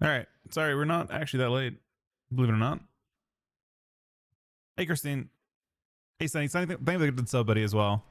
All right. Sorry, we're not actually that late. Believe it or not. Hey, Christine. Hey, Sunny. Thank you for the good sub, buddy, as well.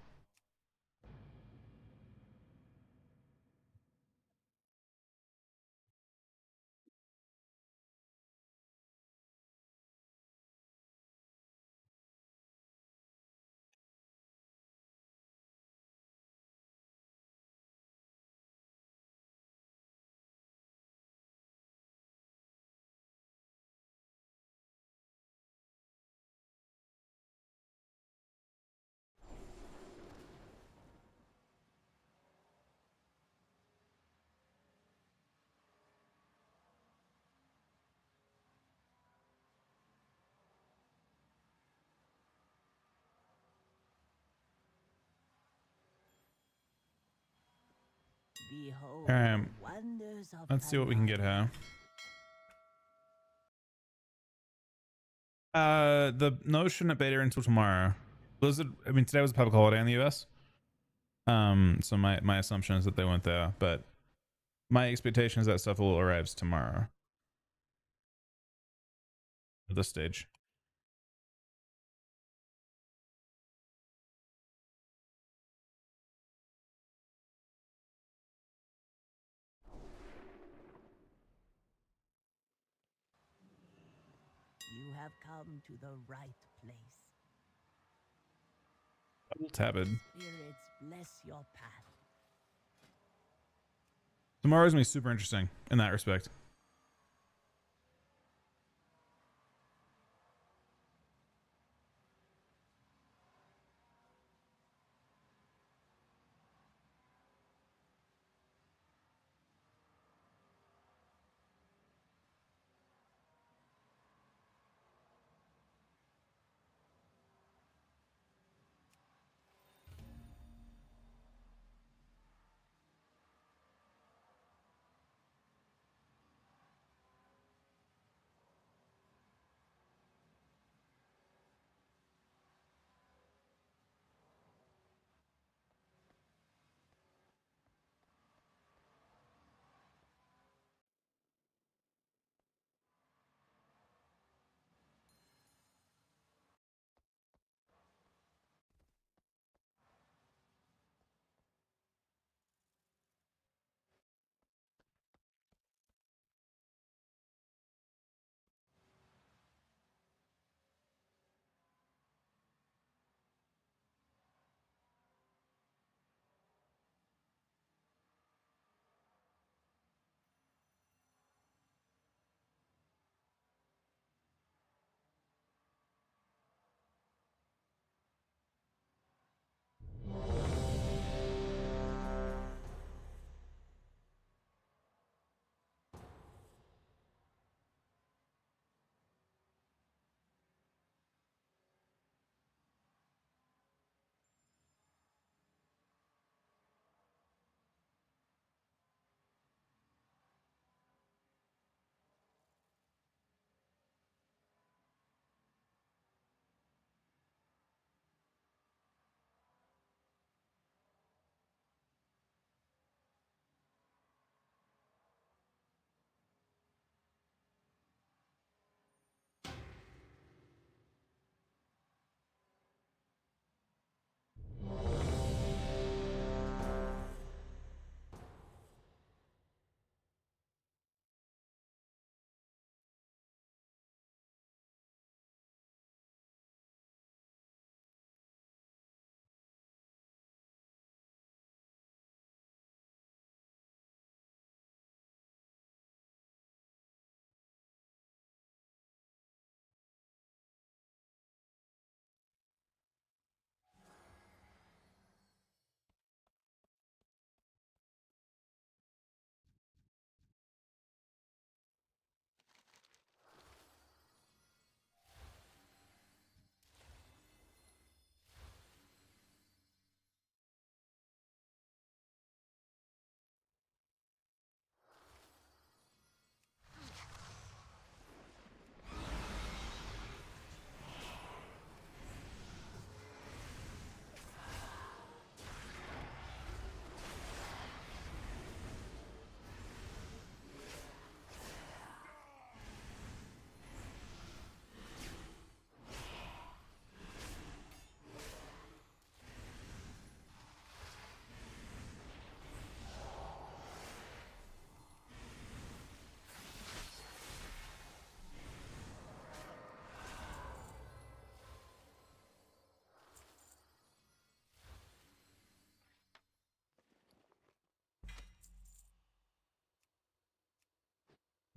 Behold, All right. wonders of Let's see what we can get here. The notion at beta until tomorrow. Blizzard. I mean, today was a public holiday in the US. So my assumption is that they went there, but my expectation is that stuff will arrive tomorrow. At this stage. You have come to the right place. Double tabbed. Spirits bless your path. Tomorrow's gonna be super interesting in that respect.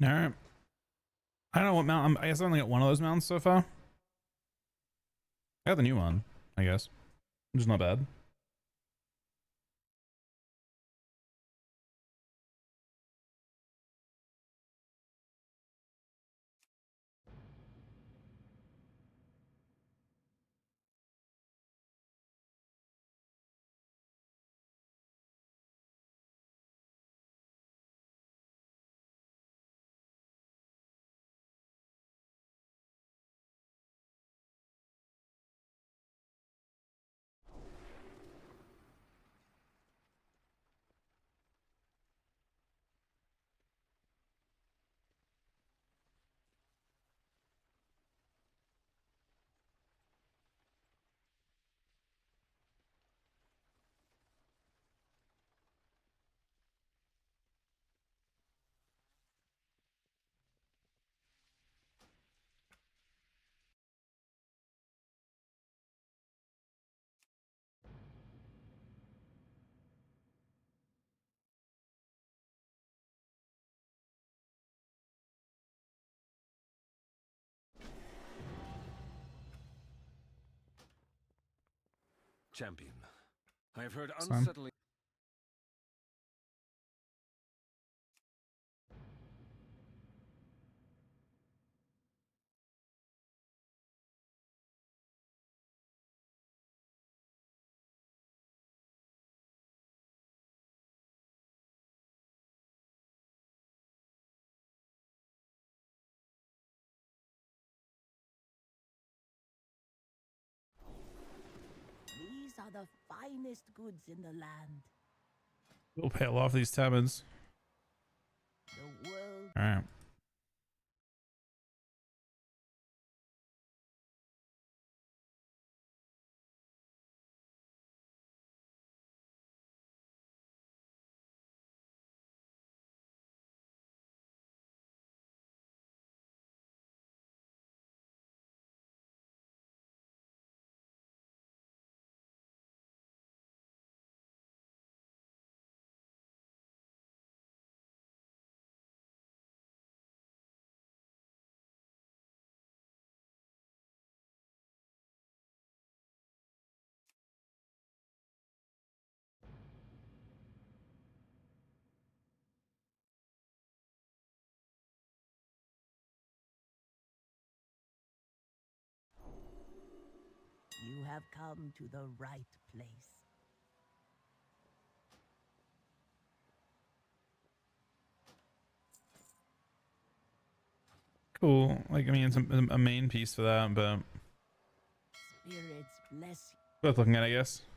All right. I don't know what mount. I guess I only got one of those mounts so far. I got the new one, I guess, which is not bad. Champion, I have heard Son. unsettling. These are the finest goods in the land. We'll pay off these tabards. The world. All right. You have come to the right place. Cool. Like, I mean, it's a main piece for that, but Spirits bless worth looking at, I guess. you.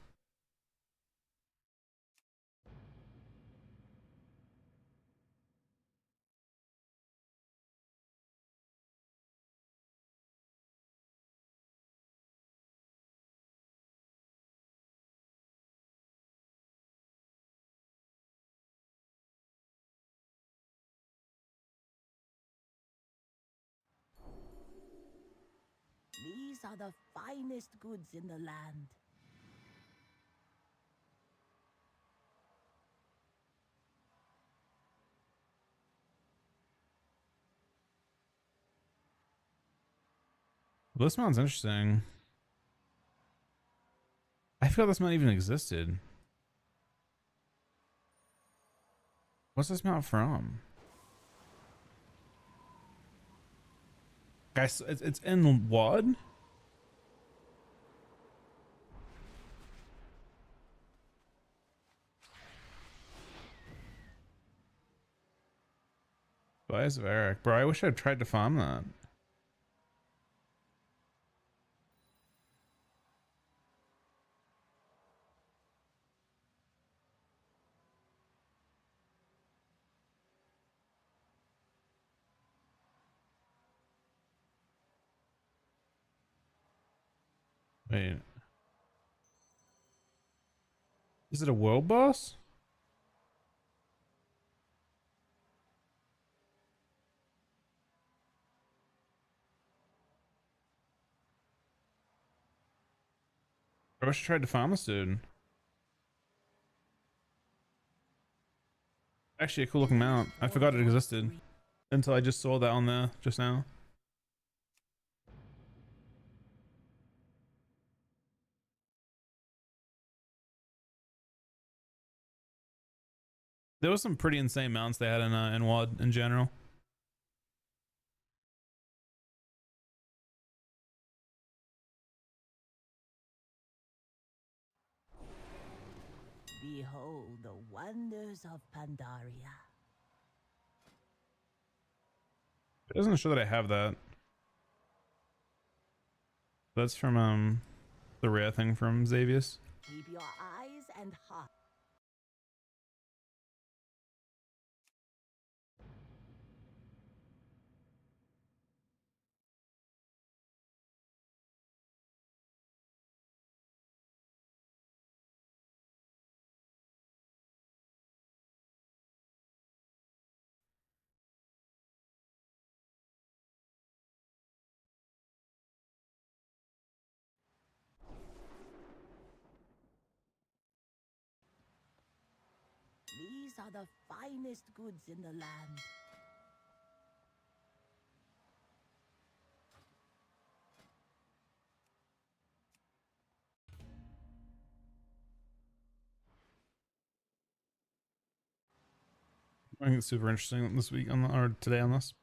These are the finest goods in the land. Well, this mount's interesting. I forgot this mount even existed. What's this mount from? Guys, it's in WOD? Spies of Eric. Bro, I wish I'd tried to farm that. Wait. Is it a world boss? I wish I tried to farm this dude. Actually, a cool looking mount. I forgot it existed. until I just saw that on there just now. There was some pretty insane mounts they had in WoD in general. Behold the wonders of Pandaria. It doesn't show that I have that. That's from the rare thing from Xavius. Keep your eyes and heart. These are the finest goods in the land. I think it's super interesting this week on the, or today on this.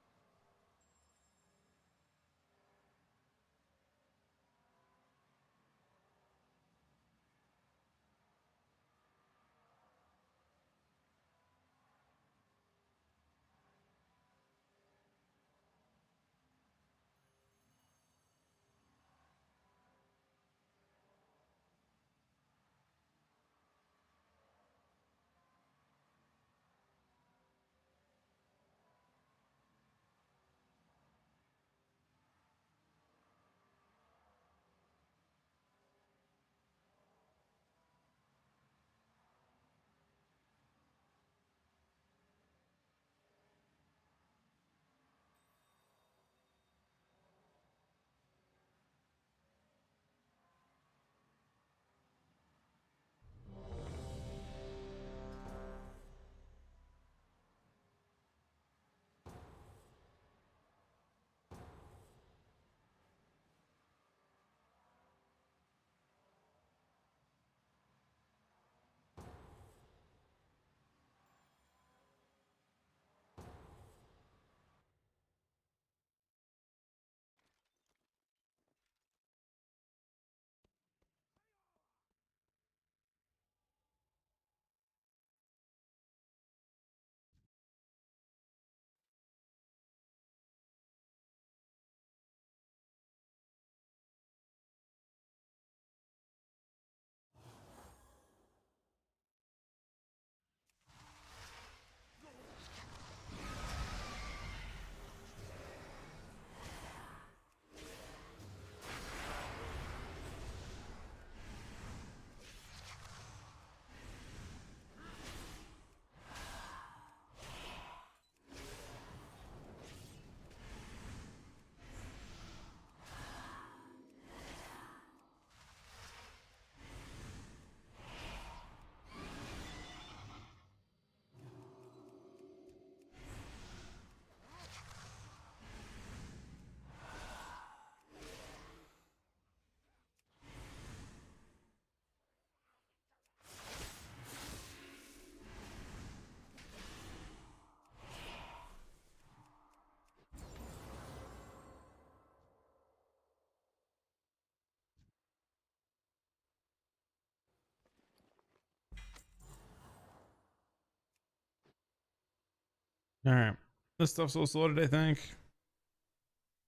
All right, this stuff's all sorted, I think.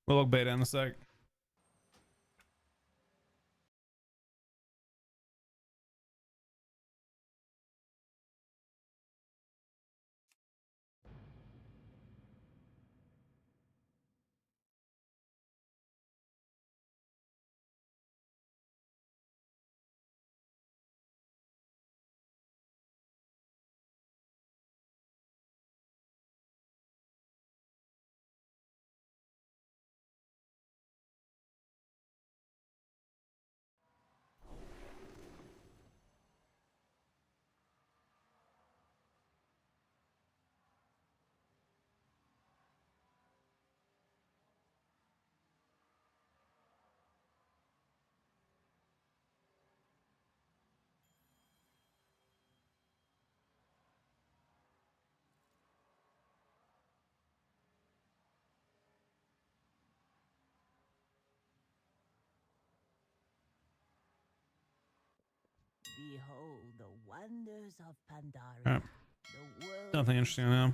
We'll look beta in a sec. Behold the wonders of Pandaria. Alright. The world Nothing is interesting now.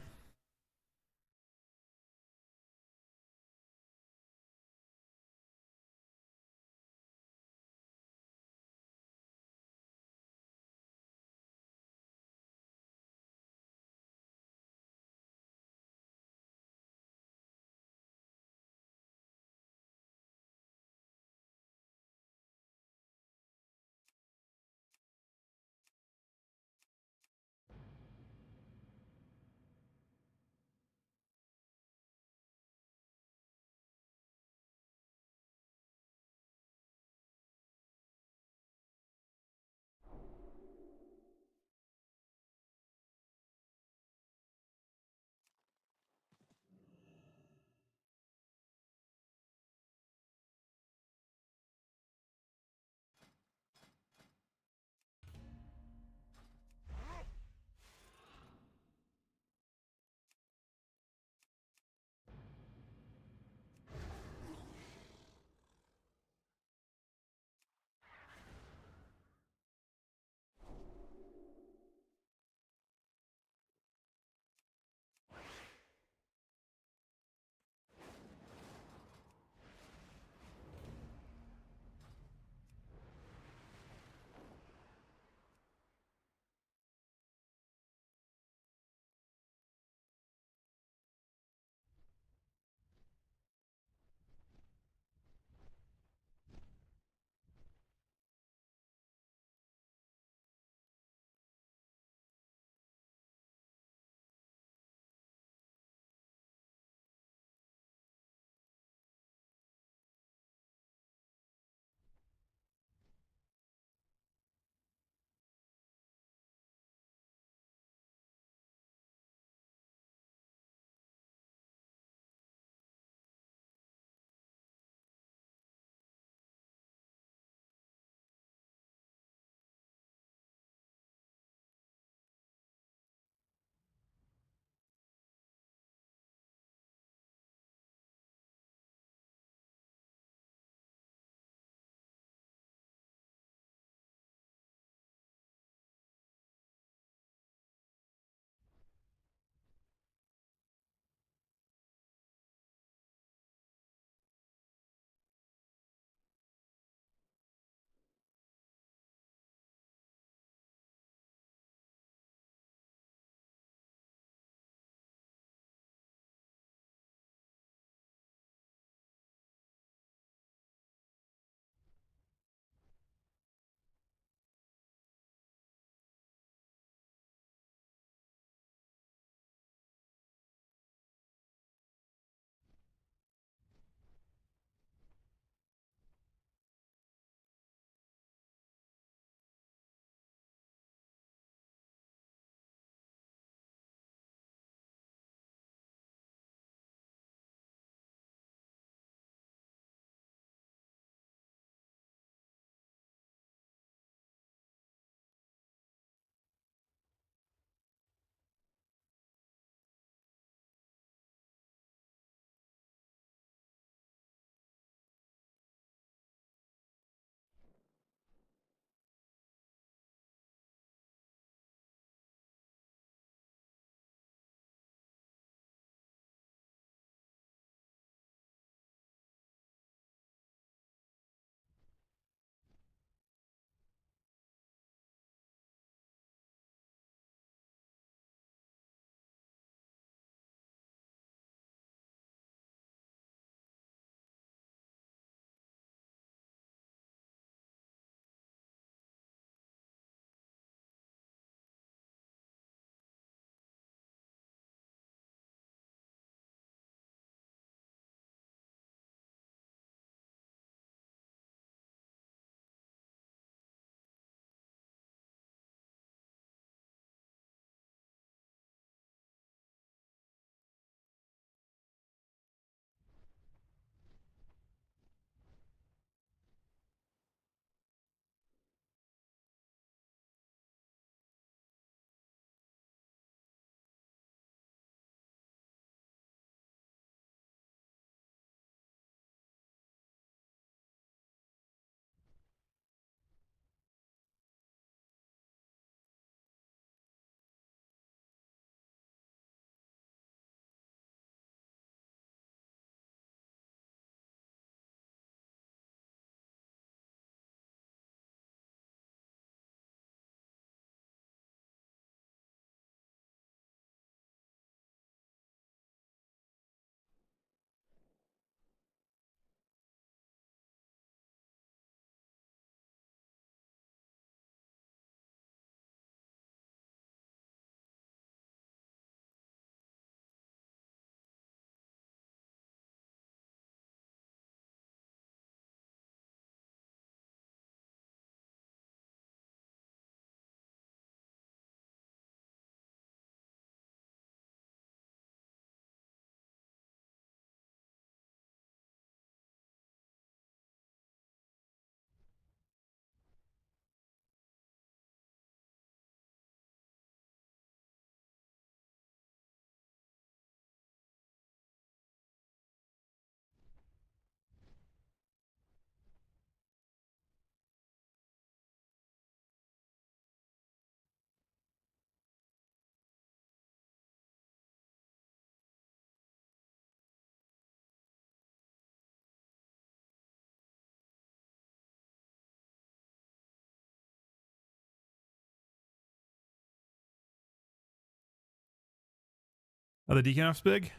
Are the deacon buffs big?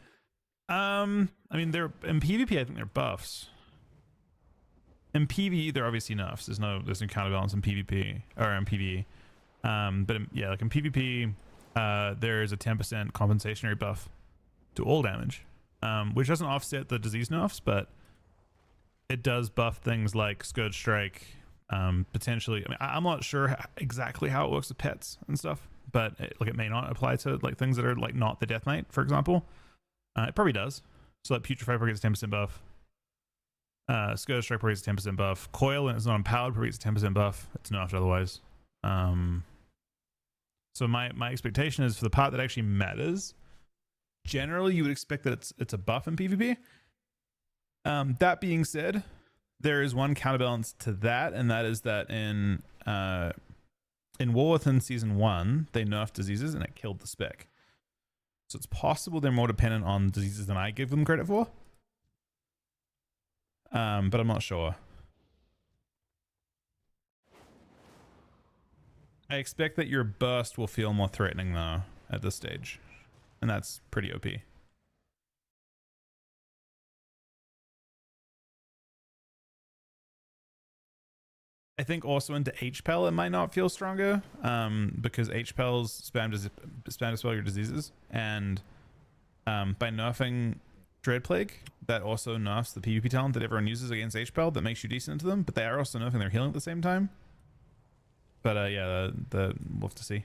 I mean, they're in PvP. I think they're buffs. In PvE, they're obviously nerfs. There's no counterbalance in PvP or in PvE. But yeah, like in PvP, there's a 10% compensationary buff to all damage, which doesn't offset the disease nerfs, but it does buff things like Scourge Strike. Potentially, I mean, I'm not sure exactly how it works with pets and stuff, but it may not apply to like things that are like not the Death Knight, for example. It probably does. So like Putrefy probably gets a 10% buff. Scourge Strike probably gets a 10% buff. Coil, and it's not empowered, probably gets a 10% buff. It's nerfed otherwise. So my expectation is for the part that actually matters. Generally, you would expect that it's a buff in PvP. That being said, there is one counterbalance to that, and that is that in War Within Season 1, they nerfed diseases and it killed the spec. So it's possible they're more dependent on diseases than I give them credit for. But I'm not sure. I expect that your burst will feel more threatening though at this stage. And that's pretty OP. I think also into HPEL it might not feel stronger, because HPELs spam to spell your diseases, and by nerfing Dread Plague, that also nerfs the PvP talent that everyone uses against HPEL that makes you decent to them, but they are also nerfing their healing at the same time. But yeah, we'll have to see.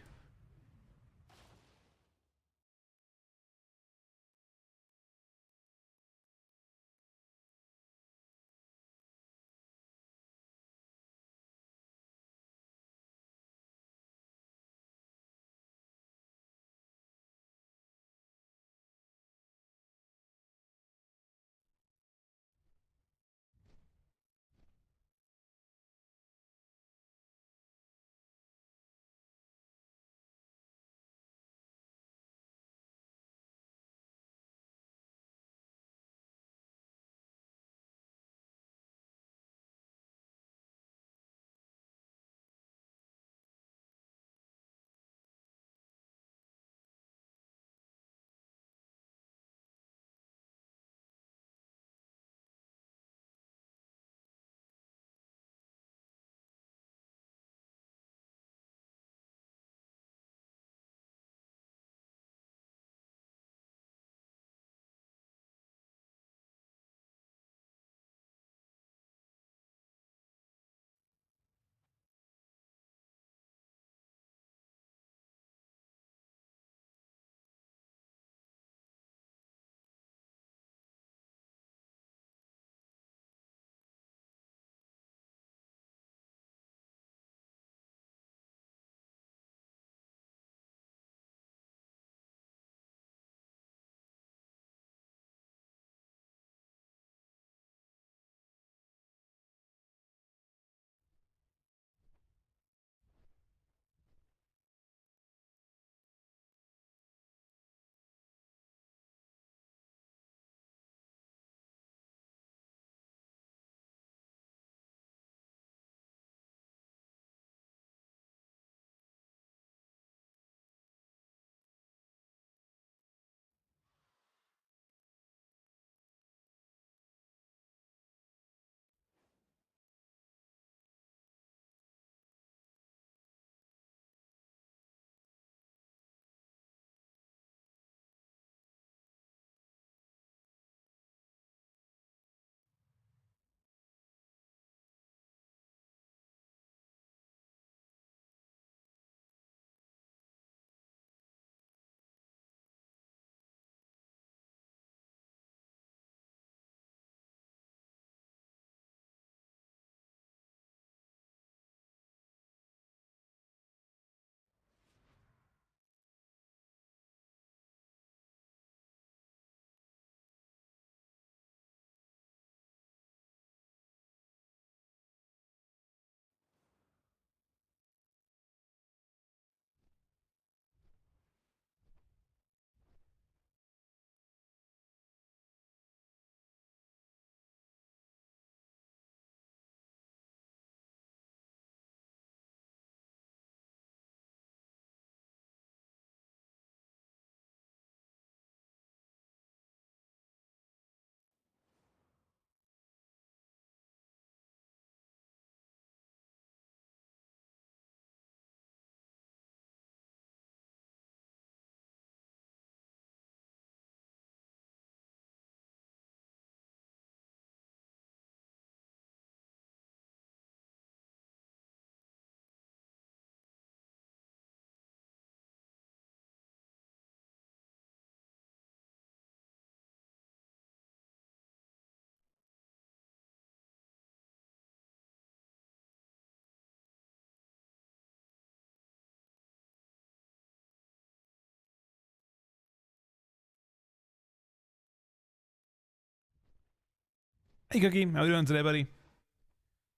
Hey Cookie, how we doing today, buddy?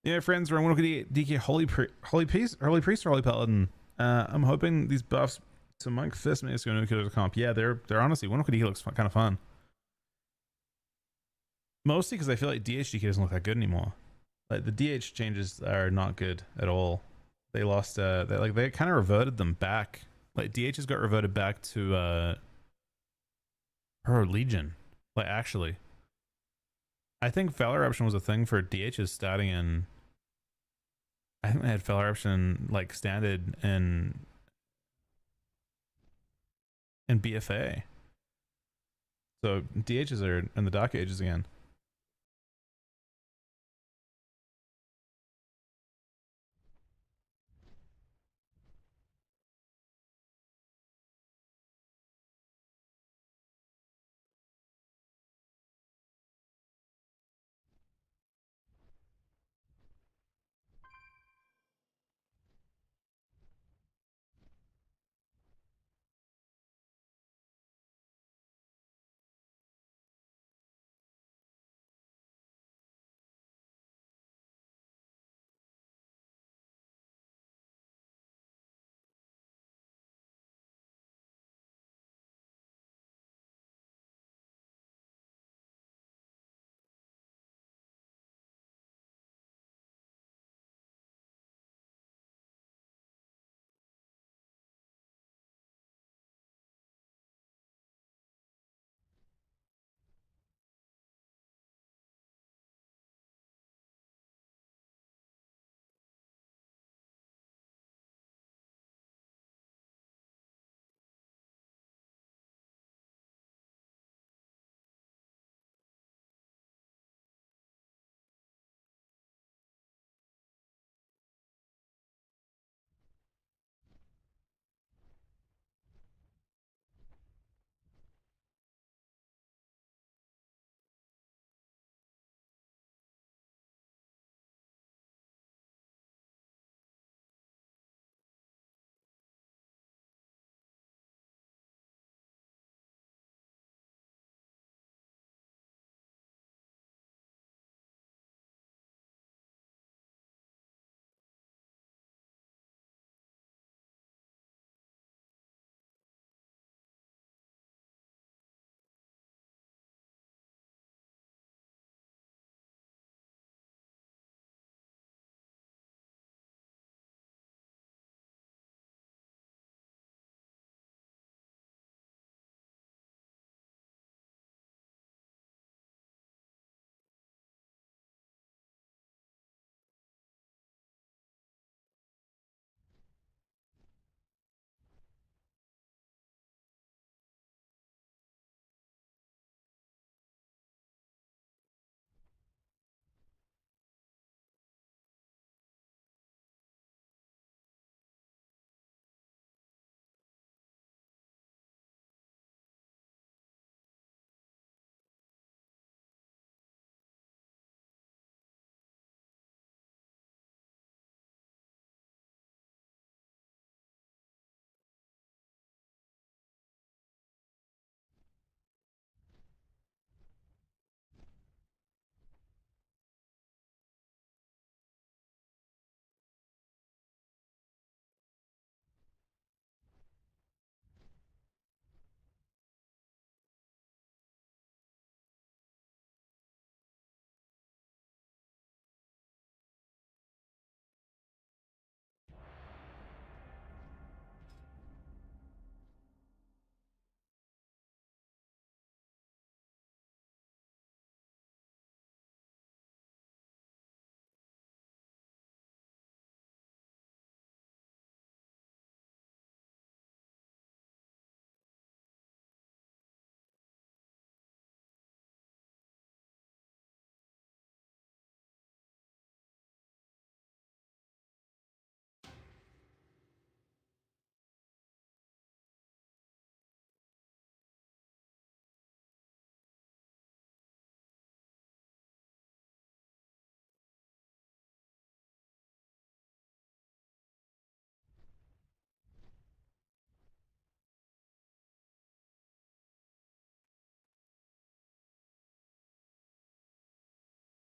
Yeah, friends, we're on DK Holy Priest or Holy Paladin. I'm hoping these buffs to Monk Fist makes going to comp. Yeah, they're honestly DK looks kind of fun. Mostly because I feel like DHDK doesn't look that good anymore. Like the DH changes are not good at all. They lost they kind of reverted them back. Like DHs got reverted back to Legion. Like actually. I think Valor Eruption was a thing for DHs starting in, I think they had Valor Eruption like standard in BFA. So DHs are in the Dark Ages again.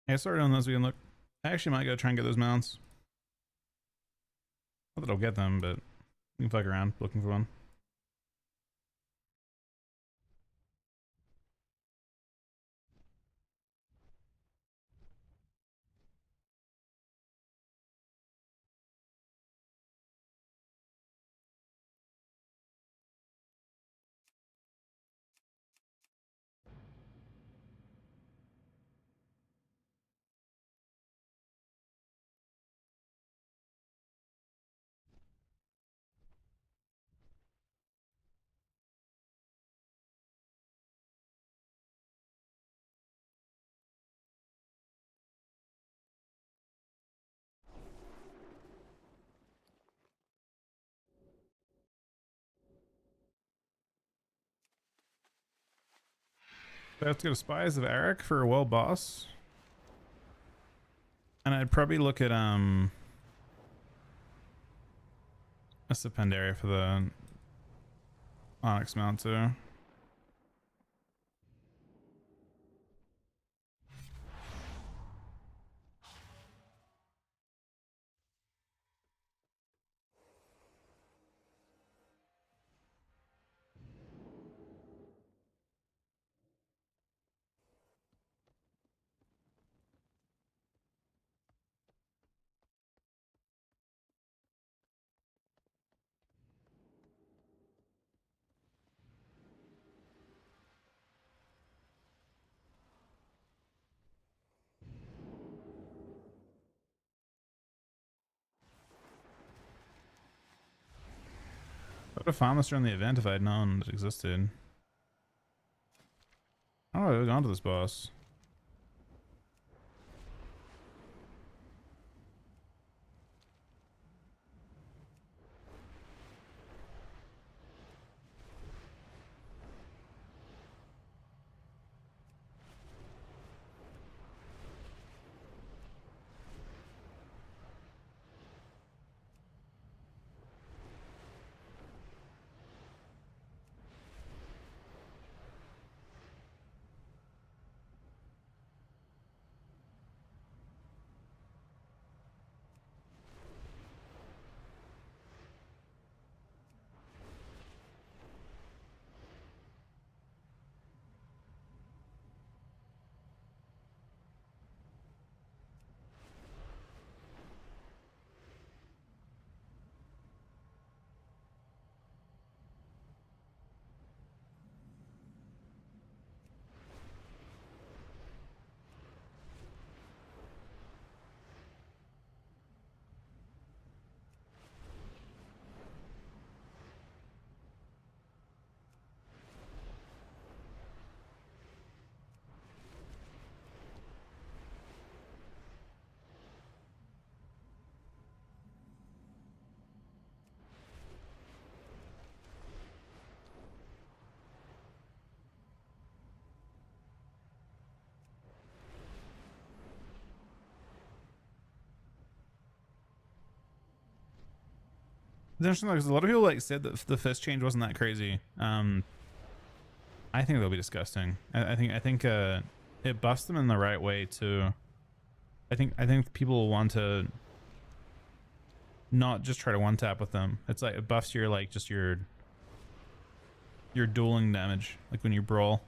Yeah, I started on those. We can look. I actually might go try and get those mounts. Not that I'll get them, but we can fuck around looking for one. I have to go to Spies of Eric for a well boss. And I'd probably look at a Stipendiary for the Onyx mount too. I would have found this during the event if I had known it existed. I don't know, I've gone to this boss. It's interesting because a lot of people like said that the fist change wasn't that crazy. I think they'll be disgusting. I think it buffs them in the right way too. I think people will want to not just try to one tap with them. It's like it buffs your like just your dueling damage, like when you brawl.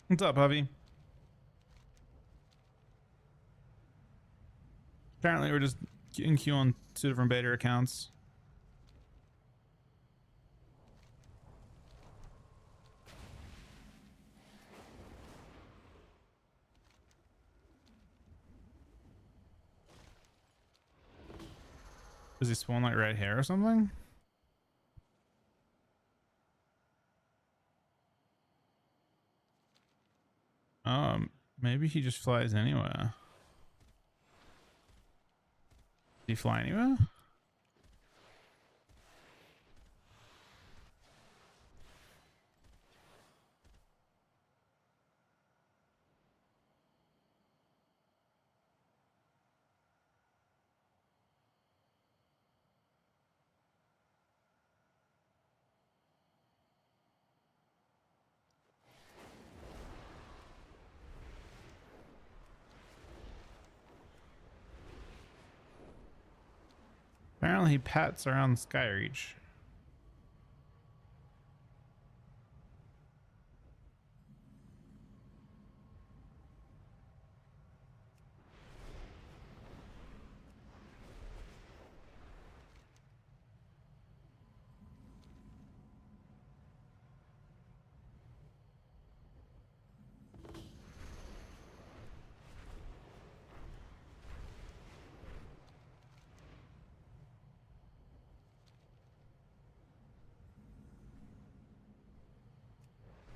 What's up, Huffy? Apparently we're just in queue on 2 different beta accounts. Does he spawn like right here or something? Maybe he just flies anywhere. Did he fly anywhere? Apparently he pats around Skyreach.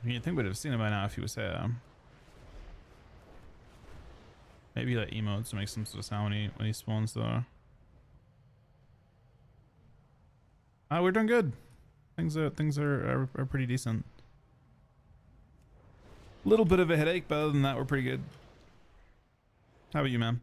You'd think we'd have seen him by now if he was here. Maybe like emotes to make some sort of sound when he spawns though. We're doing good. Things are pretty decent. Little bit of a headache, but other than that, we're pretty good. How about you, man?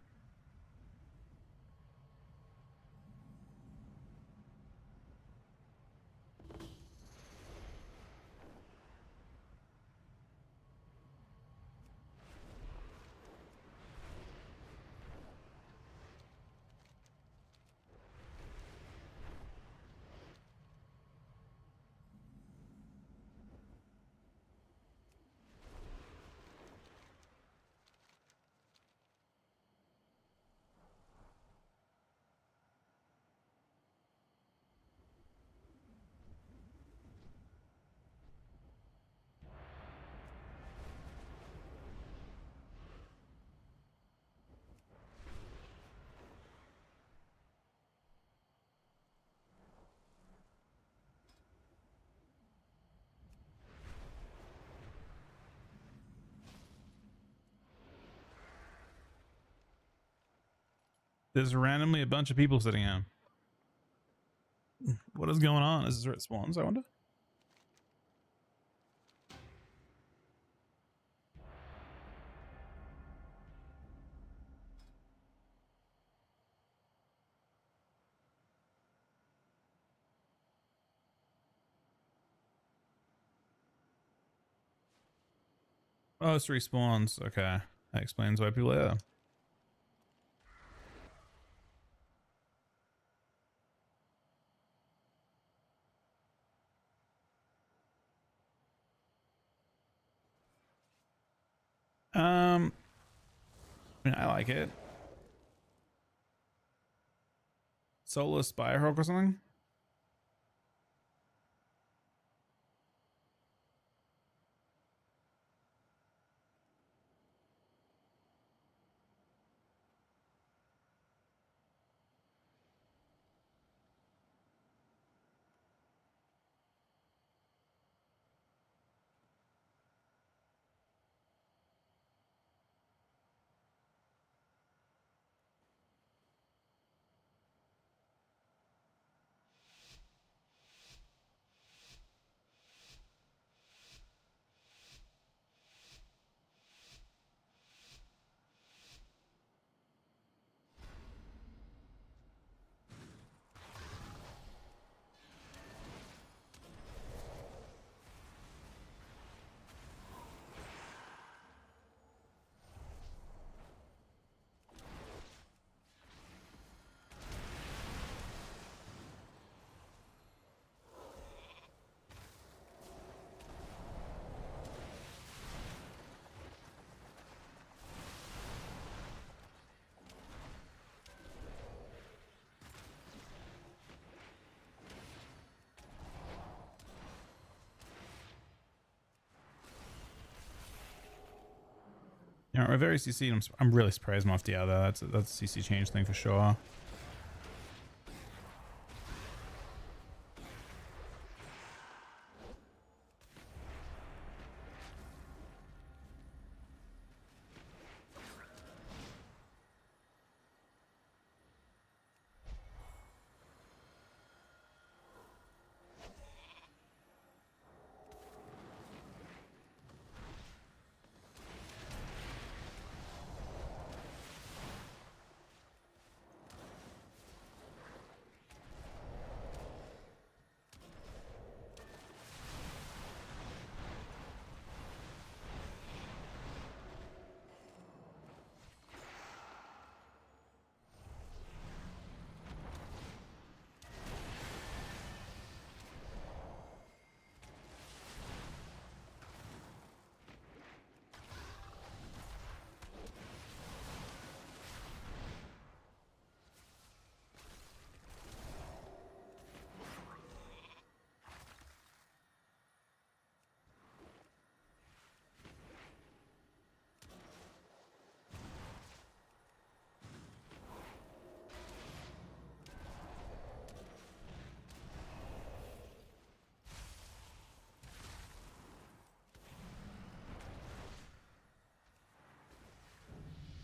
There's randomly a bunch of people sitting here. What is going on? Is this where it spawns, I wonder? Oh, it's respawns. Okay. That explains why people are there. I mean, I like it. Solo Spyhawk or something? Yeah, we're very CC. I'm really surprised I'm off the other. That's a CC change thing for sure.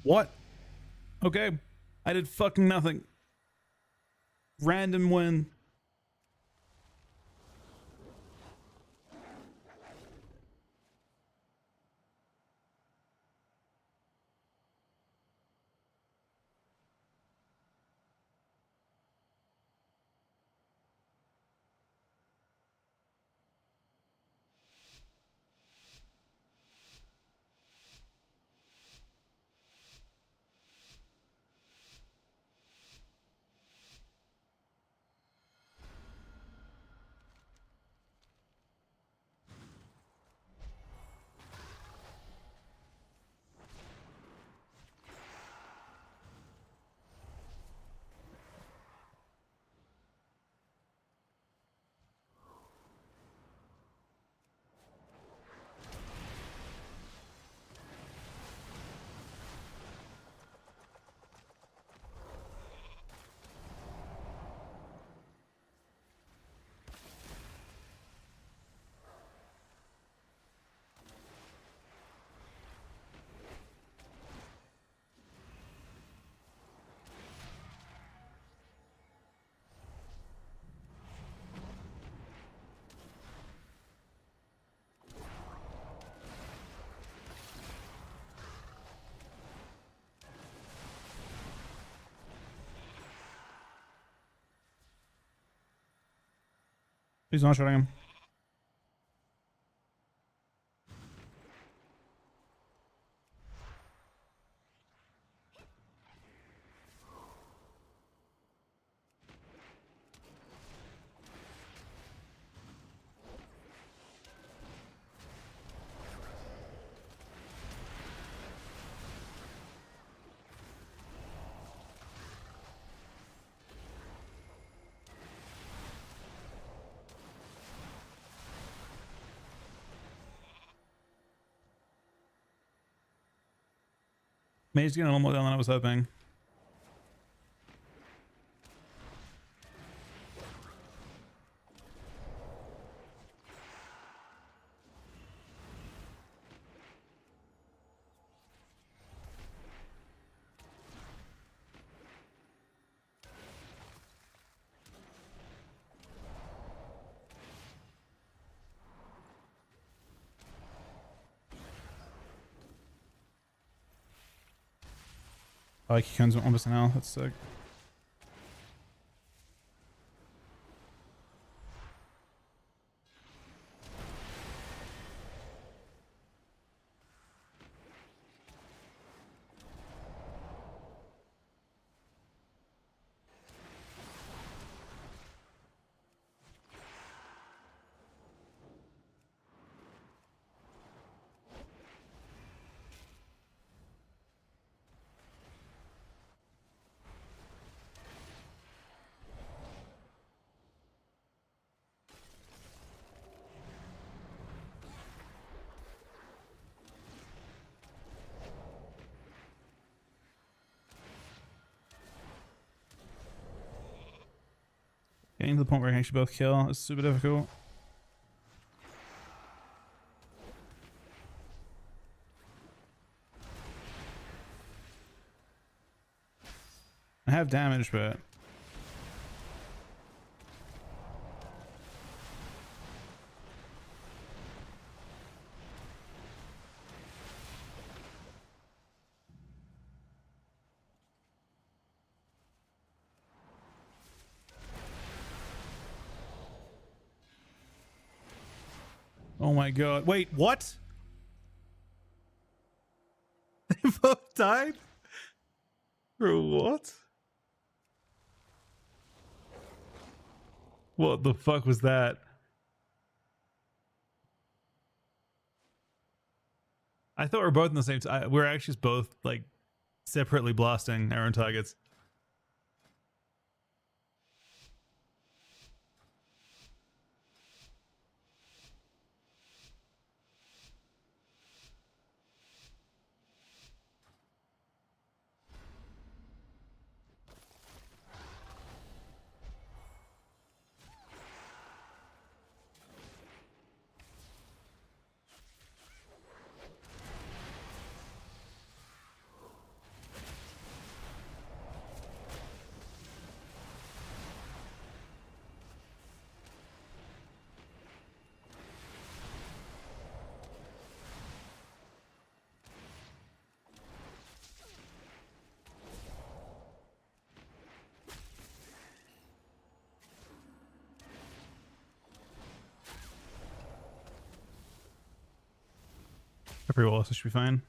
What? Okay. I did fucking nothing. Random win. He's not shooting him. Mage's getting a little more down than I was hoping. I like he comes with 1% now. That's sick. Getting to the point where I can actually both kill is super difficult. I have damage, but oh my god. Wait, what? They both died? For what? What the fuck was that? I thought we were both in the same time. We're actually just both like separately blasting our own targets. pretty well, so should be fine.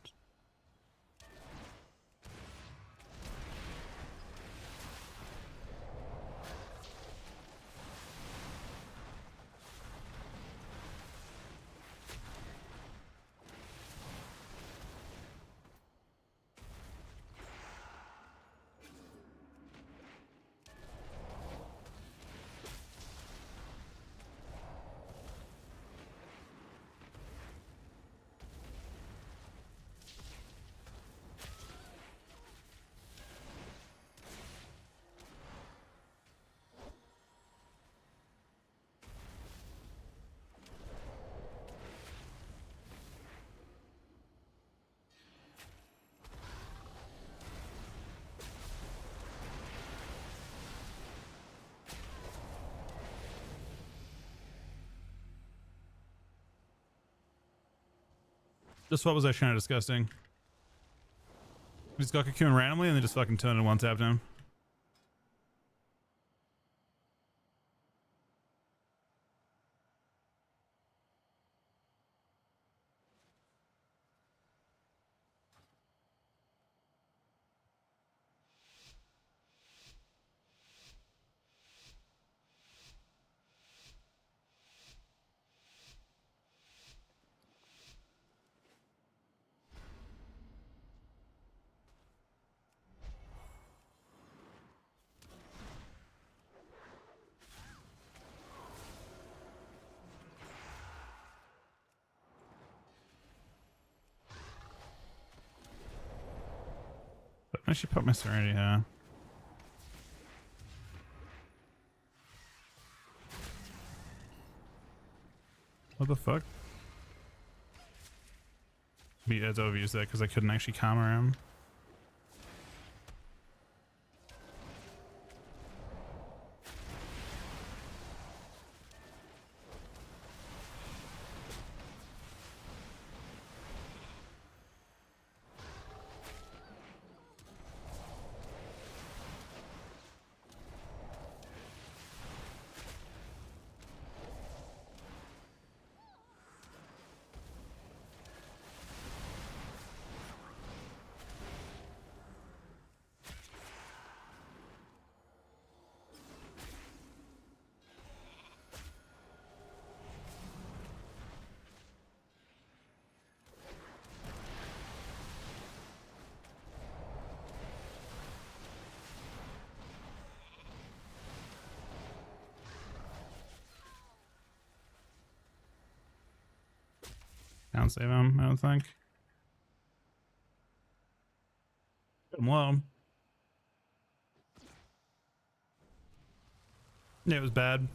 This swap was actually kind of disgusting. We just got Cocoon randomly and then just fucking toned and one tapped him. I should put my Serenity here. What the fuck? It's overused that because I couldn't actually counter him. Can't save him, I don't think. Put him low. Yeah, it was bad.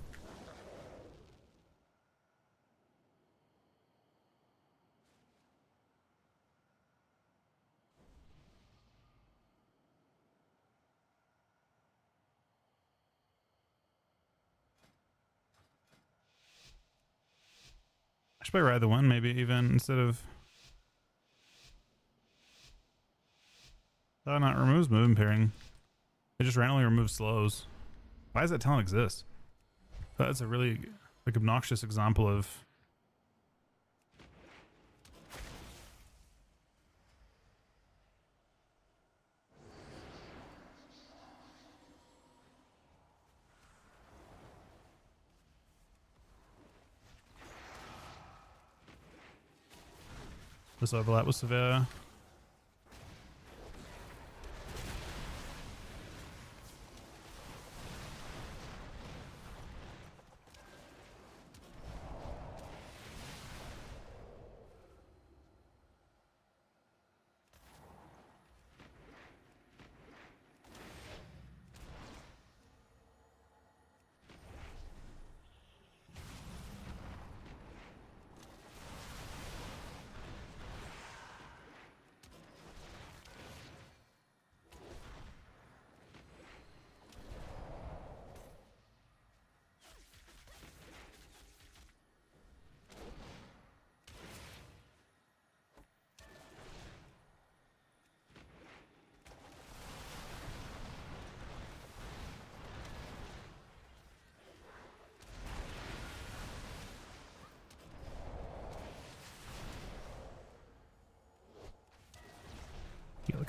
I should probably ride the one, maybe even instead of. That not removes move impairing. It just randomly removes slows. Why does that talent exist? That's a really like obnoxious example of. This overlap was severe.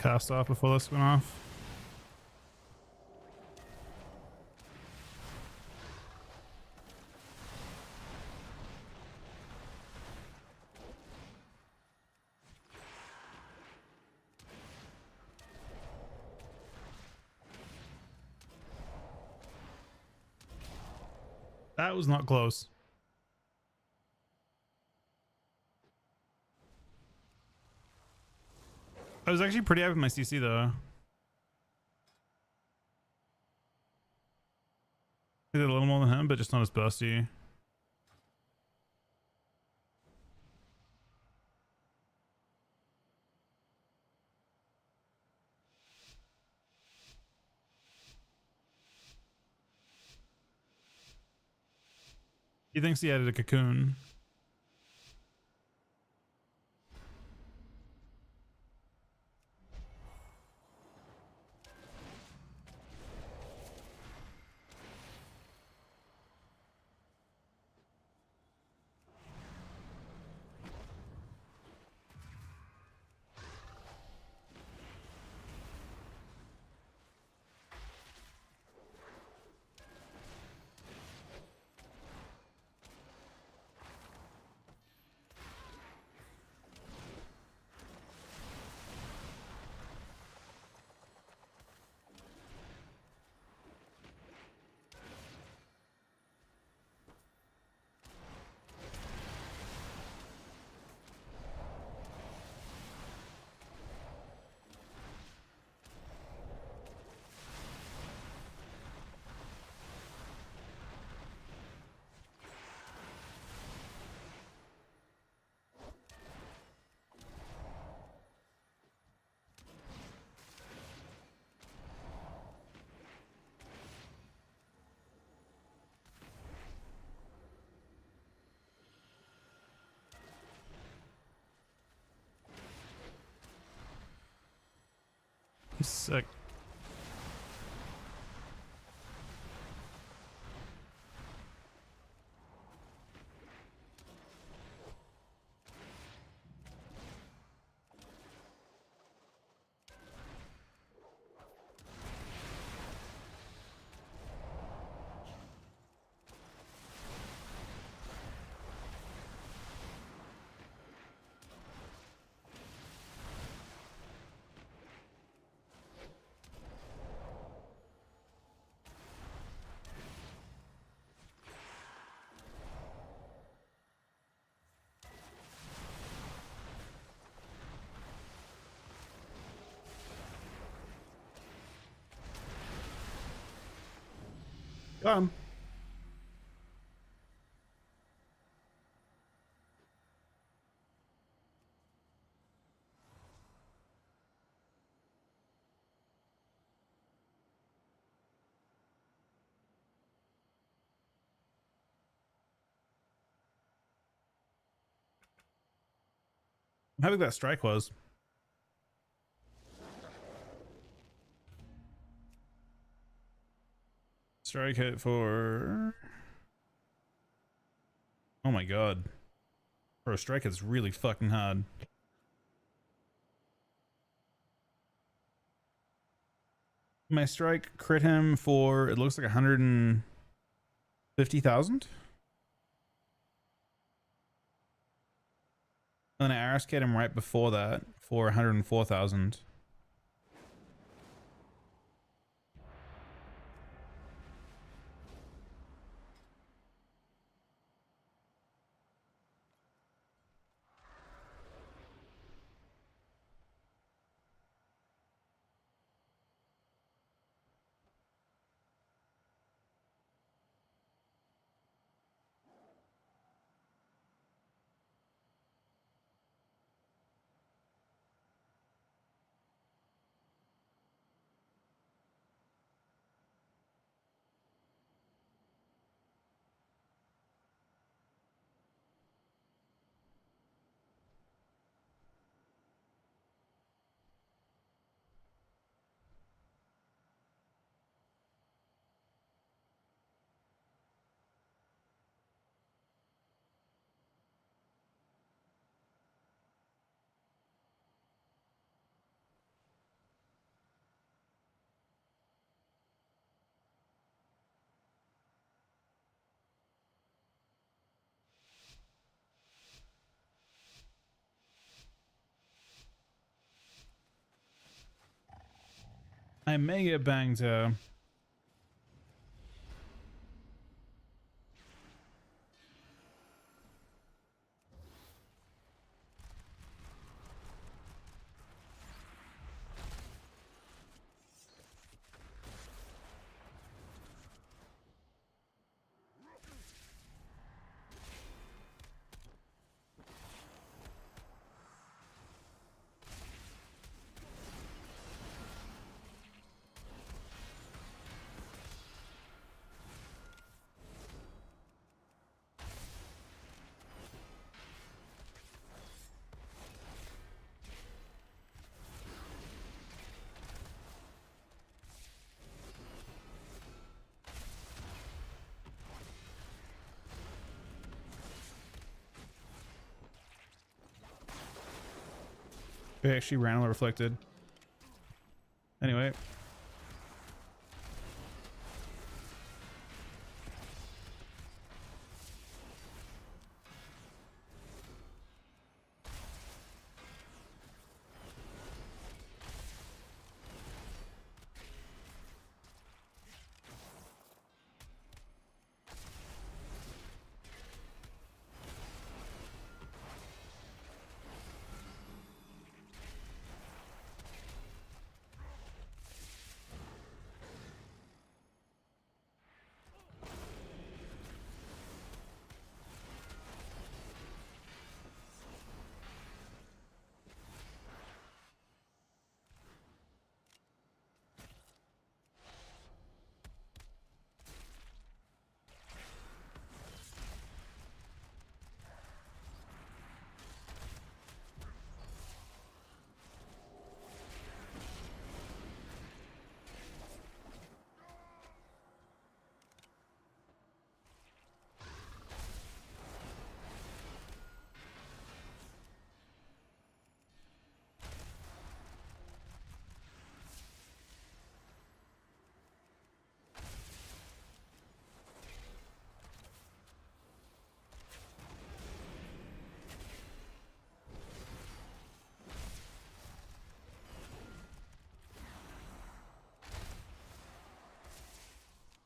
cast off before this went off. That was not close. I was actually pretty happy with my CC though. I did a little more than him, but just not as bursty. He thinks he added a cocoon. He's sick. Come. How big that strike was. Strike hit for... Oh my god. For a strike, it's really fucking hard. My strike crit him for, it looks like 150,000. And then I RSK'd him right before that for 104,000. I may get banged though. They actually ran all reflected. Anyway.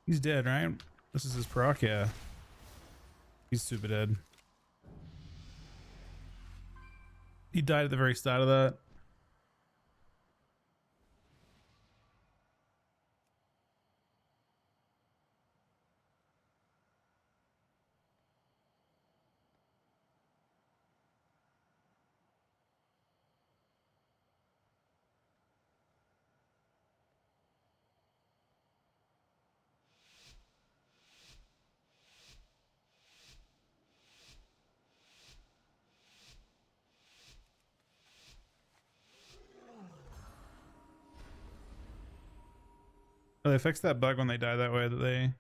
He's dead, right? This is his proc, yeah. He's super dead. He died at the very start of that. Oh, they fixed that bug when they die that way that they...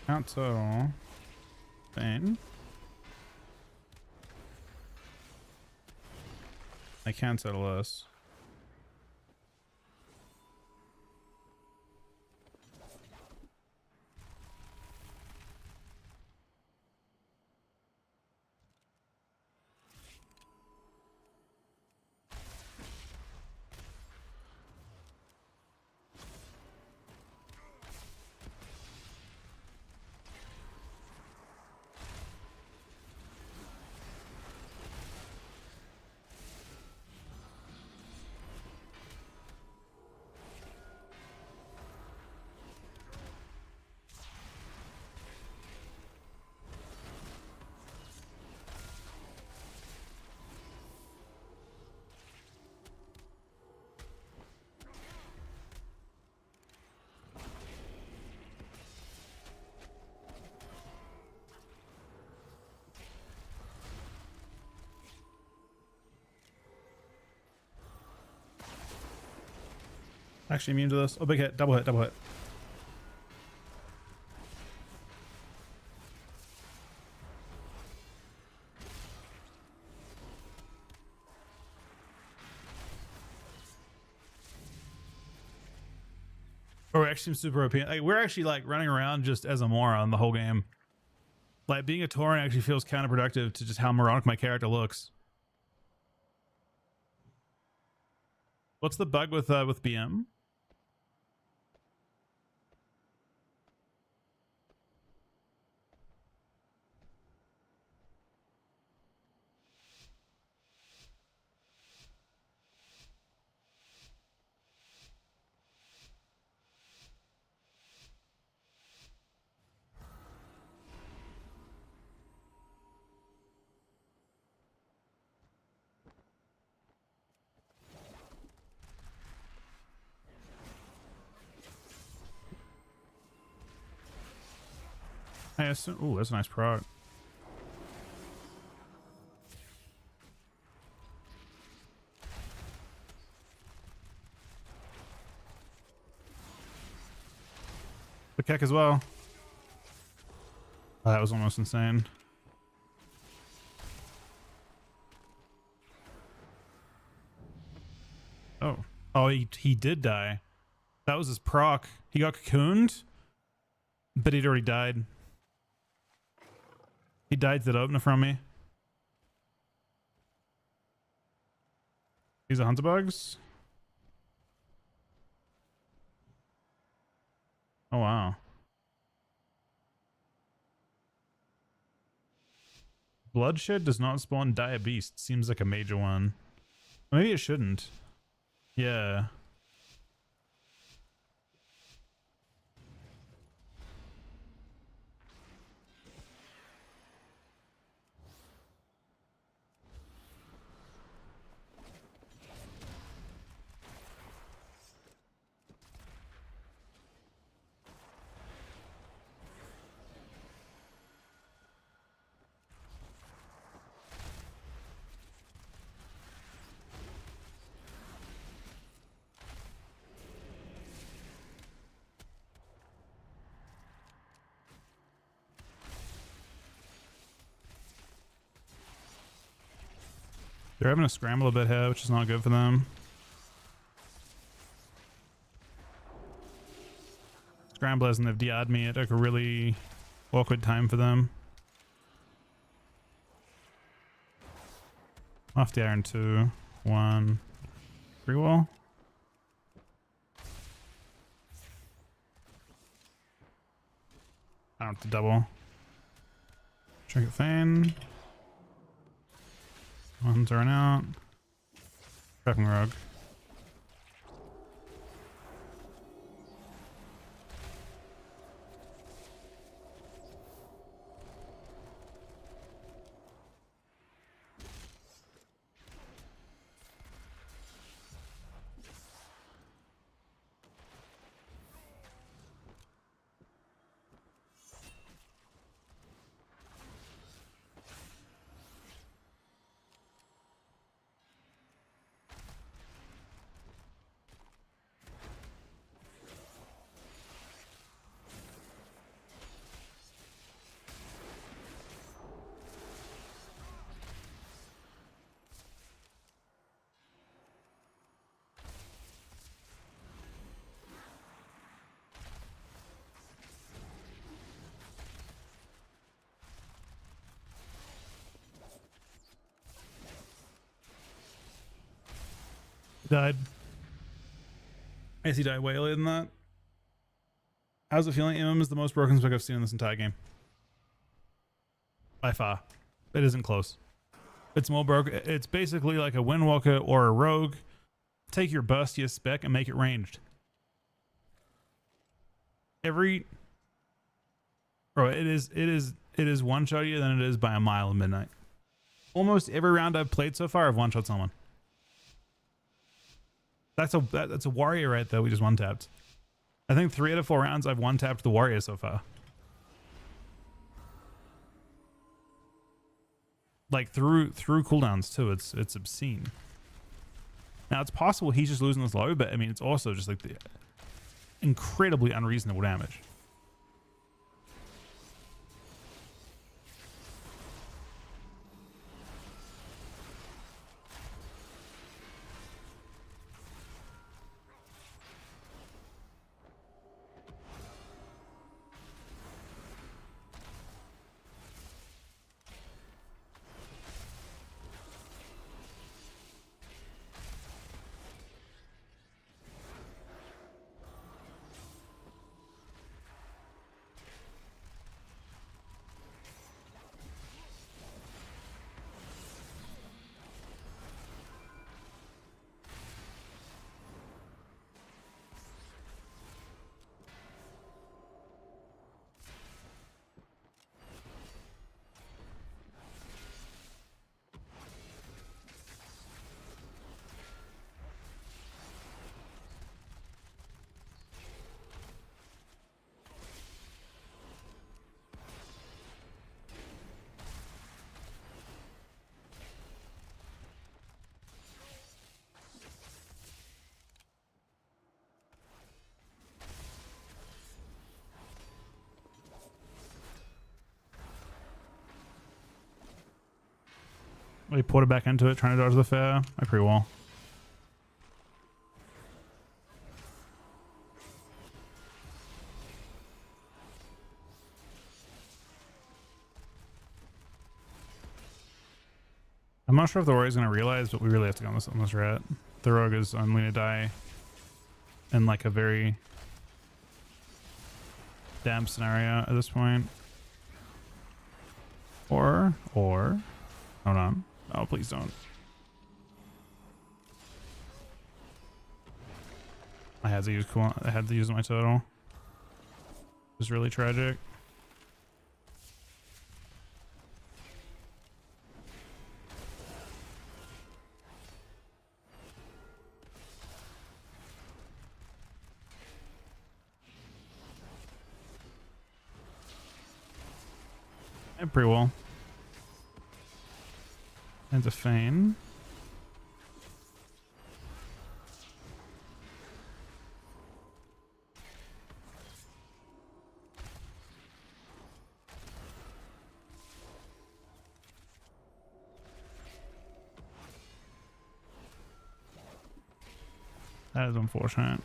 Can't tell. Bane. I can't settle this. Actually immune to this. Oh, big hit. Double hit. Double hit. Oh, we're actually super OP. Like, we're actually like running around just as a moron the whole game. Like being a Tauren actually feels counterproductive to just how moronic my character looks. What's the bug with BM? I assume. Oh, that's a nice proc. The Keck as well. Oh, that was almost insane. Oh. Oh, he did die. That was his proc. He got cocooned, but he'd already died. He died to the opener from me. He's a hunter bugs. Oh wow. Bloodshed does not spawn Dire Beast. Seems like a major one. Maybe it shouldn't. Yeah. They're having to scramble a bit here, which is not good for them. Scramblers, and they've DR'd me at like a really awkward time for them. Off the iron 2, 1, free wall. I don't have to double. Trinket Fane. One's run out. Trapping Rogue. Died. I guess he died way earlier than that. How's it feeling? MM is the most broken spec I've seen in this entire game. By far. It isn't close. It's more broken. It's basically like a Windwalker or a Rogue. Take your burstiest spec and make it ranged. Bro, it is one shotier than it is by a mile in midnight. Almost every round I've played so far, I've one shot someone. That's a warrior right there. We just one tapped. I think 3 out of 4 rounds I've one tapped the warrior so far. Like through cooldowns too. It's obscene. Now it's possible he's just losing this low, but I mean it's also just like the incredibly unreasonable damage. He ported back into it, trying to dodge the fair. I pretty well. I'm not sure if the warrior's gonna realize, but we really have to go on this rat. The rogue is only gonna die in like a very damn scenario at this point. Or hold on. Oh, please don't. I had to use my total. It was really tragic. Yeah, pretty well. And a feign. That is unfortunate.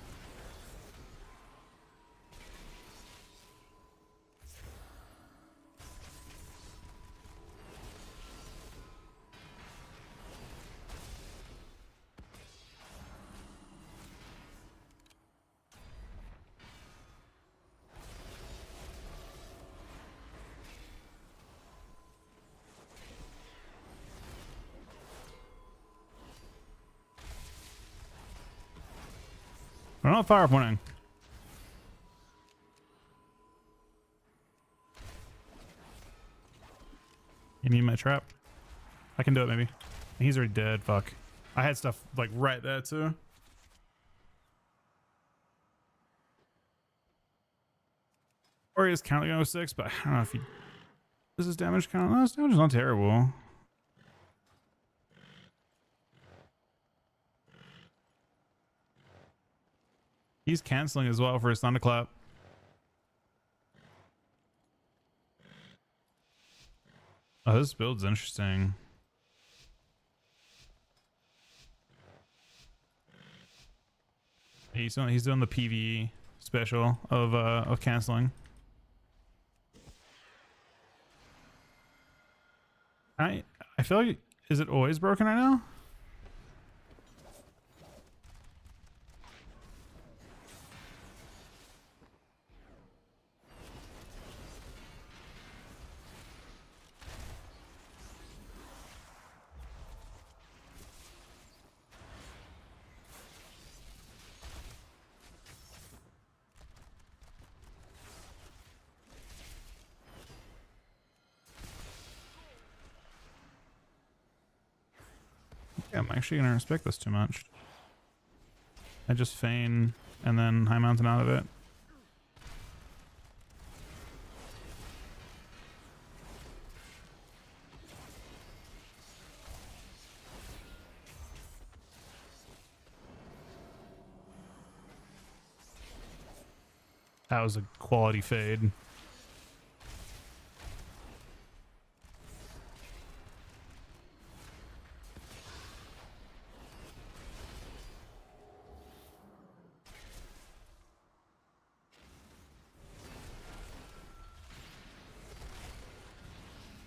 I'm not far winning. You need my trap? I can do it maybe. He's already dead, fuck. I had stuff like right there too. Or he is counting 06, but I don't know if he... Does his damage count? No, his damage is not terrible. He's canceling as well for his thunderclap. Oh, this build's interesting. He's doing the PvE special of canceling. I feel like, is it always broken right now? Yeah, I'm actually gonna respect this too much. I just feign and then high mountain out of it. That was a quality fade.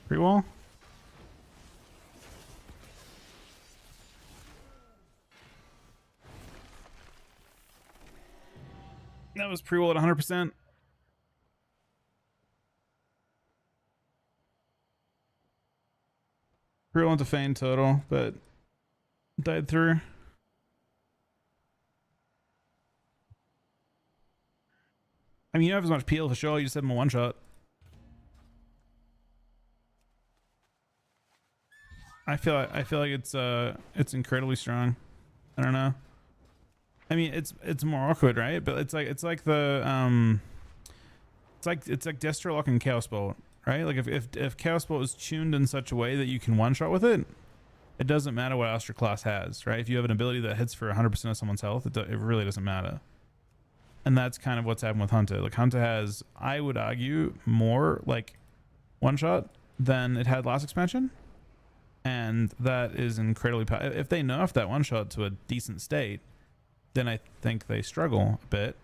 Pre-wall? That was pre-wall at 100%. Pre-wall into Feign total, but died through. I mean, you have as much peel for sure. You just had him a one-shot. I feel like it's incredibly strong. I don't know. I mean, it's more awkward, right? But it's like the it's like Destro Lock and Chaos Bolt, right? Like if Chaos Bolt is tuned in such a way that you can one shot with it, it doesn't matter what Astra class has, right? If you have an ability that hits for 100% of someone's health, it really doesn't matter. And that's kind of what's happened with Hunter. Like Hunter has, I would argue, more like one shot than it had last expansion. And that is incredibly powerful. If they nerf that one shot to a decent state, then I think they struggle a bit.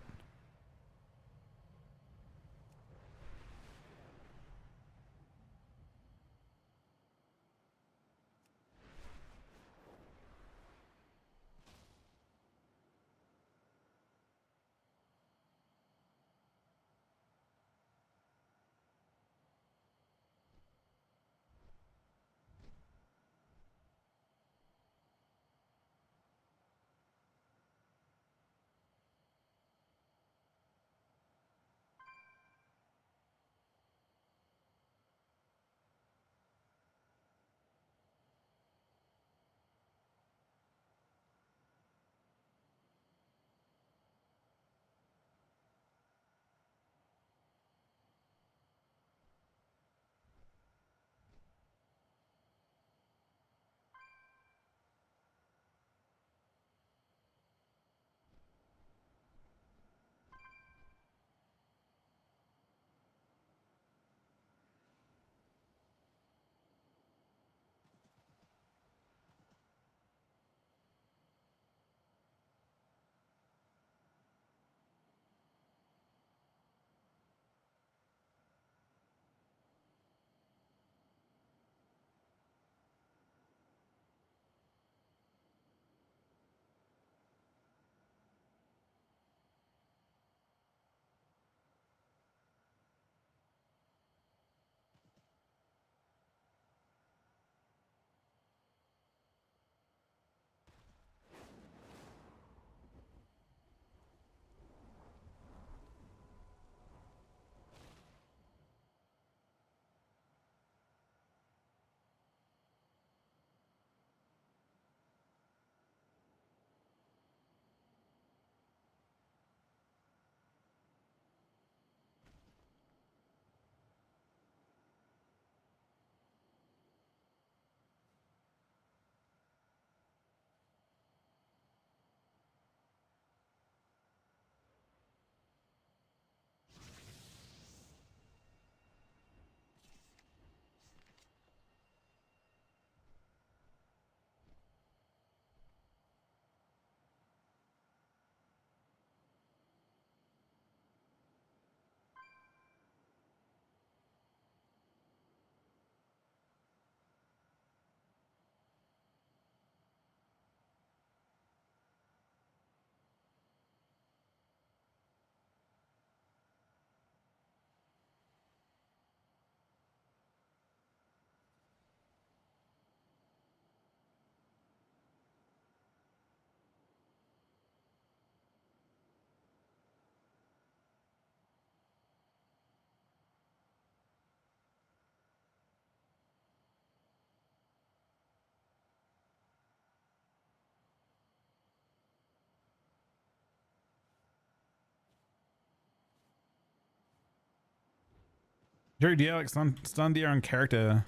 Jerry, do you have like stun DR on character?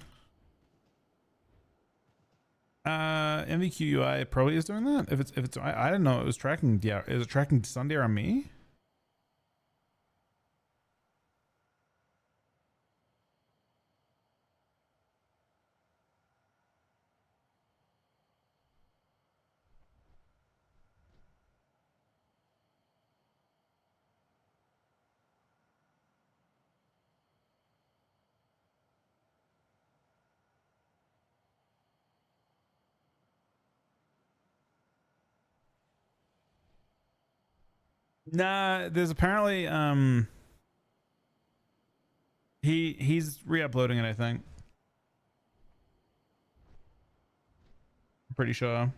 MVQ UI probably is doing that. If it's I didn't know it was tracking DR. Is it tracking stun DR on me? Nah, there's apparently he's re-uploading it, I think. I'm pretty sure.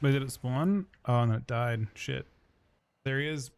Wait, did it spawn? Oh, no, it died. Shit. There he is.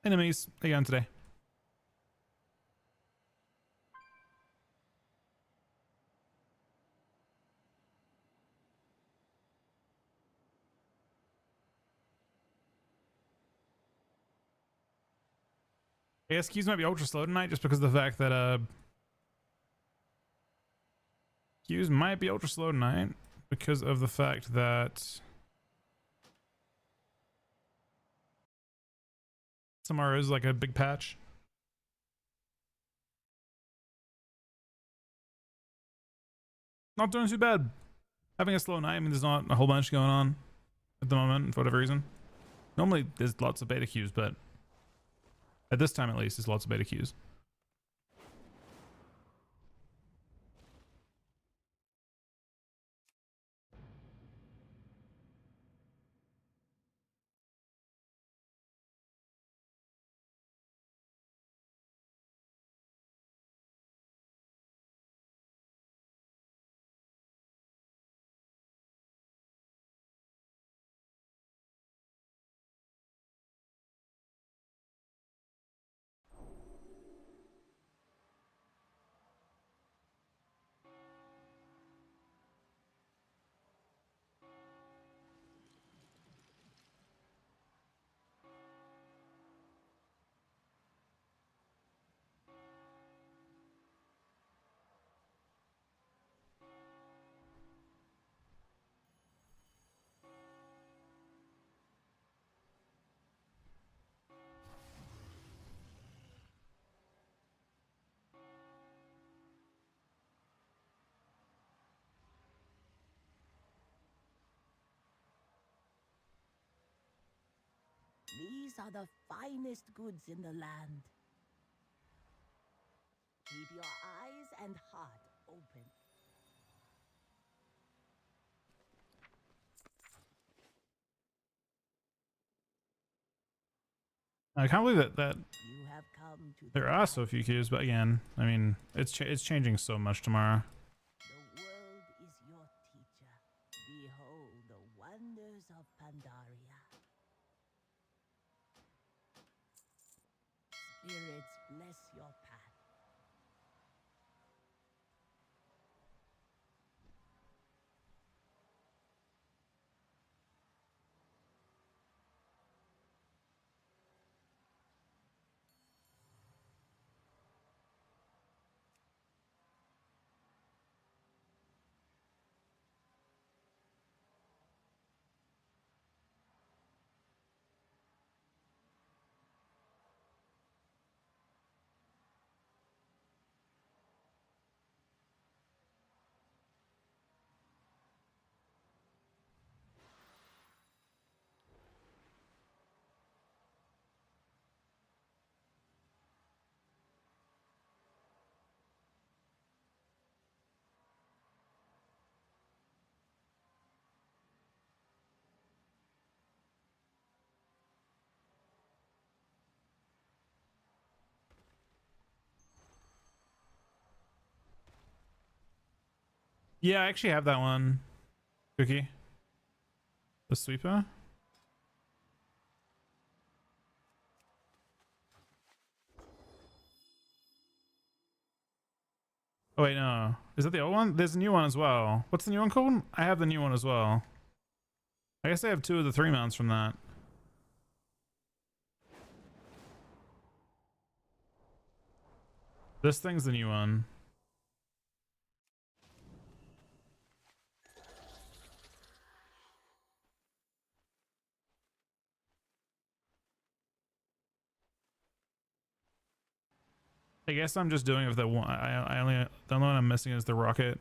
Enemies again today. I guess queues might be ultra slow tonight just because of the fact that queues might be ultra slow tonight because of the fact that tomorrow is like a big patch. Not doing too bad. Having a slow night, I mean, there's not a whole bunch going on at the moment for whatever reason. Normally there's lots of beta queues, but at this time at least there's lots of beta queues. These are the finest goods in the land. Keep your eyes and heart open. I can't believe that You have come to there are so few queues, but again, I mean, it's changing so much tomorrow. The world is your teacher. Behold the wonders of Pandaria. Spirits bless your path. Yeah, I actually have that one. Cookie. The sweeper. Oh wait, no. Is that the old one? There's a new one as well. What's the new one called? I have the new one as well. I guess I have 2 of the 3 mounts from that. This thing's the new one. I guess I'm just doing it with the one. I only the only one I'm missing is the rocket.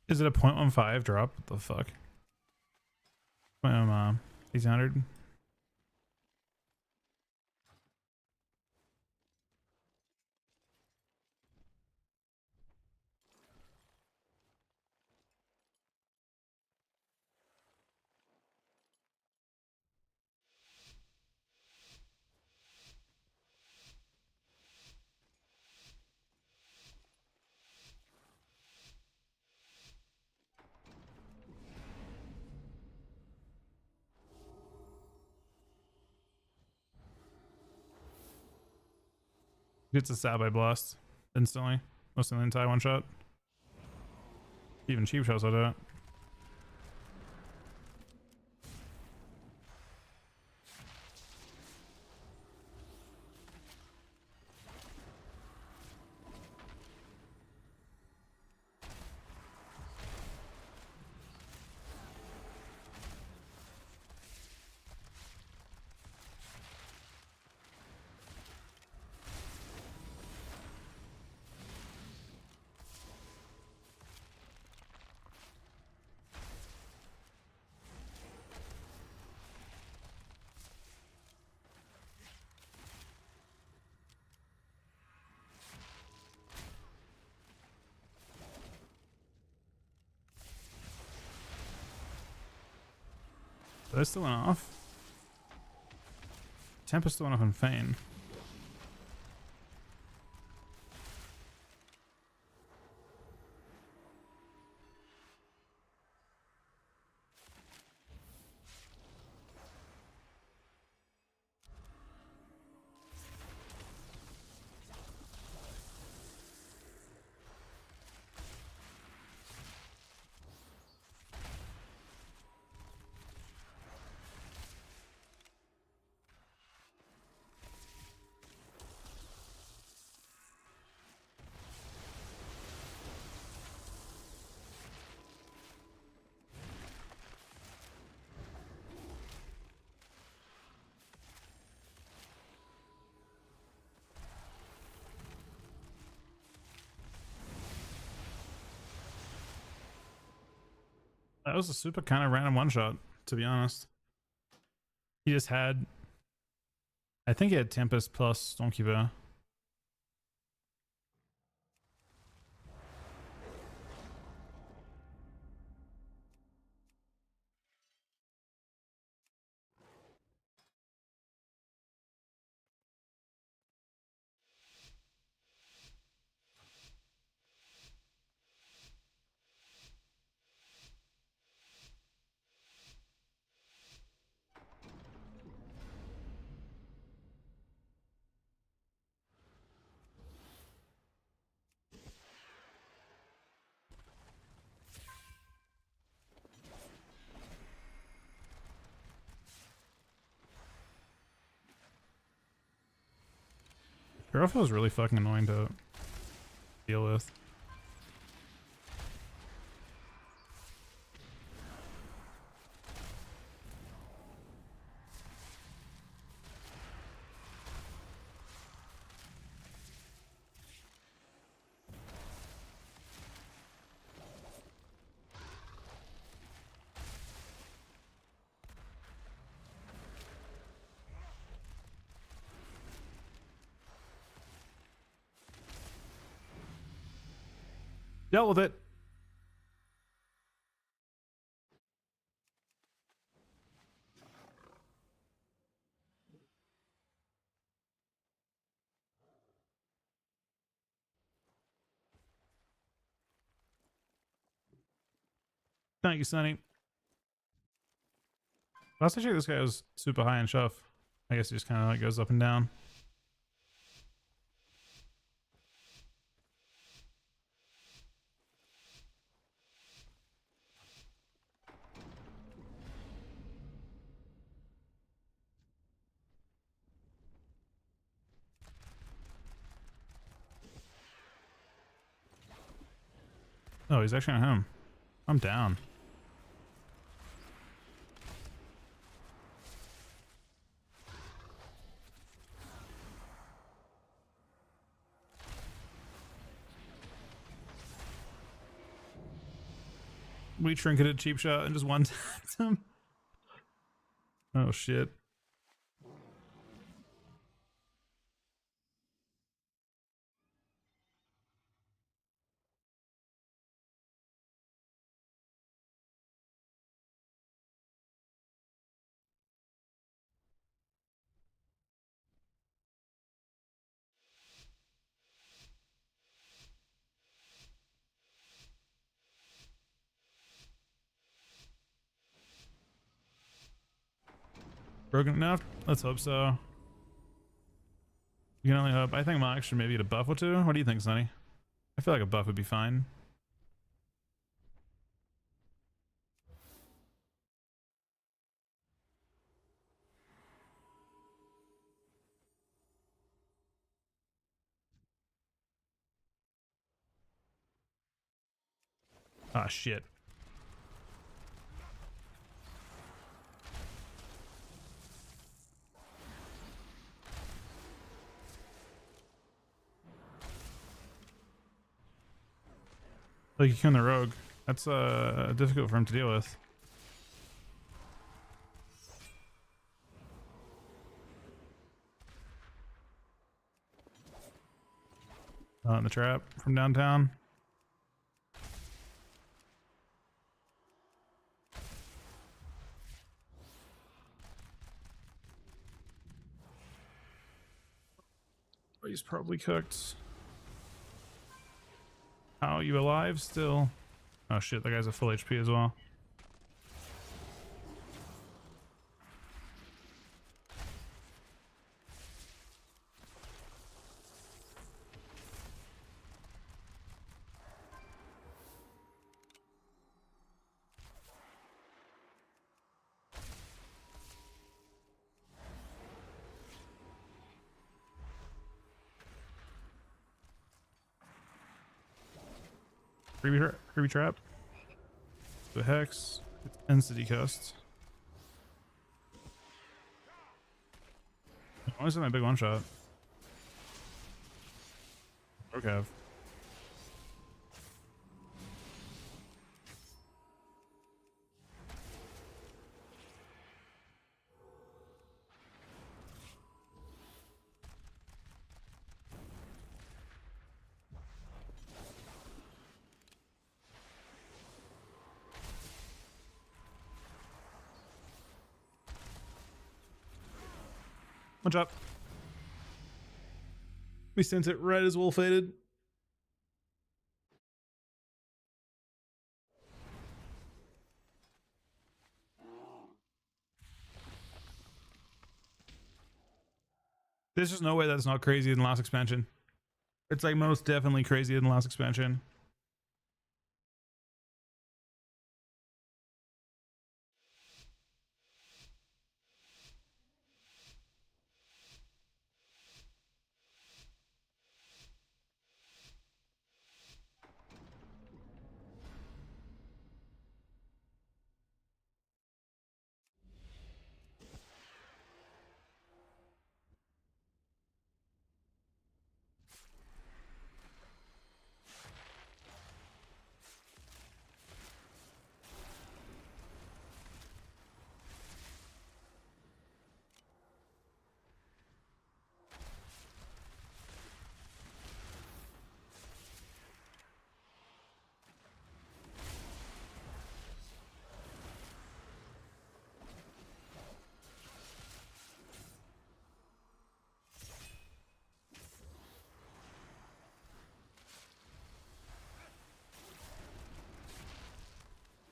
Is it a 0.15 drop? What the fuck? 1800. Gets a stab by blast instantly. Most of the entire one shot. Even cheap shots will do it. They're still went off. Tempest still went off in Feign. That was a super kind of random one shot, to be honest. He just had, I think he had Tempest plus Stormkeeper. Girlfriend was really fucking annoying to deal with. Dealt with it. Thank you, Sonny. Last I checked, this guy was super high in shove. I guess he just kind of like goes up and down. Oh, he's actually on him. I'm down. We trinketed cheap shot and just one tapped him. Oh shit. Broken enough? Let's hope so. You can only hope. I think Mox should maybe get a buff or two. What do you think, Sonny? I feel like a buff would be fine. Ah, shit. Like, you can the rogue. That's difficult for him to deal with. In the trap from downtown. Oh, he's probably cooked. How are you alive still? Oh shit, that guy's a full HP as well. Creepy trap. The hex. It's Entity Coast. Always have my big one shot. Okay. One shot. We sent it right as Wolf faded. There's just no way that's not crazier than last expansion. It's like most definitely crazier than last expansion.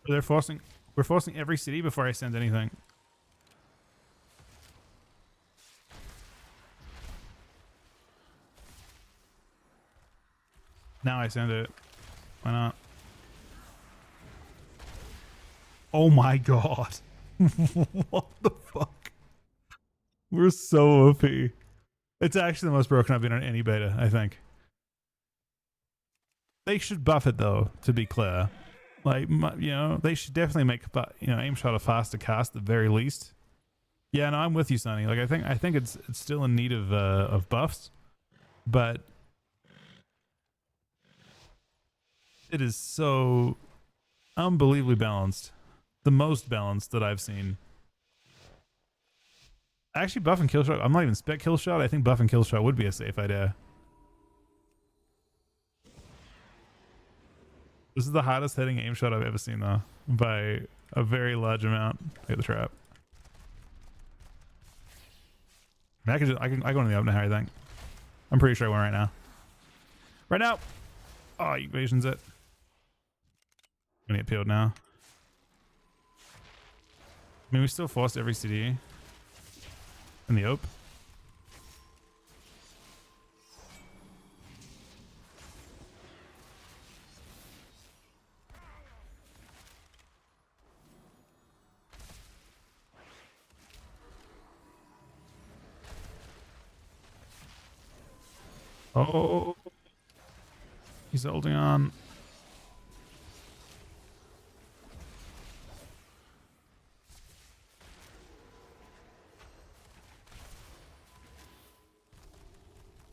We're forcing every city before I send anything. Now I send it. Why not? Oh my god. What the fuck? We're so OP. It's actually the most broken I've been on any beta, I think. They should buff it though, to be clear. Like, you know, they should definitely make, you know, aim shot a faster cast at the very least. Yeah, no, I'm with you, Sonny. Like, I think it's still in need of buffs, but it is so unbelievably balanced. The most balanced that I've seen. Actually, buff and kill shot. I'm not even spec kill shot. I think buff and kill shot would be a safe idea. This is the hardest hitting aim shot I've ever seen, though, by a very large amount. Hit the trap. I can go in the open here, I think. I'm pretty sure I won right now. Right now! Oh, evasion's it. I'm gonna get peeled now. I mean, we still forced every CD in the ope. Oh, he's holding on.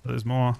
There's more.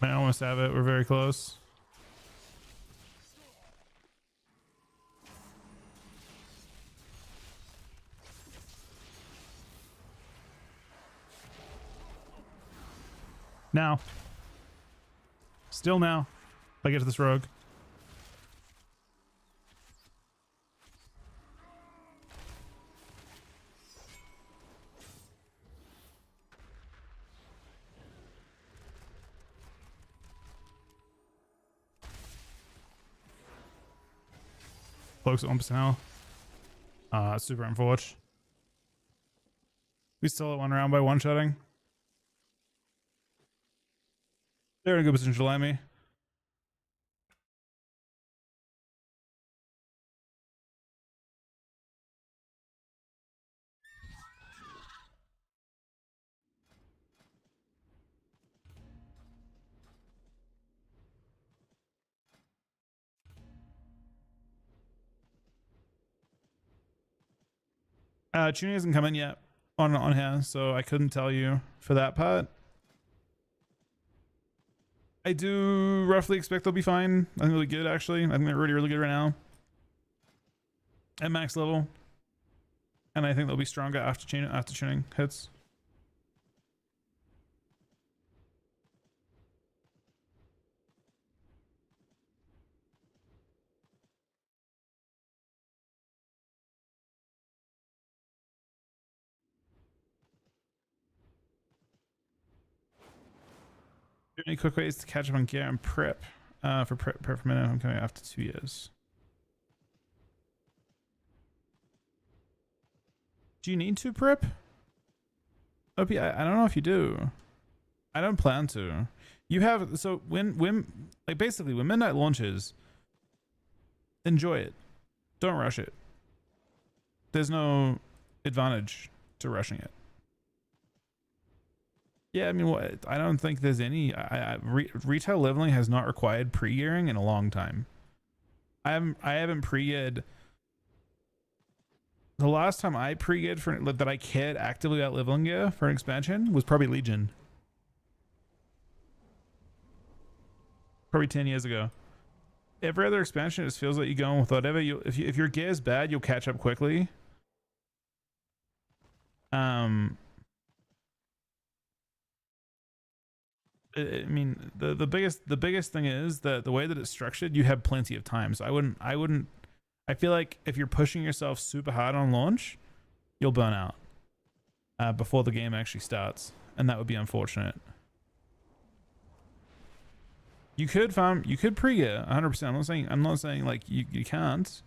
I almost have it. We're very close. Now. Still now. If I get to this rogue. Cloaks at 1% health. Super unfortunate. We still at one round by one-shotting. They're in a good position to delay me. Tuning hasn't come in yet on here, so I couldn't tell you for that part. I do roughly expect they'll be fine. I think they'll be good, actually. I think they're really, really good right now at max level, and I think they'll be stronger after tuning hits. Any quick ways to catch up on gear and prep? For prep for minute, I'm coming after 2 years. Do you need to prep? OP, I don't know if you do. I don't plan to. You have, so when like basically when midnight launches, enjoy it. Don't rush it. There's no advantage to rushing it. Yeah, I mean, I don't think there's any. Retail leveling has not required pre-gearing in a long time. I haven't pre-geared. The last time I pre-geared for that I cared actively about leveling gear for an expansion was probably Legion. Probably 10 years ago. Every other expansion, it just feels like you're going with whatever. If your gear is bad, you'll catch up quickly. I mean, the biggest thing is that the way that it's structured, you have plenty of time. So I feel like if you're pushing yourself super hard on launch, you'll burn out before the game actually starts, and that would be unfortunate. You could pre-gear 100%. I'm not saying like you can't.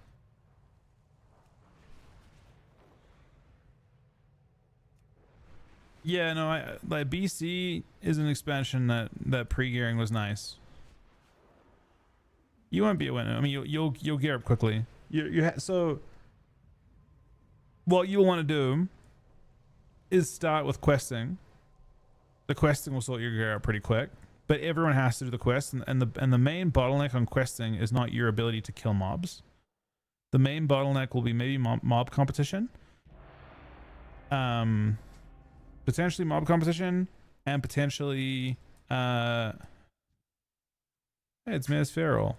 Yeah, no, like BC is an expansion that pre-gearing was nice. You won't be a winner. I mean, you'll gear up quickly. So what you'll want to do is start with questing. The questing will sort your gear out pretty quick, but everyone has to do the quest, and the main bottleneck on questing is not your ability to kill mobs. The main bottleneck will be maybe mob competition. Potentially mob competition, and potentially hey, it's Mayor's Feral.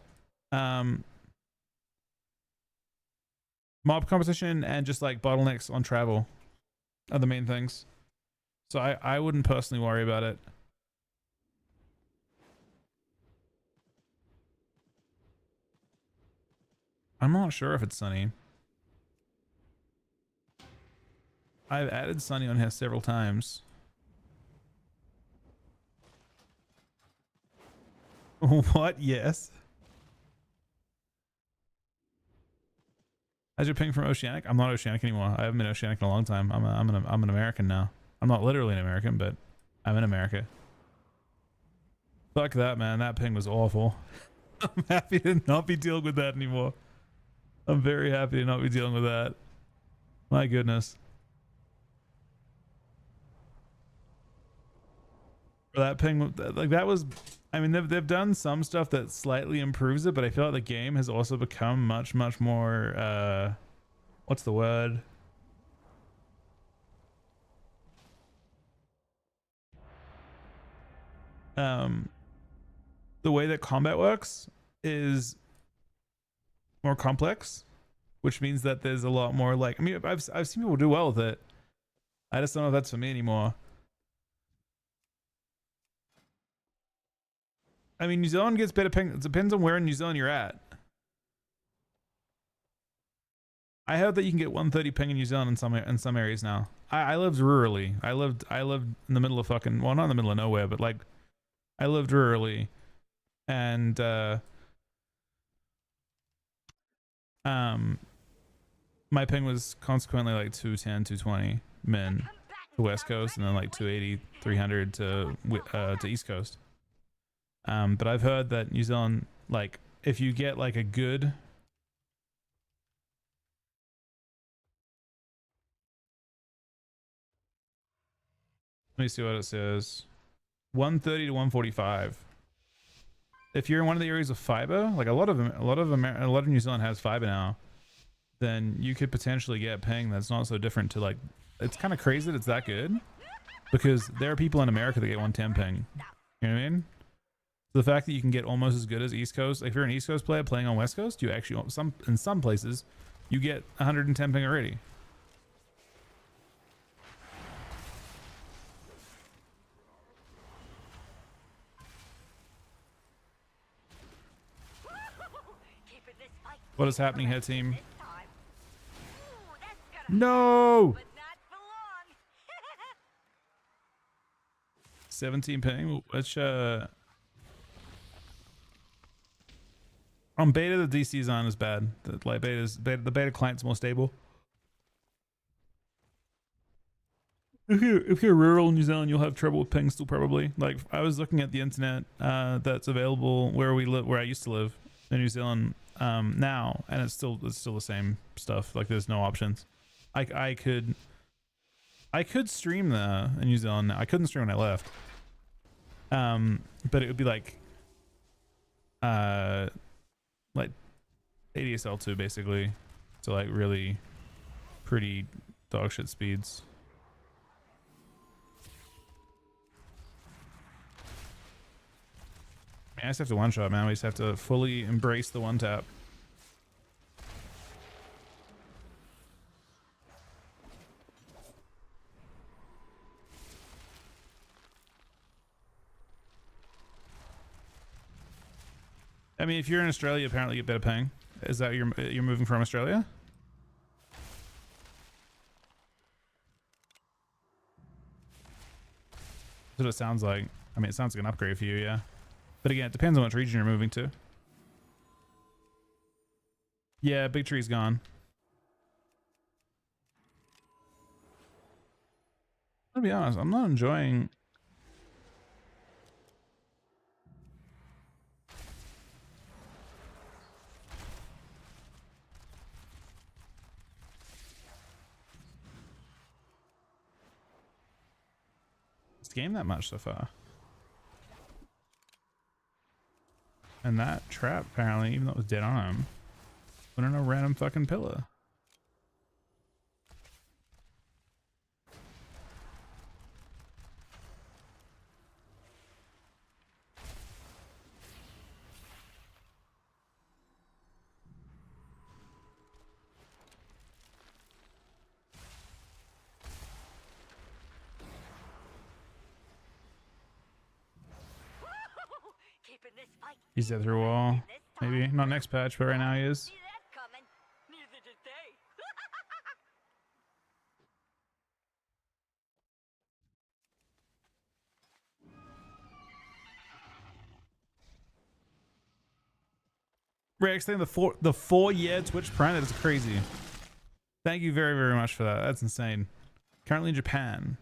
Mob competition and just like bottlenecks on travel are the main things. So I wouldn't personally worry about it. I'm not sure if it's sunny. I've added Sunny on here several times. What? Yes. How's your ping from Oceanic? I'm not Oceanic anymore. I haven't been Oceanic in a long time. I'm an American now. I'm not literally an American, but I'm in America. Fuck that, man. That ping was awful. I'm happy to not be dealing with that anymore. I'm very happy to not be dealing with that. My goodness. That ping, like that was, I mean, they've done some stuff that slightly improves it, but I feel like the game has also become much more what's the word, the way that combat works is more complex, which means that there's a lot more, like, I mean, I've seen people do well with it. I just don't know if that's for me anymore. I mean, New Zealand gets better ping. It depends on where in New Zealand you're at. I heard that you can get 130 ping in New Zealand in some areas now. I lived rurally. I lived in the middle of fucking, well, not in the middle of nowhere, but like I lived rurally, and my ping was consequently like 210, 220 min to West Coast, and then like 280, 300 to East Coast. But I've heard that New Zealand, like, if you get like a good, let me see what it says, 130 to 145. If you're in one of the areas of fiber, like a lot of New Zealand has fiber now. then you could potentially get ping that's not so different to like, it's kind of crazy that it's that good because there are people in America that get 110 ping. You know what I mean? So the fact that you can get almost as good as East Coast, like if you're an East Coast player playing on West Coast, you actually, in some places, you get 110 ping already. What is happening here, team? No! 17 ping, which on beta the DC's on is bad. The beta client's more stable. If you're rural New Zealand, you'll have trouble with ping still probably. Like I was looking at the internet that's available where we live, where I used to live in New Zealand now, and it's still the same stuff. Like there's no options. I could stream there in New Zealand now. I couldn't stream when I left. But it would be like ADSL2 basically, so like really pretty dog shit speeds. I just have to one shot, man. We just have to fully embrace the one tap. I mean, if you're in Australia, apparently you get better ping. Is that you're moving from Australia? That's what it sounds like. I mean, it sounds like an upgrade for you, yeah. But again, it depends on which region you're moving to. Yeah, Big Tree's gone. I'll be honest, I'm not enjoying... this game that much so far. And that trap, apparently, even though it was dead on him, went on a random fucking pillar. He's dead through a wall. Maybe. Not next patch, but right now he is. Rex, the 4-year Twitch Prime, that is crazy. Thank you very, very much for that. That's insane. Currently in Japan.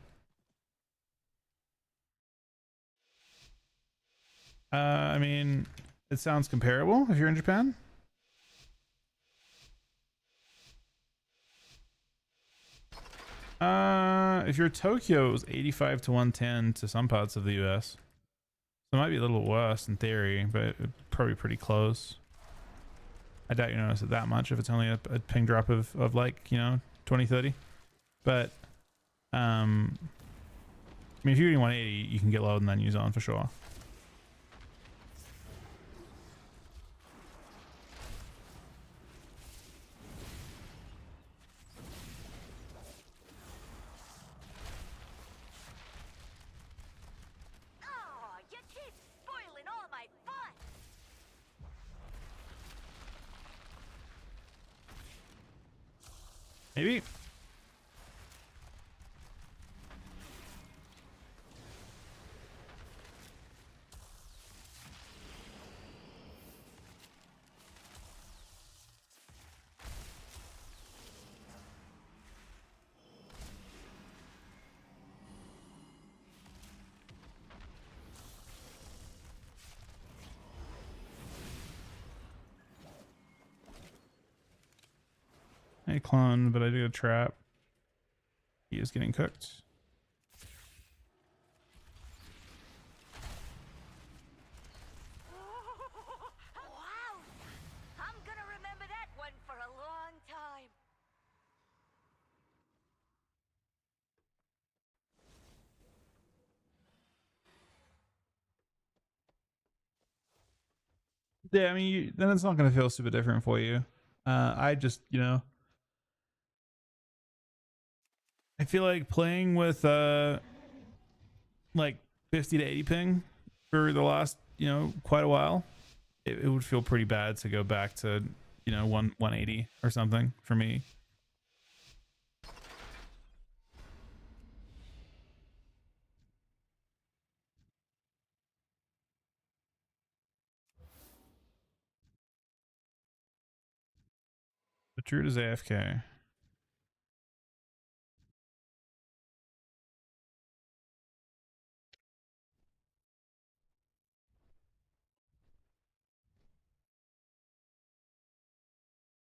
I mean, it sounds comparable if you're in Japan. If you're Tokyo, it was 85 to 110 to some parts of the US. So it might be a little worse in theory, but it's probably pretty close. I doubt you notice it that much if it's only a ping drop of like, you know, 20, 30. But, I mean, if you're getting 180, you can get lower than that in New Zealand for sure. Maybe. I clone, but I did a trap. He is getting cooked. Wow! I'm gonna remember that one for a long time. Yeah, I mean, then it's not going to feel super different for you. I just, you know, I feel like playing with like 50 to 80 ping for the last, you know, quite a while. It would feel pretty bad to go back to, you know, 180 or something for me. The Druid is AFK.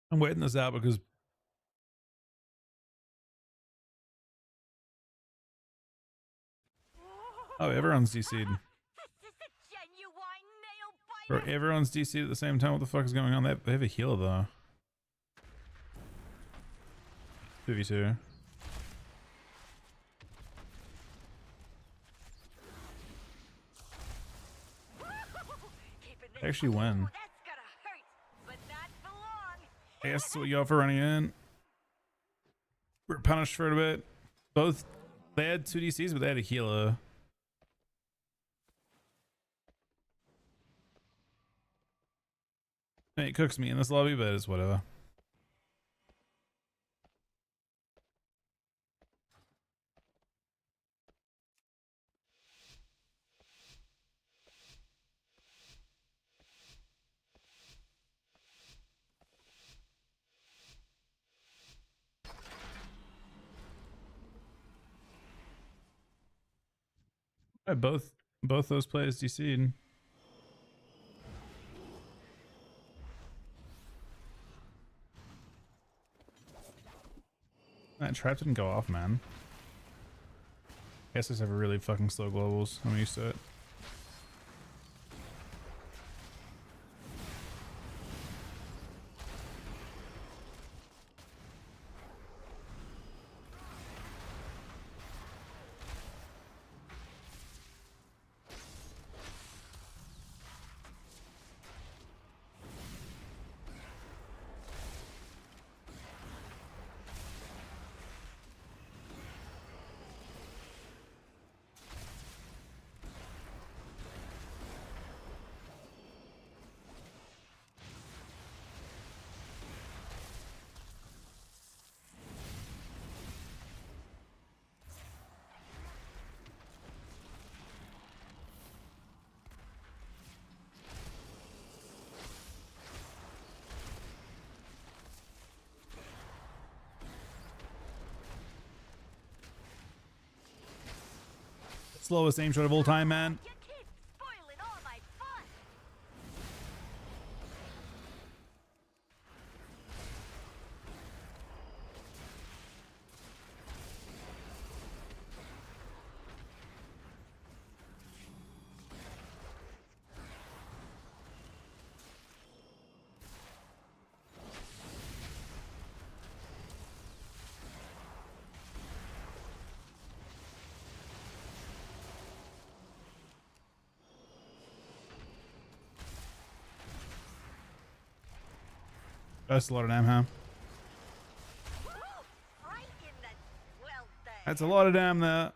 I'm waiting this out because oh, everyone's DC'd. Bro, everyone's DC'd at the same time. What the fuck is going on? They have a healer though. 2v2. They actually win. I guess that's what you got for running in. We're punished for it a bit. Both, they had 2 DCs, but they had a healer. I mean, it cooks me in this lobby, but it's whatever. Yeah, both those players DC'd. That trap didn't go off, man. I guess I just have a really fucking slow globals. I'm used to it. Slowest aim shot of all time, man. That's a lot of damn, huh? That's a lot of damn there.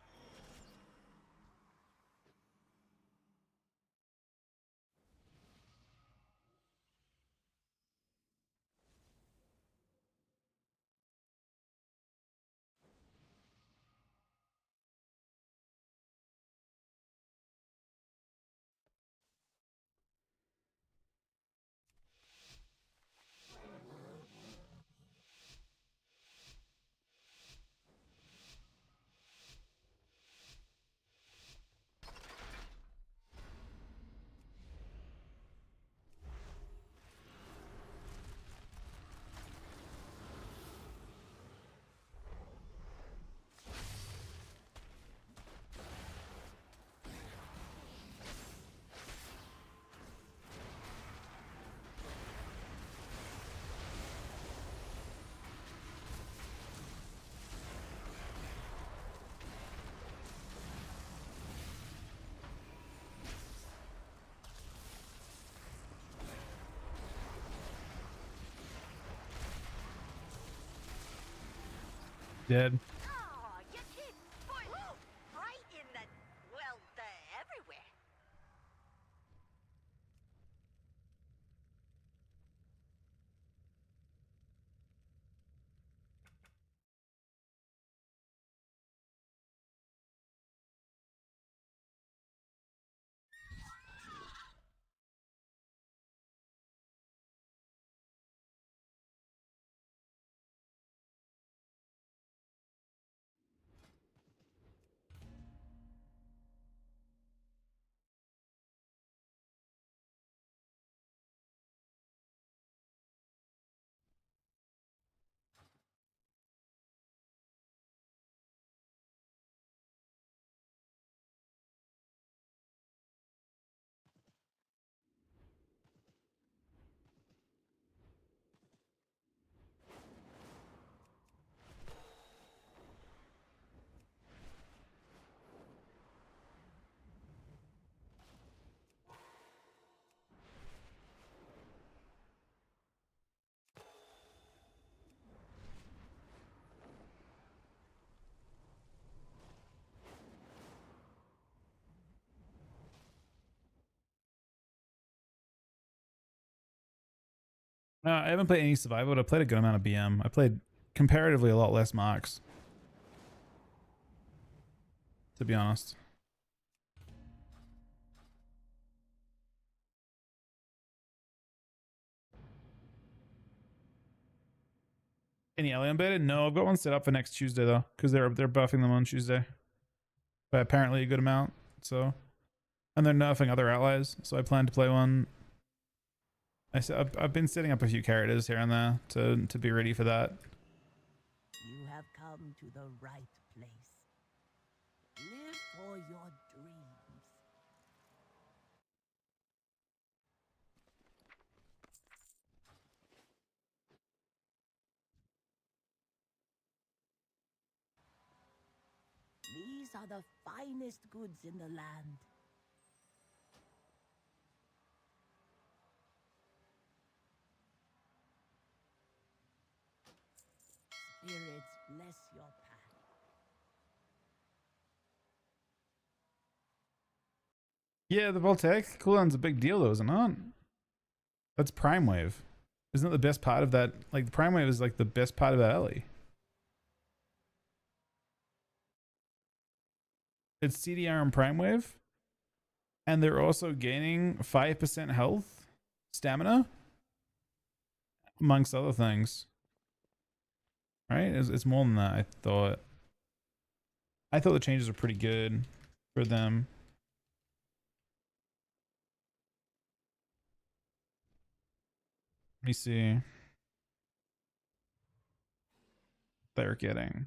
Dead. Oh, you kid. Boy, right in the, well, everywhere. No, I haven't played any survival, but I played a good amount of BM. I played comparatively a lot less marks, to be honest. Any alien beta? No, I've got one set up for next Tuesday though, because they're buffing them on Tuesday, but apparently a good amount. So, and they're nerfing other allies, so I plan to play one. I've been setting up a few characters here and there to be ready for that. You have come to the right place. Live for your dreams. These are the finest goods in the land. Spirits bless your path. Yeah, the voltaic cooldown's a big deal though, is it not? That's prime wave. Isn't it the best part of that? Like the prime wave is like the best part of that alley. It's CDR and prime wave, and they're also gaining 5% health, stamina, amongst other things. Right? It's more than that. I thought the changes are pretty good for them. Let me see. They're getting.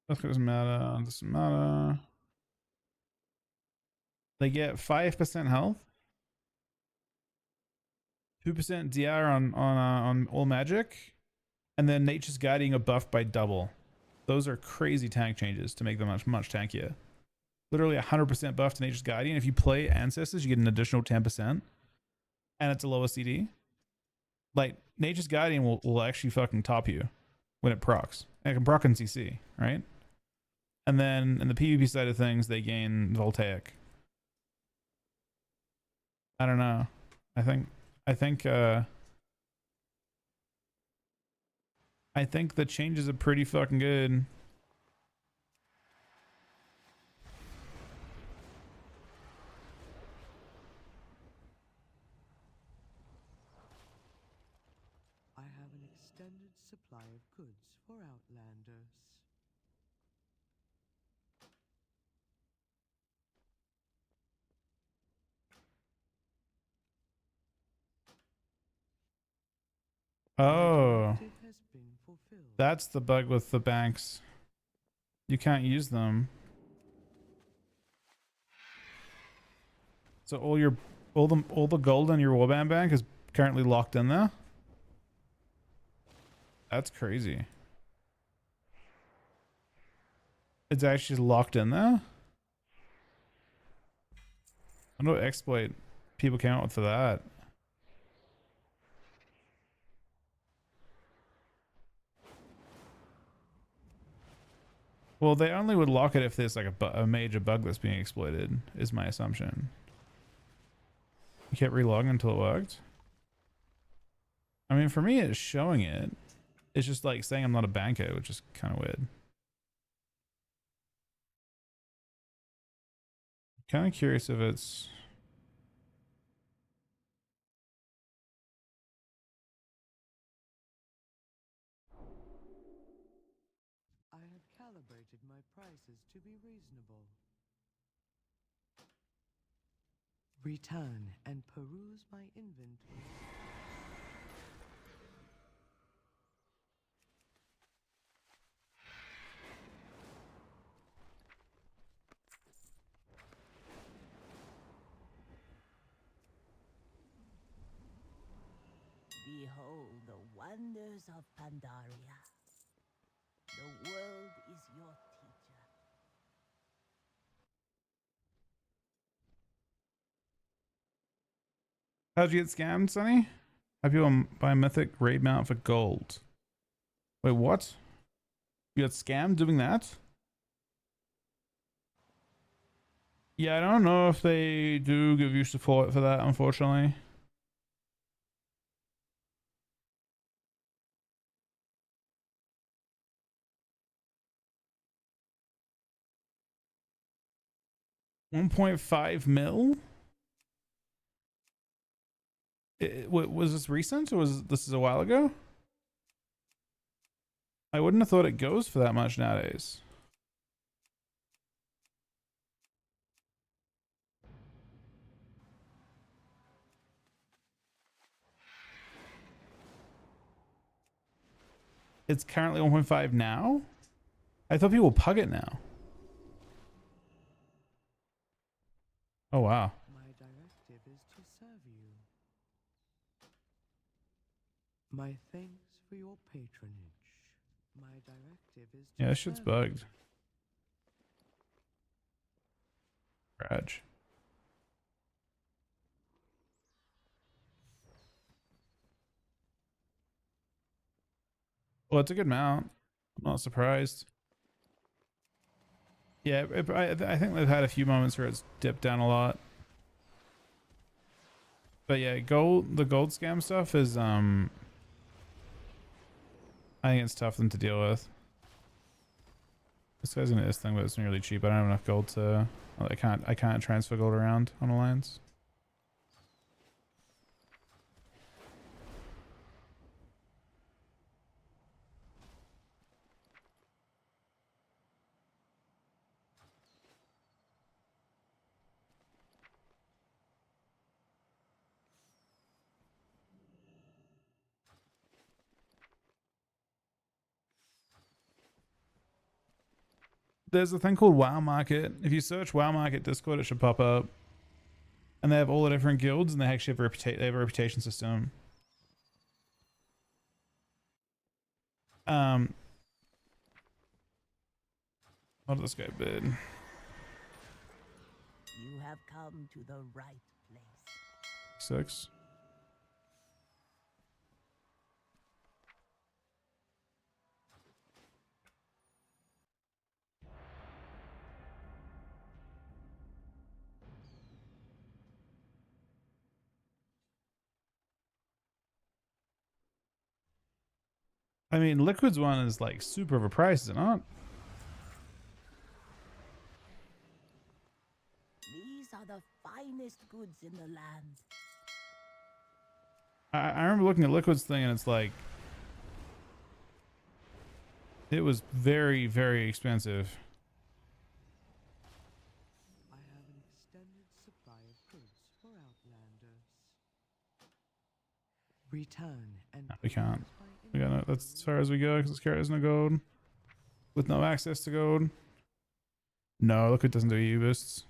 Doesn't matter. Doesn't matter. They get 5% health, 2% DR on all magic, and then Nature's Guiding a buff by double. Those are crazy tank changes to make them much tankier. Literally 100% buff to Nature's Guardian. If you play Ancestors, you get an additional 10%, and it's a lower CD. Like Nature's Guardian will actually fucking top you when it procs. And it can proc in CC, right? And then in the PvP side of things, they gain Voltaic. I don't know. I think the changes are pretty fucking good. I have an extended supply of goods for Outlanders. Oh, It has been fulfilled. that's the bug with the banks. You can't use them. So all the gold on your warband bank is currently locked in there. That's crazy. It's actually locked in there. I wonder what exploit people came out with for that. Well, they only would lock it if there's like a major bug that's being exploited, is my assumption. You kept relogging until it worked? I mean, for me, it's showing it. It's just like saying I'm not a banker, which is kind of weird. Kind of curious if it's... I have calibrated my prices to be reasonable. Return and peruse my inventory. Behold the wonders of Pandaria. The world is your teacher. How'd you get scammed, Sonny? Have you on buy mythic raid mount for gold? Wait, what? You got scammed doing that? Yeah, I don't know if they do give you support for that, unfortunately. $1.5 mil? Was this recent or was this a while ago? I wouldn't have thought it goes for that much nowadays. It's currently 1.5 now? I thought people pug it now. Oh, wow. My directive is to serve you. My thanks for your patronage. My directive is to Yeah, this shit's serve bugged. Raj. Well, it's a good mount. I'm not surprised. Yeah, I think they've had a few moments where it's dipped down a lot. But yeah, the gold scam stuff is I think it's tough for them to deal with. This guy's gonna this thing, but it's really cheap. I don't have enough gold to. I can't transfer gold around on Alliance. There's a thing called WoW Market. If you search WoW Market Discord, it should pop up. And they have all the different guilds, and they actually have they have a reputation system. What did this guy bid? You have come to the right place. 6. I mean, Liquid's one is like super overpriced, is it not? These are the finest goods in the land. I remember looking at Liquid's thing, and it's like it was very, very expensive. I have an extended supply of goods for Outlanders. Return and No, we can't. peruse my We got no, inventory. that's as far as we go because this character has no gold. With no access to gold. No, Liquid doesn't do EU boosts.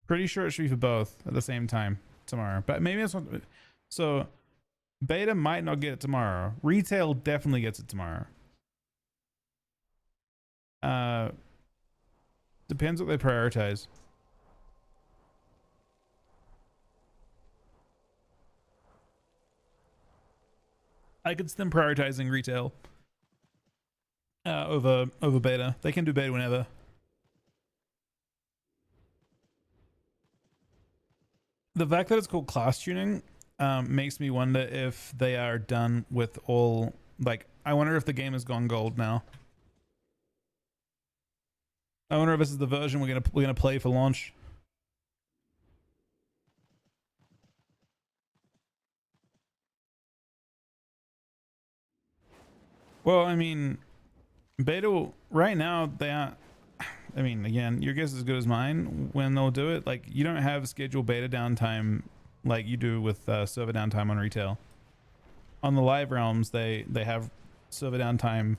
Pretty sure it should be for both at the same time tomorrow. But maybe it's not. So beta might not get it tomorrow. Retail definitely gets it tomorrow. Depends what they prioritize. I could see them prioritizing retail over beta. They can do beta whenever. The fact that it's called class tuning makes me wonder if they are done with all, like, I wonder if the game has gone gold now. I wonder if this is the version we're gonna play for launch. Well, I mean, beta right now they are. I mean, again, your guess is as good as mine when they'll do it. Like, you don't have scheduled beta downtime like you do with server downtime on retail. On the live realms, they have server downtime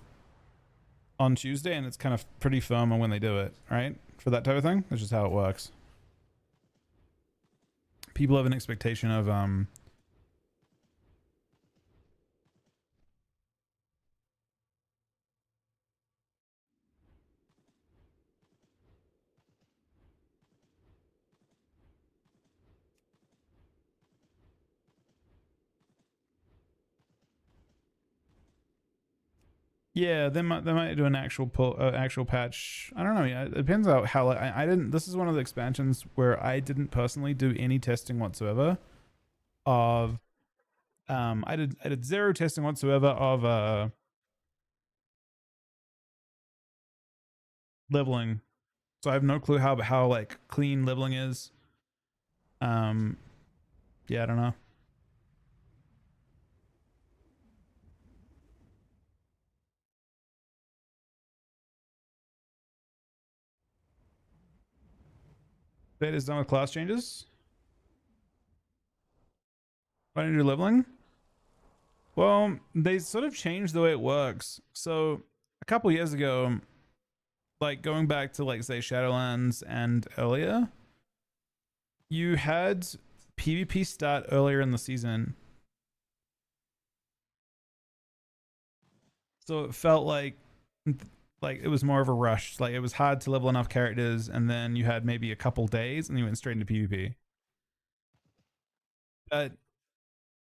on Tuesday, and it's kind of pretty firm on when they do it, right? For that type of thing. That's just how it works. People have an expectation of yeah, they might do an actual patch. I don't know. Yeah, it depends on how. I didn't. This is one of the expansions where I didn't personally do any testing whatsoever. Of, I did zero testing whatsoever of leveling, so I have no clue how like clean leveling is. Yeah, I don't know. Beta is done with class changes. Why didn't you do leveling? Well, they sort of changed the way it works. So a couple years ago, like going back to like say Shadowlands and earlier, you had PvP start earlier in the season. So it felt like it was more of a rush. Like it was hard to level enough characters, and then you had maybe a couple days and you went straight into PvP. But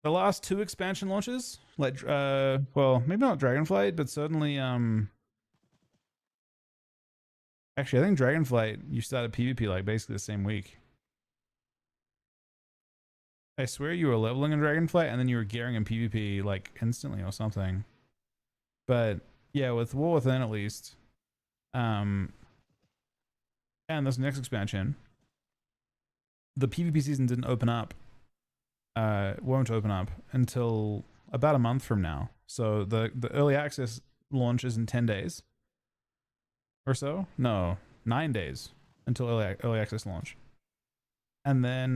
the last two expansion launches, like well, maybe not Dragonflight, but certainly actually I think Dragonflight you started PvP like basically the same week. I swear you were leveling in Dragonflight and then you were gearing in PvP like instantly or something. But yeah, with War Within at least, and this next expansion, the PvP season didn't open up. Won't open up until about a month from now. So the early access launch is in 10 days or so. No, 9 days until early access launch, and then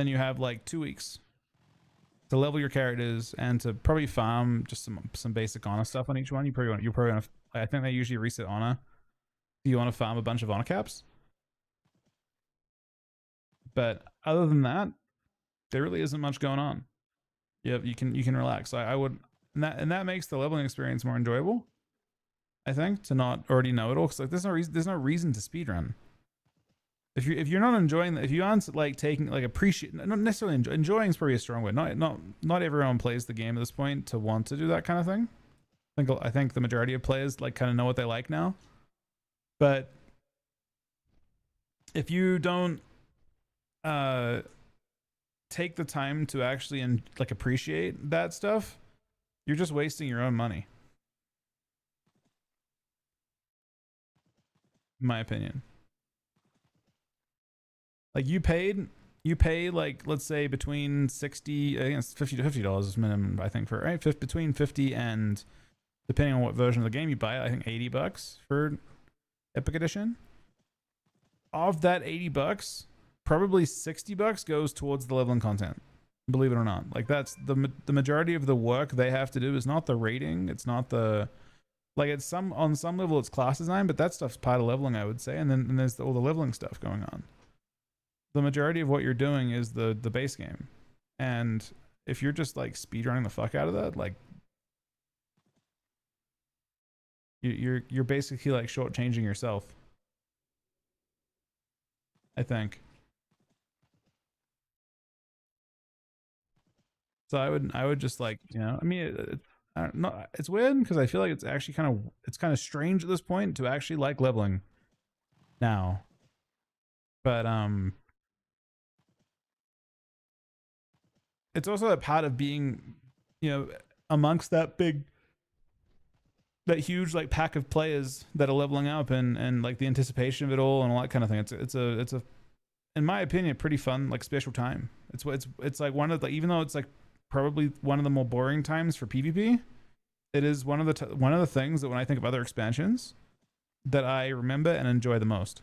you have like 2 weeks to level your characters and to probably farm just some basic honor stuff on each one. You're probably gonna. I think they usually reset honor. Do you want to farm a bunch of honor caps? But other than that, there really isn't much going on. Yep, you can relax. I would, and that makes the leveling experience more enjoyable. I think to not already know it all, because like there's no reason to speedrun. If you're not enjoying, if you aren't like taking like appreciate, not necessarily enjoying is probably a strong word. Not everyone plays the game at this point to want to do that kind of thing. I think the majority of players like kind of know what they like now. But if you don't take the time to actually like appreciate that stuff, you're just wasting your own money, in my opinion. Like you pay like, let's say between 60, I think it's $50 to $50 is minimum, I think, for right between 50 and, depending on what version of the game you buy, I think $80 for Epic Edition. Of that $80, probably $60 goes towards the leveling content, believe it or not. Like that's the majority of the work they have to do is not the rating, it's not the, like it's on some level it's class design, but that stuff's part of leveling, I would say. And then there's all the leveling stuff going on. The majority of what you're doing is the base game, and if you're just like speedrunning the fuck out of that, like you're basically like shortchanging yourself, I think. So I would just like, you know, I mean, I don't know. It's weird because I feel like it's actually kind of strange at this point to actually like leveling now. But it's also a part of being, you know, amongst that huge like pack of players that are leveling up and like the anticipation of it all and all that kind of thing. It's a in my opinion pretty fun like special time. It's like one of the, even though it's like probably one of the more boring times for PvP, it is one of the things that when I think of other expansions that I remember and enjoy the most.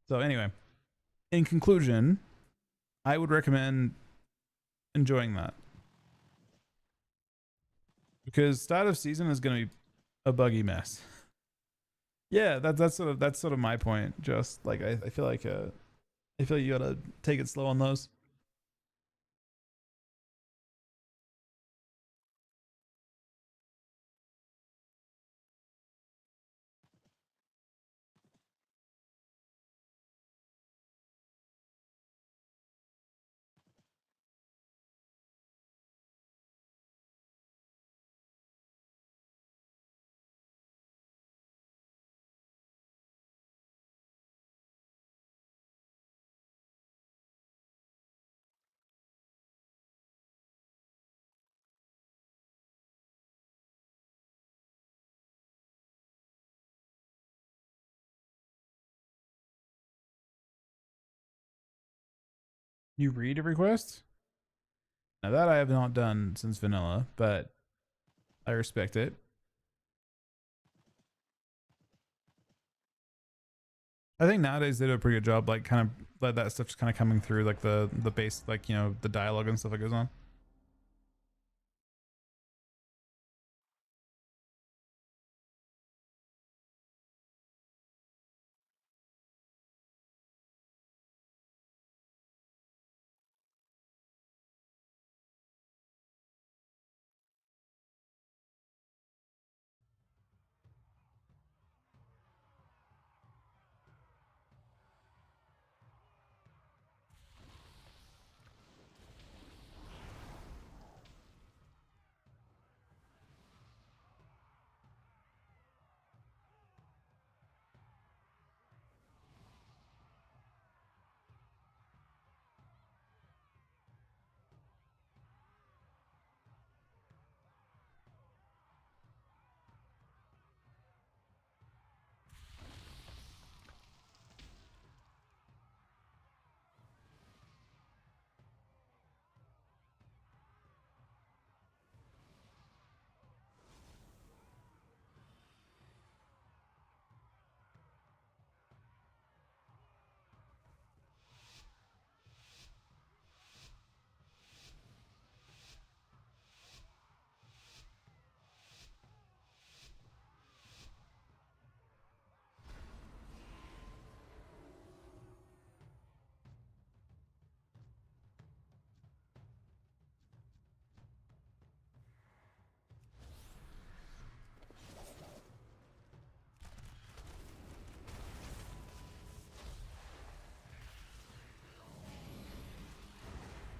So anyway, in conclusion, I would recommend enjoying that because start of season is going to be a buggy mess. Yeah, that's sort of my point. Just like I feel like you gotta take it slow on those. You read a request? Now that I have not done since vanilla, but I respect it. I think nowadays they do a pretty good job, like kind of let that stuff just kind of coming through, like the base, like you know the dialogue and stuff that goes on.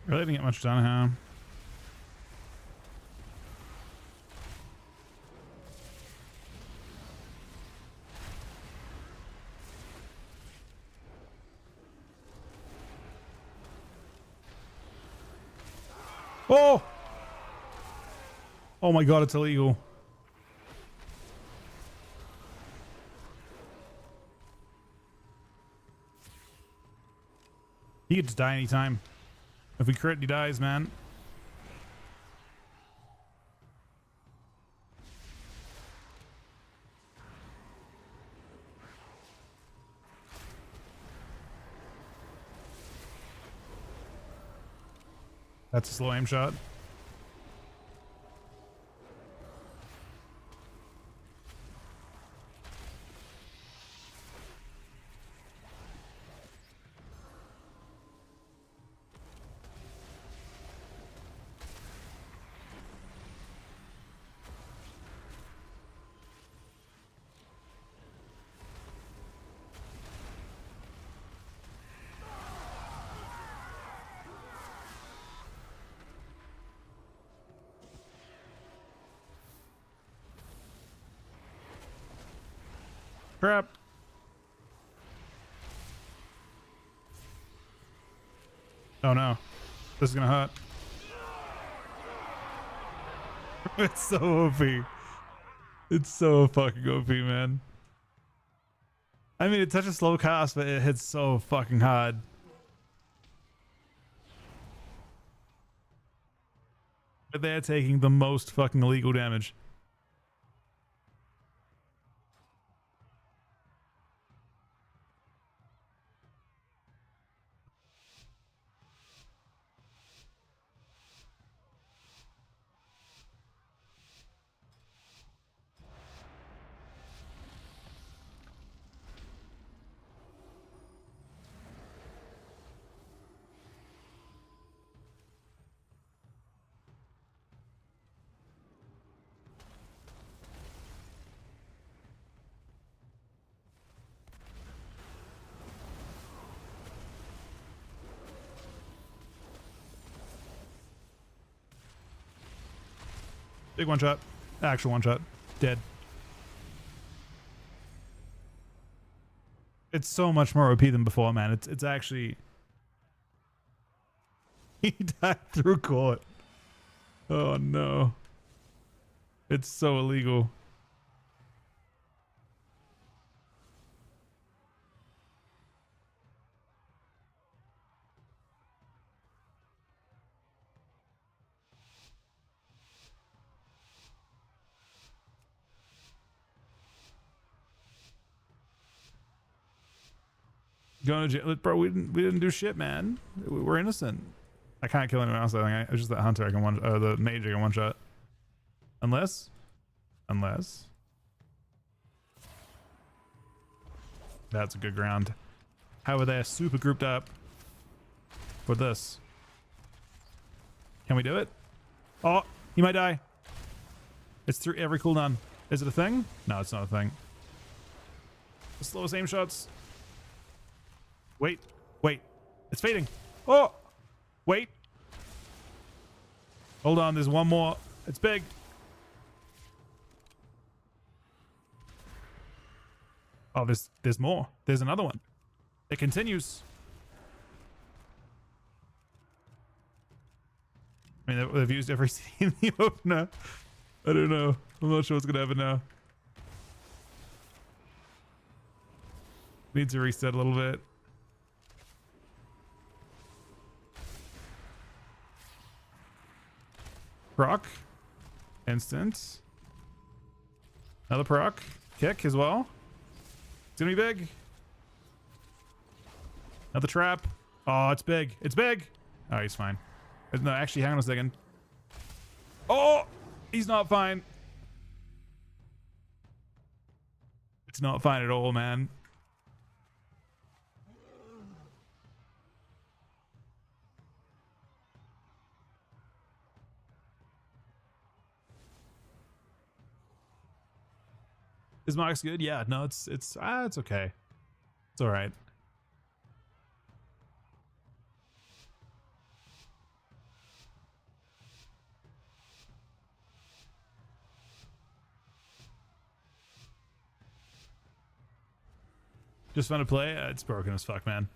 Really didn't get much done, huh? Oh! Oh my god, it's illegal. He could just die anytime. If we crit, he dies, man. That's a slow aim shot. Crap. Oh no. This is gonna hurt. It's so OP. It's so fucking OP, man. I mean, it's such a slow cast, but it hits so fucking hard. But they're taking the most fucking illegal damage. Big one shot. Actual one shot. Dead. It's so much more OP than before, man. It's actually... He died through court. Oh no. It's so illegal. Going to jail, bro. We didn't do shit, man. We're innocent. I can't kill anyone else. I think it's just that hunter I can one, the mage I can one shot. Unless that's a good ground. How are they super grouped up for this? Can we do it? Oh, he might die. It's through every cooldown. Is it a thing? No, it's not a thing. The slowest aim shots. Wait, it's fading. Oh, wait. Hold on, there's one more. It's big. Oh, there's more. There's another one. It continues. I mean, they've used every city in the opener. I don't know. I'm not sure what's gonna happen now. Need to reset a little bit. Proc. Instant. Another proc. Kick as well. It's gonna be big. Another trap. Oh, it's big. It's big. Oh, he's fine. No, actually, hang on a second. Oh, he's not fine. It's not fine at all, man. Is Mox good? Yeah, no, it's okay. It's all right. Just fun to play. It's broken as fuck, man.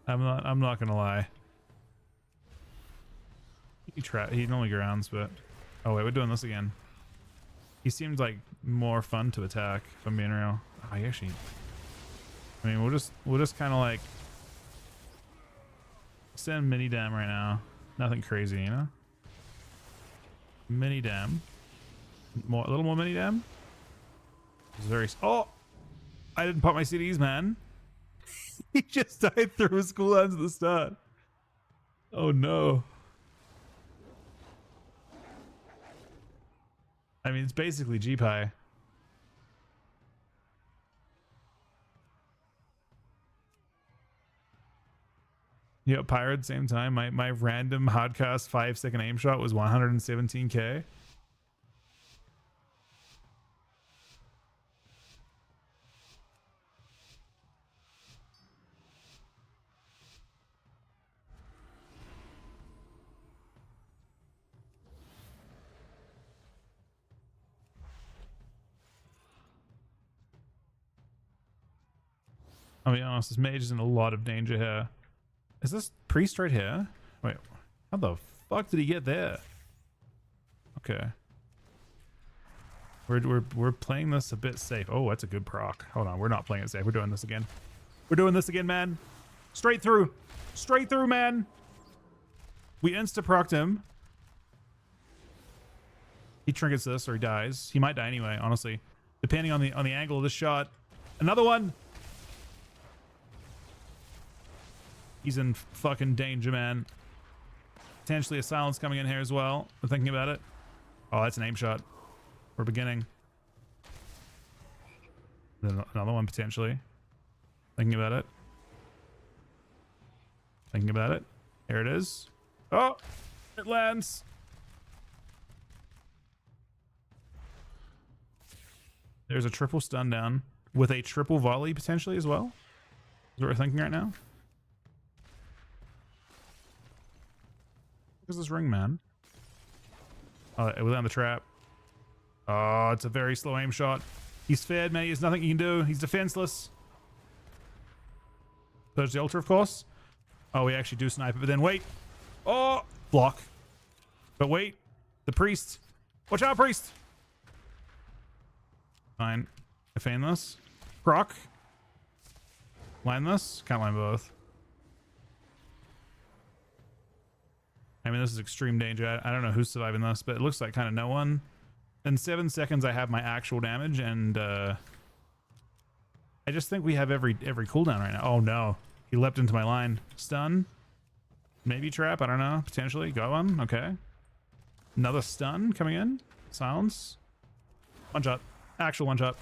I'm not gonna lie. He normally grounds, but oh wait, we're doing this again. He seems like more fun to attack, if I'm being real. Oh, he actually... I mean, we'll just kind of like... send mini dam right now. Nothing crazy, you know? Mini dam. A little more mini dam. It's very... Oh! I didn't pop my CDs, man. He just died through his cooldowns at the start. Oh no. I mean, it's basically GPI. Yep, Pirate, same time. My random hardcast 5-second aim shot was 117k. I'll be honest, this mage is in a lot of danger here. Is this priest right here? Wait, how the fuck did he get there? Okay. We're playing this a bit safe. Oh, that's a good proc. Hold on, we're not playing it safe. We're doing this again. We're doing this again, man. Straight through. Straight through, man. We insta-procced him. He trinkets this or he dies. He might die anyway, honestly. Depending on the angle of this shot. Another one. He's in fucking danger, man. Potentially a silence coming in here as well. We're thinking about it. Oh, that's an aim shot. We're beginning. Then another one potentially. Thinking about it. Thinking about it. Here it is. Oh, it lands. There's a triple stun down with a triple volley potentially as well. Is what we're thinking right now. Look at this ring, man. Oh, it was on the trap. Oh, it's a very slow aim shot. He's fed, man. There's nothing you can do. He's defenseless. Purge the altar, of course. Oh, we actually do snipe it, but then wait. Oh, block. But wait. The priest. Watch out, priest. Fine. I feign this. Proc. Line this. Can't line both. I mean, this is extreme danger. I don't know who's surviving this, but it looks like kind of no one. In 7 seconds, I have my actual damage, and I just think we have every cooldown right now. Oh no, he leapt into my line. Stun, maybe trap. I don't know. Potentially, go on. Okay, another stun coming in. Silence. One shot. Actual one shot.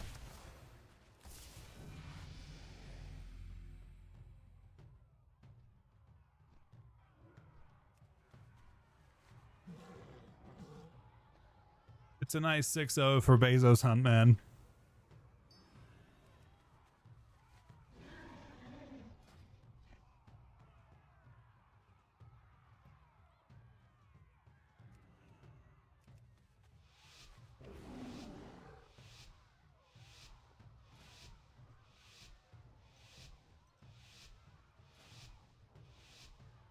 It's a nice 6-0 for Bezos Hunt, man.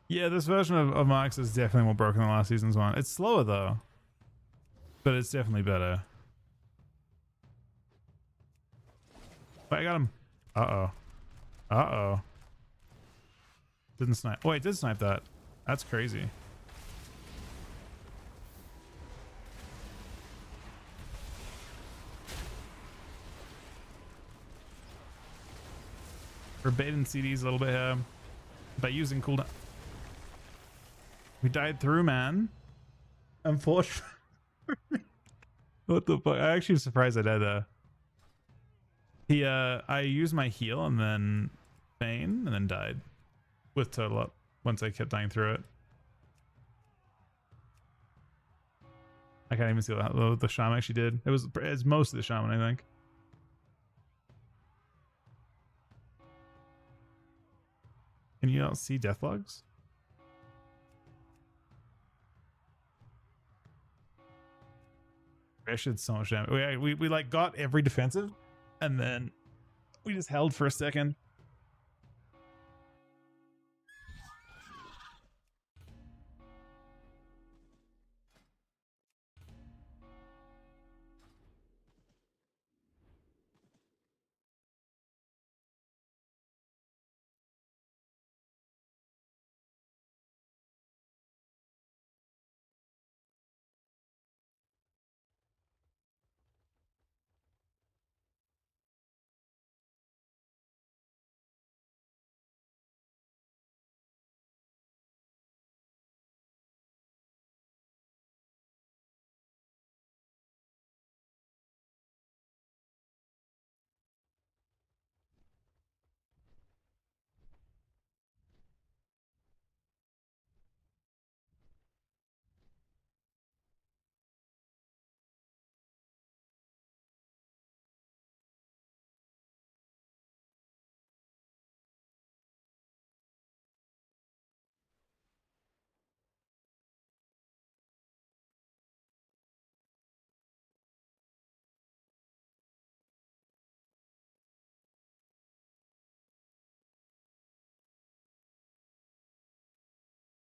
Yeah, this version of Mox is definitely more broken than last season's one. It's slower though, but it's definitely better. Wait, I got him. Uh-oh. Uh-oh. Didn't snipe. Oh, wait, did snipe that. That's crazy. We're baiting CDs a little bit here by using cooldown. We died through, man. Unfortunately. What the fuck? I actually was surprised I died there. I used my heal and then feign and then died with total up once I kept dying through it. I can't even see what the shaman actually did. It's mostly the shaman, I think. Can you not see death logs? I actually did so much damage. We like got every defensive and then we just held for a second.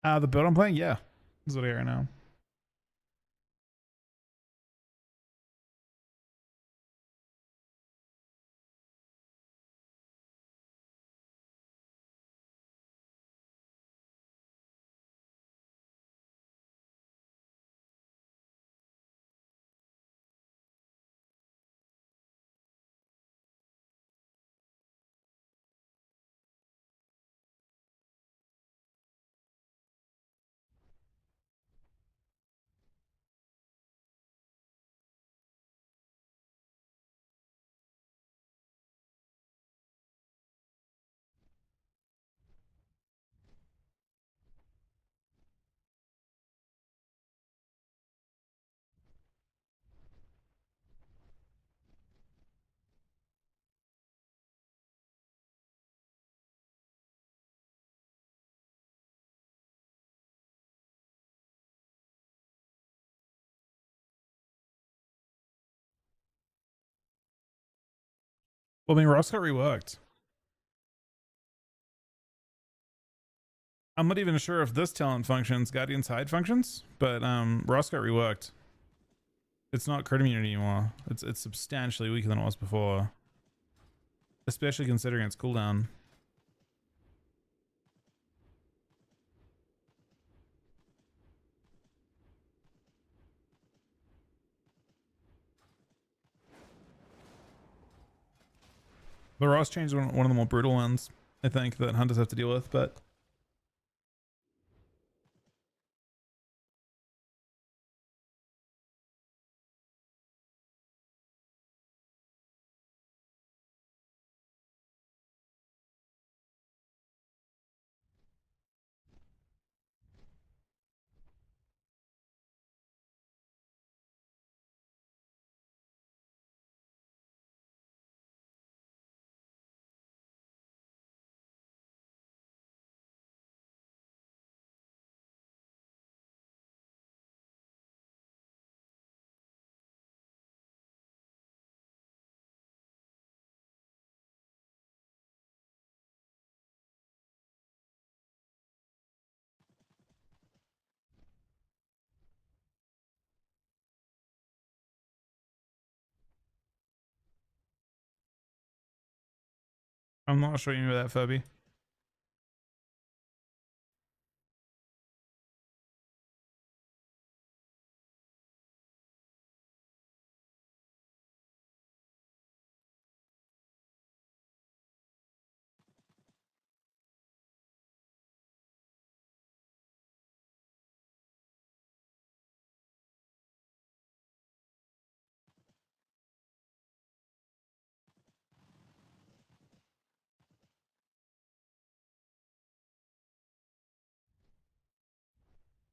The build I'm playing, yeah, this is what I hear right now. Well, I mean, Ross got reworked. I'm not even sure if this talent functions Guardian's Hide functions, but Ross got reworked. It's not crit immunity anymore. It's substantially weaker than it was before, especially considering its cooldown. The Ross change is one of the more brutal ones, I think, that hunters have to deal with, but I'm not sure you know that, Phoebe.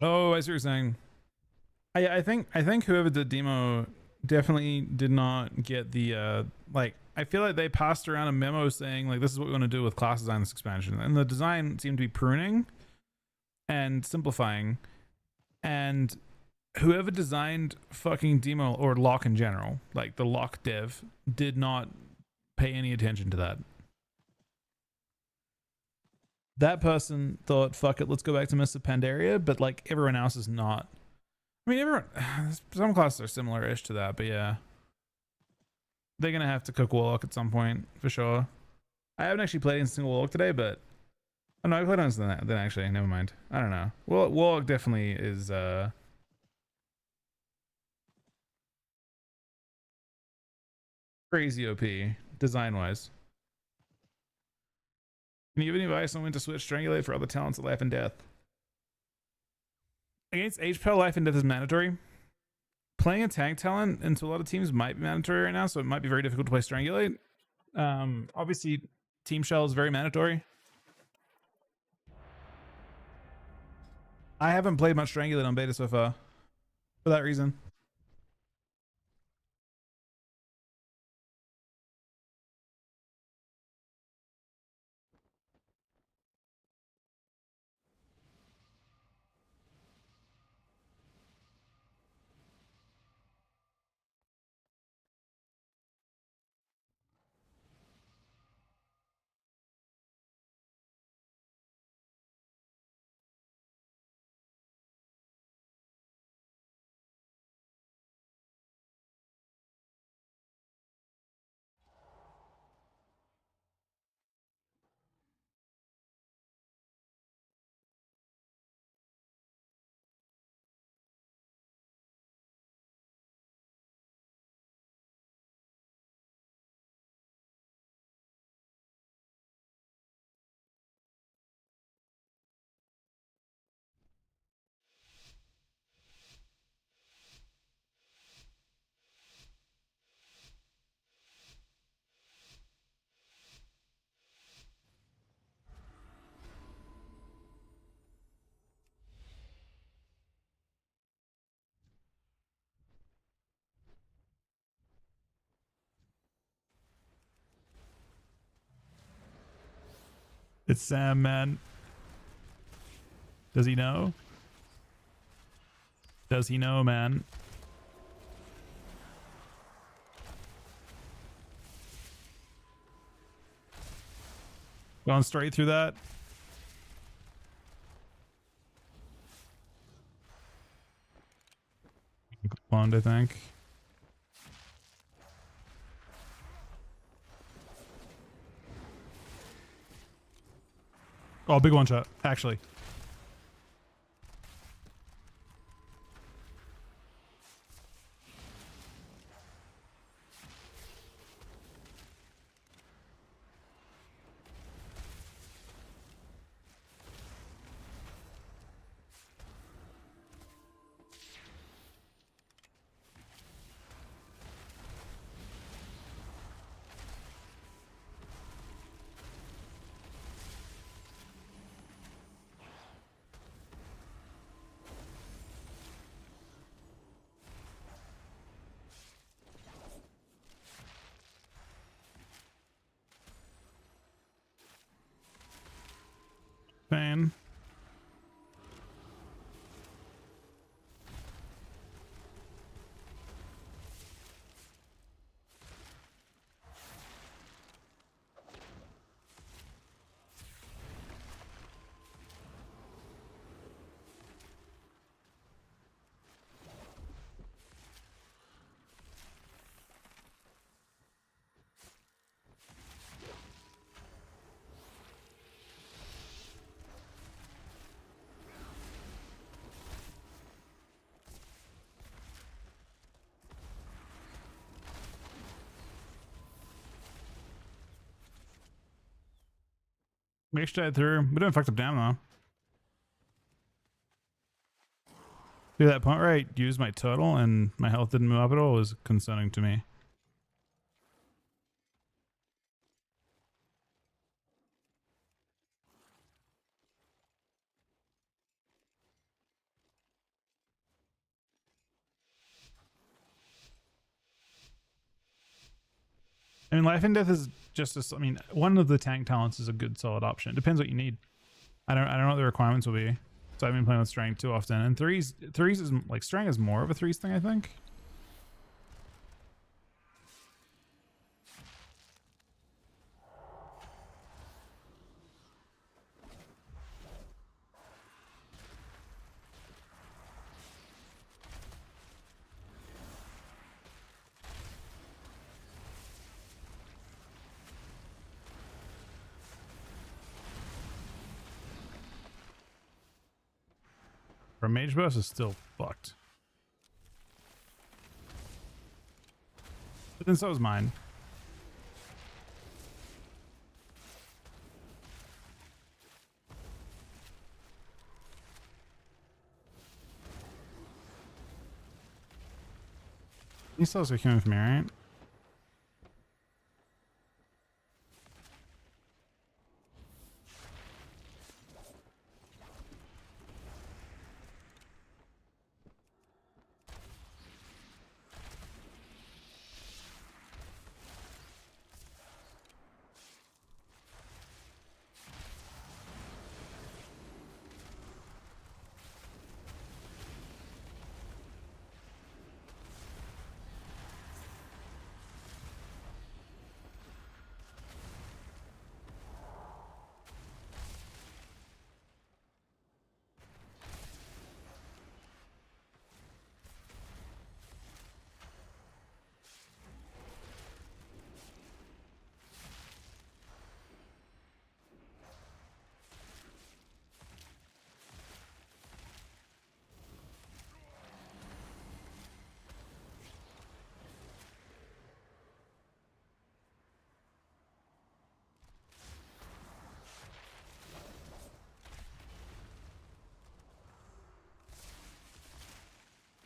Oh, I see what you're saying. I think whoever did demo definitely did not get the like. I feel like they passed around a memo saying like this is what we want to do with class design this expansion, and the design seemed to be pruning and simplifying, and whoever designed fucking demo or lock in general, like the lock dev, did not pay any attention to that. That person thought, fuck it, let's go back to Mr. Pandaria, but like everyone else is not. I mean, everyone, some classes are similar-ish to that, but yeah. They're gonna have to cook Warlock at some point, for sure. I haven't actually played in single Warlock today, but... Oh no, I played on then actually, never mind. I don't know. Warlock definitely is, crazy OP, design-wise. Can you give any advice on when to switch Strangulate for other talents of Life and Death? Against HPL, Life and Death is mandatory. Playing a tank talent into a lot of teams might be mandatory right now, so it might be very difficult to play Strangulate. Obviously, Team Shell is very mandatory. I haven't played much Strangulate on beta so far, for that reason. It's Sam, man. Does he know? Does he know, man? Going straight through that. Blonde, I think. Oh, big one shot, actually. Pain. We actually died through. We didn't fuck up damn though. See that point where I used my total and my health didn't move up at all was concerning to me. I mean, life and death is just a, I mean, one of the tank talents is a good solid option. It depends what you need. I don't know what the requirements will be. So I've been playing with strength too often, and threes is like strength is more of a threes thing, I think. Our mage boss is still fucked. But then so is mine. He still has a human from me, right?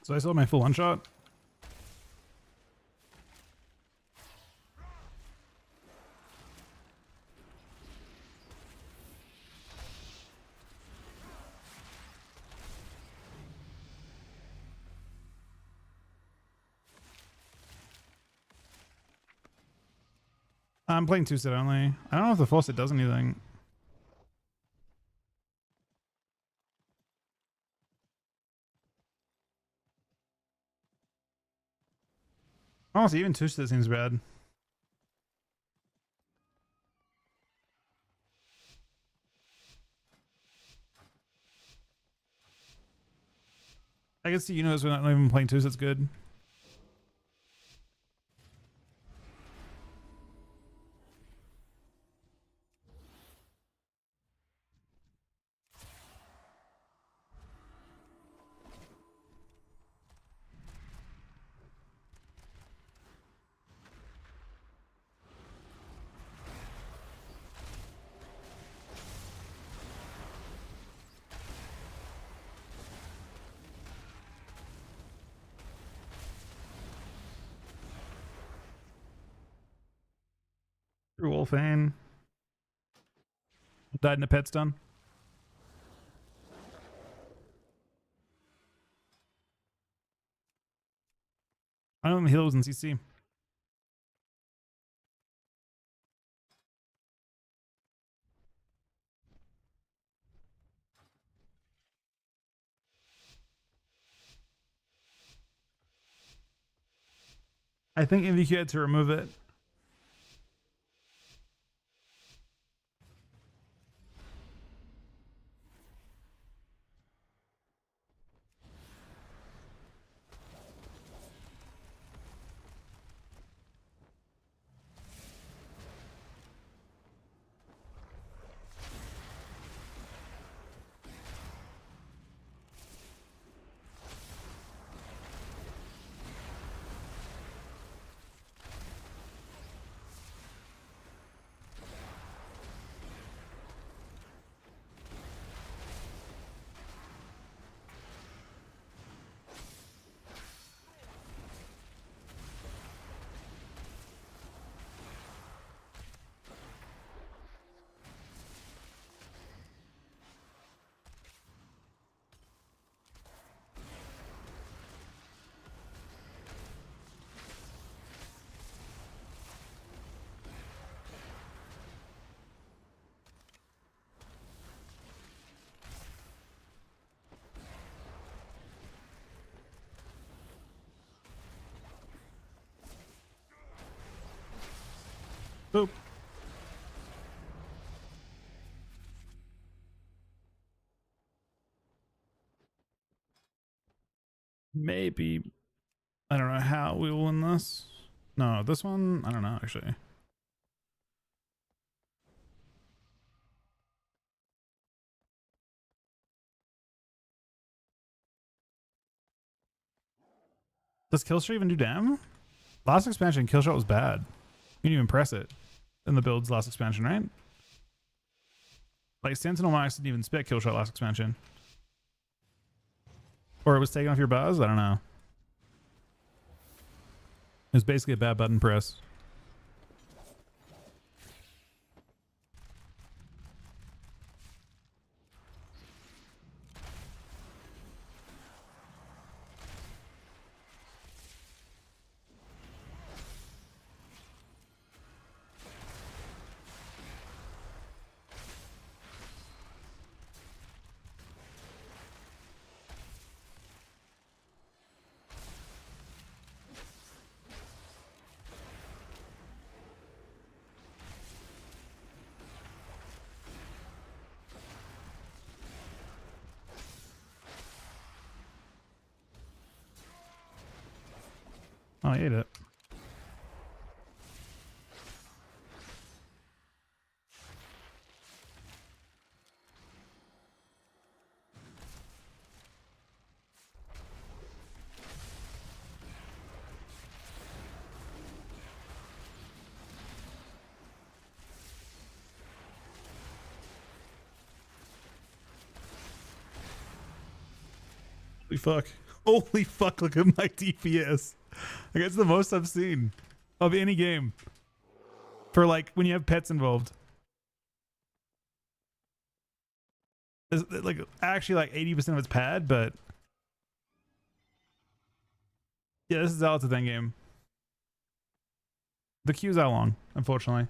So I still have my full one shot. I'm playing two set only. I don't know if the full set does anything. Honestly, even Tush that seems bad. I guess the universe we're not even playing Tush that's good. True Wolfane. Died in a pet stun. I don't know if heals in CC. I think MVQ had to remove it. Boop. Maybe. I don't know how we will win this. No, this one, I don't know actually. Does Killshot even do damage? Last expansion, Killshot was bad. You didn't even press it in the build's last expansion, right? Like Sentinel Max didn't even spit Killshot last expansion. Or it was taken off your buzz? I don't know. It was basically a bad button press. Oh, I ate it. Holy fuck. Holy fuck, look at my DPS. Like, it's the most I've seen of any game. For like when you have pets involved. It's, like actually like 80% of it's pad, but yeah, this is out to that game. The queue's out long, unfortunately.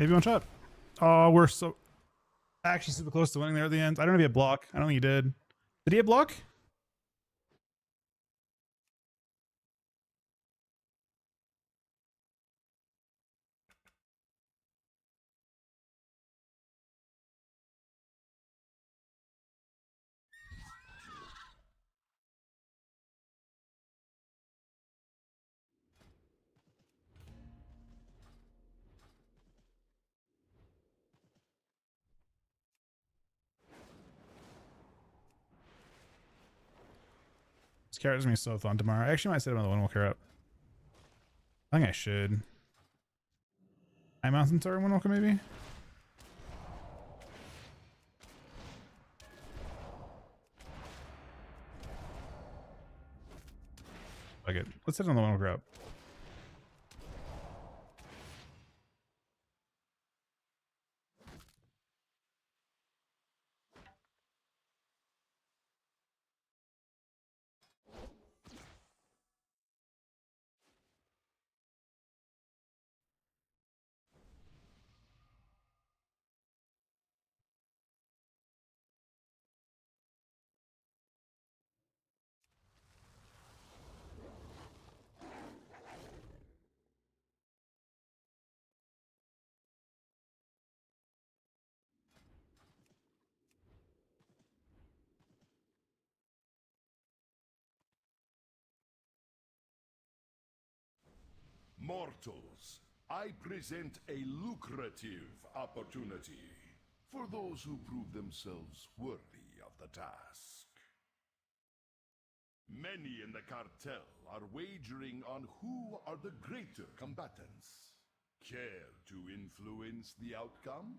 Maybe one shot. Oh, we're so actually super close to winning there at the end. I don't know if he had block. I don't think he did. Did he have block? This character's gonna be so fun tomorrow. I actually might set him on the one walker up. I think I should. High Mountain Tower one walker maybe? Fuck it. Let's hit on the one walker up. Mortals, I present a lucrative opportunity for those who prove themselves worthy of the task. Many in the cartel are wagering on who are the greater combatants. Care to influence the outcome?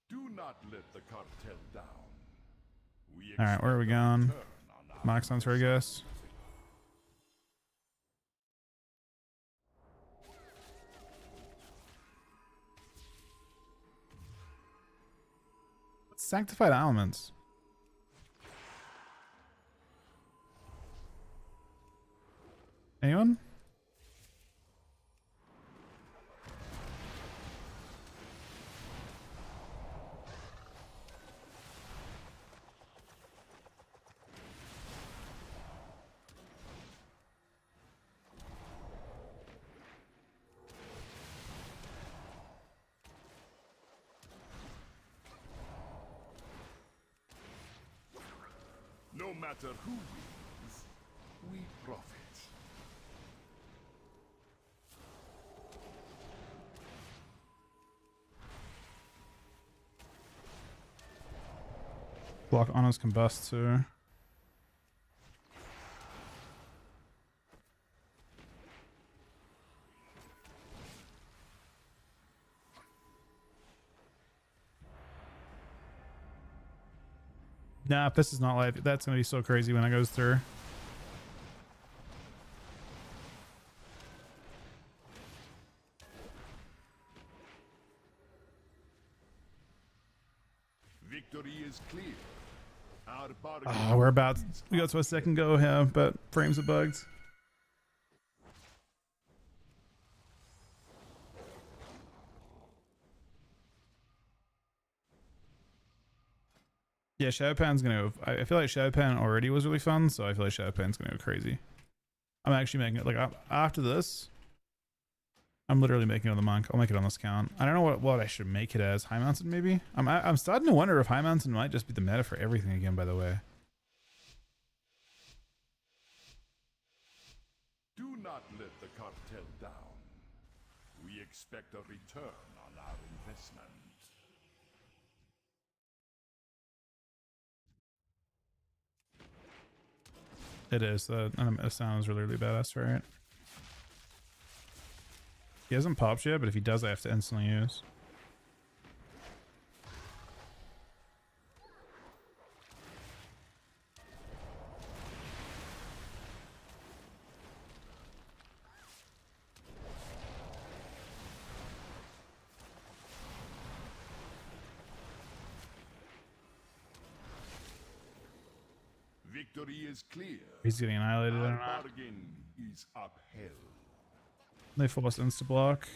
Do not let the cartel down. All right, where are we going? Mock sensor, I guess. Sanctified elements. Anyone? No matter who wins, we profit. Block Honors Combust too. Nah, if this is not live, that's gonna be so crazy when it goes through. Victory is clear. Our Oh, we're about we got to a second go here, but frames are bugged. Yeah, Shadowpan's gonna go. I feel like Shadowpan already was really fun, so I feel like Shadowpan's gonna go crazy. I'm actually making it like after this. I'm literally making it on the monk. I'll make it on this count. I don't know what I should make it as. High Mountain maybe. I'm starting to wonder if High Mountain might just be the meta for everything again. By the way. Do not let the cartel down. We expect a return on our investment. It is. That sounds really, really badass, right? He hasn't popped yet, but if he does, I have to instantly use. Victory is clear. He's getting annihilated. I Our don't know. bargain is upheld. They force insta block.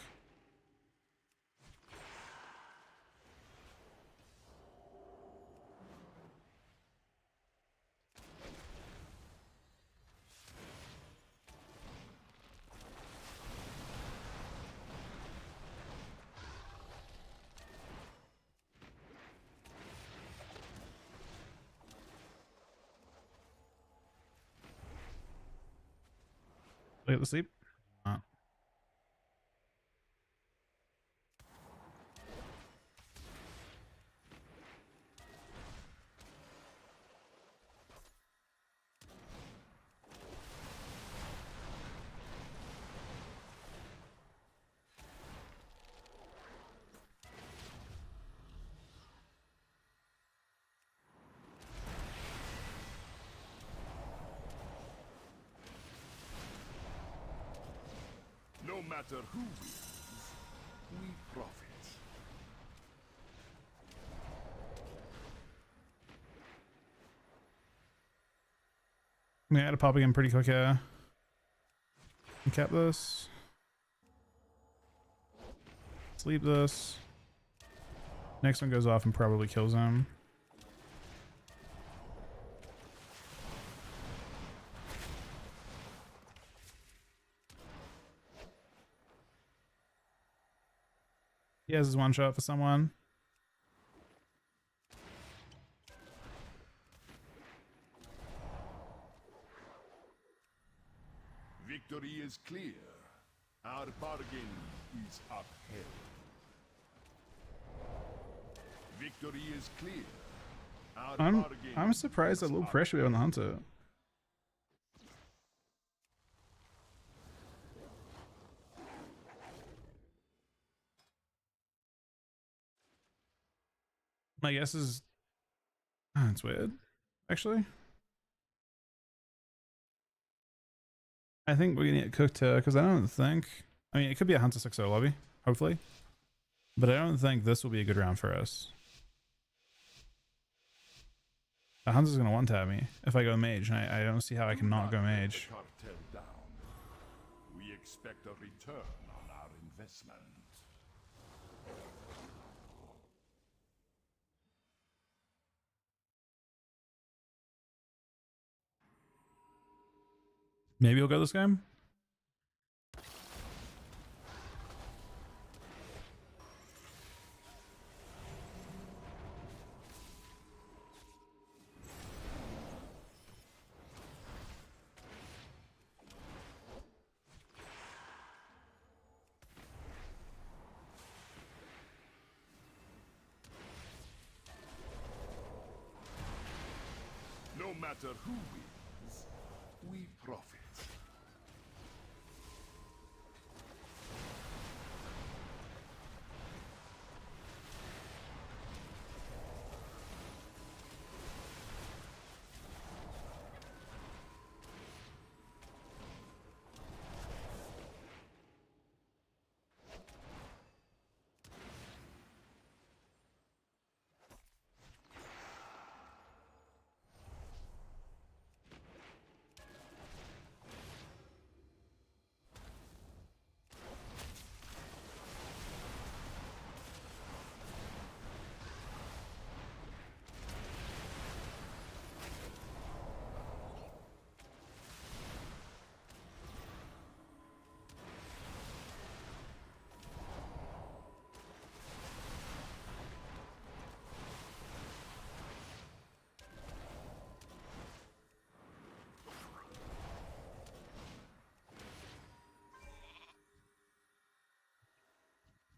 Look at the sleep. No matter who wins, we profit. I'm gonna add a pop again pretty quick. Cap this. Sleep this. Next one goes off and probably kills him. He has his one shot for someone. Victory is clear. Our bargain is upheld. Victory is clear. Our bargain I'm surprised that is low pressure we on the hunter. My guess is that's weird. Actually, I think we're gonna get cooked because I don't think. I mean, it could be a Hunter 6-0 lobby, hopefully, but I don't think this will be a good round for us. The Hunter's gonna one tap me if I go mage, and I don't see how I can not go mage. Cartel down. We expect a return on our investment. Maybe we'll go this game. No matter who wins, we profit.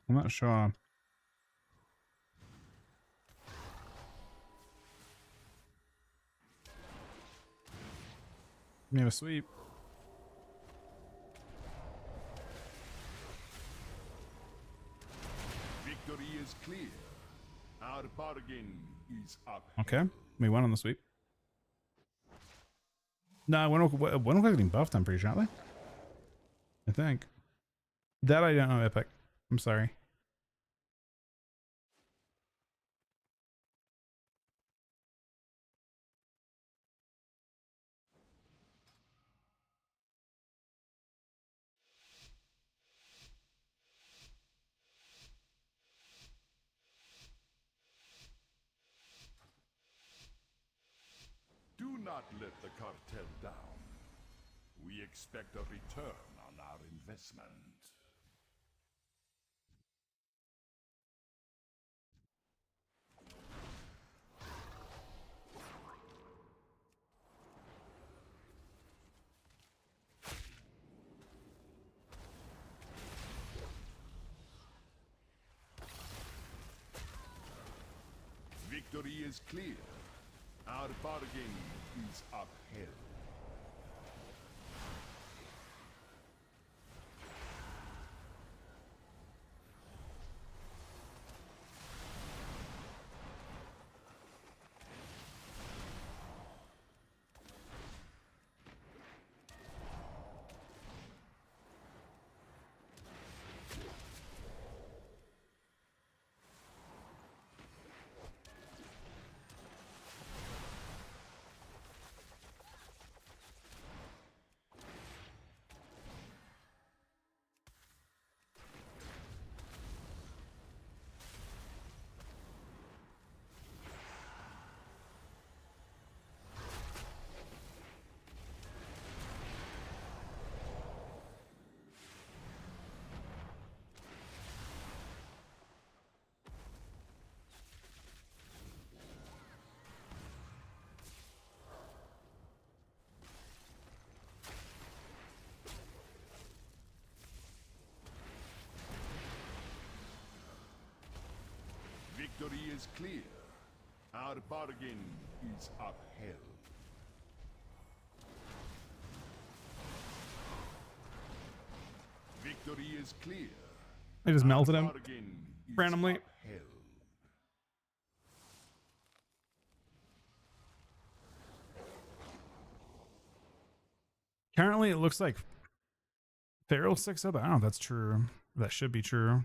I'm not sure. We have a sweep. Victory is clear. Our bargain is up. Okay, we won on the sweep. No, we're not getting buffed, I'm pretty sure, aren't they? I think. That I don't know, Epic. I'm sorry. not let the cartel down. We expect a return on our investment. Victory is clear. Our bargain is upheld. Victory is clear. Our bargain is upheld. Victory is clear. I just melted Our him bargain is randomly. upheld. Currently, it looks like Feral 6-0, but I don't know if that's true. That should be true.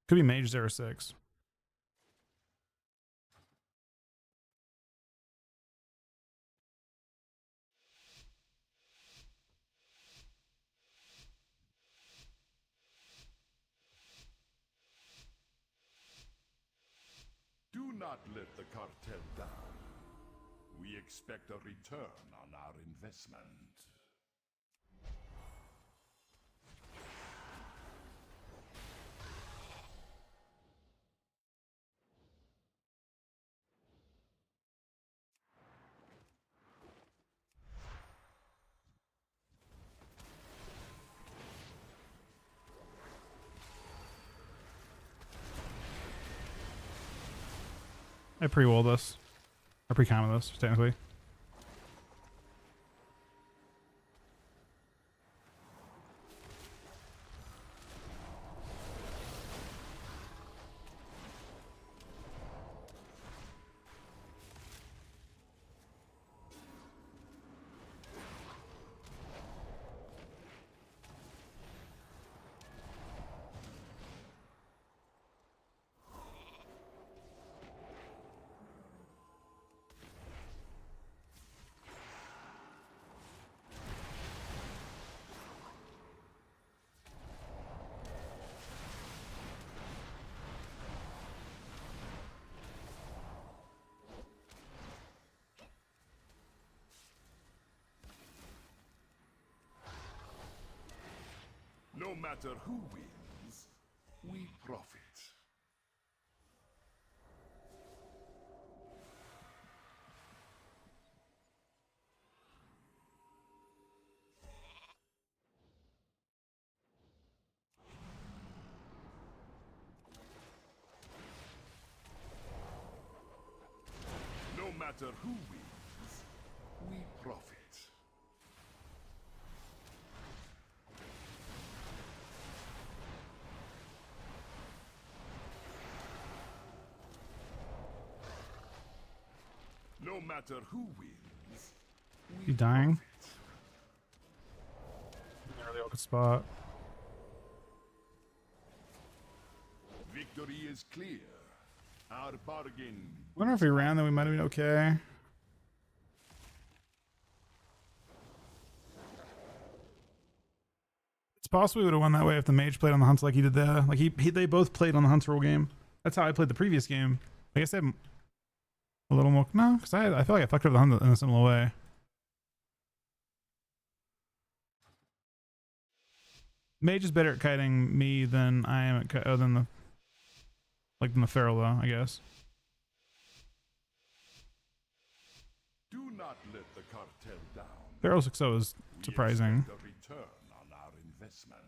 Could be Mage 06. Do not let the cartel down. We expect a return on our investment. I pre-wall this. I pre-counter this, technically. No matter who wins, we profit. No matter who wins, we profit. No matter who wins, You dying? Nearly open spot. Victory is clear. Our bargain. I wonder if we ran, then we might have been okay. It's possible we would have won that way if the mage played on the hunts like he did there. Like they both played on the hunts rule game. That's how I played the previous game. I guess I had a little more. No, because I feel like I fucked up the hunt in a similar way. Mage is better at kiting me than I am at than the feral though, I guess. Do not let the cartel down. Feral 6-0 is surprising. We expect a return on our investment.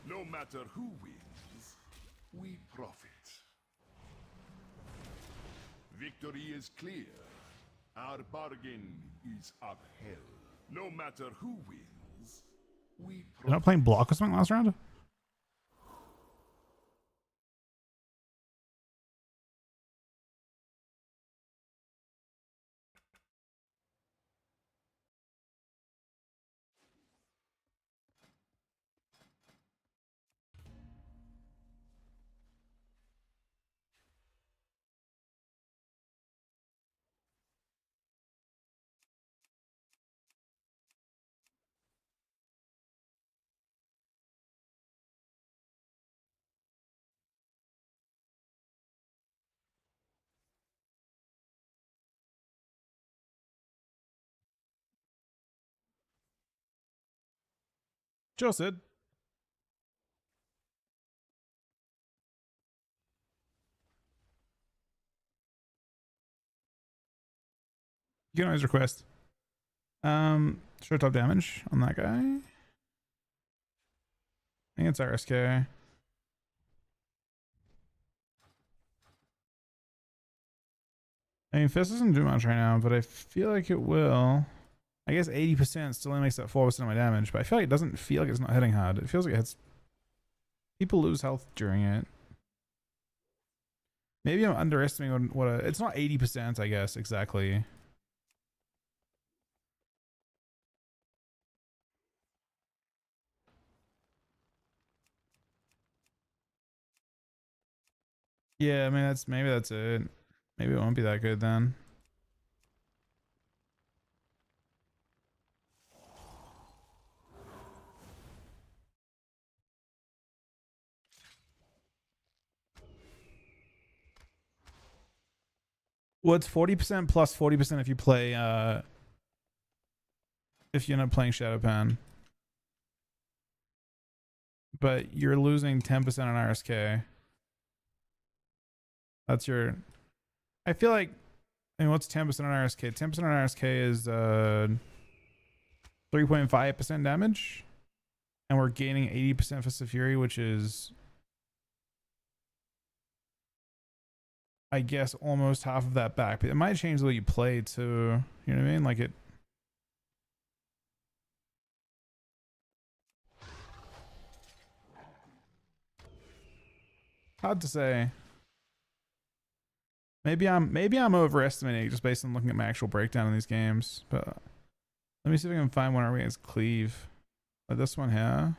No matter who wins, we profit. Victory is clear. Our bargain is upheld. No matter who wins, we You're profit. not playing block or something last round? Joe Sid. You can always request. Short top damage on that guy. I think it's RSK. I mean, Fist doesn't do much right now, but I feel like it will. I guess 80% still only makes that 4% of my damage, but I feel like it doesn't feel like it's not hitting hard. It feels like it hits. People lose health during it. Maybe I'm underestimating what it's not 80%, I guess, exactly. Yeah, I mean, maybe that's it. Maybe it won't be that good then. Well, it's 40% plus 40% if you play if you end up playing Shadowpan. But you're losing 10% on RSK. That's your I feel like I mean what's 10% on RSK? 10% on RSK is 3.5% damage. And we're gaining 80% Fist of Fury, which is I guess almost half of that back. But it might change the way you play too. You know what I mean? Like it hard to say. Maybe I'm overestimating just based on looking at my actual breakdown in these games. But let me see if I can find one where against Cleave. Like this one here.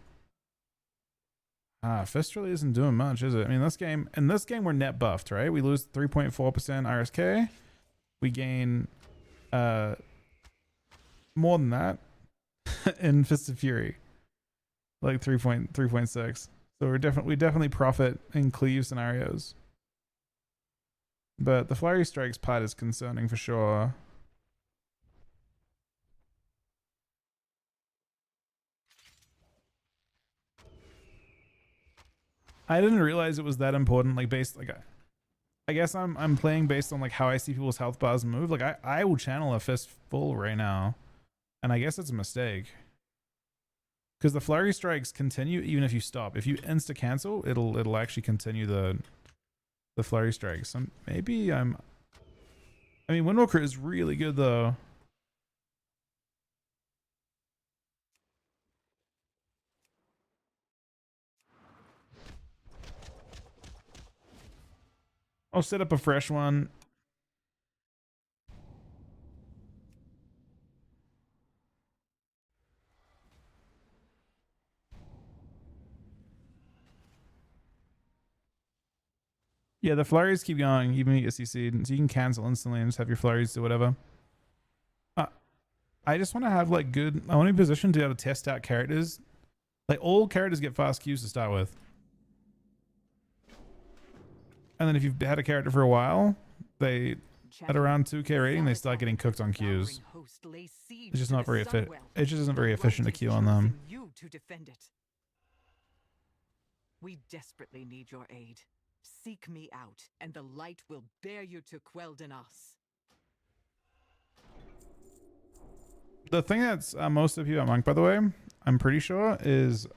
Fist really isn't doing much, is it? I mean, in this game we're net buffed, right? We lose 3.4% RSK. We gain more than that in Fist of Fury. Like 3.6. So we definitely profit in Cleave scenarios. But the Flurry Strikes part is concerning for sure. I didn't realize it was that important. Like I guess I'm playing based on like how I see people's health bars move. Like I will channel a fist full right now, and I guess it's a mistake because the flurry strikes continue even if you stop. If you insta cancel, it'll actually continue the flurry strikes. I mean, Windwalker is really good though. I'll set up a fresh one. Yeah, the flurries keep going even when you get CC'd, so you can cancel instantly and just have your flurries do whatever. I just want to have like good. I want to be positioned to be able to test out characters. Like all characters get fast queues to start with, and then if you've had a character for a while, they at around 2k rating they start getting cooked on queues. It's just not very efficient. It just isn't very efficient to queue on them. We desperately need your aid. Seek me out, and the light will bear you to Quel'Danas. The thing that's most of you at Monk, by the way, I'm pretty sure, is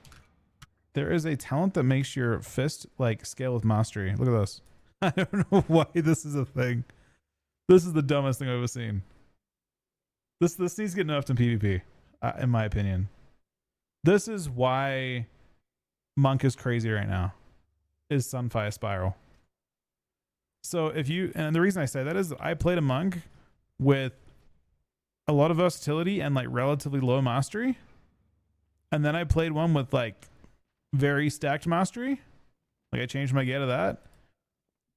there is a talent that makes your fist like scale with mastery. Look at this. I don't know why this is a thing. This is the dumbest thing I've ever seen. This needs to get nerfed in PvP, in my opinion. This is why Monk is crazy right now. Is Sunfire Spiral. So if you, and the reason I say that is I played a Monk with a lot of versatility and like relatively low mastery, and then I played one with like very stacked mastery. Like I changed my gear to that.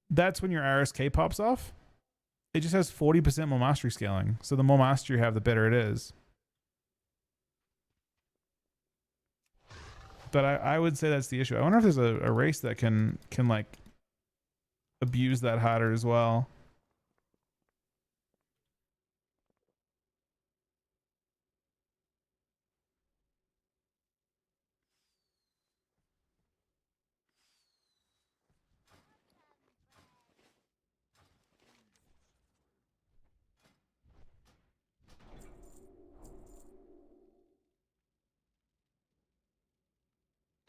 That's when your RSK pops off. It just has 40% more mastery scaling. So the more mastery you have, the better it is. But I would say that's the issue. I wonder if there's a race that can like abuse that harder as well.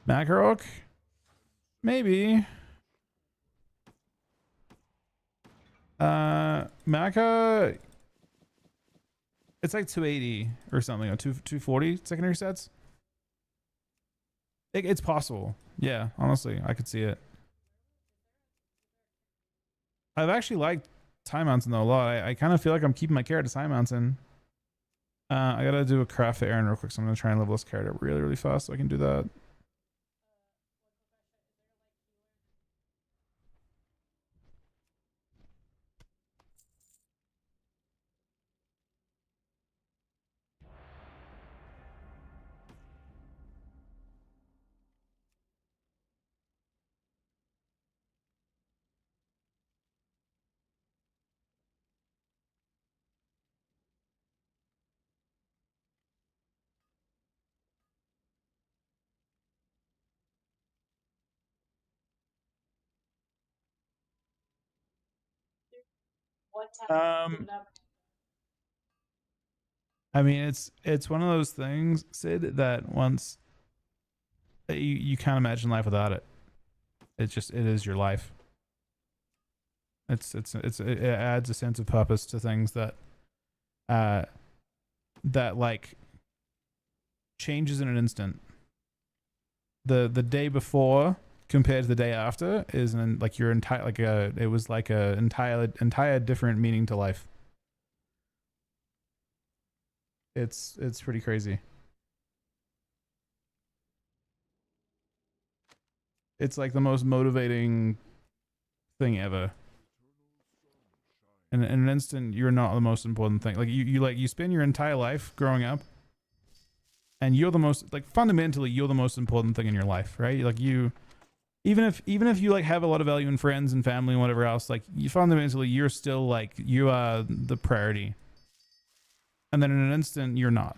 Makarok? Maybe. Maka, it's like 280 or something, or 240 secondary sets. It's possible. Yeah, honestly, I could see it. I've actually liked Time Mountain though a lot. I kind of feel like I'm keeping my character Time Mountain. I gotta do a craft for Aaron real quick, so I'm gonna try and level this character really, really fast so I can do that. I mean, it's one of those things, Sid, that once you can't imagine life without it. It is your life. It adds a sense of purpose to things that that like changes in an instant. The day before compared to the day after is like your entire it was like a entire different meaning to life. It's pretty crazy. It's like the most motivating thing ever. And in an instant, you're not the most important thing. Like you spend your entire life growing up, and you're the most, like, fundamentally you're the most important thing in your life, right? Like you, even if you like have a lot of value in friends and family and whatever else, like you fundamentally you're still like you are the priority. And then in an instant, you're not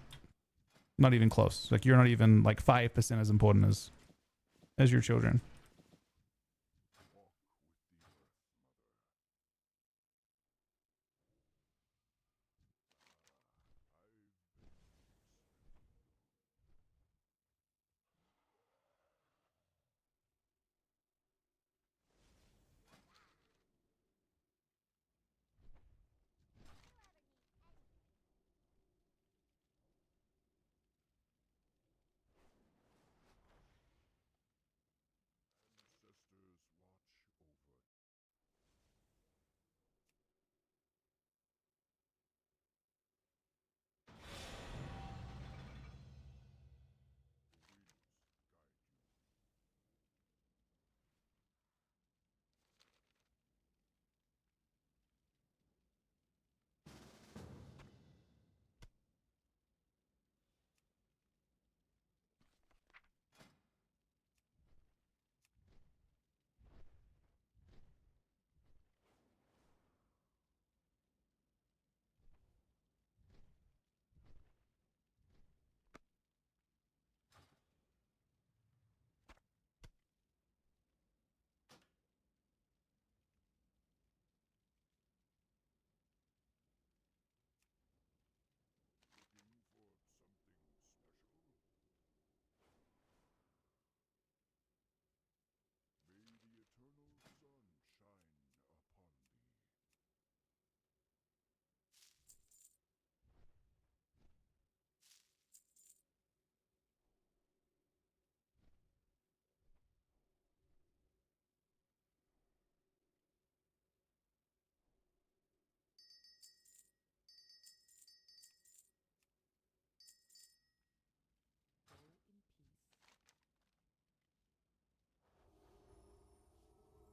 even close. Like you're not even like 5% as important as your children.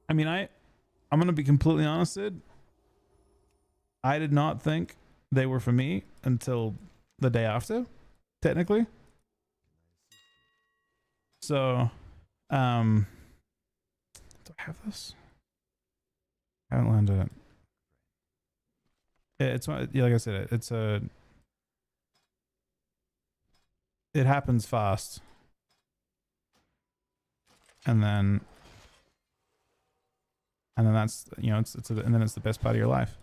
I mean, I'm gonna be completely honest, Sid. I did not think they were for me until the day after, technically. So, do I have this? I haven't landed it. It's yeah, like I said, it happens fast, and then that's, you know, and then it's the best part of your life.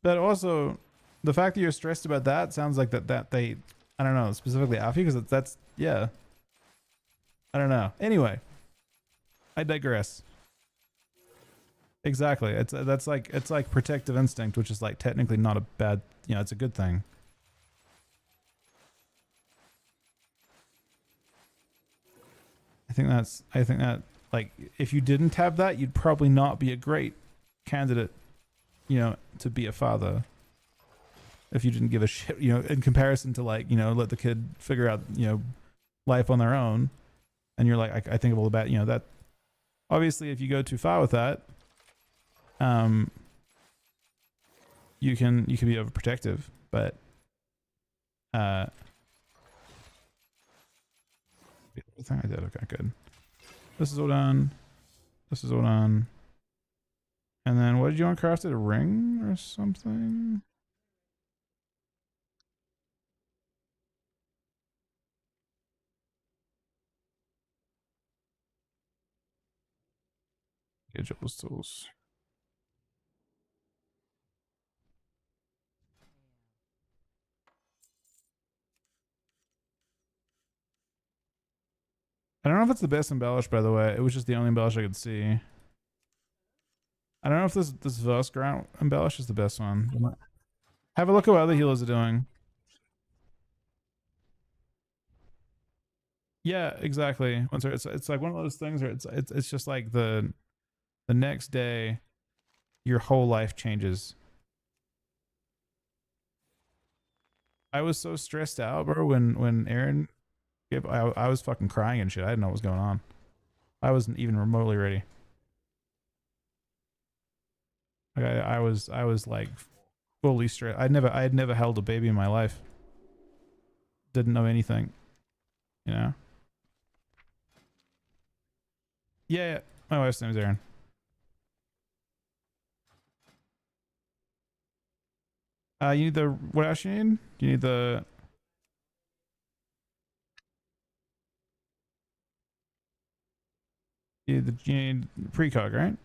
But also, the fact that you're stressed about that sounds like that they, I don't know, specifically Alfie, because that's yeah. I don't know. Anyway, I digress. Exactly. It's like protective instinct, which is like technically not a bad, you know, it's a good thing. I think that like if you didn't have that, you'd probably not be a great candidate, you know, to be a father. If you didn't give a shit, you know, in comparison to like, you know, let the kid figure out, you know, life on their own, and you're like, I think of all the bad, you know, that obviously if you go too far with that, you can be overprotective, but I think I did. Okay, good. This is all done. This is all done. And then what did you want crafted? A ring or something? Digital tools. I don't know if it's the best embellish, by the way. It was just the only embellish I could see. I don't know if this Verse ground embellish is the best one. Have a look at what other healers are doing. Yeah, exactly. It's like one of those things where it's just like the next day, your whole life changes. I was so stressed out, bro. When Aaron gave, I was fucking crying and shit. I didn't know what was going on. I wasn't even remotely ready. Like I was like fully stressed. I had never held a baby in my life. Didn't know anything, you know. Yeah, my wife's name is Erin. You need the, what else you need? You need the, you need precog, right?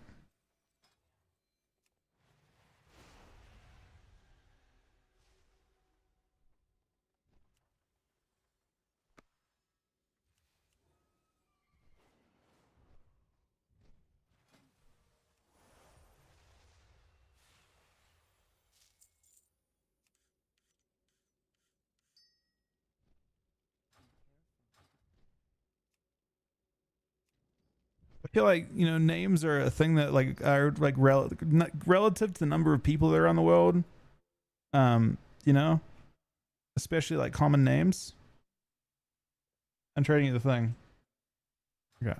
I feel like, you know, names are a thing that like are like relative to the number of people that are on the world. You know, especially like common names. I'm trading you the thing. Okay.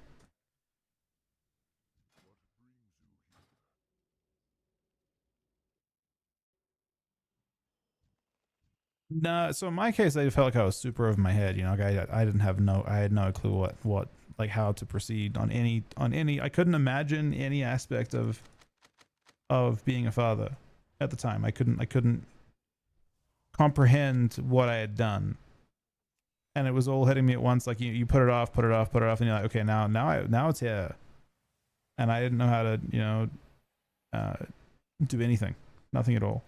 No, so in my case, I felt like I was super over my head. You know, like I didn't have I had no clue what like how to proceed on any. I couldn't imagine any aspect of being a father at the time. I couldn't comprehend what I had done, and it was all hitting me at once. Like you put it off, put it off, put it off, and you're like, okay, now it's here, and I didn't know how to, you know, do anything, nothing at all,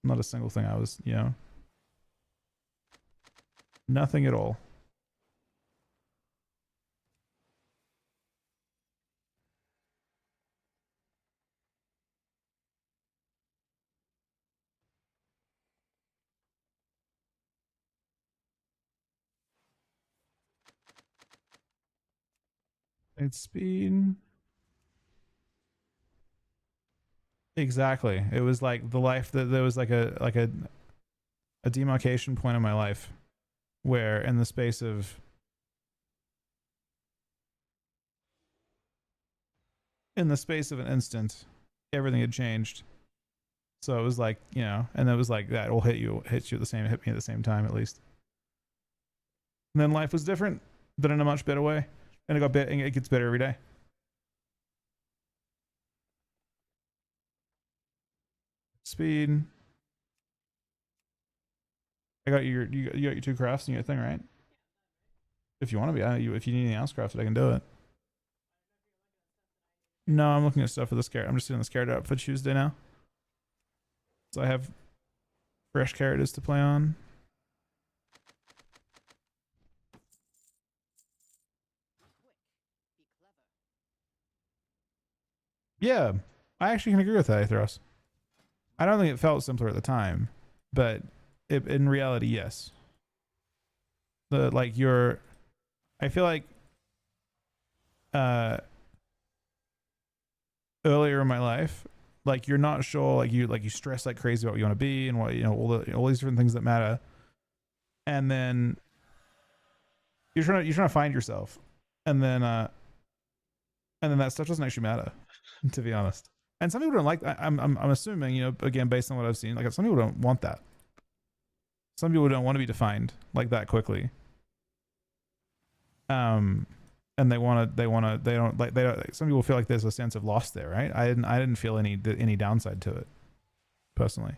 not a single thing. I was, you know, nothing at all. It's speed. Exactly. It was like the life that there was like a demarcation point in my life where in the space of an instant everything had changed. So it was like, you know, and it was like that will hit you at the same, hit me at the same time at least. And then life was different, but in a much better way. And it gets better every day. Speed. I got you got your 2 crafts and your thing, right? If you want to be, if you need anything else crafted, I can do it. No, I'm looking at stuff for the scare. I'm just doing the scared up for Tuesday now. So I have fresh characters to play on. Yeah, I actually can agree with that, Aethros. I don't think it felt simpler at the time, but in reality, yes. I feel like earlier in my life, like you're not sure, like you stress like crazy about what you want to be and what, you know, all these different things that matter, and then you're trying to find yourself, and then that stuff doesn't actually matter, to be honest. And some people don't like that. I'm assuming, you know, again based on what I've seen, like some people don't want that. Some people don't want to be defined like that quickly. And they don't like, some people feel like there's a sense of loss there, right? I didn't feel any downside to it personally.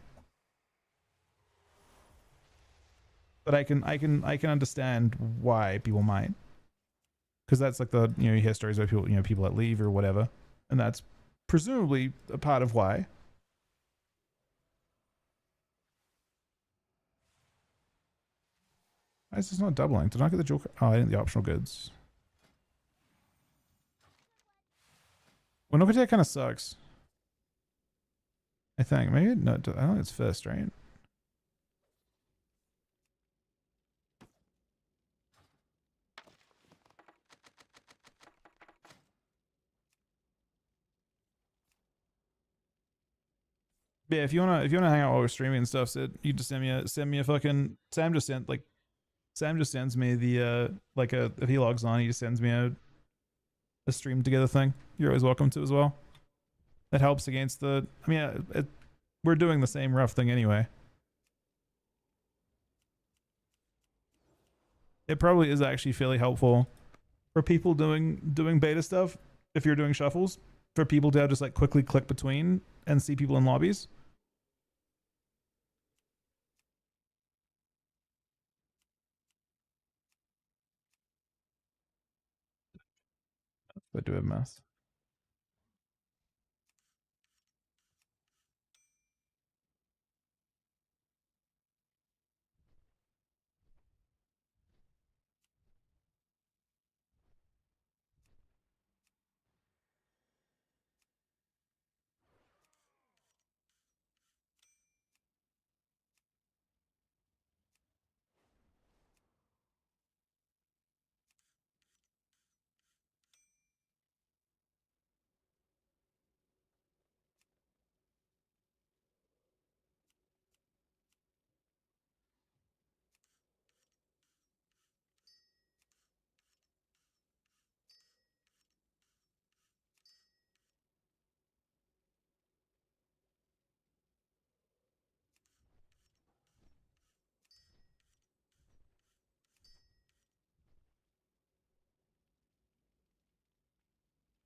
But I can understand why people might, because that's like the, you know, you hear stories of people, you know, people that leave or whatever, and that's presumably a part of why. Why is this not doubling? Did I get the dual? Oh, I didn't get the optional goods. Well, Nokotea kind of sucks. I think maybe no. I don't think it's first, right? Yeah, if you wanna hang out while we're streaming and stuff, Sid, you just send me a fucking Sam just sends me the like if he logs on, he just sends me a stream together thing. You're always welcome to as well. That helps against the. I mean, we're doing the same rough thing anyway. It probably is actually fairly helpful for people doing beta stuff. If you're doing shuffles, for people to just like quickly click between and see people in lobbies. I do have math.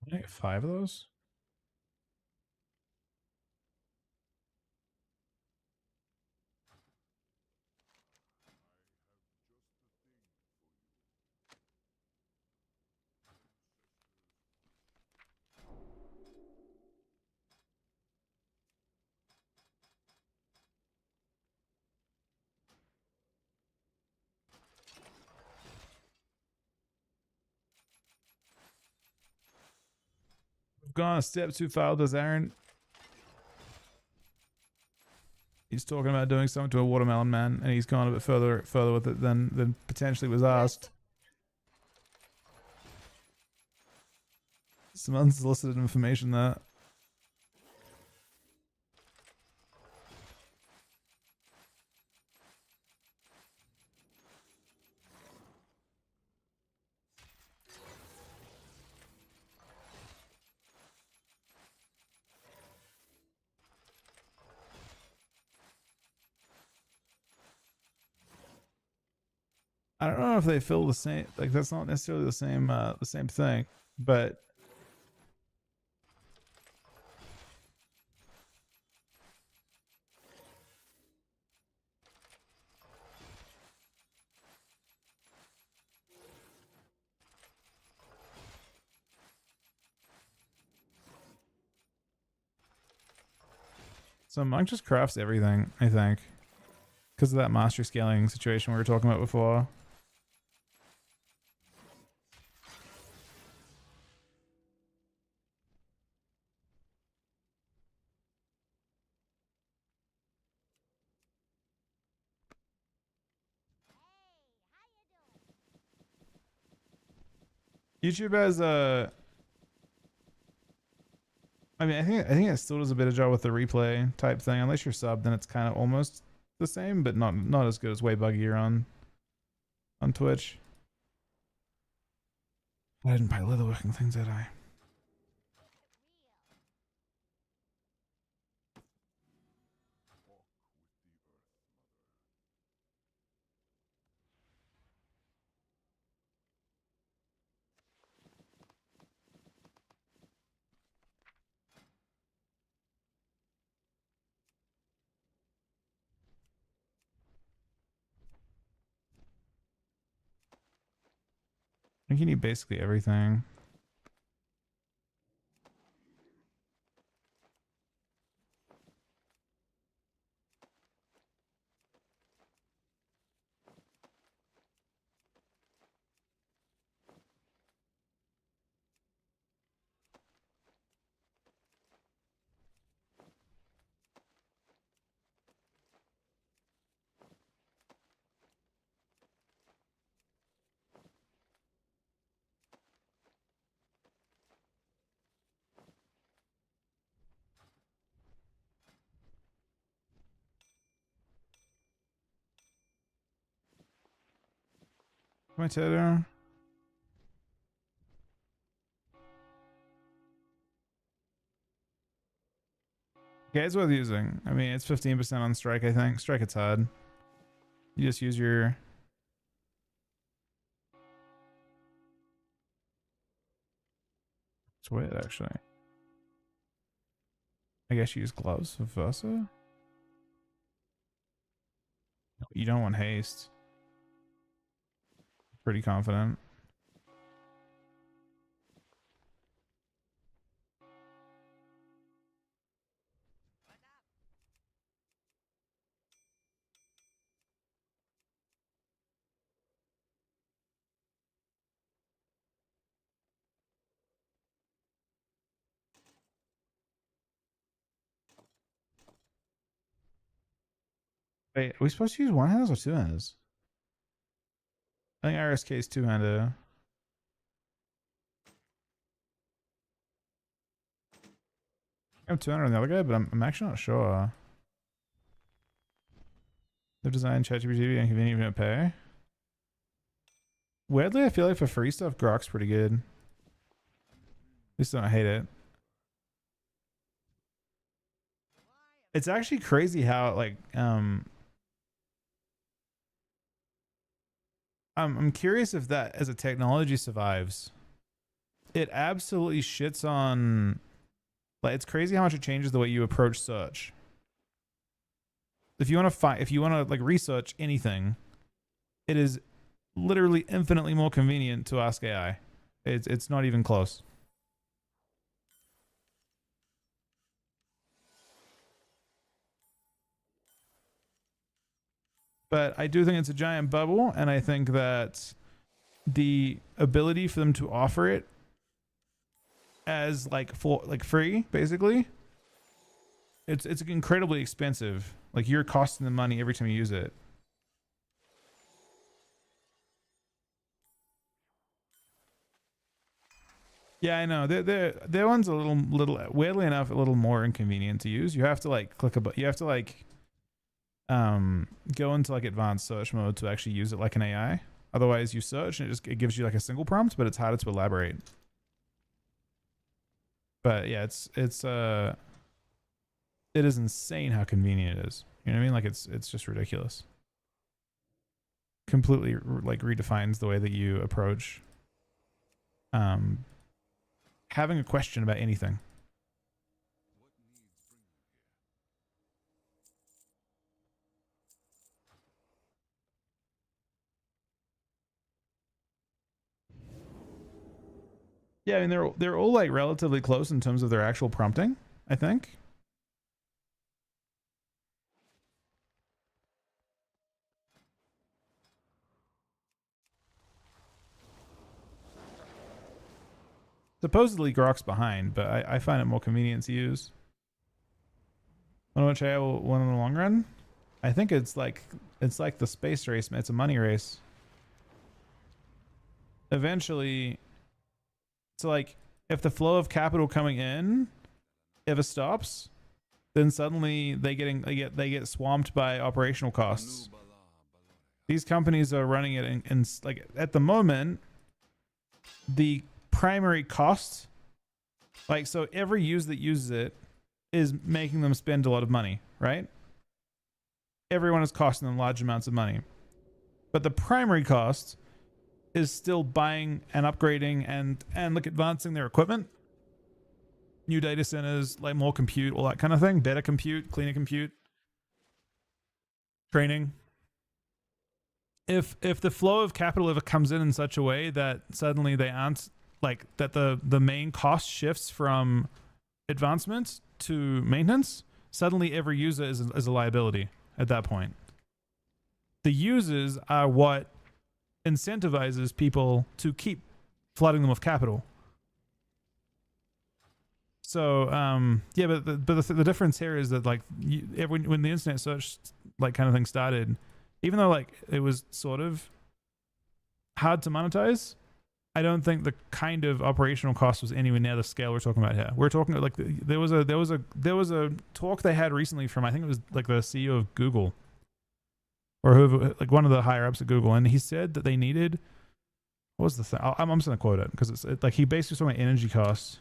I get 5 of those. We've gone a step too far, does Aaron? He's talking about doing something to a watermelon man, and he's gone a bit further with it than potentially was asked. Some unsolicited information that. I don't know if they feel the same. Like that's not necessarily the same thing, but so Monk just crafts everything, I think, because of that mastery scaling situation we were talking about before. YouTube has I mean, I think it still does a bit of job with the replay type thing. Unless you're sub, then it's kind of almost the same, but not as good. It's way buggier on Twitch. I didn't buy leatherworking things, did I? I think you need basically everything. My tether. Yeah, it's worth using. I mean, it's 15% on strike, I think. Strike it's hard. You just use your... It's weird, actually. I guess you use gloves with Versa? You don't want haste. Pretty confident. Wait, are we supposed to use one handers or two handers? I think RSK is two hander. I'm 200 on the other guy, but I'm actually not sure. The design ChatGPT and convenient to pay. Weirdly, I feel like for free stuff, Grok's pretty good. At least I don't hate it. It's actually crazy how like I'm curious if that as a technology survives. It absolutely shits on, like, it's crazy how much it changes the way you approach search. If you want to like research anything, it is literally infinitely more convenient to ask AI. It's not even close. But I do think it's a giant bubble, and I think that the ability for them to offer it as like free, basically, it's incredibly expensive. Like, you're costing them money every time you use it. Yeah, I know. Their one's a little weirdly enough a little more inconvenient to use. You have to like click a you have to like go into like advanced search mode to actually use it like an AI. Otherwise, you search and it gives you like a single prompt, but it's harder to elaborate. But yeah, it is insane how convenient it is. You know what I mean? Like it's just ridiculous. Completely like redefines the way that you approach having a question about anything. Yeah, I mean they're all like relatively close in terms of their actual prompting, I think. Supposedly Grok's behind, but I find it more convenient to use. Wonder which AI will win in the long run? I think it's like the space race. It's a money race. Eventually, so like if the flow of capital coming in, if it stops, then suddenly they get swamped by operational costs. These companies are running it in like at the moment, the primary cost, like so every user that uses it is making them spend a lot of money, right? Everyone is costing them large amounts of money, but the primary cost is still buying and upgrading and like advancing their equipment, new data centers, like more compute, all that kind of thing, better compute, cleaner compute, training. If the flow of capital ever comes in such a way that suddenly they aren't like that the main cost shifts from advancement to maintenance, suddenly every user is a liability at that point. The users are what incentivizes people to keep flooding them with capital. So yeah, but the difference here is that like when the internet search like kind of thing started, even though like it was sort of hard to monetize, I don't think the kind of operational cost was anywhere near the scale we're talking about here. We're talking like there was a talk they had recently from, I think it was like the CEO of Google or whoever, like one of the higher ups at Google, and he said that they needed, what was the thing? I'm just gonna quote it because it's like he basically was talking about energy costs.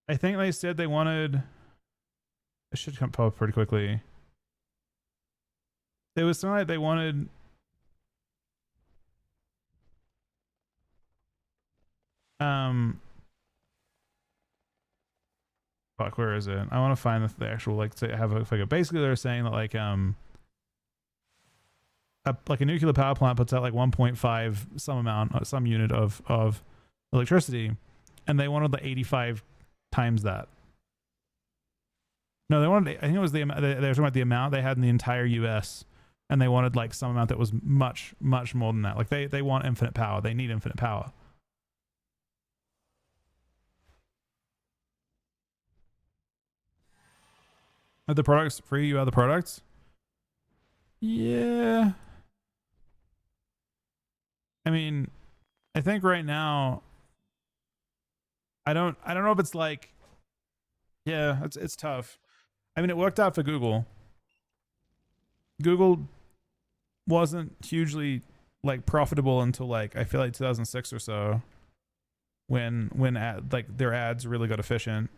I think they said they wanted, it should come pop up pretty quickly. There was something like they wanted fuck, where is it? I want to find the actual like to have a figure. Basically they're saying that like a nuclear power plant puts out like 1.5 some amount, some unit of electricity, and they wanted the 85 times that. No, they wanted, I think it was the amount, they were talking about the amount they had in the entire US, and they wanted like some amount that was much more than that. Like they want infinite power. They need infinite power. Are the products free? You have the products? Yeah. I mean, I think right now, I don't know if it's like, yeah, it's tough. I mean, it worked out for Google. Google wasn't hugely like profitable until like I feel like 2006 or so, when like their ads really got efficient.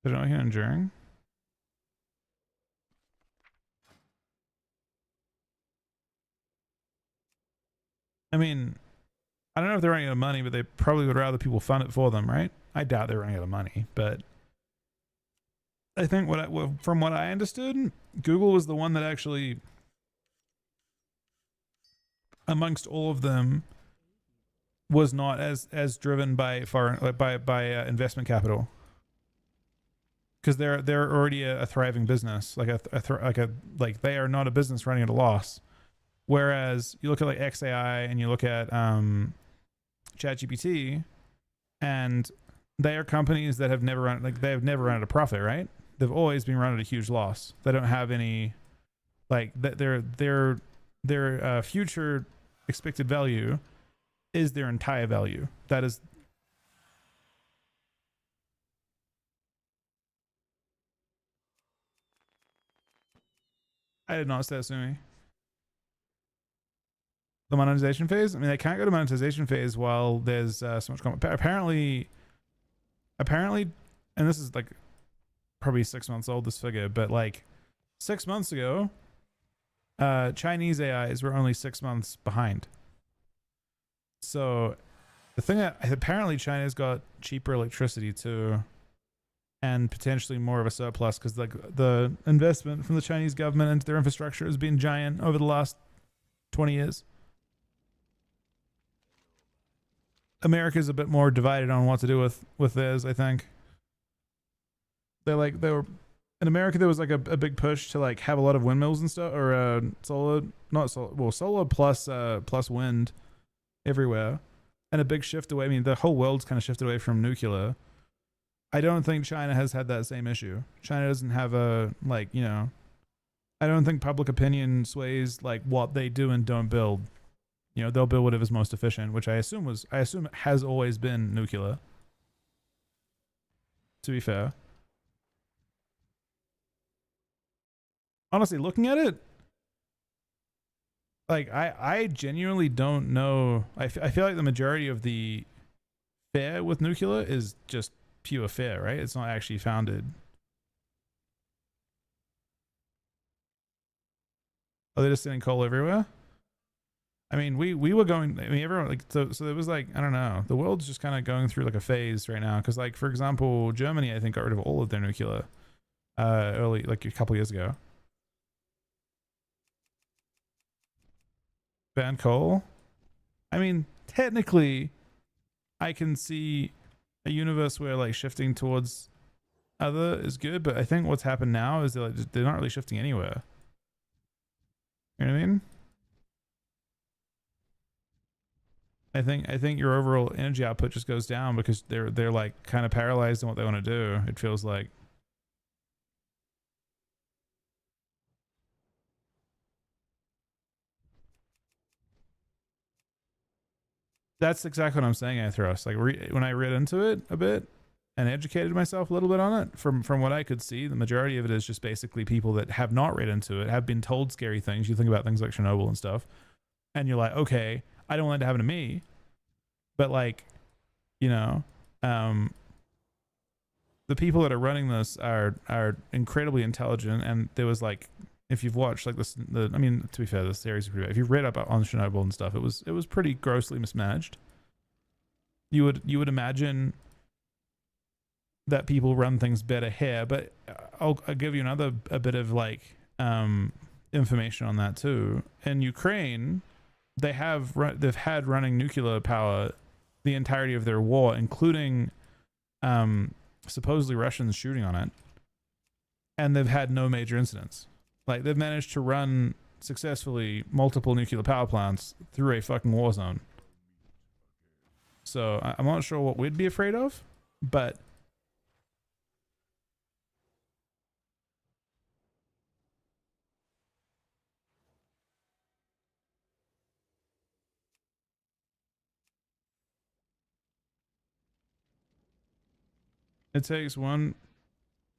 Is it not here enduring? I mean, I don't know if they're running out of money, but they probably would rather people fund it for them, right? I doubt they're running out of money, but I think from what I understood, Google was the one that actually, amongst all of them, was not as driven by foreign by investment capital, because they're already a thriving business, like like they are not a business running at a loss. Whereas you look at like XAI and you look at ChatGPT, and they are companies that have never run, like they have never run at a profit, right? They've always been run at a huge loss. They don't have any, like their future expected value is their entire value. That is. I did not say that, Sumi. The monetization phase? I mean, they can't go to monetization phase while there's so much content. Apparently, and this is like probably 6 months old, this figure, but like 6 months ago, Chinese AIs were only 6 months behind. So the thing that apparently China's got cheaper electricity too, and potentially more of a surplus, because like the investment from the Chinese government into their infrastructure has been giant over the last 20 years. America's a bit more divided on what to do with theirs, I think. They were in America, there was like a big push to like have a lot of windmills and stuff, or solar plus wind everywhere, and a big shift away. I mean, the whole world's kind of shifted away from nuclear. I don't think China has had that same issue. China doesn't have a, like, you know, I don't think public opinion sways like what they do and don't build. You know, they'll build whatever's most efficient, which I assume it has always been nuclear, to be fair. Honestly, looking at it, like I genuinely don't know. I feel like the majority of the fear with nuclear is just pure fear, right? It's not actually founded. Are they just sending coal everywhere? I mean, we were going, I mean, everyone, like, so there was like, I don't know, the world's just kind of going through like a phase right now, because like, for example, Germany, I think, got rid of all of their nuclear early, like a couple years ago. Ban coal? I mean, technically, I can see a universe where like shifting towards other is good, but I think what's happened now is they're not really shifting anywhere. You know what I mean? I think your overall energy output just goes down because they're like kind of paralyzed in what they want to do. It feels like. That's exactly what I'm saying, Athros. Like when I read into it a bit and educated myself a little bit on it, from what I could see, the majority of it is just basically people that have not read into it, have been told scary things. You think about things like Chernobyl and stuff, and you're like, okay, I don't want it to happen to me. But like, you know, the people that are running this are incredibly intelligent, and there was like, if you've watched like this, I mean, to be fair, the series is pretty bad. If you've read up on Chernobyl and stuff, it was pretty grossly mismanaged. You would imagine that people run things better here, but I'll give you a bit of like information on that too. In Ukraine, they've had running nuclear power the entirety of their war, including supposedly Russians shooting on it, and they've had no major incidents. Like, they've managed to run successfully multiple nuclear power plants through a fucking war zone. So I'm not sure what we'd be afraid of, but it takes one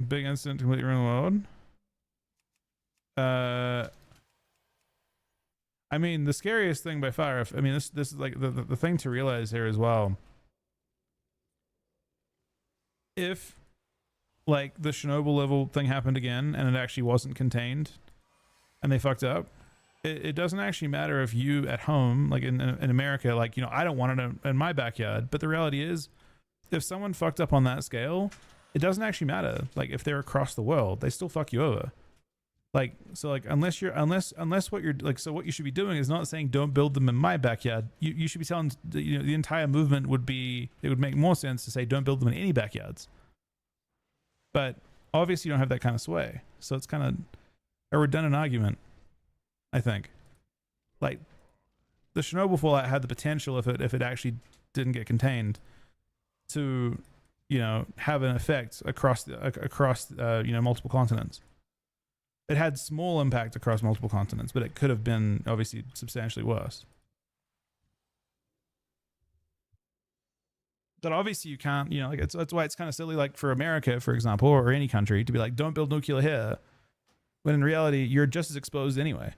big incident to completely ruin the world. I mean, the scariest thing by far, I mean, this is like the thing to realize here as well. If like the Chernobyl level thing happened again and it actually wasn't contained and they fucked up, it doesn't actually matter if you at home, like in America, like, you know, I don't want it in my backyard, but the reality is, if someone fucked up on that scale, it doesn't actually matter. Like, if they're across the world, they still fuck you over. Like, so like, unless what you're like, so what you should be doing is not saying don't build them in my backyard. You should be telling, you know, the entire movement would be, it would make more sense to say don't build them in any backyards. But obviously you don't have that kind of sway, so it's kind of a redundant argument, I think. Like the Chernobyl fallout had the potential, if it actually didn't get contained, to, you know, have an effect across you know, multiple continents. It had small impact across multiple continents, but it could have been obviously substantially worse. But obviously you can't, you know, like that's why it's kind of silly, like for America, for example, or any country, to be like, don't build nuclear here, when in reality you're just as exposed anyway.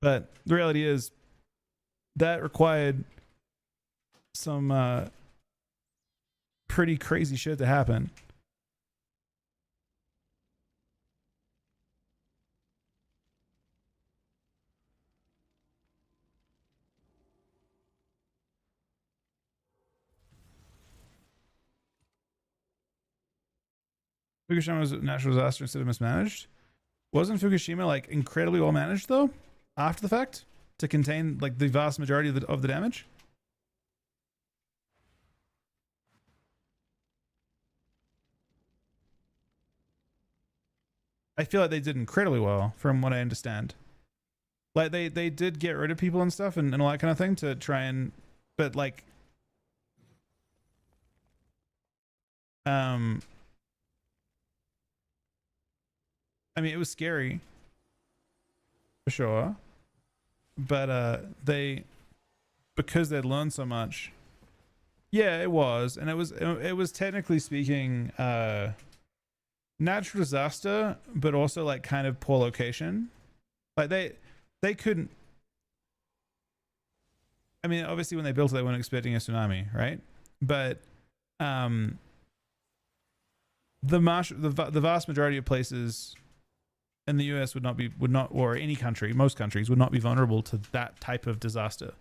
But the reality is that required some pretty crazy shit to happen. Fukushima was a natural disaster instead of mismanaged. Wasn't Fukushima like incredibly well managed though, after the fact, to contain like the vast majority of the damage? I feel like they did incredibly well, from what I understand. Like they did get rid of people and stuff and all that kind of thing to try and, but like, I mean, it was scary for sure, but they, because they'd learned so much. Yeah, it was, and it was technically speaking natural disaster, but also like kind of poor location. Like they couldn't. I mean, obviously when they built it, they weren't expecting a tsunami, right? But the vast majority of places in the US would not, or any country, most countries would not be vulnerable to that type of disaster.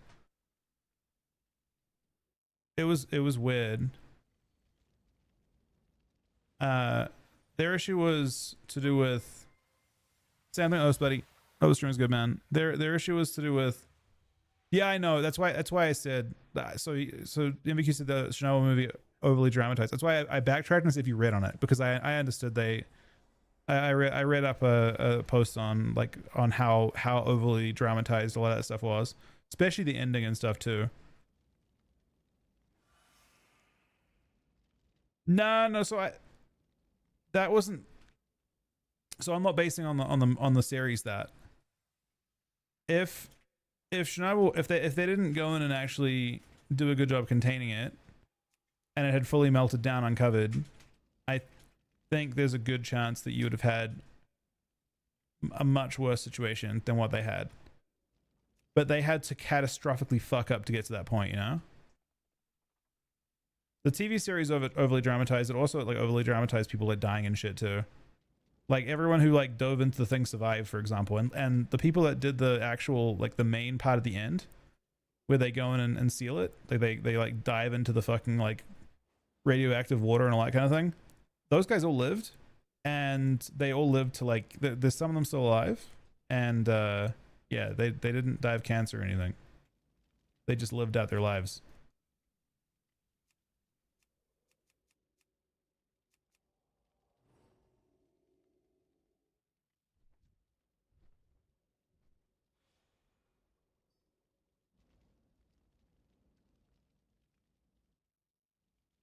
It was weird. Their issue was to do with Sam. Oh, buddy. Oh, the stream's good, man. Their issue was to do with. Yeah, I know. That's why I said that. So MVQ said the Chernobyl movie overly dramatized. That's why I backtracked and said if you read on it, because I understood I read up a post on how overly dramatized a lot of that stuff was, especially the ending and stuff too. No. So that wasn't. So I'm not basing on the series that. If Chernobyl, if they didn't go in and actually do a good job containing it, and it had fully melted down uncovered, I think there's a good chance that you would have had a much worse situation than what they had. But they had to catastrophically fuck up to get to that point, you know? The TV series overly dramatized. It also like overly dramatized people like dying and shit too. Like everyone who like dove into the thing survived, for example, and the people that did the actual like the main part at the end, where they go in and seal it, like they like dive into the fucking like radioactive water and all that kind of thing. Those guys all lived, and they all lived to like there's some of them still alive, and yeah, they didn't die of cancer or anything. They just lived out their lives.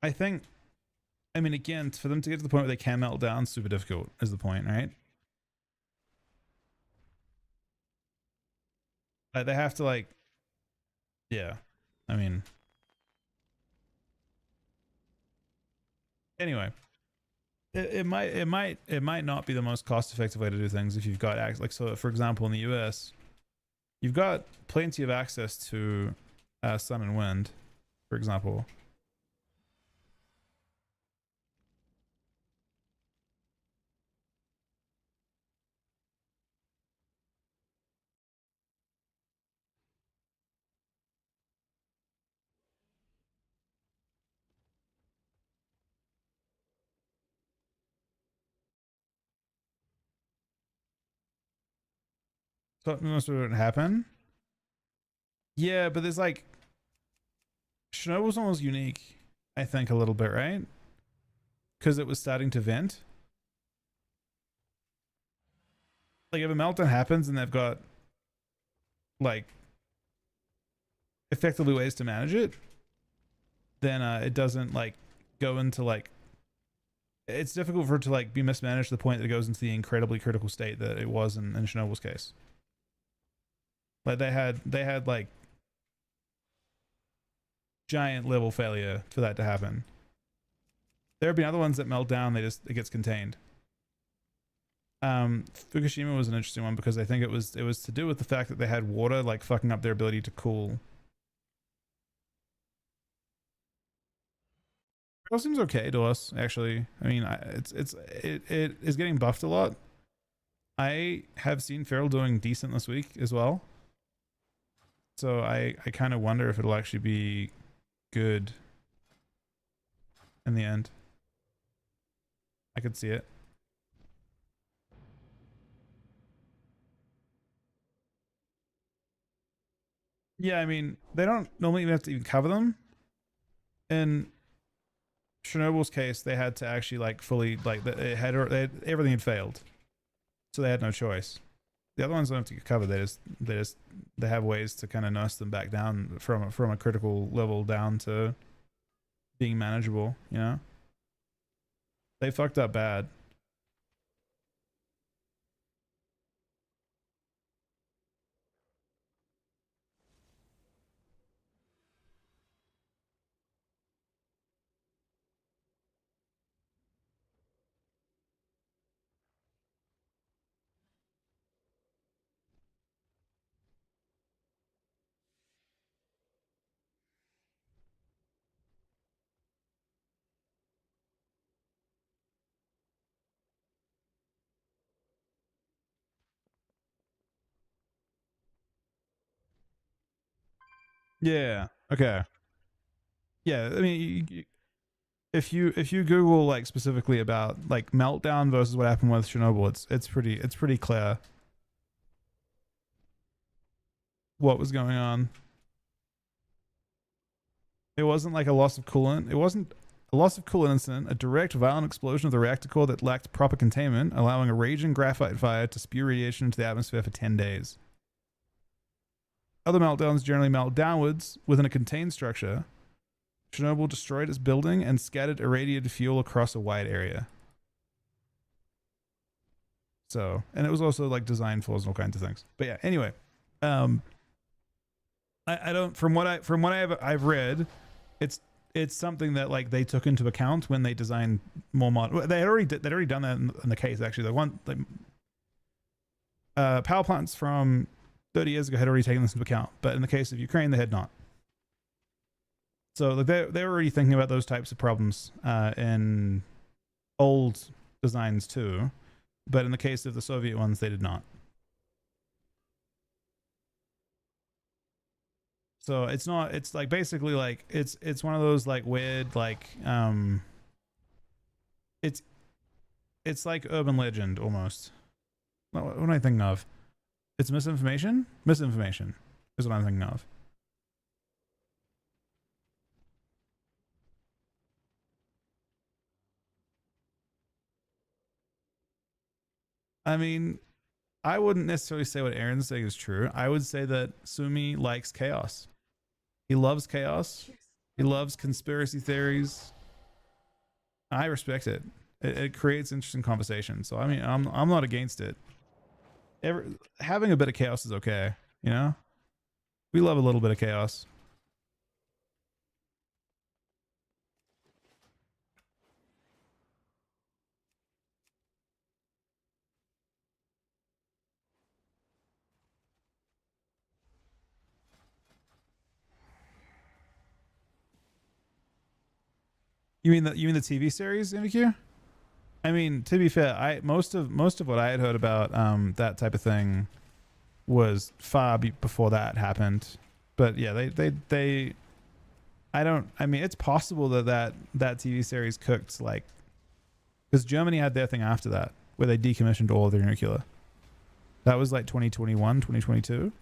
I mean, again, for them to get to the point where they can melt down, super difficult is the point, right? Like they have to like, yeah. I mean, anyway, it might not be the most cost effective way to do things if you've got like, so for example in the US, you've got plenty of access to sun and wind, for example. So most of it happen. Yeah, but there's like Chernobyl's almost unique, I think, a little bit, right? Because it was starting to vent. Like, if a meltdown happens and they've got, like, effectively ways to manage it, then it doesn't, like, go into, like, it's difficult for it to, like, be mismanaged to the point that it goes into the incredibly critical state that it was in Chernobyl's case. Like, they had like giant level failure for that to happen. There have been other ones that melt down, it gets contained. Fukushima was an interesting one because I think it was to do with the fact that they had water like fucking up their ability to cool. It all seems okay to us, actually. I mean, it is getting buffed a lot. I have seen Feral doing decent this week as well. So I kind of wonder if it'll actually be good in the end. I could see it. Yeah, I mean, they don't normally even have to even cover them. In Chernobyl's case, they had to actually like fully like everything had failed, so they had no choice. The other ones don't have to get covered. They have ways to kind of nurse them back down from a critical level down to being manageable. You know, they fucked up bad. Yeah. Okay. Yeah. I mean, if you Google like specifically about like meltdown versus what happened with Chernobyl, it's pretty clear what was going on. It wasn't like a loss of coolant. It wasn't a loss of coolant incident, a direct violent explosion of the reactor core that lacked proper containment, allowing a raging graphite fire to spew radiation into the atmosphere for 10 days. Other meltdowns generally melt downwards within a contained structure. Chernobyl destroyed its building and scattered irradiated fuel across a wide area. So, and it was also like design flaws and all kinds of things. But yeah, anyway, I don't from what I've read, it's something that like they took into account when they designed more modern. They'd already done that in the case actually. Power plants from 30 years ago had already taken this into account, but in the case of Ukraine, they had not. So like they were already thinking about those types of problems in old designs too, but in the case of the Soviet ones, they did not. So it's not. It's like basically like it's one of those like weird like it's like urban legend almost. What am I thinking of? It's misinformation. Misinformation is what I'm thinking of. I mean, I wouldn't necessarily say what Aaron's saying is true. I would say that Sumi likes chaos. He loves chaos. He loves conspiracy theories. I respect it. It creates interesting conversation. So I mean, I'm not against it. Having a bit of chaos is okay. You know, we love a little bit of chaos. You mean the TV series, MVQ? I mean, to be fair, most of what I had heard about that type of thing was far before that happened. But yeah, they I mean, it's possible that TV series cooked like, because Germany had their thing after that where they decommissioned all of their nuclear. That was like 2021, 2022.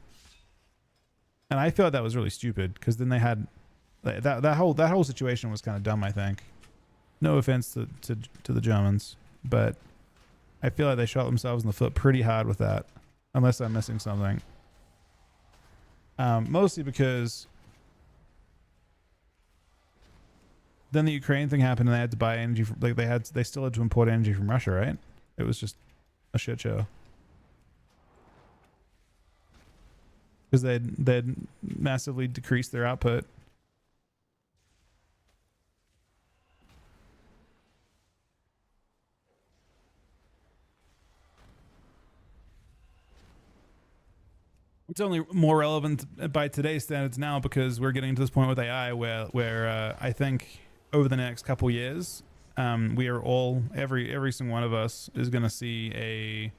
And I felt that was really stupid because then they had That whole situation was kind of dumb, I think. No offense to the Germans, but I feel like they shot themselves in the foot pretty hard with that, unless I'm missing something. Mostly because then the Ukraine thing happened and they had to buy energy from, like they still had to import energy from Russia, right? It was just a shit show. Because they'd massively decreased their output. It's only more relevant by today's standards now because we're getting to this point with AI where I think over the next couple years, we are all every single one of us is going to see a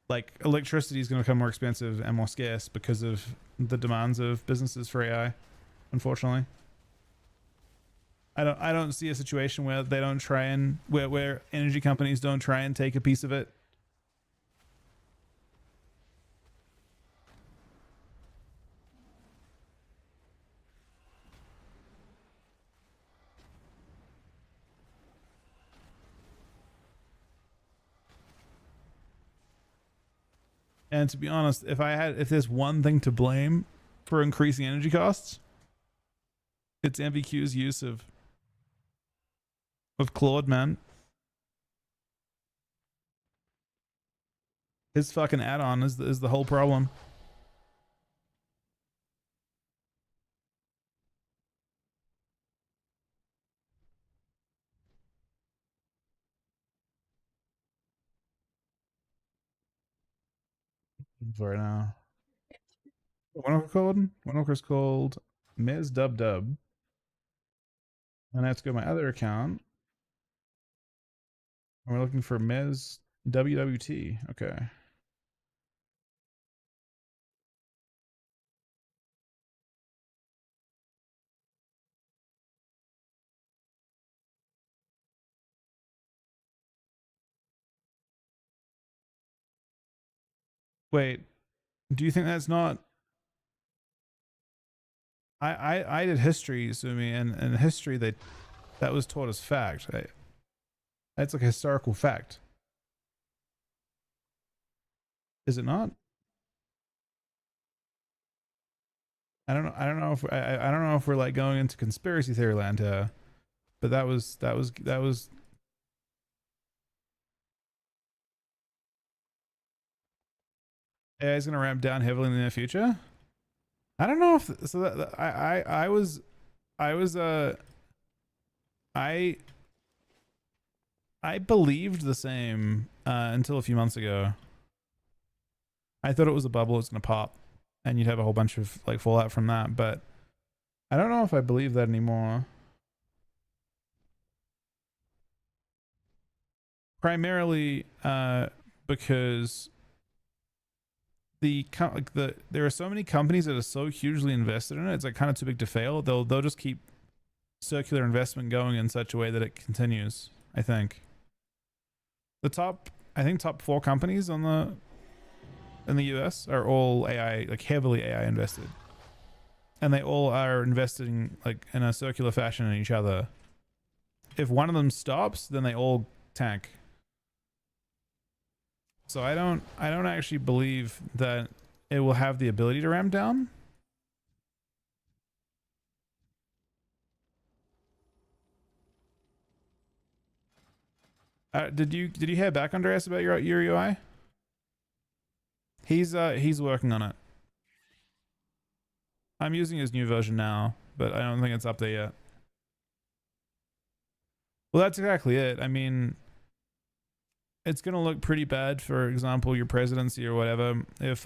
like electricity is going to become more expensive and more scarce because of the demands of businesses for AI. Unfortunately, I don't see a situation where they don't try and where energy companies don't try and take a piece of it. And to be honest, if there's one thing to blame for increasing energy costs, it's MVQ's use of Claude, man. His fucking add-on is the whole problem. For right now. One is called Ms. Dub Dub. And I have to go to my other account. And we're looking for Ms. WWT. Okay. Wait, do you think that's not? I did history, Sumi, and in history that was taught as fact. That's like a historical fact. Is it not? I don't know. I don't know if I don't know if we're like going into conspiracy theory land here, but that was AI is gonna ramp down heavily in the near future. I don't know if so. I was I believed the same until a few months ago. I thought it was a bubble. It's gonna pop, and you'd have a whole bunch of like fallout from that. But I don't know if I believe that anymore. Primarily because there are so many companies that are so hugely invested in it. It's like kind of too big to fail. They'll just keep circular investment going in such a way that it continues. I think top 4 companies in the US are all AI, like heavily AI invested, and they all are investing like in a circular fashion in each other. If one of them stops, then they all tank. So I don't actually believe that it will have the ability to ramp down. Did you hear back, Andreas, about your UI? He's working on it. I'm using his new version now, but I don't think it's up there yet. Well, that's exactly it. I mean, it's gonna look pretty bad, for example, your presidency or whatever, if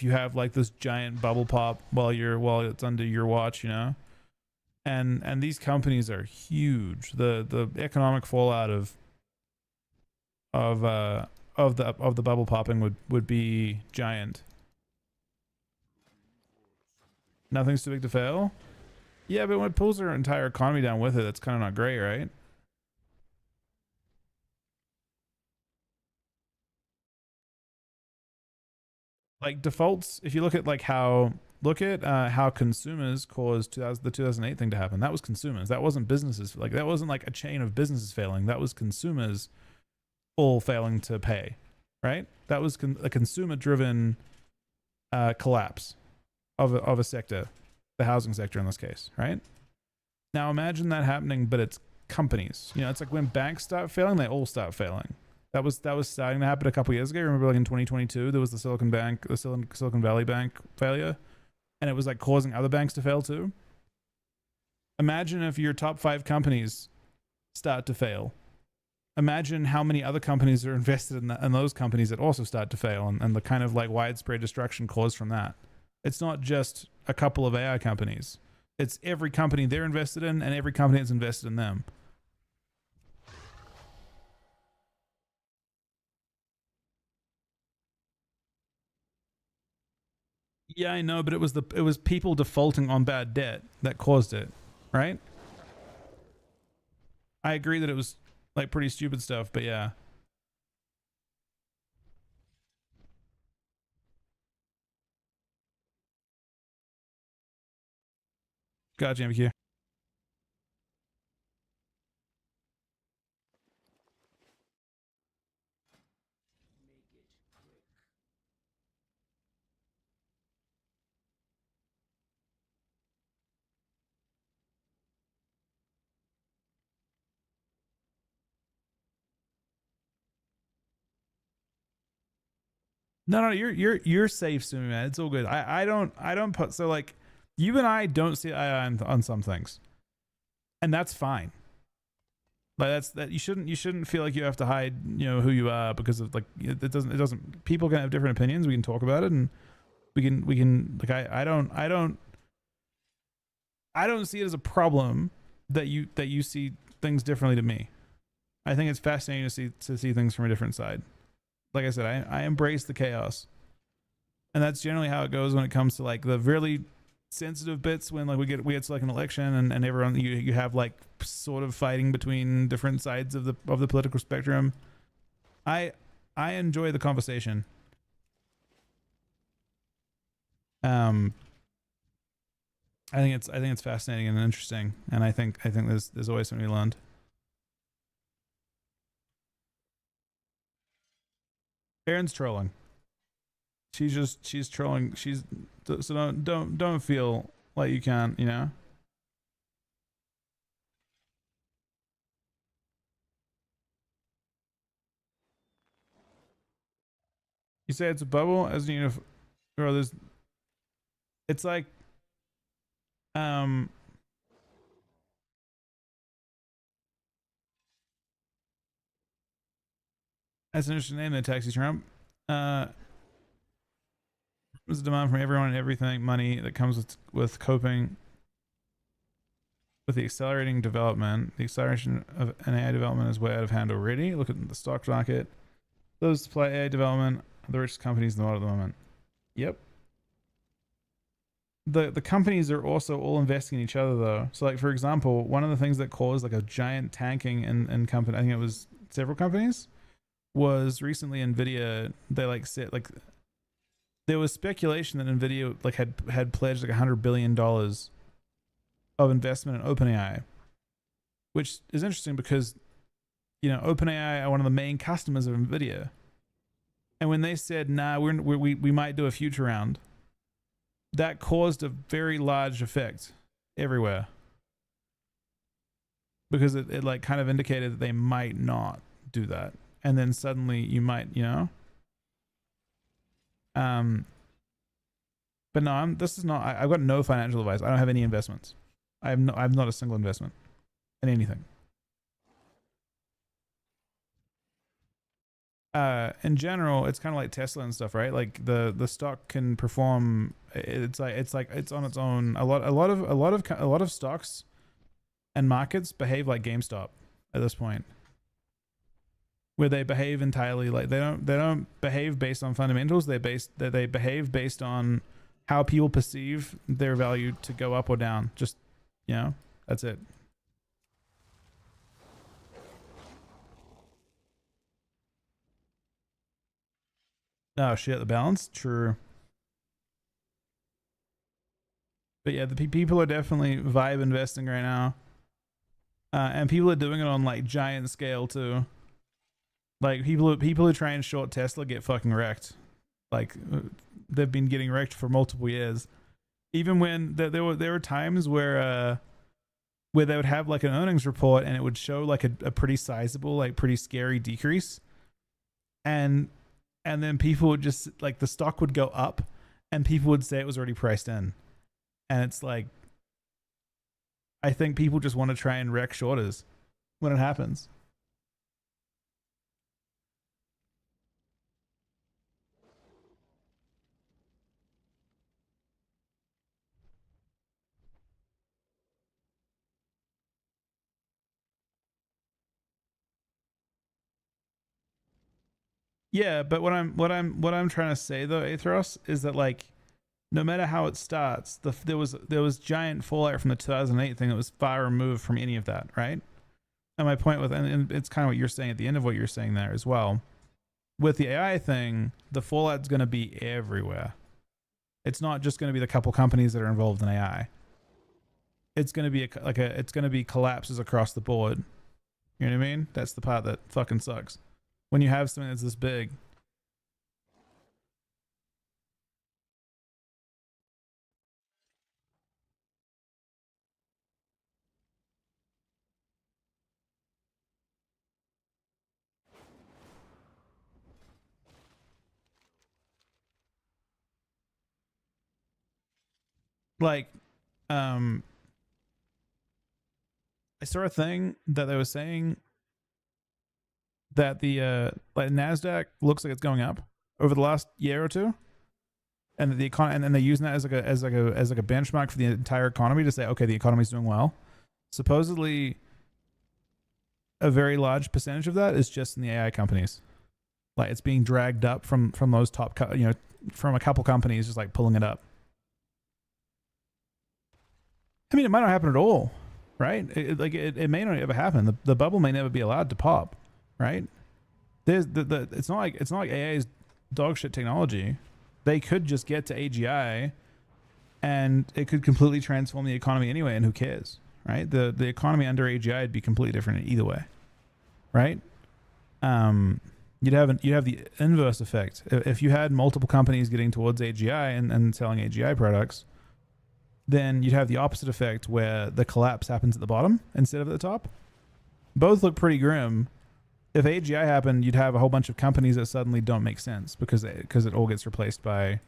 you have like this giant bubble pop while it's under your watch, you know. And these companies are huge. The economic fallout of the bubble popping would be giant. Nothing's too big to fail. Yeah, but when it pulls our entire economy down with it, that's kind of not great, right? Like defaults, if you look at like how look at how consumers caused the 2008 thing to happen. That was consumers. That wasn't businesses. Like that wasn't like a chain of businesses failing. That was consumers all failing to pay, right? That was a consumer-driven collapse of a sector, the housing sector in this case, right? Now imagine that happening, but it's companies. You know, it's like when banks start failing, they all start failing. That was starting to happen a couple years ago. Remember, like in 2022, there was the Silicon Valley Bank failure, and it was like causing other banks to fail too. Imagine if your top 5 companies start to fail. Imagine how many other companies are invested in those companies that also start to fail, and the kind of like widespread destruction caused from that. It's not just a couple of AI companies. It's every company they're invested in and every company that's invested in them. Yeah, I know, but it was people defaulting on bad debt that caused it, right? I agree that it was like pretty stupid stuff, but yeah. Gotcha, MQ. No, you're safe, Sumi, man. It's all good. I don't put so like you and I don't see eye on some things, and that's fine. Like you shouldn't feel like you have to hide, you know, who you are because of like it doesn't. People can have different opinions. We can talk about it, and we can like I don't see it as a problem that you see things differently to me. I think it's fascinating to see things from a different side. Like I said, I embrace the chaos, and that's generally how it goes when it comes to like the really sensitive bits when like we get to like an election and everyone you have like sort of fighting between different sides of the political spectrum. I enjoy the conversation. I think it's fascinating and interesting, and I think there's always something to be learned. Erin's trolling. She's trolling. So don't feel like you can't, you know. You say it's a bubble as you know, or there's. It's like, that's an interesting name. The Taxi Trump. There's a demand from everyone and everything. Money that comes with coping with the accelerating development. The acceleration of an AI development is way out of hand already. Look at the stock market. Those supply AI development are the richest companies in the world at the moment. Yep. The companies are also all investing in each other though. So like for example, one of the things that caused like a giant tanking in company, I think it was several companies, was recently Nvidia. They like said like there was speculation that Nvidia like had pledged like $100 billion of investment in OpenAI, which is interesting because, you know, OpenAI are one of the main customers of Nvidia, and when they said nah, we might do a future round, that caused a very large effect everywhere because it like kind of indicated that they might not do that, and then suddenly you might, you know. But no, this is not. I've got no financial advice. I don't have any investments. I have not a single investment in anything. In general, it's kind of like Tesla and stuff, right? Like the stock can perform. It's on its own. A lot of stocks and markets behave like GameStop at this point, where they behave entirely like they don't behave based on fundamentals. They behave based on how people perceive their value to go up or down. Just, you know, that's it. Oh shit, the balance? True. But yeah, people are definitely vibe investing right now, and people are doing it on like giant scale too. Like people who try and short Tesla get fucking wrecked. Like they've been getting wrecked for multiple years. Even when there were times where they would have like an earnings report and it would show like a pretty sizable, like pretty scary decrease, and then people would just like the stock would go up, and people would say it was already priced in, and it's like I think people just want to try and wreck shorters when it happens. Yeah, but what I'm trying to say though, Aethros, is that like no matter how it starts, there was giant fallout from the 2008 thing that was far removed from any of that, right? And my point with and it's kind of what you're saying at the end of what you're saying there as well. With the AI thing, the fallout's going to be everywhere. It's not just going to be the couple companies that are involved in AI. It's going to be it's going to be collapses across the board. You know what I mean? That's the part that fucking sucks. When you have something that's this big. Like, I saw a thing that they were saying that the like Nasdaq looks like it's going up over the last year or two, and that the economy, and then they're using that as like a benchmark for the entire economy to say, okay, the economy's doing well. Supposedly, a very large percentage of that is just in the AI companies. Like it's being dragged up from those top, from a couple companies, just like pulling it up. I mean, it might not happen at all, right? It may not ever happen. The bubble may never be allowed to pop, right? There's it's not like AI's dog shit technology. They could just get to AGI, and it could completely transform the economy anyway. And who cares, right? The economy under AGI would be completely different either way, right? You'd have the inverse effect if you had multiple companies getting towards AGI and selling AGI products. Then you'd have the opposite effect where the collapse happens at the bottom instead of at the top. Both look pretty grim. If AGI happened, you'd have a whole bunch of companies that suddenly don't make sense because it all gets replaced by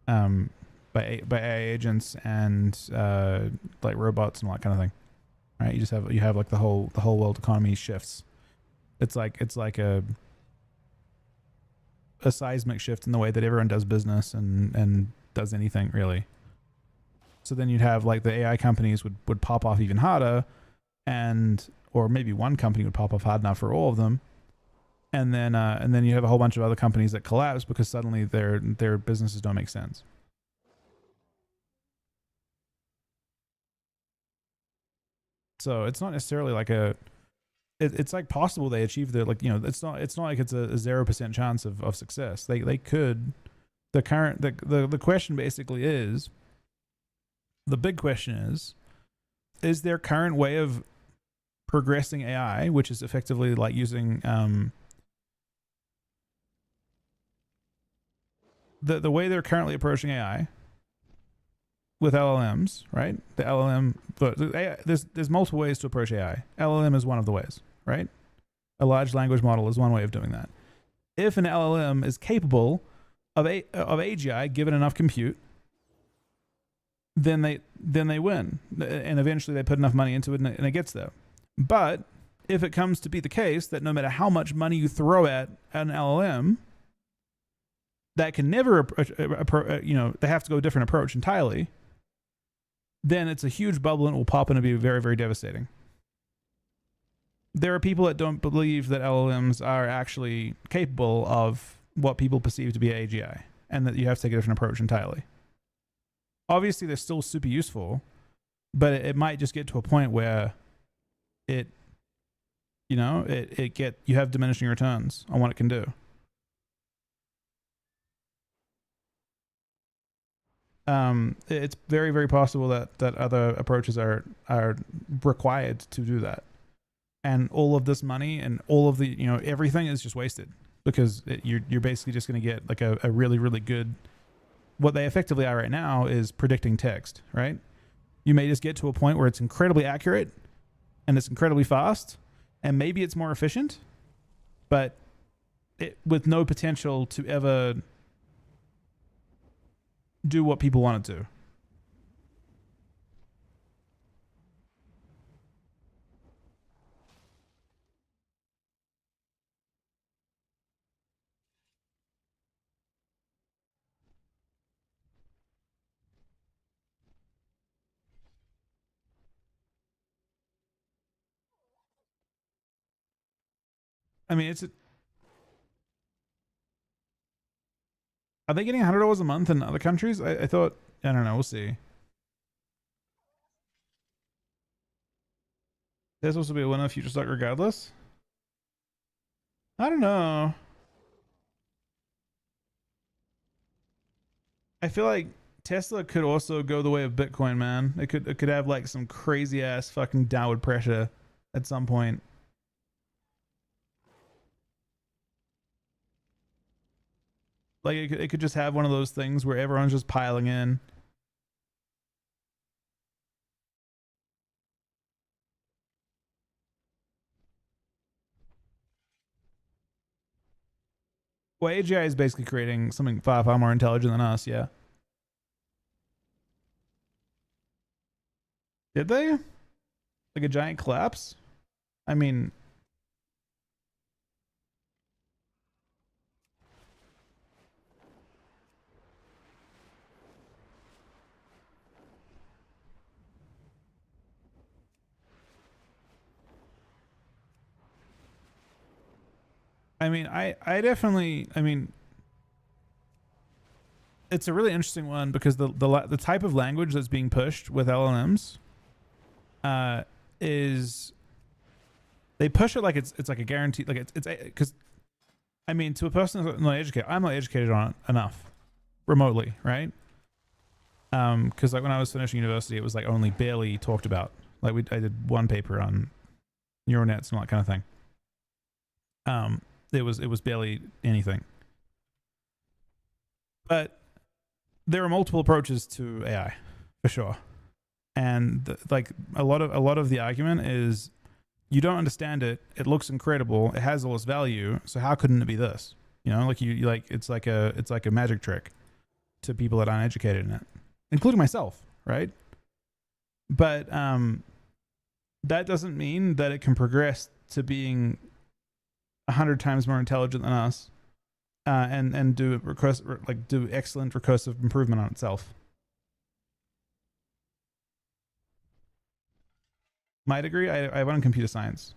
AI agents and like robots and all that kind of thing, right? You have like the whole world economy shifts. It's like a seismic shift in the way that everyone does business and does anything really. So then you'd have like the AI companies would pop off even harder, or maybe one company would pop off hard enough for all of them, and then you have a whole bunch of other companies that collapse because suddenly their businesses don't make sense. So it's not necessarily like it's like possible they achieve their, like, it's not like it's a 0% chance of success. They could. The question basically is. The big question is their current way of progressing AI, which is effectively like using the way they're currently approaching AI with LLMs, right? The LLM, there's multiple ways to approach AI. LLM is one of the ways, right? A large language model is one way of doing that. If an LLM is capable of AGI given enough compute, then they win, and eventually they put enough money into it and it gets there. But if it comes to be the case that no matter how much money you throw at an LLM, that can never they have to go a different approach entirely, then it's a huge bubble and it will pop and be very, very devastating. There are people that don't believe that LLMs are actually capable of what people perceive to be AGI, and that you have to take a different approach entirely. Obviously, they're still super useful, but it might just get to a point where you have diminishing returns on what it can do. it's very, very possible that other approaches are required to do that. And all of this money and all of the, you know, everything is just wasted because you're basically just going to get like a really, really good, what they effectively are right now is predicting text, right? You may just get to a point where it's incredibly accurate and it's incredibly fast and maybe it's more efficient, but with no potential to ever do what people want it to. I mean, are they getting $100 a month in other countries? I thought, I don't know. We'll see. They're supposed to be a winner future stock regardless. I don't know. I feel like Tesla could also go the way of Bitcoin, man. It could have like some crazy ass fucking downward pressure at some point. Like it could just have one of those things where everyone's just piling in. Well, AGI is basically creating something far, far more intelligent than us, yeah. Did they? Like a giant collapse? I mean... I definitely, it's a really interesting one because the type of language that's being pushed with LLMs is they push it like it's like a guarantee, like it's because I mean, to a person who's not educated, I'm not educated on it enough remotely, right? Because like when I was finishing university, it was like only barely talked about. Like I did one paper on neural nets and all that kind of thing. It was barely anything. But there are multiple approaches to AI, for sure. And like a lot of the argument is you don't understand it. It looks incredible. It has all this value. So how couldn't it be this? You know, like you like it's like a magic trick to people that aren't educated in it, including myself, right? But that doesn't mean that it can progress to being 100 times more intelligent than us, and do excellent recursive improvement on itself. My degree, I went on computer science.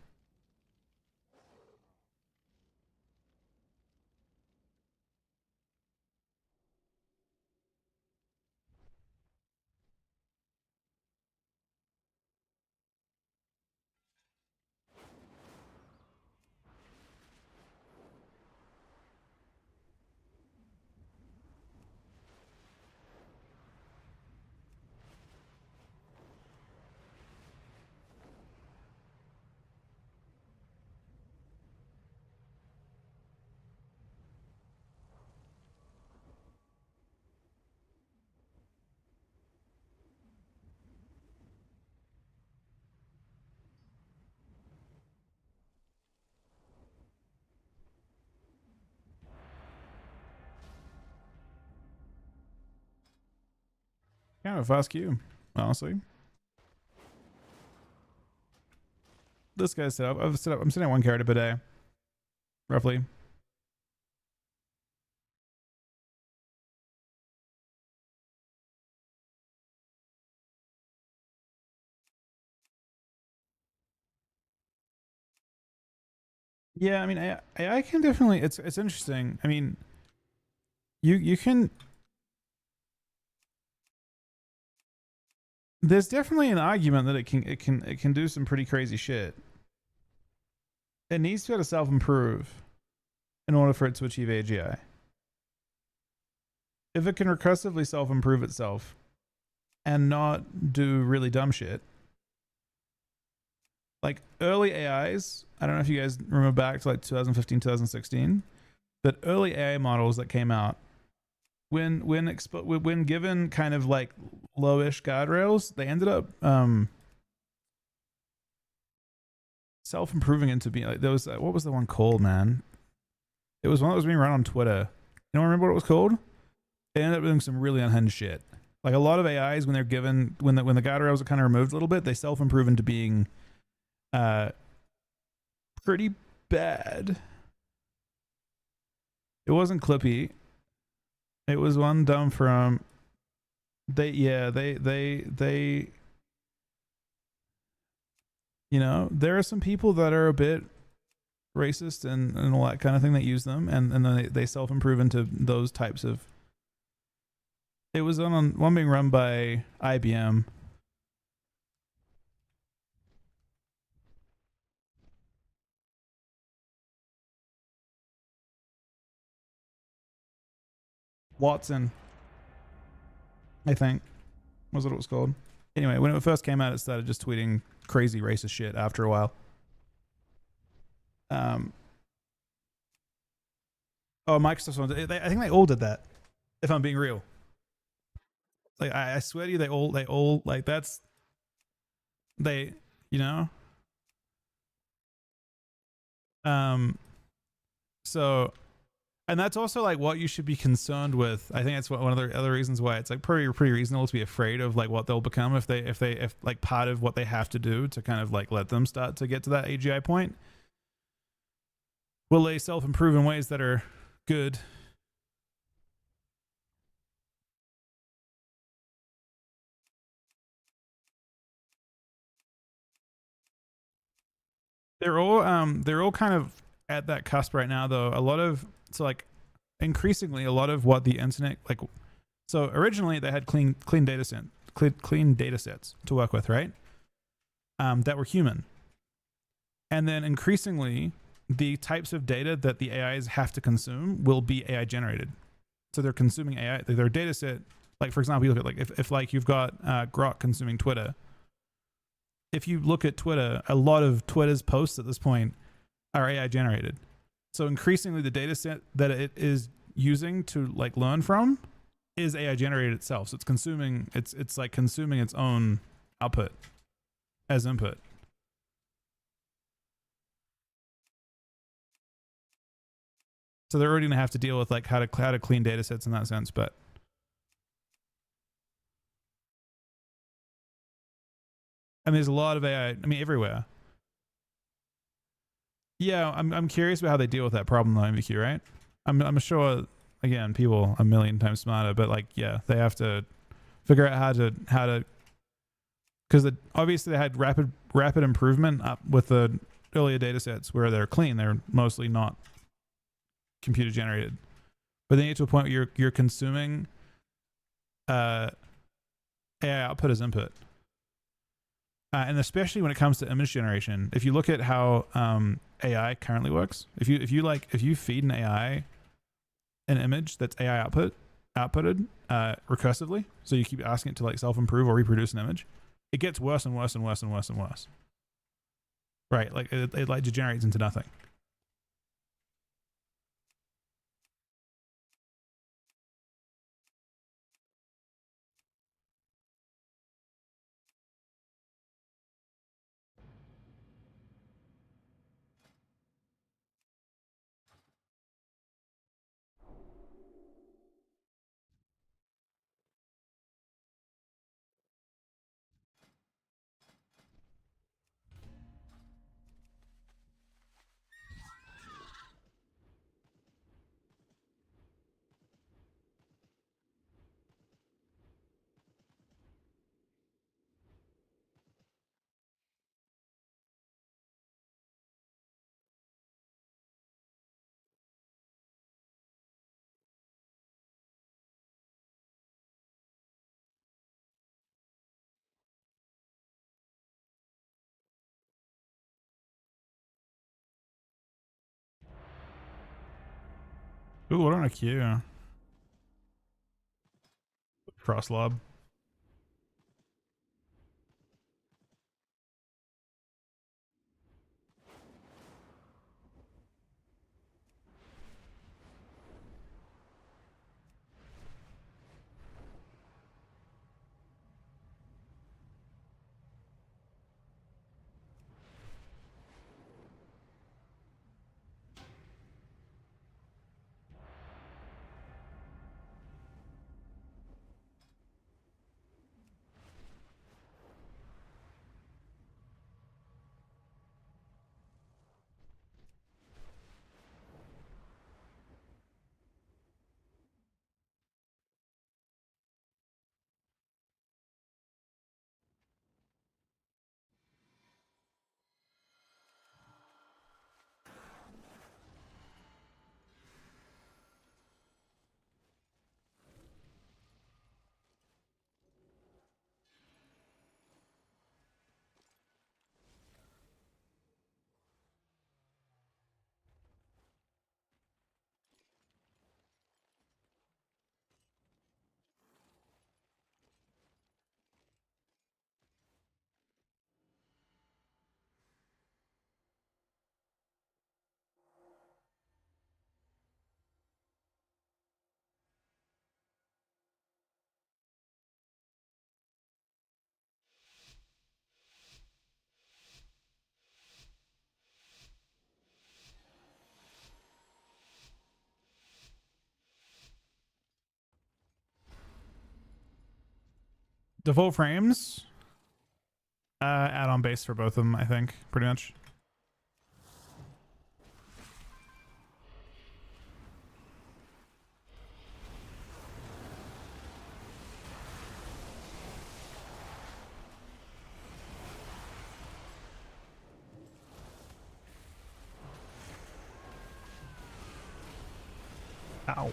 Kind of a fast queue, honestly. This guy's set up. I'm sitting at 1 character per day, roughly. Yeah, I mean, AI can definitely. It's interesting. I mean, you can. There's definitely an argument that it can do some pretty crazy shit. It needs to be able to self-improve in order for it to achieve AGI. if it can recursively self-improve itself and not do really dumb shit, like early AIs, I don't know if you guys remember back to like 2015, 2016, but early AI models that came out, when given kind of like lowish guardrails, they ended up self-improving into being like, there was what was the one called, man? It was one that was being run on Twitter. You don't remember what it was called? They ended up doing some really unhinged shit. Like a lot of AIs, when they're given when the guardrails are kind of removed a little bit, they self-improve into being pretty bad. It wasn't Clippy. It was one dumb from they you know, there are some people that are a bit racist and all that kind of thing that use them, and then they self-improve into those types of. It was on one being run by IBM. Watson, I think, was what it was called. Anyway, when it first came out, it started just tweeting crazy racist shit after a while. Oh, Microsoft, I think they all did that, if I'm being real. Like, I swear to you, they all, like, that's, they, you know? So, and that's also like what you should be concerned with. I think that's one of the other reasons why it's like pretty reasonable to be afraid of like what they'll become if like part of what they have to do to kind of like let them start to get to that AGI point. Will they self-improve in ways that are good? They're all kind of at that cusp right now, though. A lot of like increasingly a lot of what the internet like. So originally they had clean data sets to work with, right? That were human, and then increasingly the types of data that the AIs have to consume will be AI generated. So they're consuming AI. Their data set, like for example, you look at like if like you've got Grok consuming Twitter. If you look at Twitter, a lot of Twitter's posts at this point are AI generated. So increasingly the data set that it is using to like learn from is AI generated itself. So it's consuming it's like consuming its own output as input. So they're already gonna have to deal with like how to clean data sets in that sense, but I mean, there's a lot of AI. I mean, everywhere. Yeah, I'm curious about how they deal with that problem though, MVQ, right? I'm sure again people a million times smarter, but like yeah, they have to figure out how to because obviously they had rapid improvement up with the earlier data sets where they're clean, they're mostly not computer generated, but then you get to a point where you're consuming AI output as input. And especially when it comes to image generation, if you look at how AI currently works, if you feed an AI an image that's AI outputted recursively, so you keep asking it to like self-improve or reproduce an image, it gets worse and worse and worse and worse and worse. Right, like it like degenerates into nothing. Ooh, what on a queue? cross lob. Default frames, add-on base for both of them, I think, pretty much. Ow.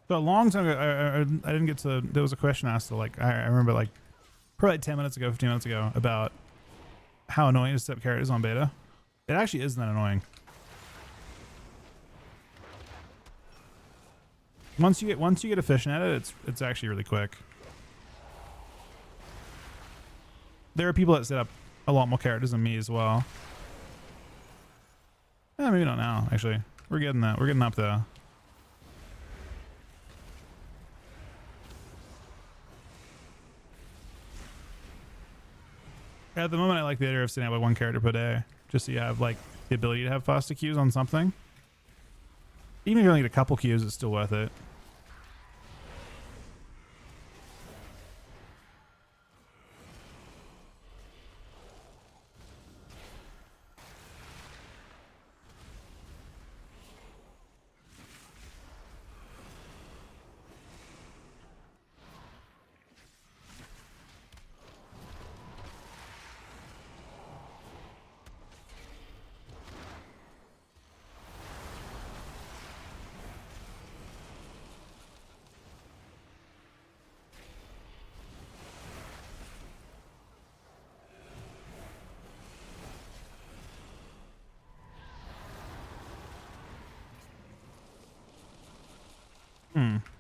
So a long time ago, I didn't get to. There was a question asked. To like I remember like probably 10 minutes ago, 15 minutes ago, about how annoying to step characters on beta. It actually isn't that annoying. Once you get efficient at it, it's actually really quick. There are people that set up a lot more characters than me as well. Maybe not now. Actually, we're getting that. We're getting up there. At the moment, I like the idea of setting up like one character per day, just so you have like the ability to have faster queues on something. Even if you only get a couple queues, it's still worth it.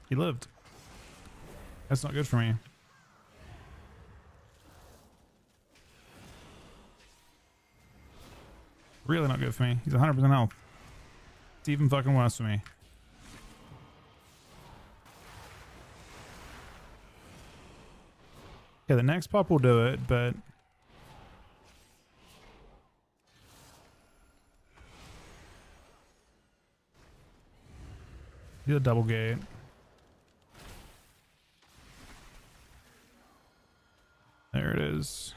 He lived. That's not good for me. Really not good for me. He's 100% health. It's even fucking worse for me. Okay, the next pop will do it, but do a double gate. There it is.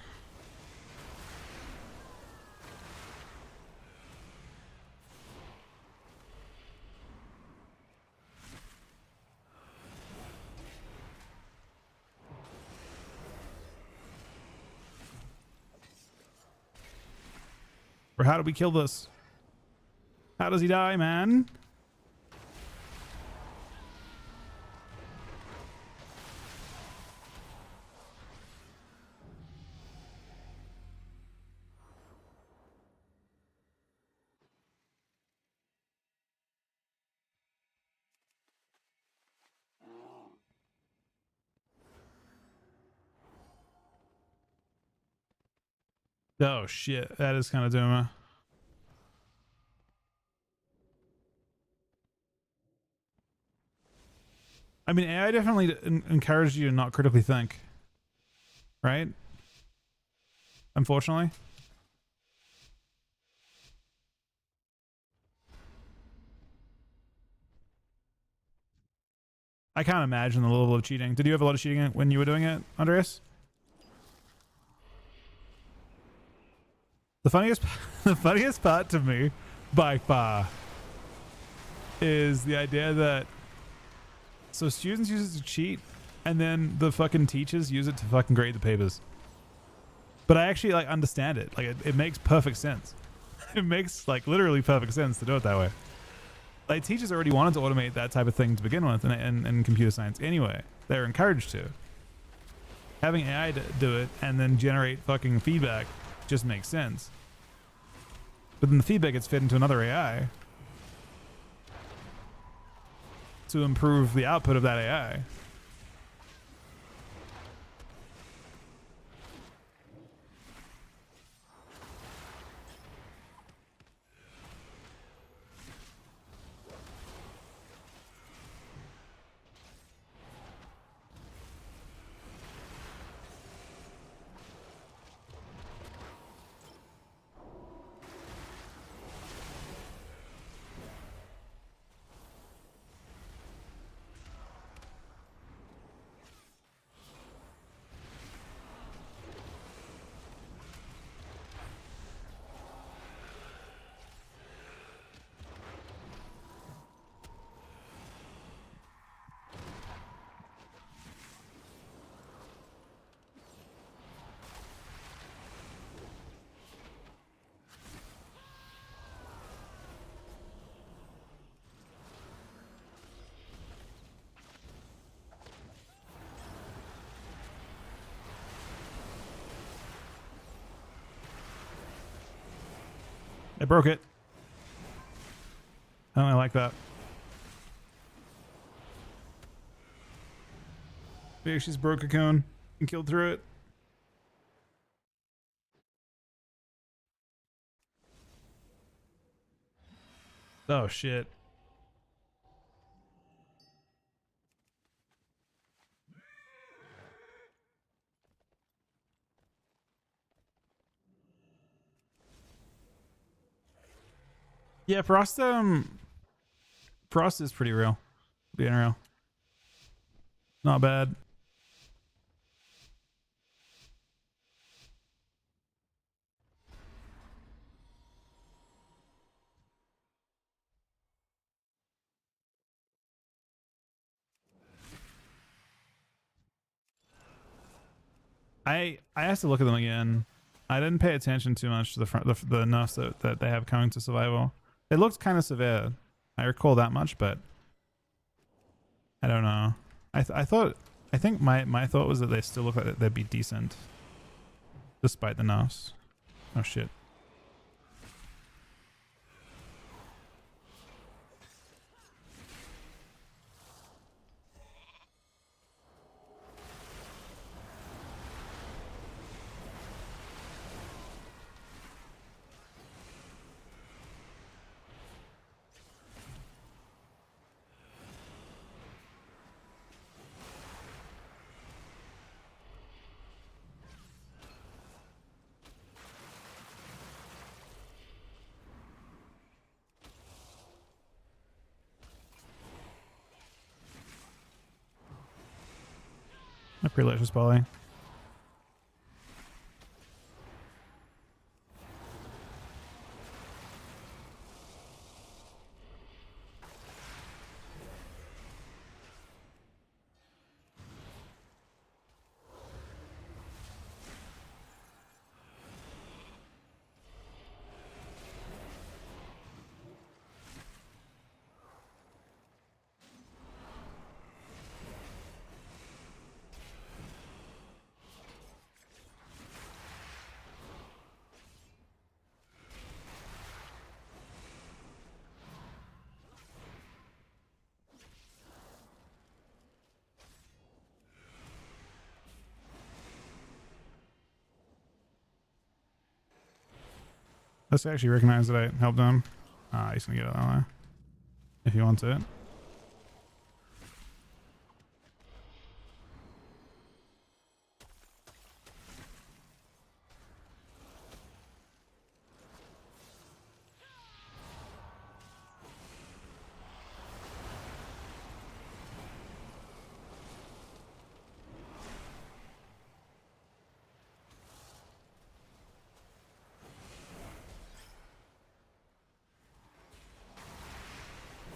Or how do we kill this? How does he die, man? Oh shit, that is kind of doom. I mean, AI definitely encouraged you to not critically think, right? Unfortunately. I can't imagine the level of cheating. Did you have a lot of cheating when you were doing it, Andreas? The funniest, the funniest part to me, by far, is the idea that so students use it to cheat, and then the fucking teachers use it to fucking grade the papers. But I actually like understand it. Like it makes perfect sense. It makes like literally perfect sense to do it that way. Like teachers already wanted to automate that type of thing to begin with in computer science anyway. They're encouraged to. Having AI do it and then generate fucking feedback just makes sense. But then the feedback gets fed into another AI to improve the output of that AI. I broke it. I don't really like that. Maybe she's broke a cone and killed through it. Oh shit. Yeah, Frost is pretty real. Being real. Not bad. I have to look at them again. I didn't pay attention too much to the nerfs that they have coming to survival. It looked kind of severe. I recall that much, but I don't know. I think my thought was that they still look like they'd be decent despite the nerfs. Oh shit. A pretty delicious poly. Let's actually recognize that I helped him. He's gonna get it that way. If he wants it.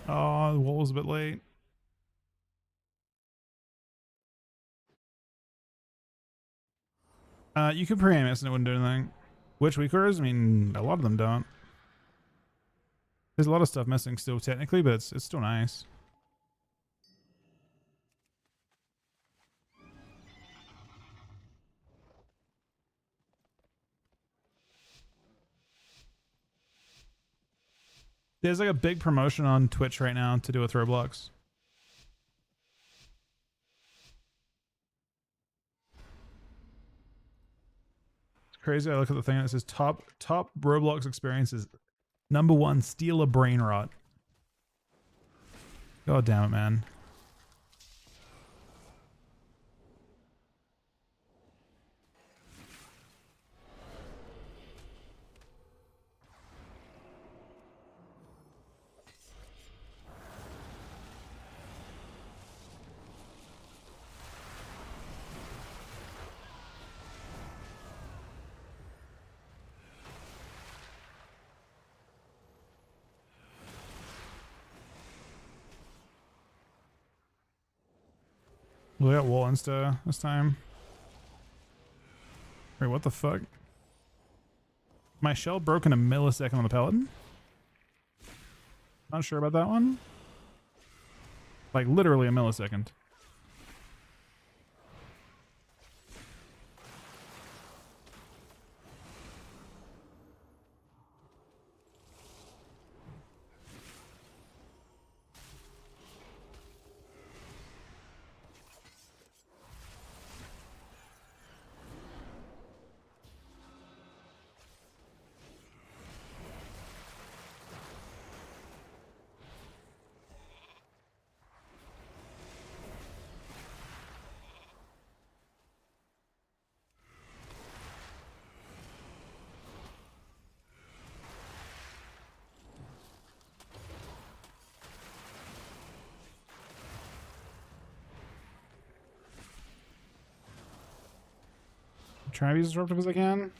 Oh, the wall was a bit late. You could pre-aim this and it wouldn't do anything. Which weakers? I mean, a lot of them don't. There's a lot of stuff missing still technically, but it's still nice. There's like a big promotion on Twitch right now to do with Roblox. It's crazy. I look at the thing and it says top Roblox experiences. #1, steal a brain rot. God damn it, man. We got wall insta this time. Wait, what the fuck? My shell broke in a millisecond on the paladin? Not sure about that one. Like literally a millisecond. Trying to be as disruptive as I can.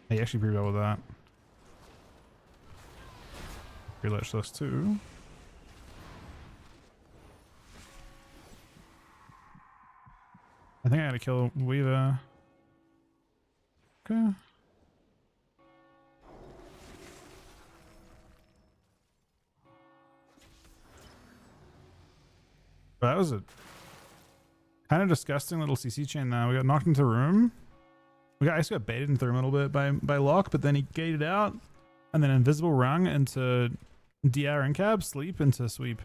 Hey, actually pretty well with that. Relatch this too. I think I gotta kill Weaver. Okay. But that was a kind of disgusting little CC chain now. We got knocked into the room. I just got baited into the room a little bit by Locke, but then he gated out and then invisible rung into DR and cab, sleep into sweep.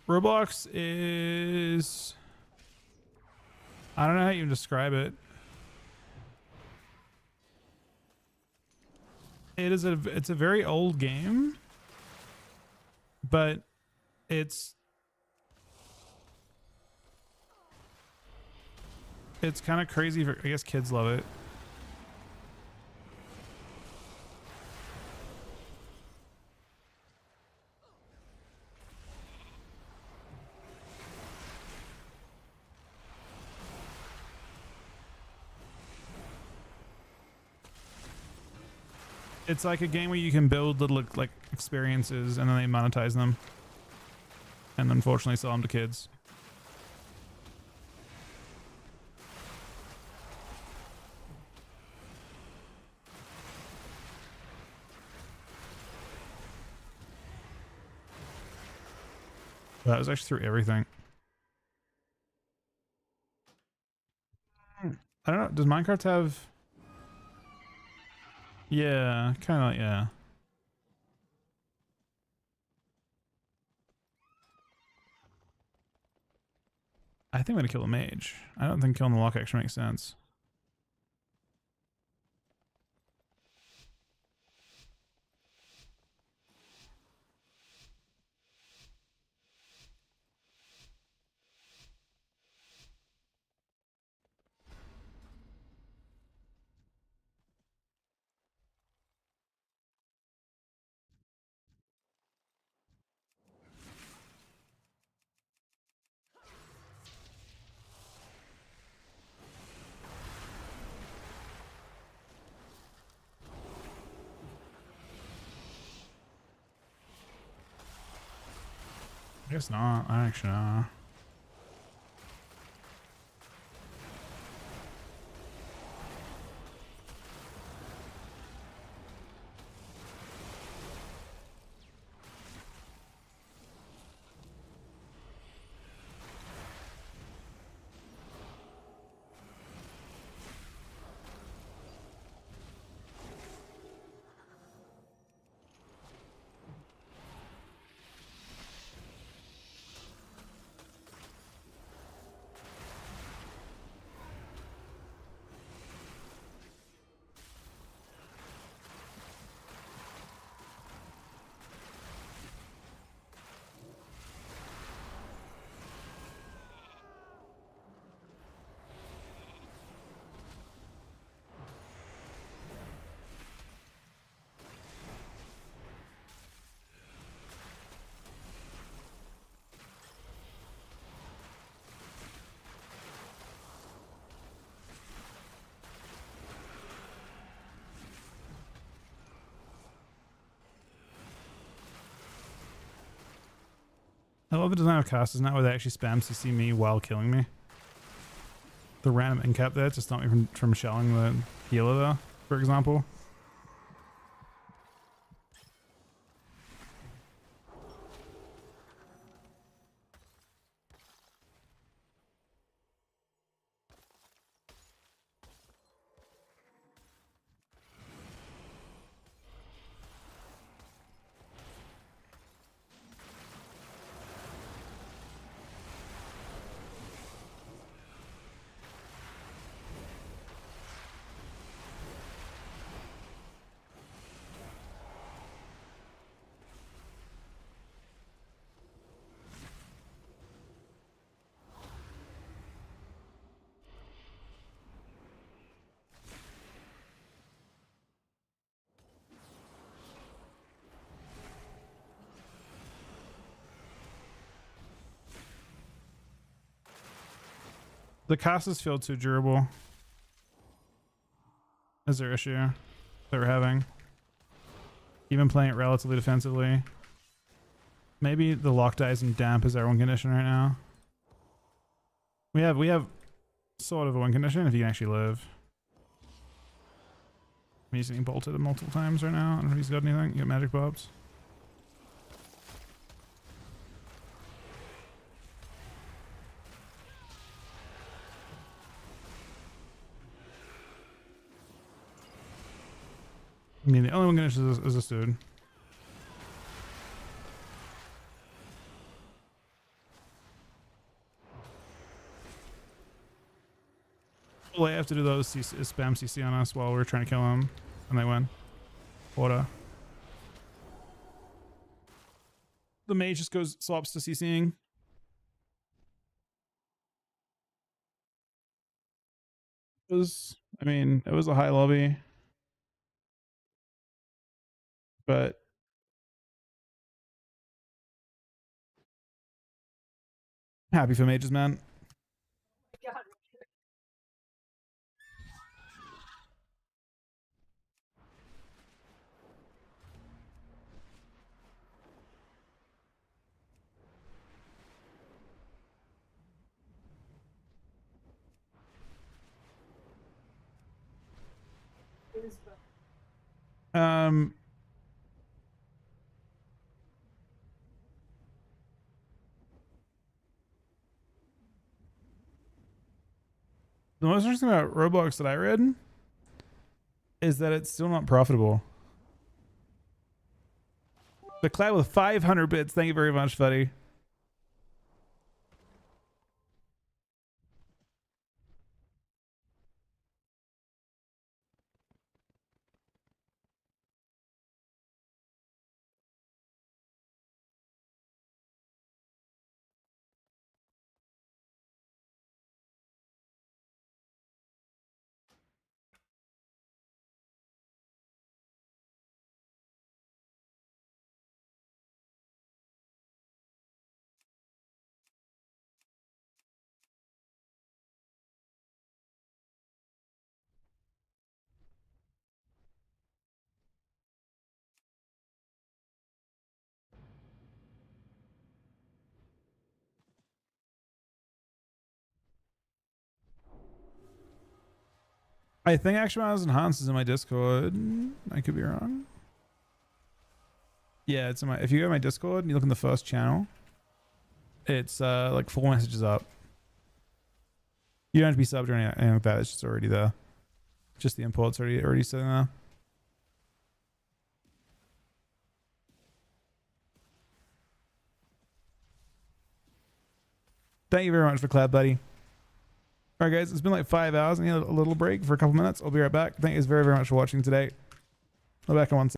Roblox is... I don't know how you describe it. It's a very old game, but it's kind of crazy. I guess kids love it. It's like a game where you can build little like experiences and then they monetize them, and unfortunately sell them to kids. That was actually through everything. I don't know. Does minecarts have? Yeah, kind of. Yeah. I think I'm gonna kill a mage. I don't think killing the lock actually makes sense. I guess not. Actually, no. I love the design of casters now where they actually spam CC me while killing me. The random incap there to stop me from shelling the healer there, for example. The casters feel too durable. Is their issue that we're having? Even playing it relatively defensively. Maybe the lock dies and damp is our win condition right now. We have sort of a win condition if you can actually live. He's getting bolted multiple times right now. I don't know if he's got anything. You got magic bobs. I mean, the only one condition is this dude. All they have to do though is spam CC on us while we're trying to kill him, and they win. Order. The mage just swaps to CCing. It was a high lobby, but happy for mages, man. Um, The most interesting about Roblox that I read is that it's still not profitable. The Cloud with 500 bits. Thank you very much, buddy. I think Action Miles and Hans is in my Discord. I could be wrong. Yeah, it's in my. If you go to my Discord and you look in the first channel, it's like full messages up. You don't have to be subbed or anything like that. It's just already there. Just the imports already sitting there. Thank you very much for Cloud, buddy. All right, guys, it's been like 5 hours. I need a little break for a couple minutes. I'll be right back. Thank you very, very much for watching today. I'll be back in 1 second.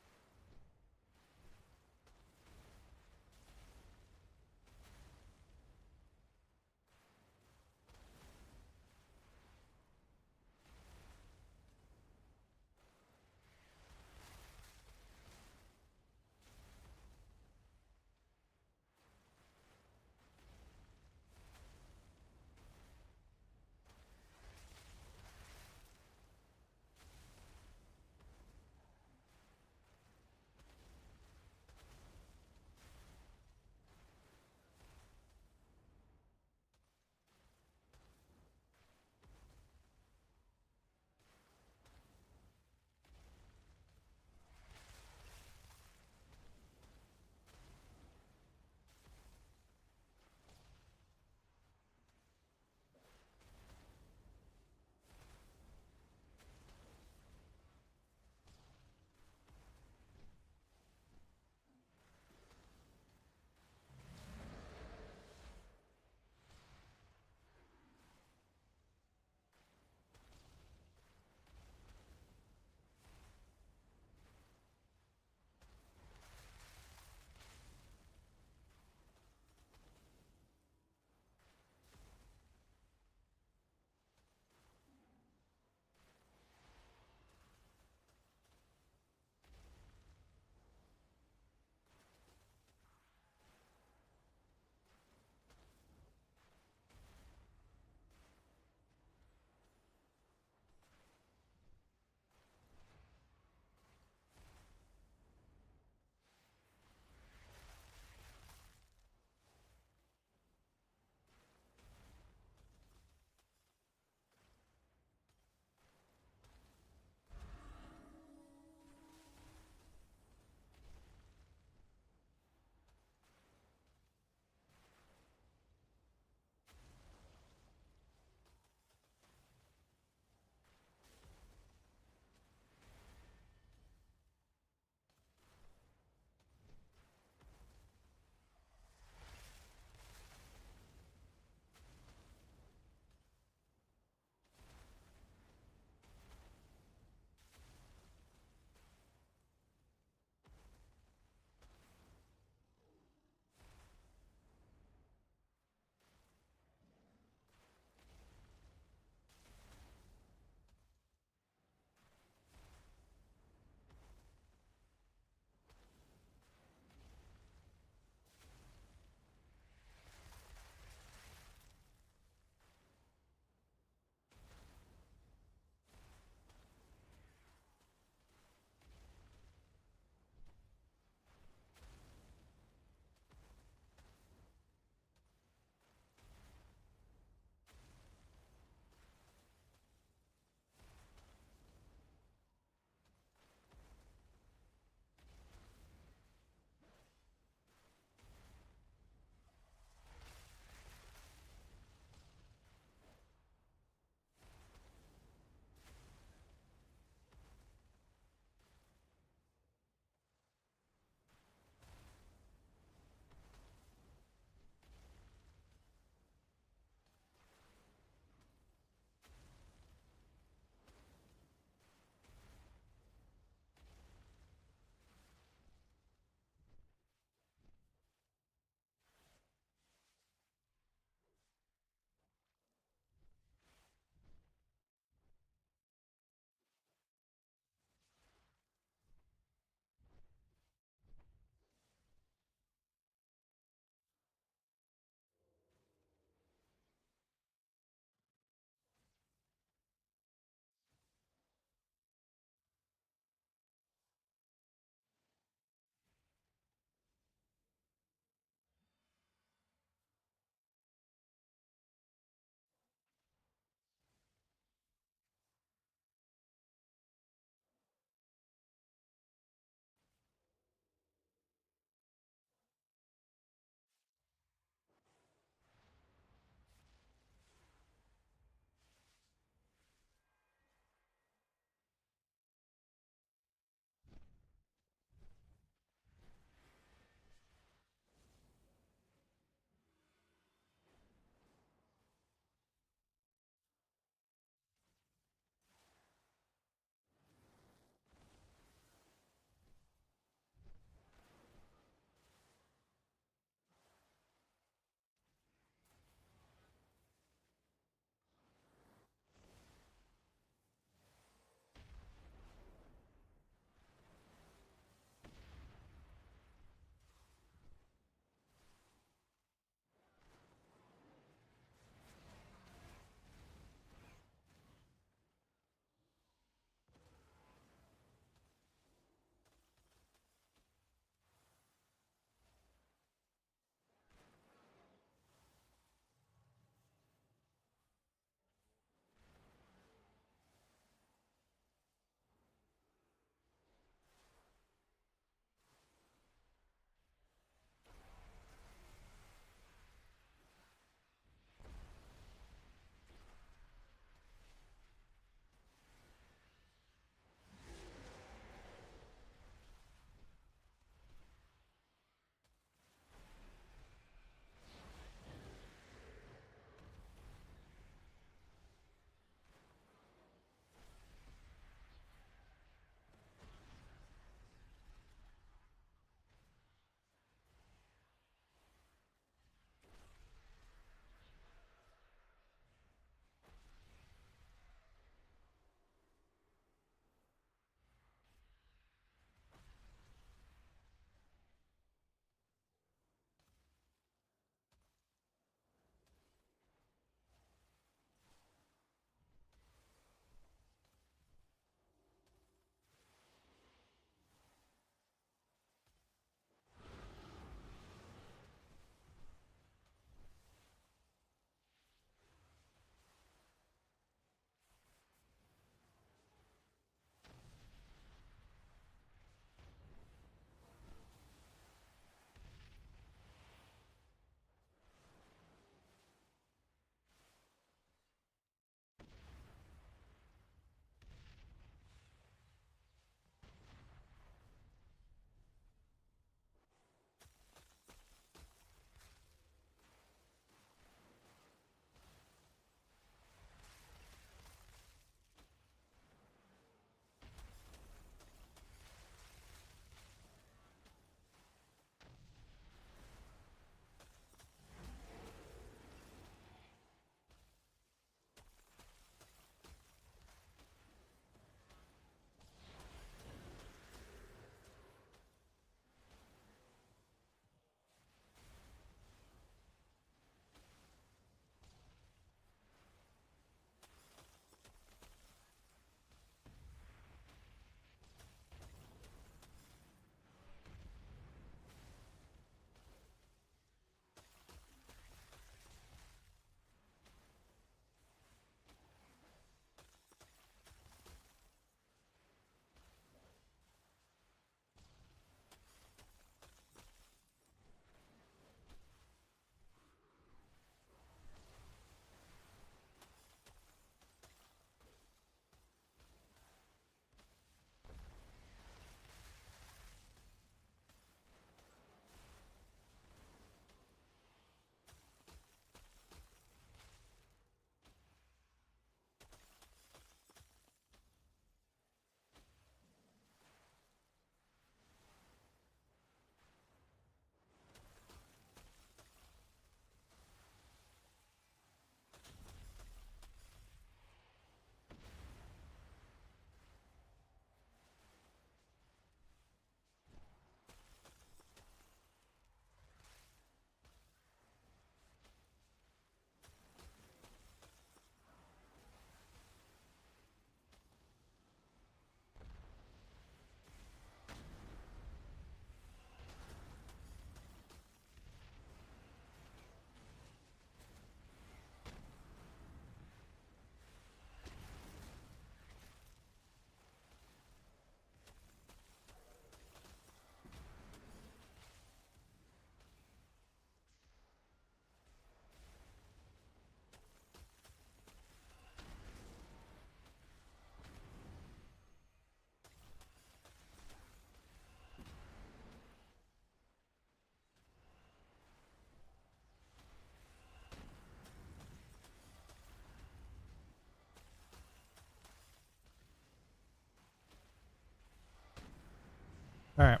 All right.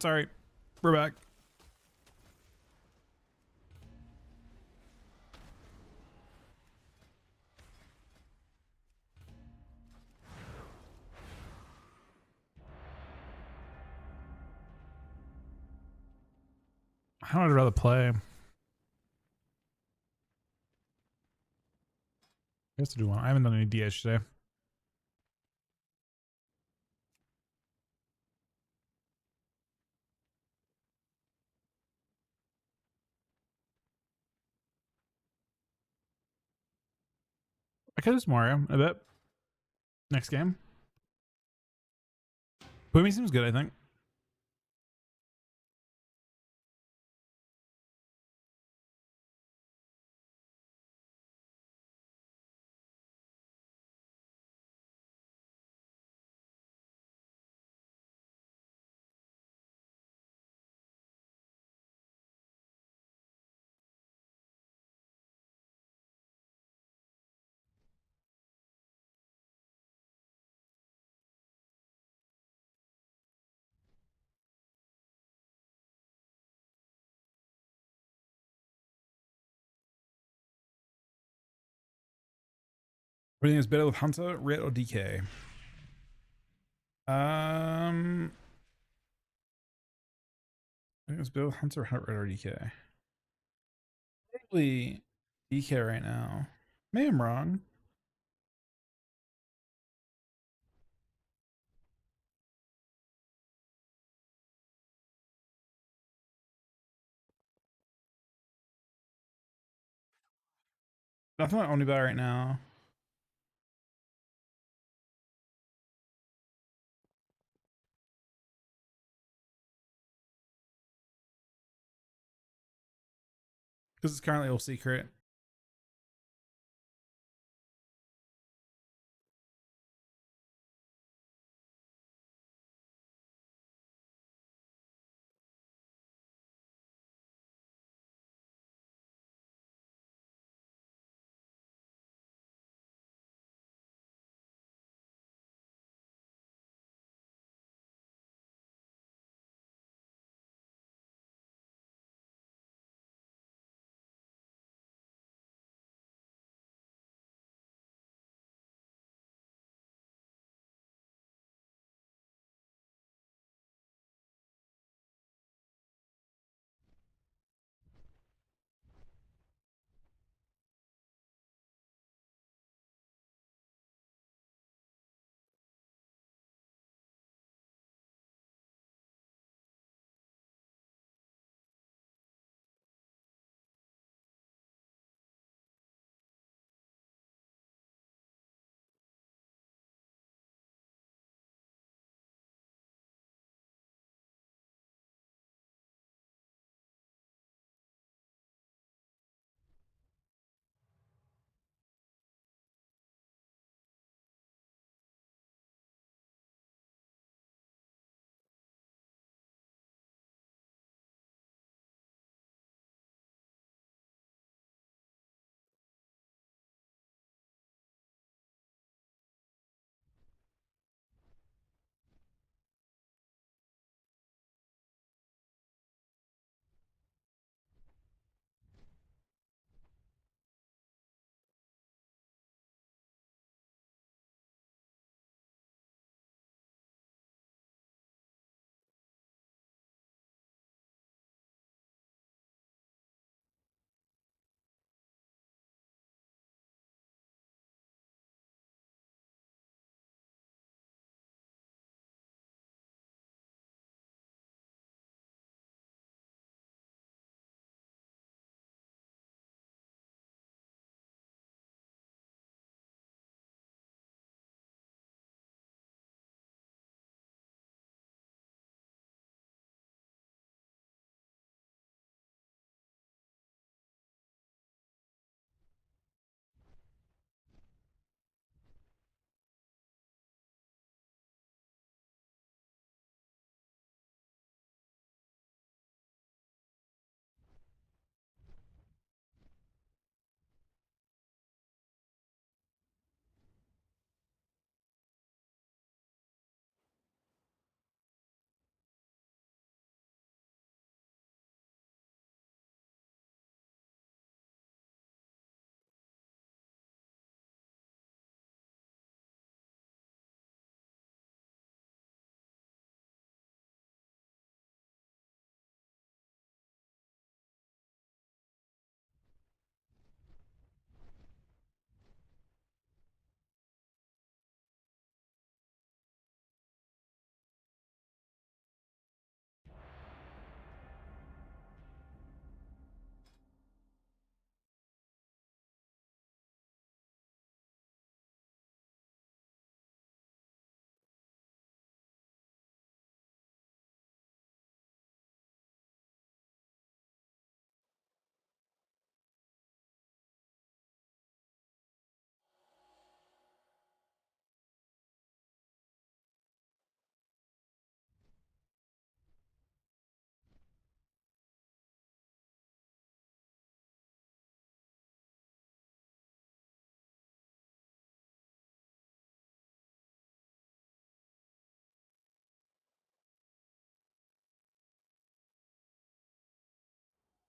Sorry. We're back. How would I rather play? I guess to do one. I haven't done any DH today. I could do Mario a bit. Next game. Boomy seems good, I think. What do you think is better with Hunter, Red, or DK? I think it's better with Hunter, Red, or DK. Probably DK right now. Maybe I'm wrong. I feel like only better right now. Because it's currently all secret.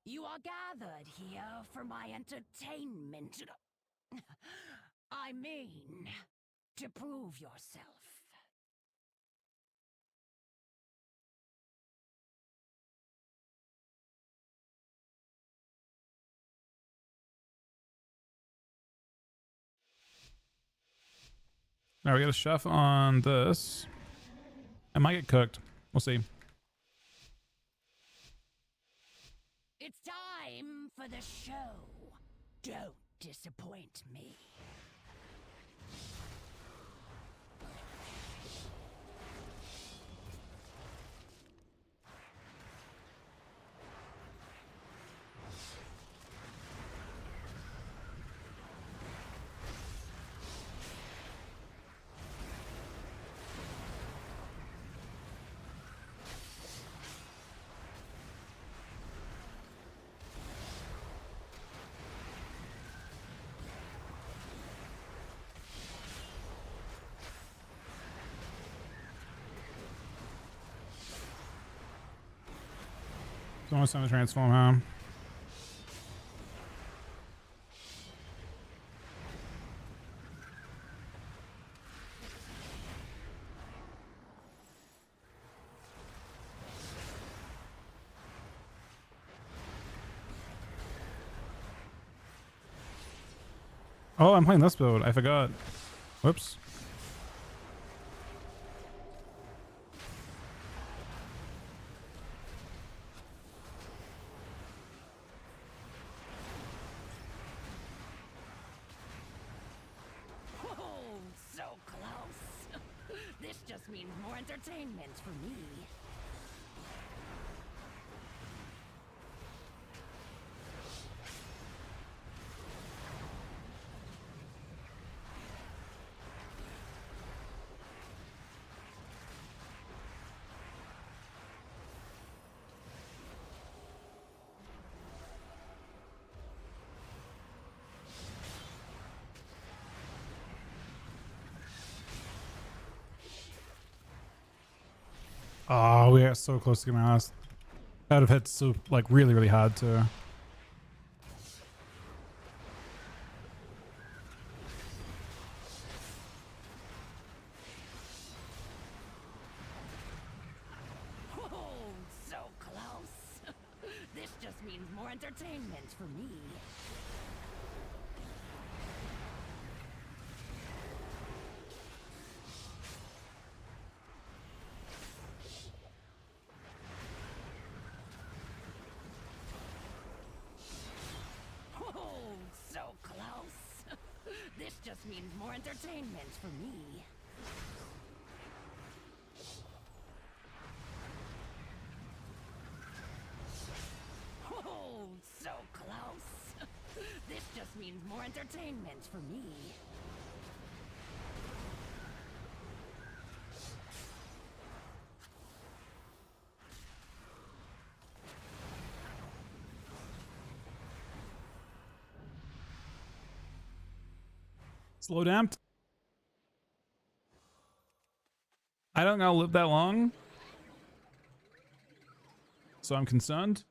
You are gathered here for my entertainment. I mean, to prove yourself. Now we got a chef on this. I might get cooked. We'll see. It's time for the show. Don't disappoint me. It's almost time to transform, huh? Oh, I'm playing this build. I forgot. Whoops. Oh, so close. This just means more entertainment for me. Oh, we are so close to getting my last. That would have hit so like really, really hard too. Oh, so close. This just means more entertainment for me. Oh, so close. This just means more entertainment for me. Oh, so close. This just means more entertainment for me. Slow down. I don't know live that long, so I'm concerned.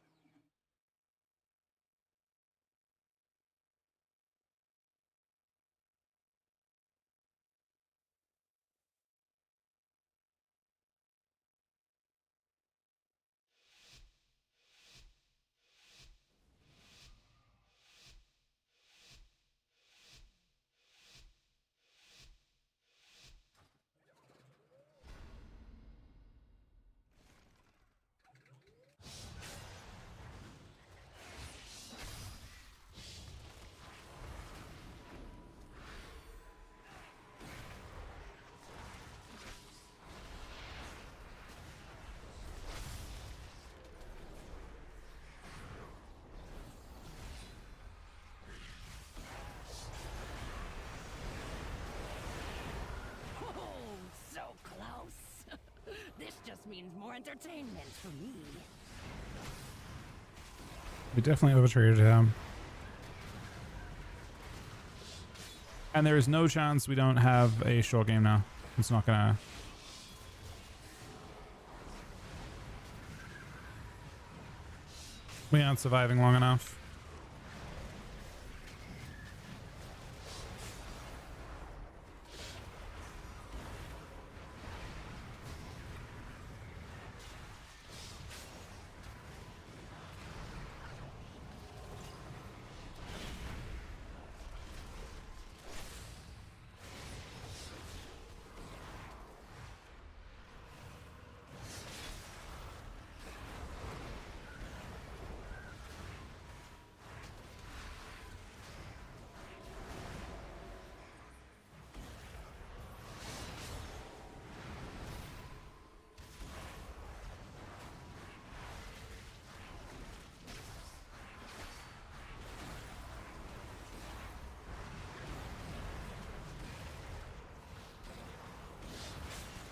Oh, so close. This just means more entertainment for me. We definitely overtraded him. And there is no chance we don't have a short game now. It's not gonna. We aren't surviving long enough.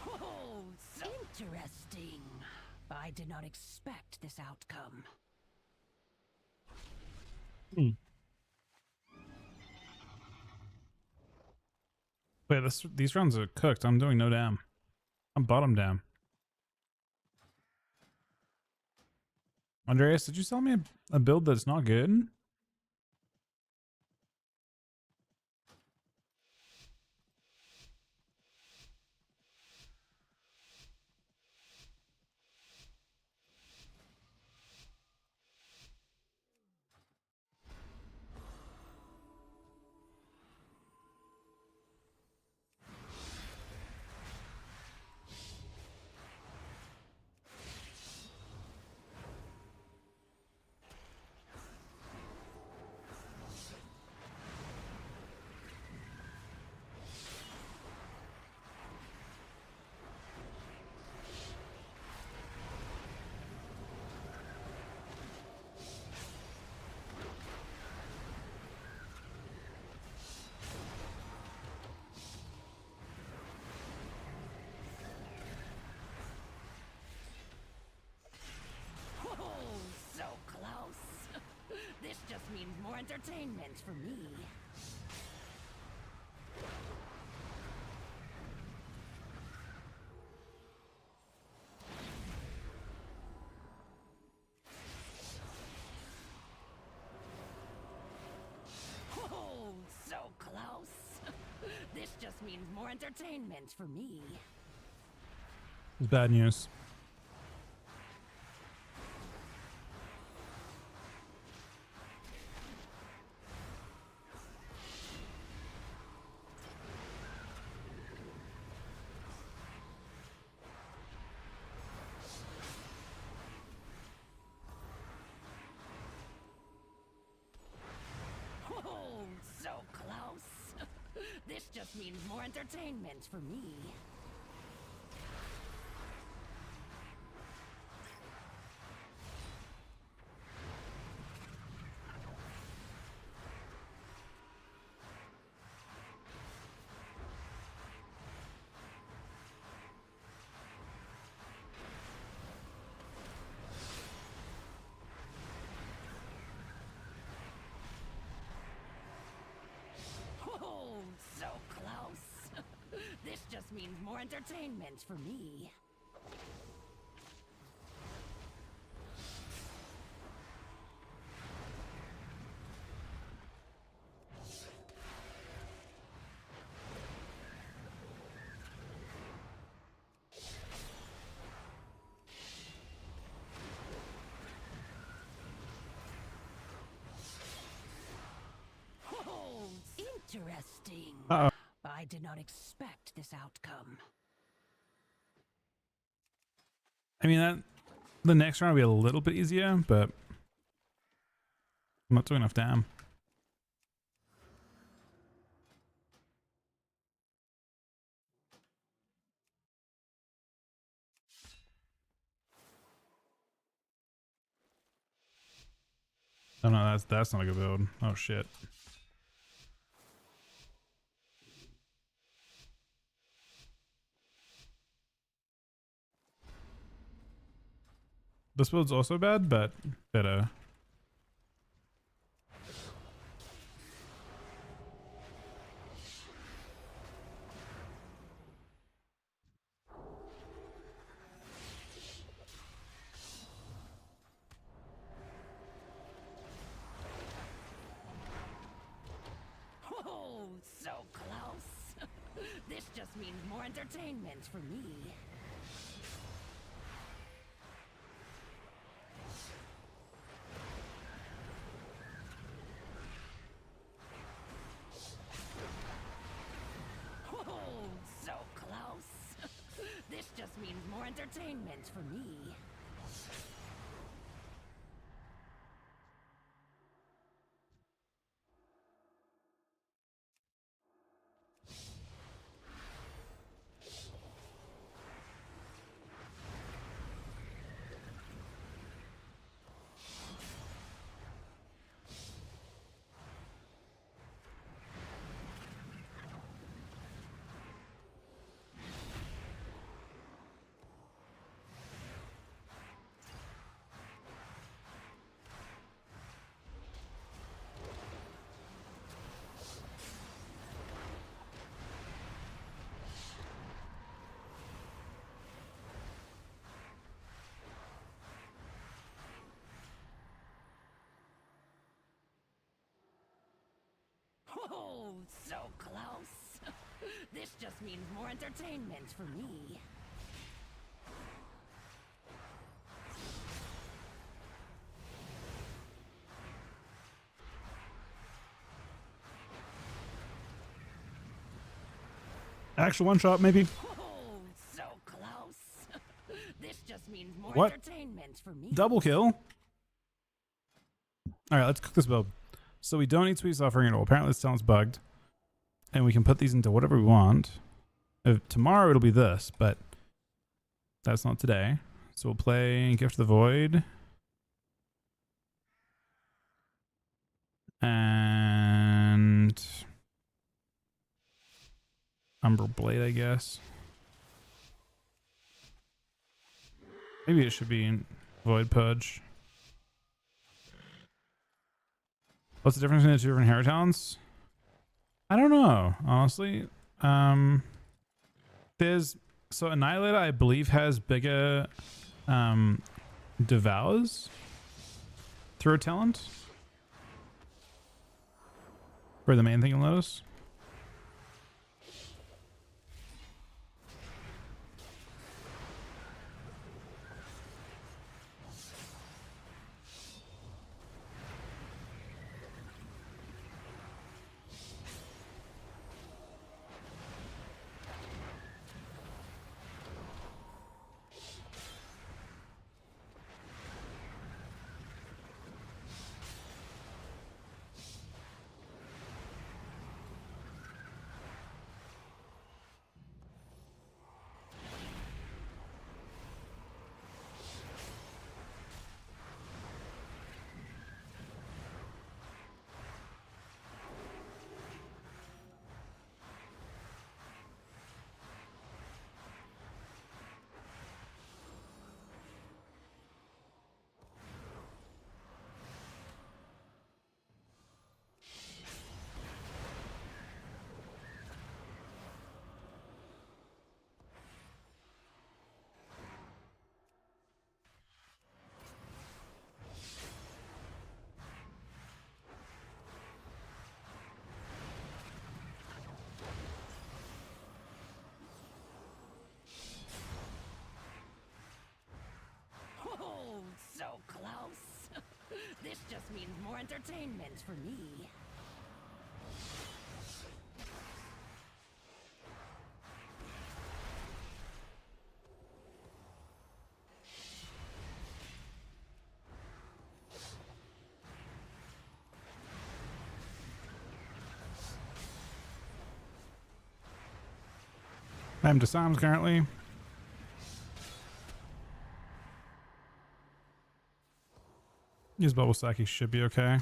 Oh, so interesting. I did not expect this outcome. Wait, these runs are cooked. I'm doing no damn. I'm bottom down. Andreas, did you sell me a build that's not good? Oh, so close. This just means more entertainment for me. Oh, so close. This just means more entertainment for me. It's bad news. Oh, so close. This just means more entertainment for me. Oh, so close. This just means more entertainment for me. Oh, interesting. Uh-oh. I did not expect this outcome. I mean, the next round will be a little bit easier, but I'm not doing enough damn. Oh no, that's not a good build. Oh shit. This build's also bad, but better. more entertainment for me. Oh, so close. This just means more entertainment for me. Oh, so close. This just means more entertainment for me. Actual one shot, maybe. Oh, so close. This just means more What? entertainment for me. Double kill. All right, let's cook this build. So we don't need sweet suffering at all. Apparently this sounds bugged. And we can put these into whatever we want. Tomorrow it'll be this, but that's not today. So we'll play Gift of the Void. And Umber Blade, I guess. Maybe it should be Void Purge. What's the difference between the two different hair tones? I don't know, honestly. There's so Annihilate, I believe, has bigger devours through a talent. For the main thing you'll notice. Oh, so close. This just means more entertainment for me. I'm disarmed currently. Use Bubble Saki should be okay.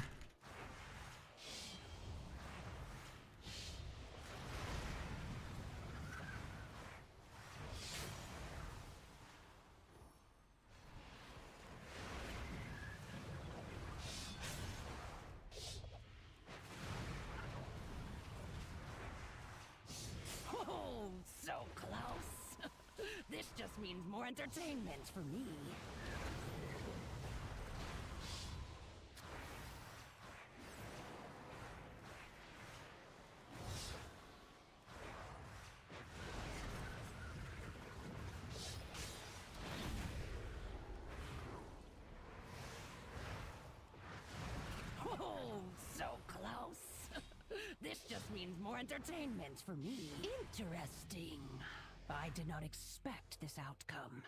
Oh, so close. This just means more entertainment for me. more entertainment for me. Interesting. I did not expect this outcome.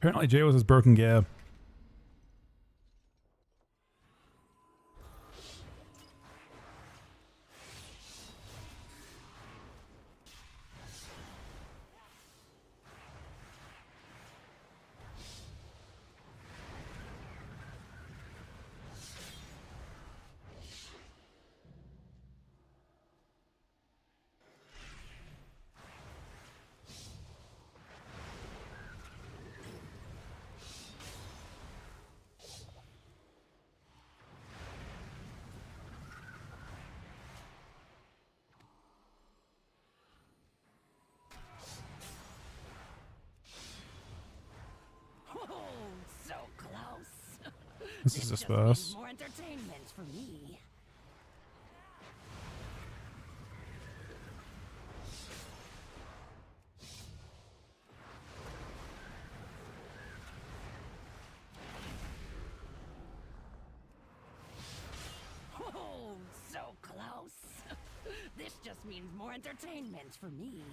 Apparently Jay was his broken gab. Oh, so close. This is a just space. means more entertainment for me. Oh, so close. This just means more entertainment for me.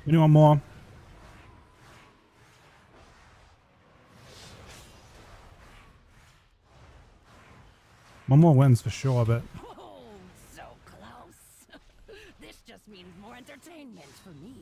Anyone more? One more wins for sure, but Oh, so close. This just means more entertainment for me.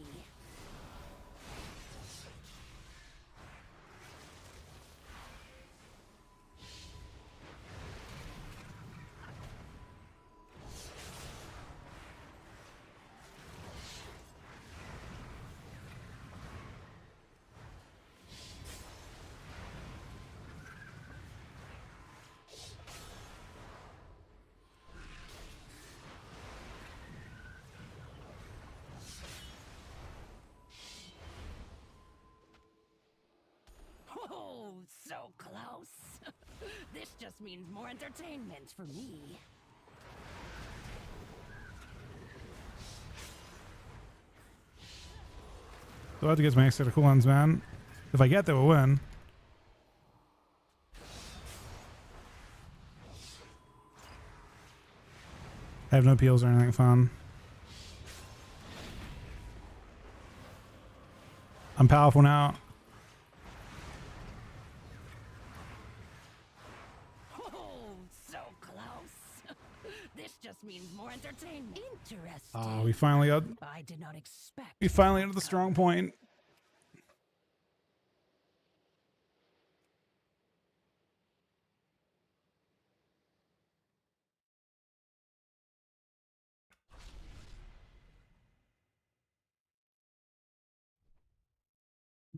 Oh, so close. This just means more entertainment for me. I'll have to get some extra cooldowns, man. If I get there, we'll win. I have no peels or anything fun. I'm powerful now. Oh, so close. This just means more entertainment. Interesting. Oh, we finally got. I did not expect. We finally entered the strong point.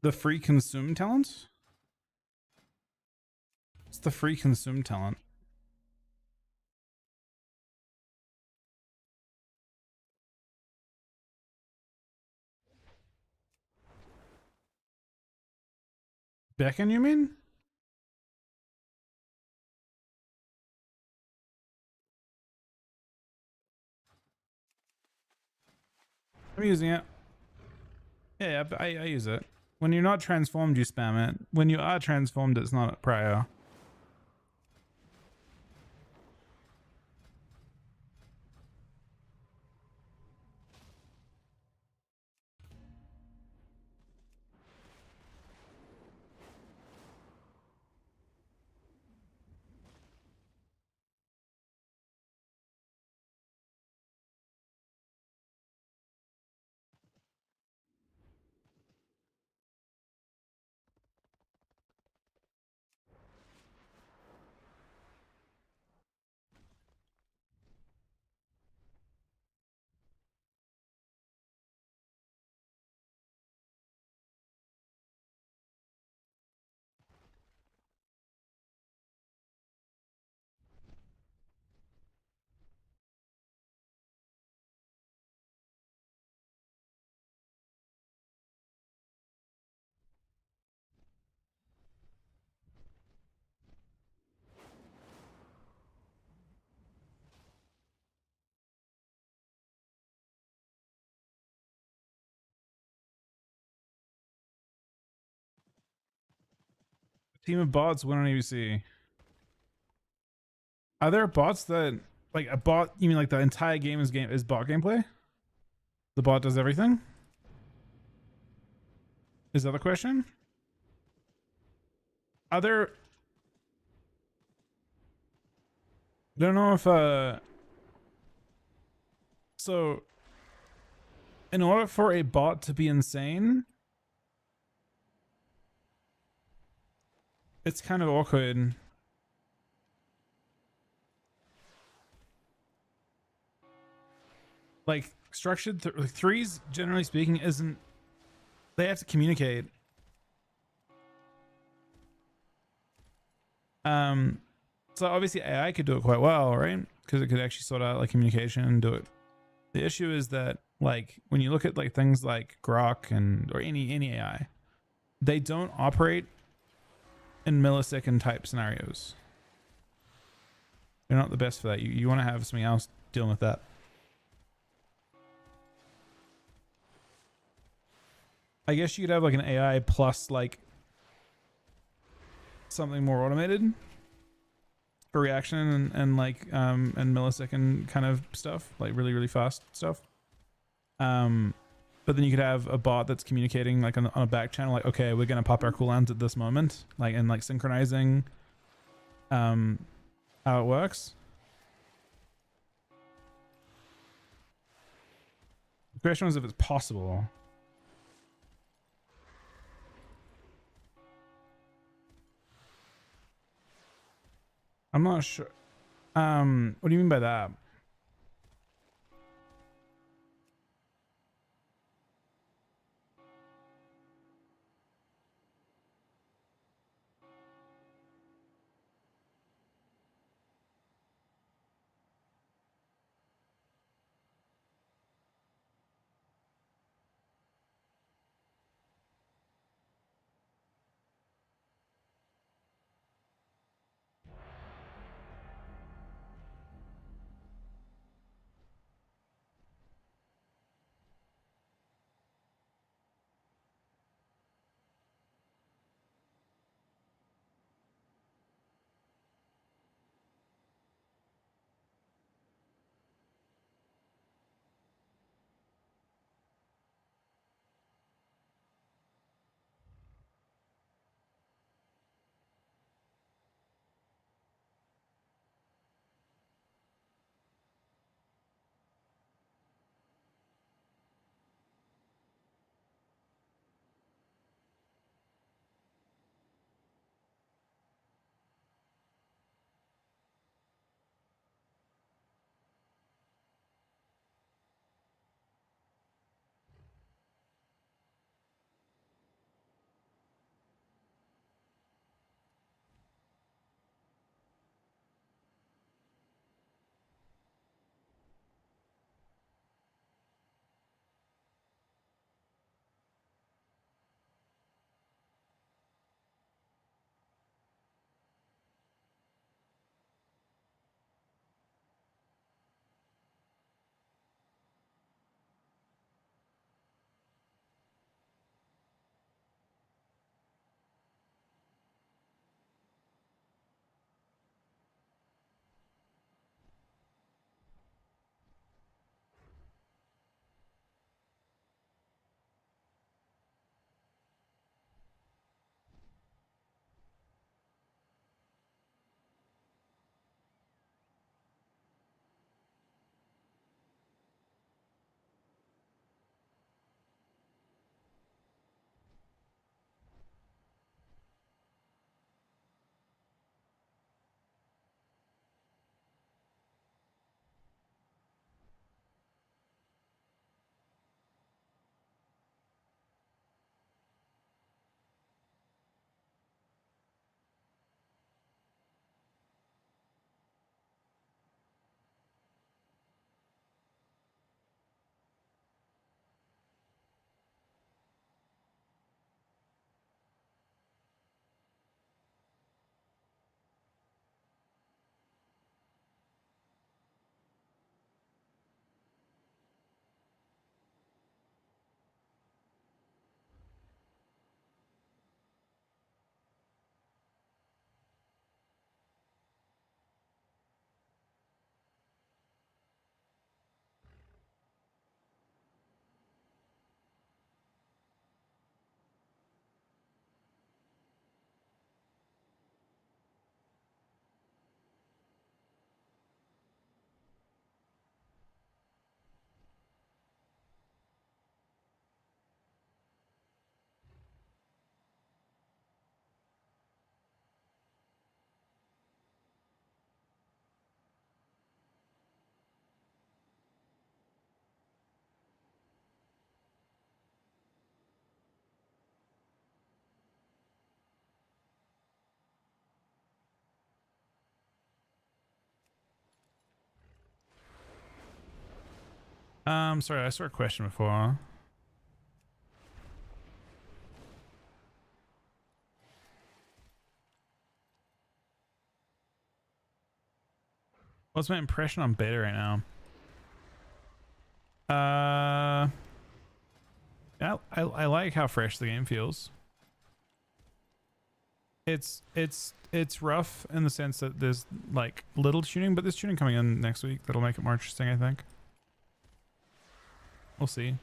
The free consume talent? It's the free consume talent. Beckon, you mean? I'm using it. Yeah, I use it. When you're not transformed, you spam it. When you are transformed, it's not prior. Team of bots win on ABC. Are there bots that like a bot? You mean like the entire game is bot gameplay? The bot does everything. Is that the question? Are there? I don't know if so in order for a bot to be insane, it's kind of awkward. Like structured threes, generally speaking, isn't. They have to communicate. So obviously AI could do it quite well, right? Because it could actually sort out like communication and do it. The issue is that like when you look at like things like Grok or any AI, they don't operate in millisecond type scenarios. They're not the best for that. You want to have something else dealing with that. I guess you could have like an AI plus like something more automated for reaction and like and millisecond kind of stuff, like really fast stuff. But then you could have a bot that's communicating like on a back channel, like, okay, we're gonna pop our cooldowns at this moment, like, and like synchronizing how it works. The question is if it's possible. I'm not sure. What do you mean by that? Sorry, I saw a question before. What's my impression on beta right now? Yeah, I like how fresh the game feels. It's rough in the sense that there's like little tuning, but there's tuning coming in next week that'll make it more interesting, I think. We'll see.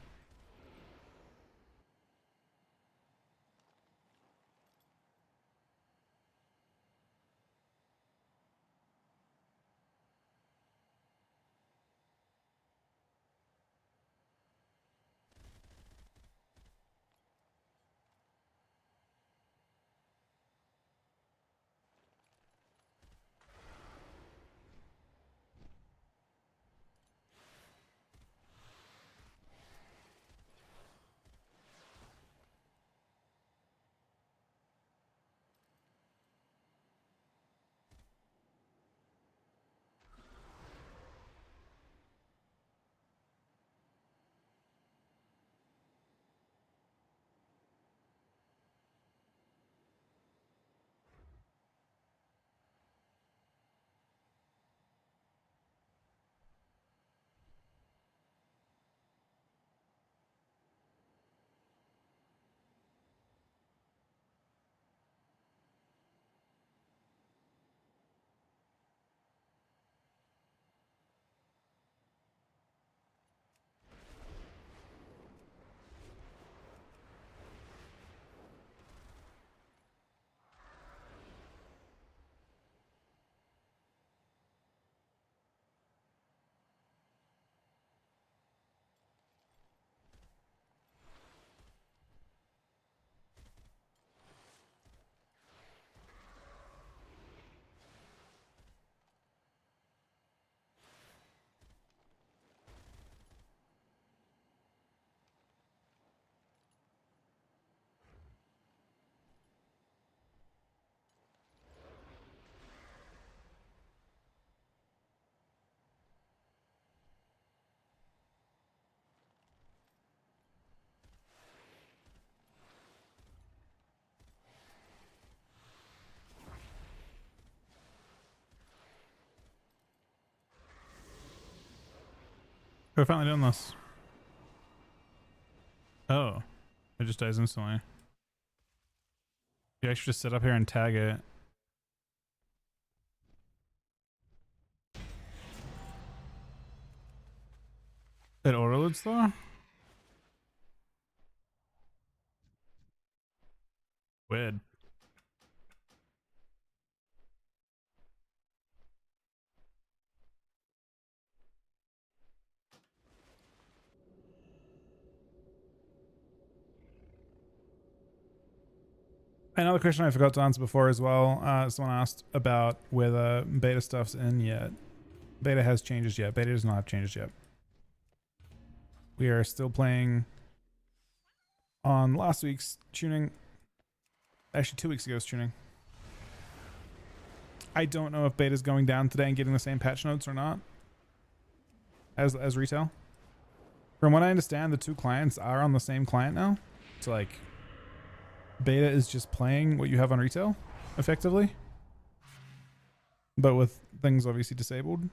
We're finally doing this. Oh, it just dies instantly. You actually just sit up here and tag it. It autoloads though? Weird. Another question I forgot to answer before as well. Someone asked about whether beta stuff's in yet. Beta has changes yet. Beta does not have changes yet. We are still playing on last week's tuning. Actually, 2 weeks ago's tuning. I don't know if beta's going down today and getting the same patch notes or not as retail. From what I understand, the two clients are on the same client now. So like beta is just playing what you have on retail effectively, but with things obviously disabled.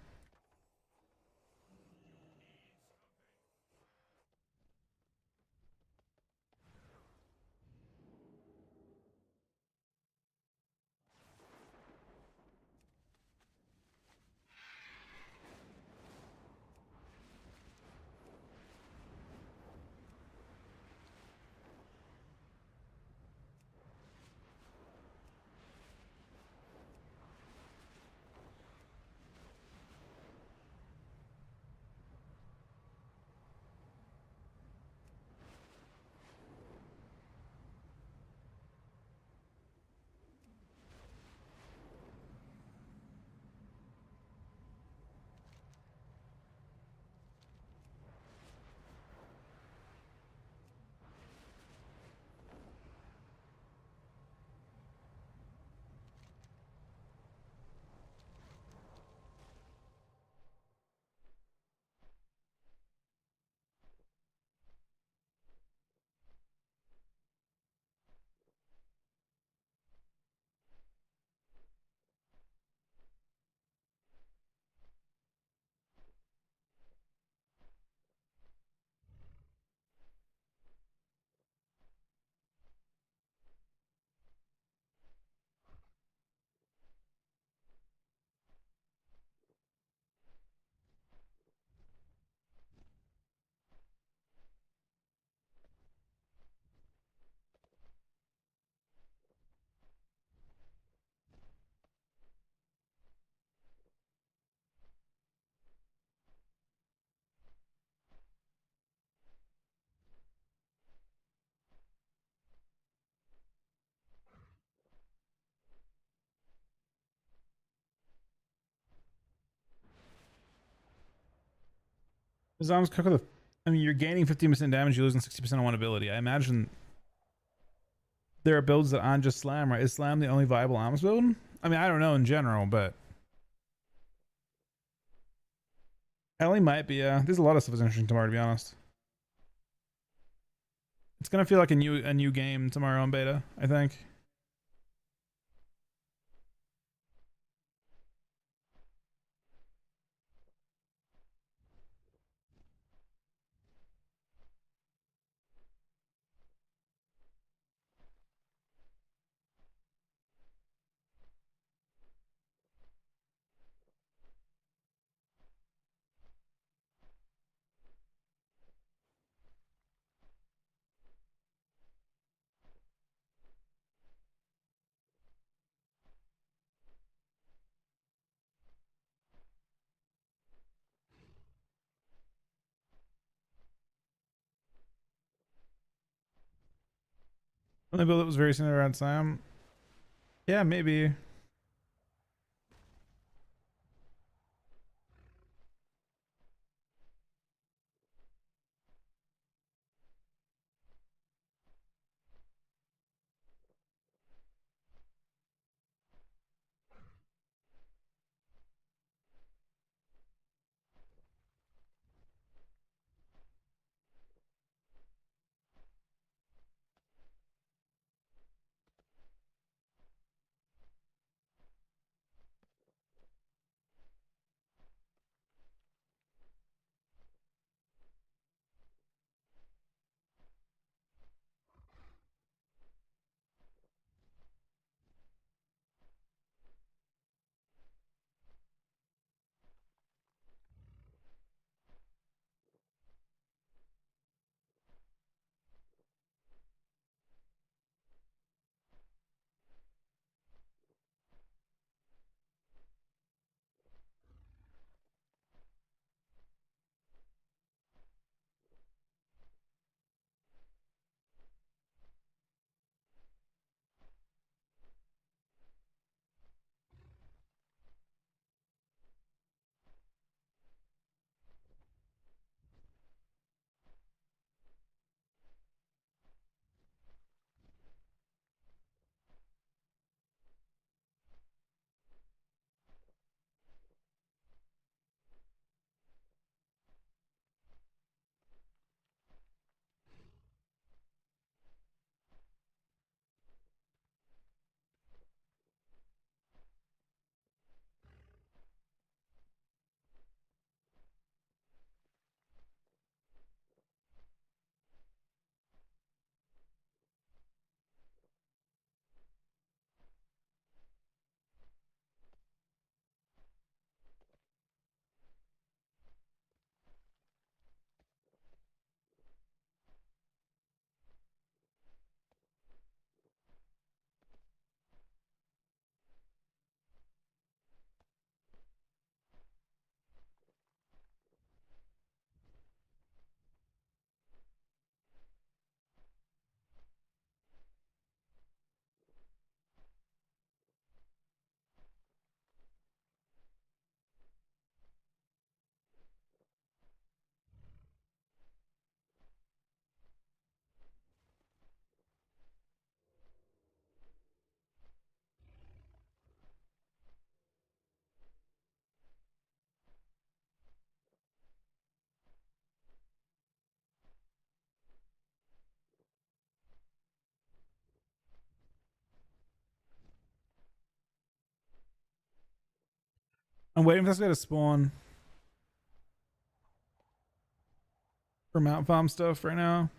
Zom's cook with a, I mean, you're gaining 15% damage, you're losing 60% on one ability. I imagine there are builds that aren't just Slam, right? Is Slam the only viable arms build? I mean, I don't know in general, but Ellie might be. There's a lot of stuff that's interesting tomorrow, to be honest. It's gonna feel like a new game tomorrow on beta, I think. Only build that was very similar around Slam. Yeah, maybe. I'm waiting for this guy to spawn for Mount Farm stuff right now.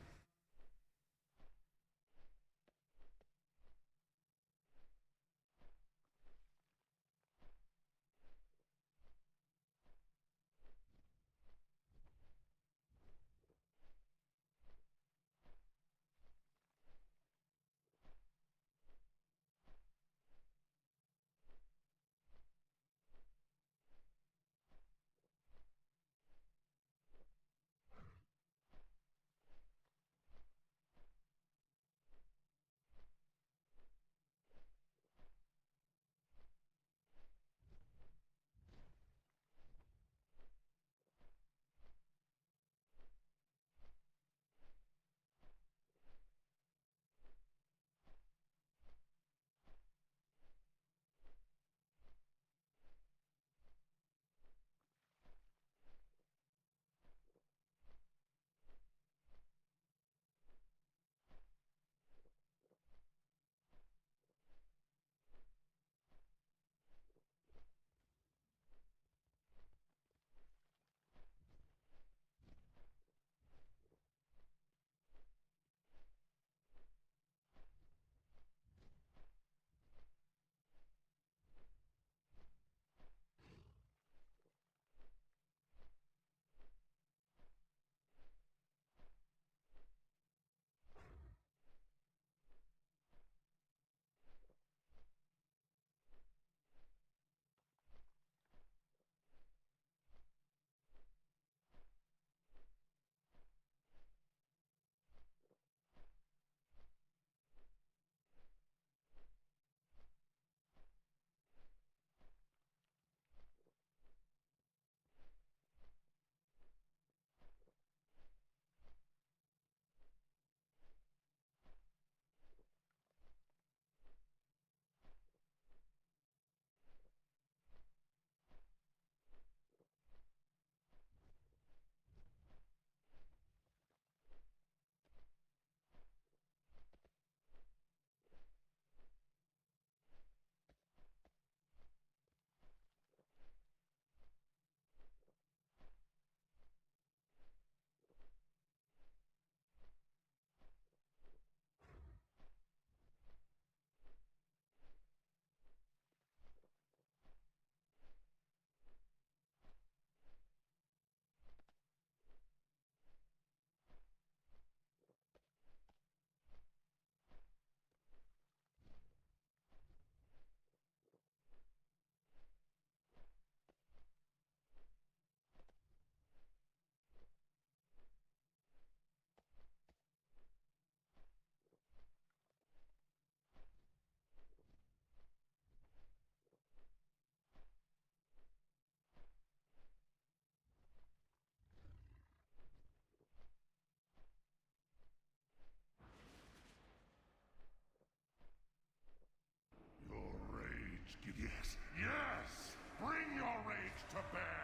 Your rage, yes, yes! Bring your rage to bear!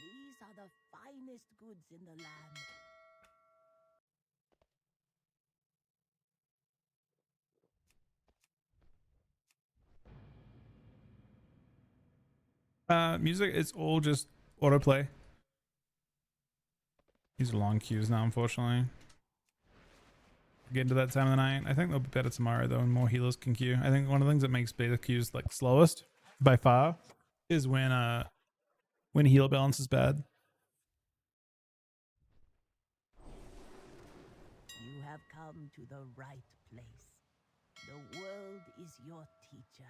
These are the finest goods in the land. Music, it's all just autoplay. These are long queues now, unfortunately. Getting to that time of the night. I think they'll be better tomorrow though, and more healers can queue. I think one of the things that makes beta queues like slowest by far is when heal balance is bad. You have come to the right place. The world is your teacher.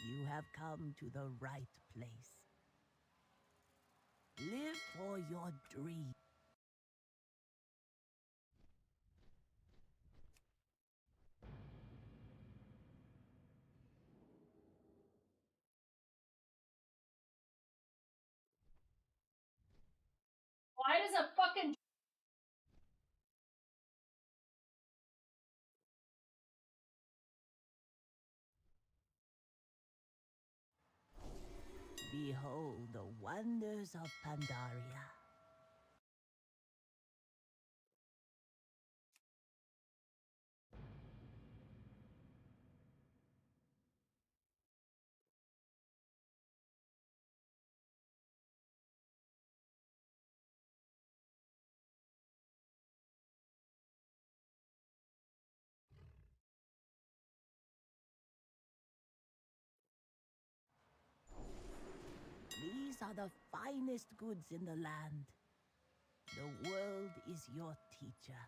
You have come to the right place. Live for your dream. Why does a fucking Behold the wonders of Pandaria. These are the finest goods in the land. The world is your teacher.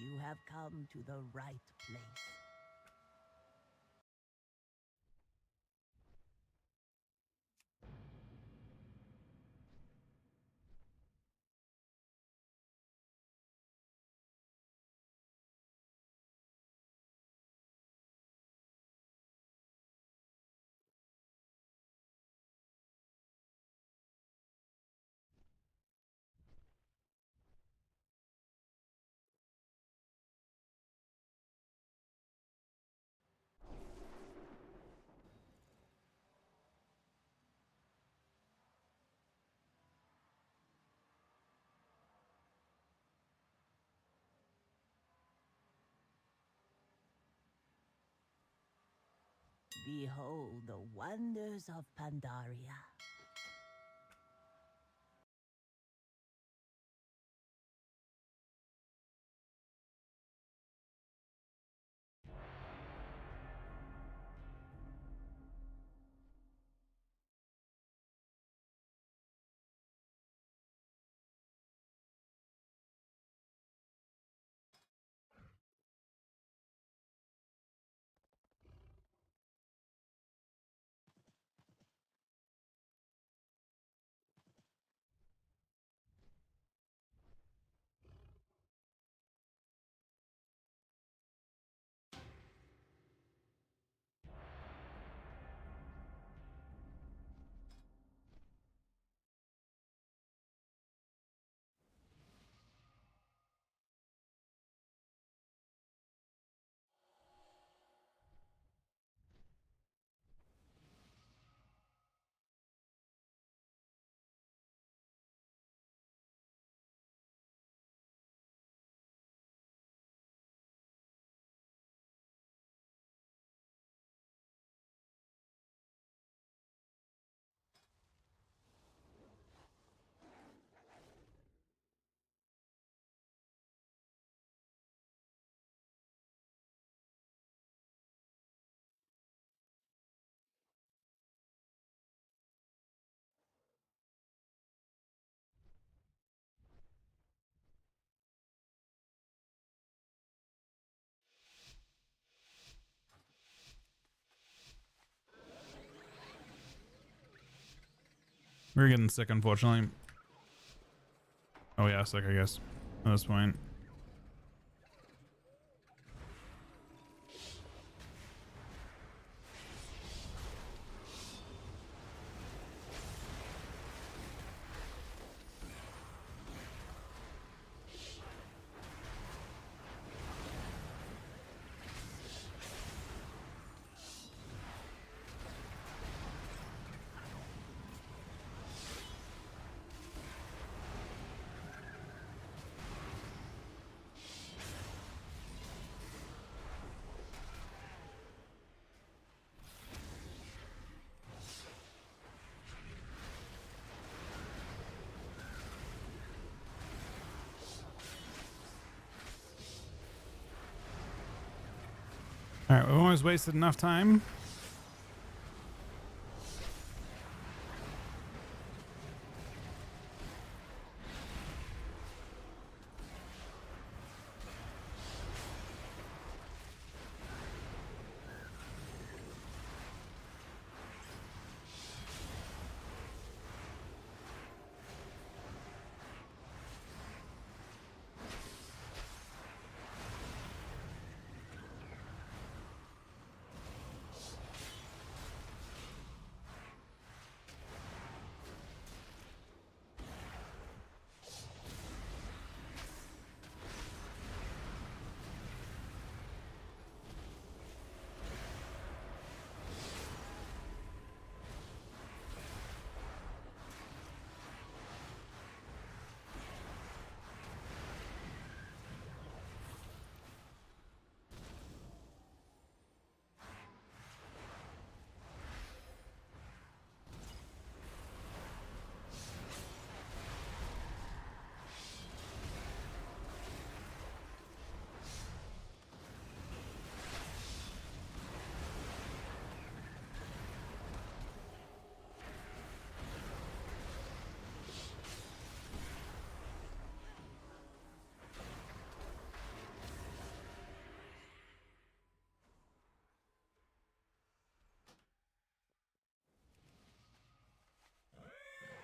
You have come to the right place. Behold the wonders of Pandaria. We're getting sick, unfortunately. Oh yeah, sick, I guess. At this point. Alright, we've almost wasted enough time.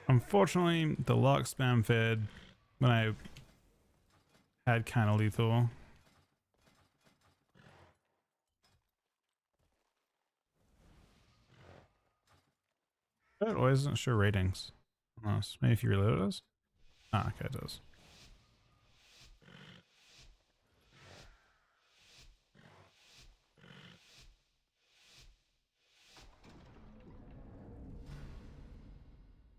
Unfortunately, the lock spam fed when I had kind of lethal. It always doesn't show ratings. Unless, maybe if you reload it does. Ah, okay, it does.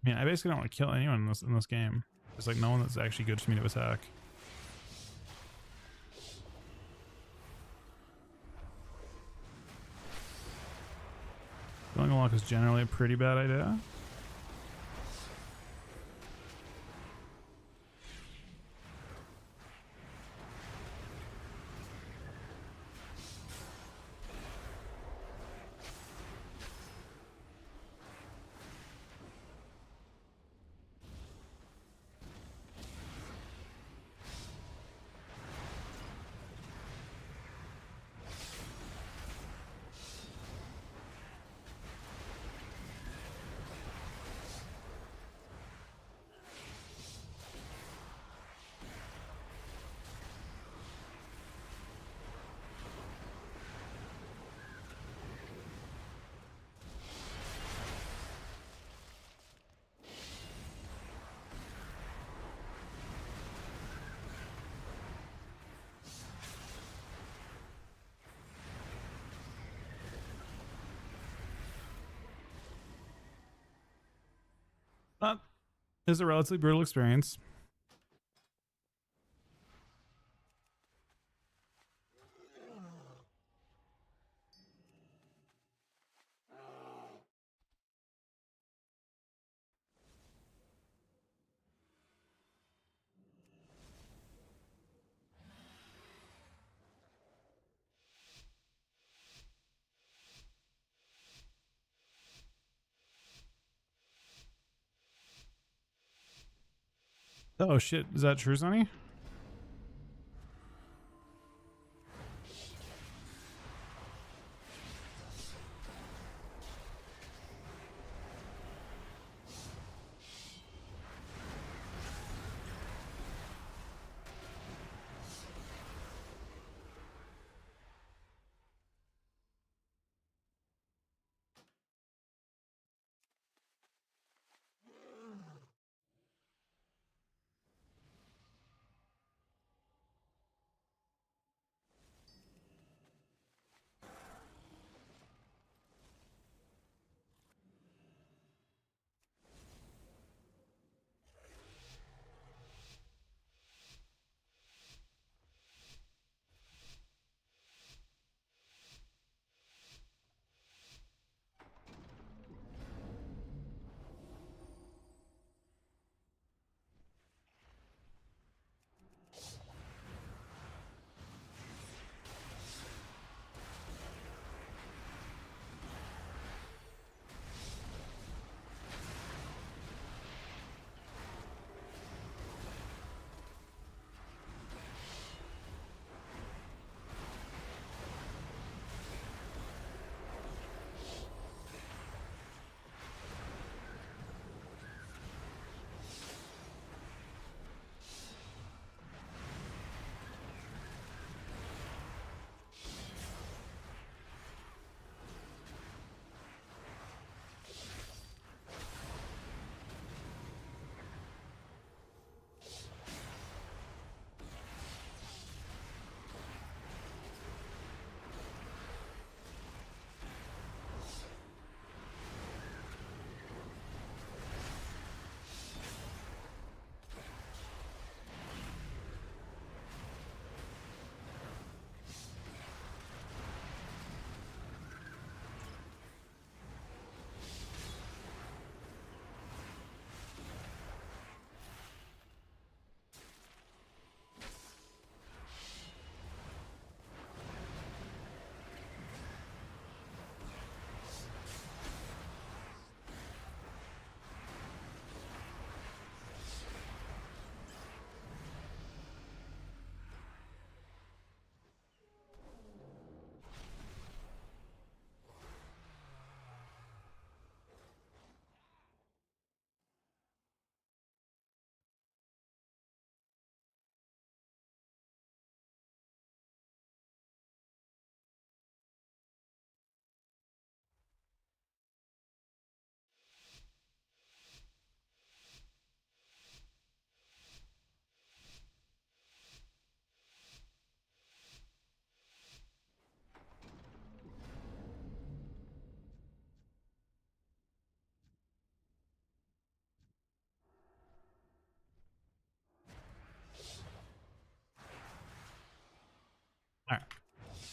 I mean, I basically don't want to kill anyone in this game. There's like no one that's actually good for me to attack. Going a lock is generally a pretty bad idea. That is a relatively brutal experience. Oh shit, is that true, Sonny?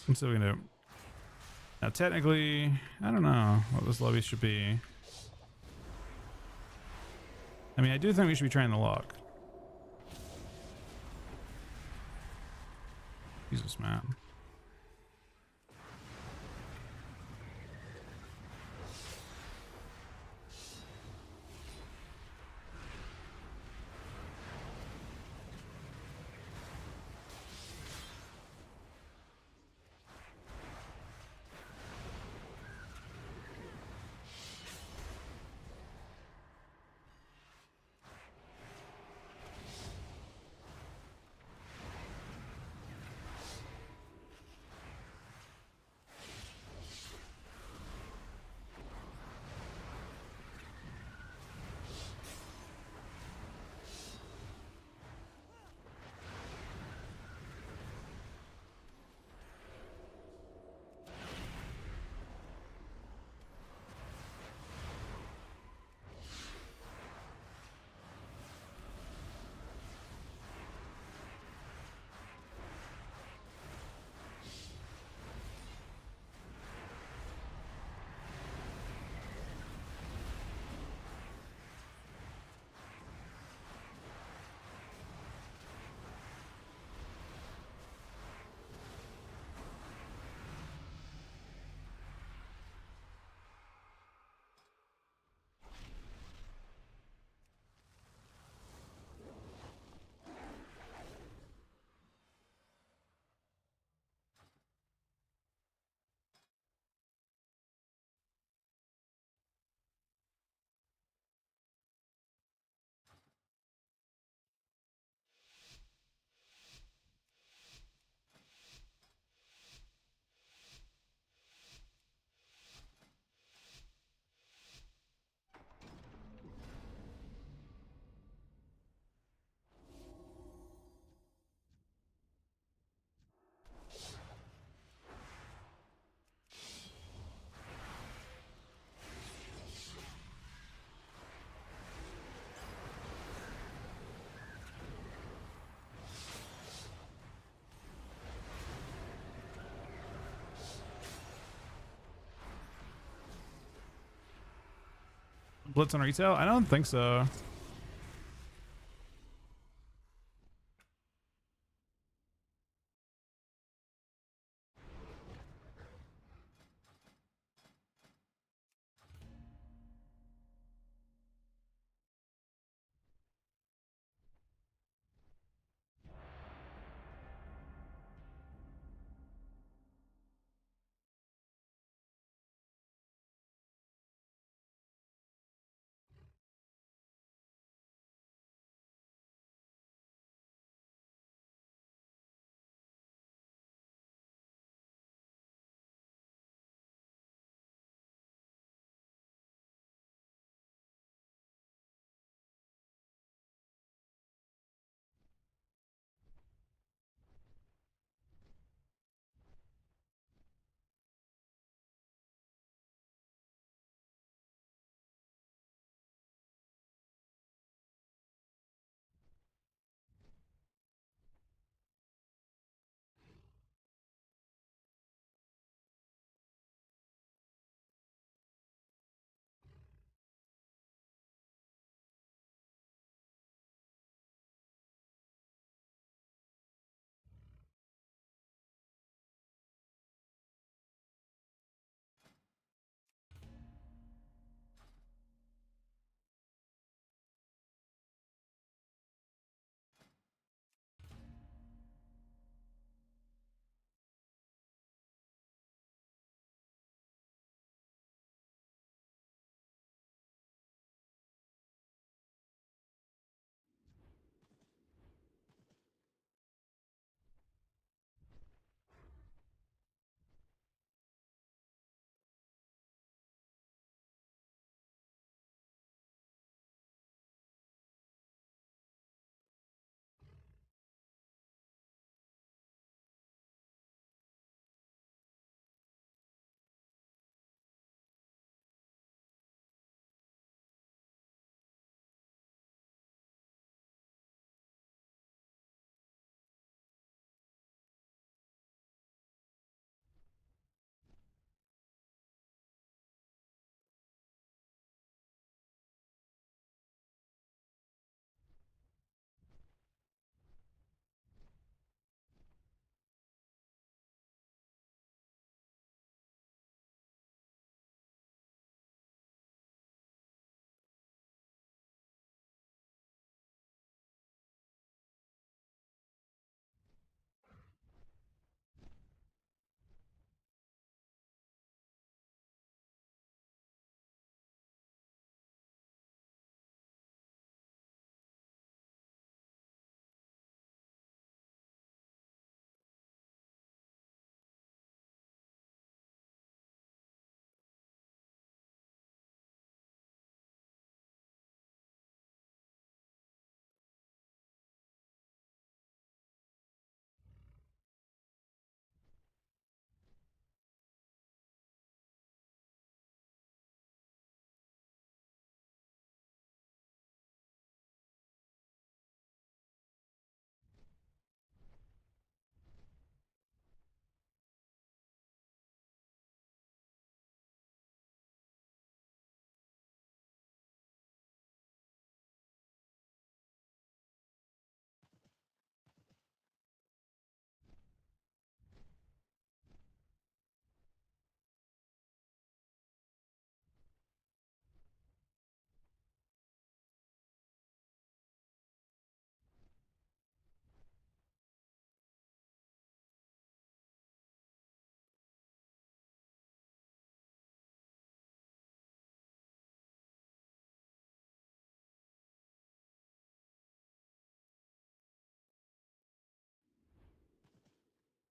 Let's see what we can do. Now, technically, I don't know what this lobby should be. I mean, I do think we should be trying the lock. Jesus, man. Blitz on retail? I don't think so.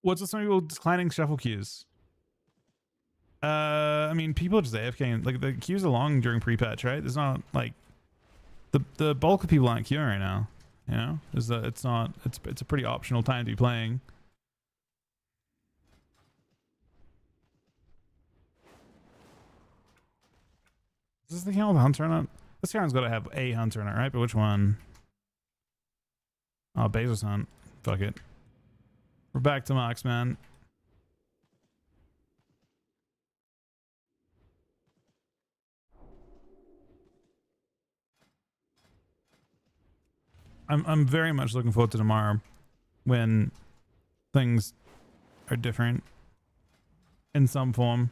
What's with some people declining shuffle queues? I mean, people just AFK. Like the queues are long during pre-patch, right? There's not like the bulk of people aren't queuing right now. You know, is that it's not. It's a pretty optional time to be playing. Is this the account with a hunter on it? This account's got to have a hunter in it, right? But which one? Oh, Bezos hunt. Fuck it. We're back to Mox, man. I'm very much looking forward to tomorrow when things are different in some form.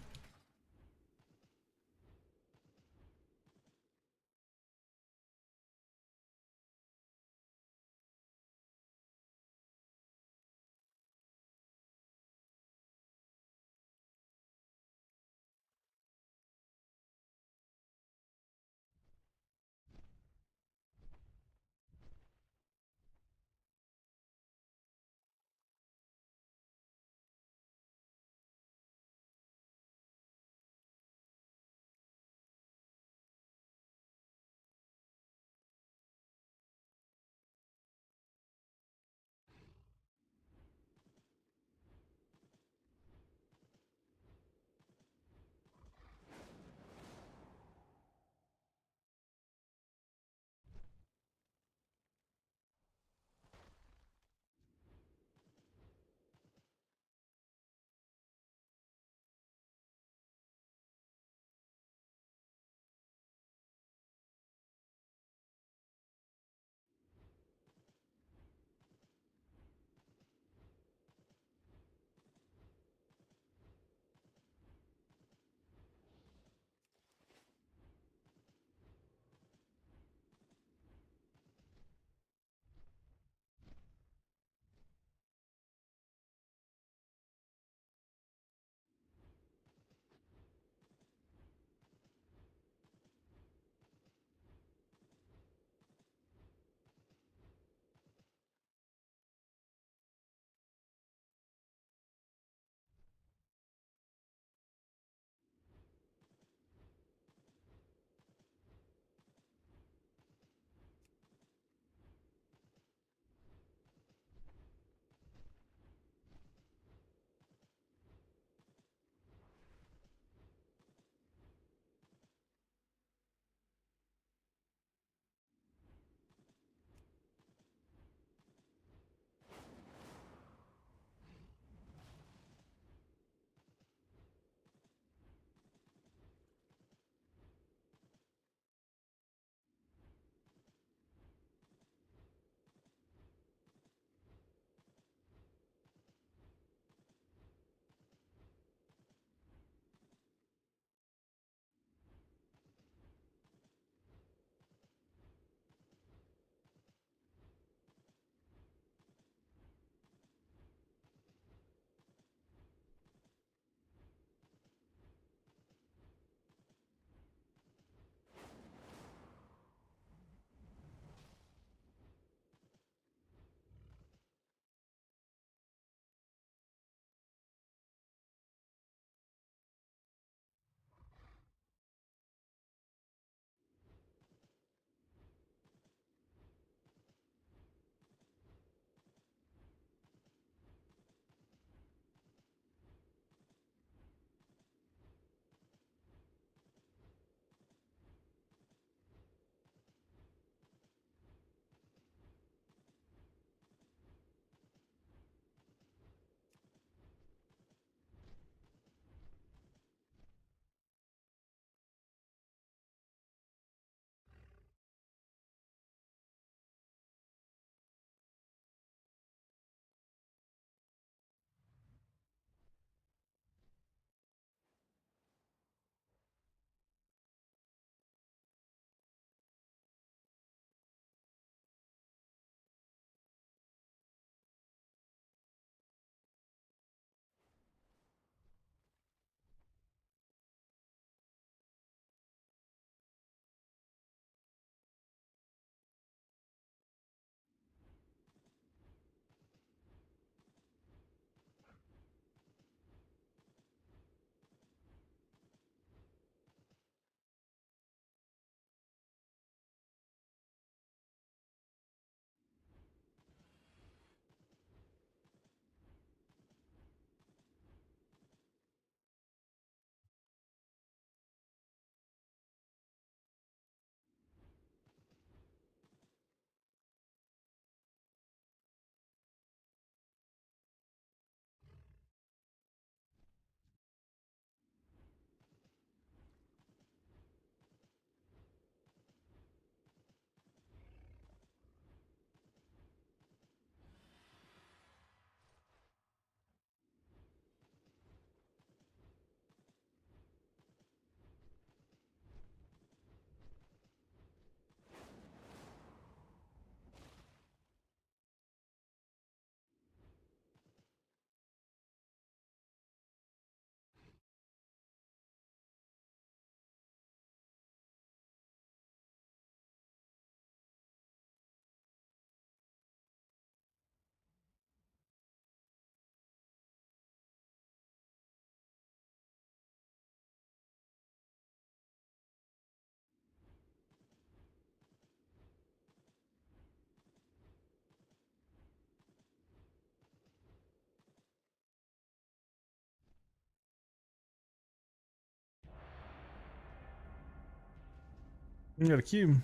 You got a cube.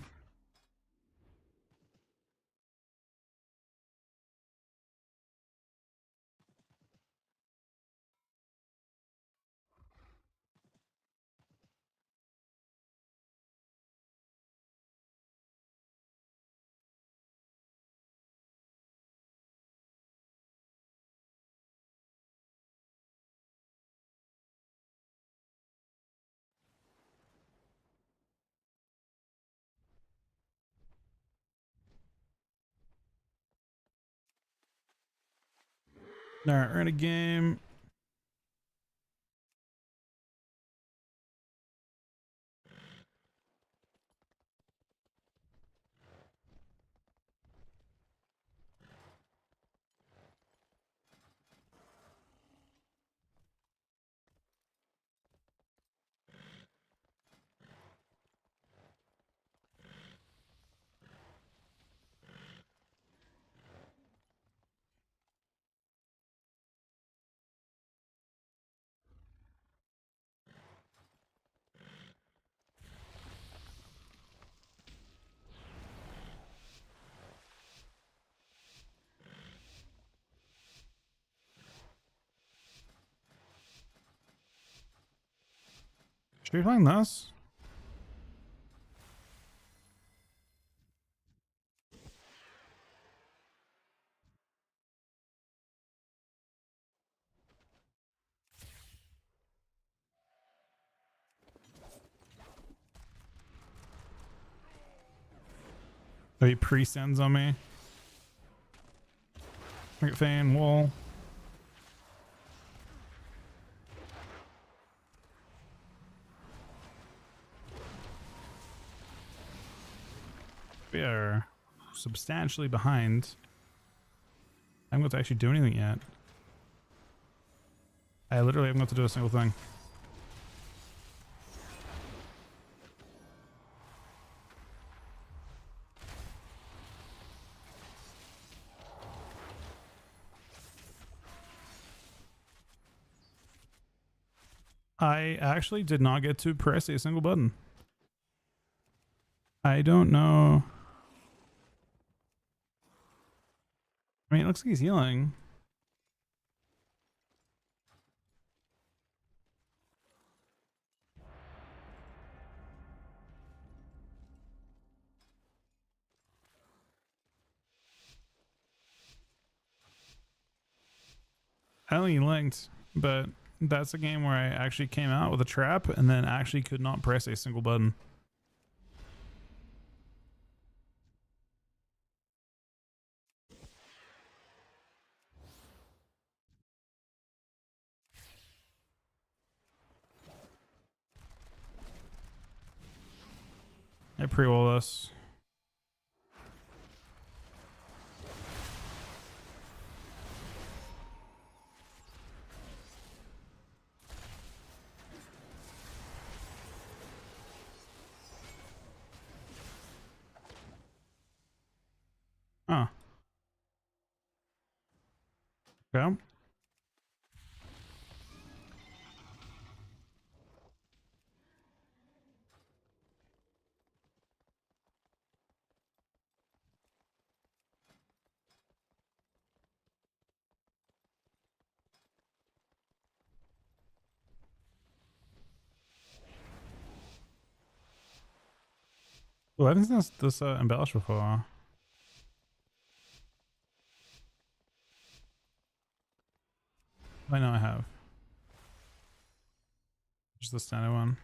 All right, we're in a game. Should we be playing this? Oh, he pre-sends on me. Look at Fane, wall. We are substantially behind. I haven't got to actually do anything yet. I literally haven't got to do a single thing. I actually did not get to press a single button. I don't know. I mean, it looks like he's healing. I don't think he linked, but that's a game where I actually came out with a trap and then actually could not press a single button. I pre-roll this. Oh. Okay. Well, I haven't seen this embellished before. I know I have. Just the standard one.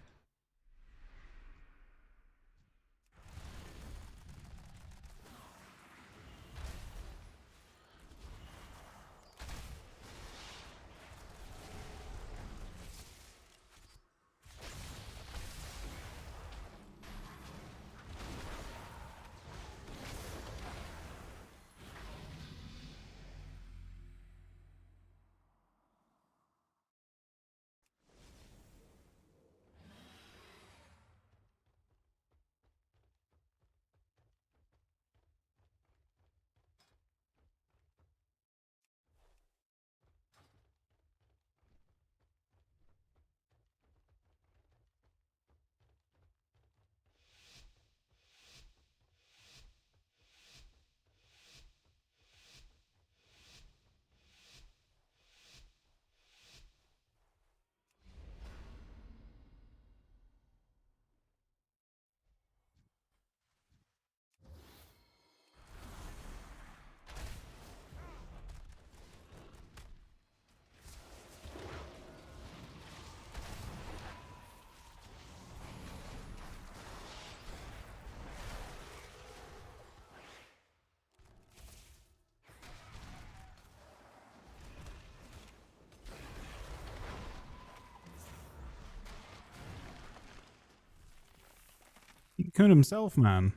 Coon himself, man.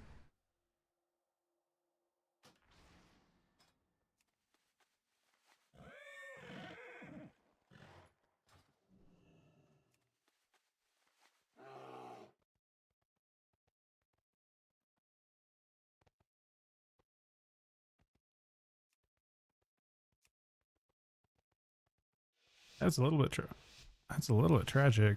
That's a little bit tragic.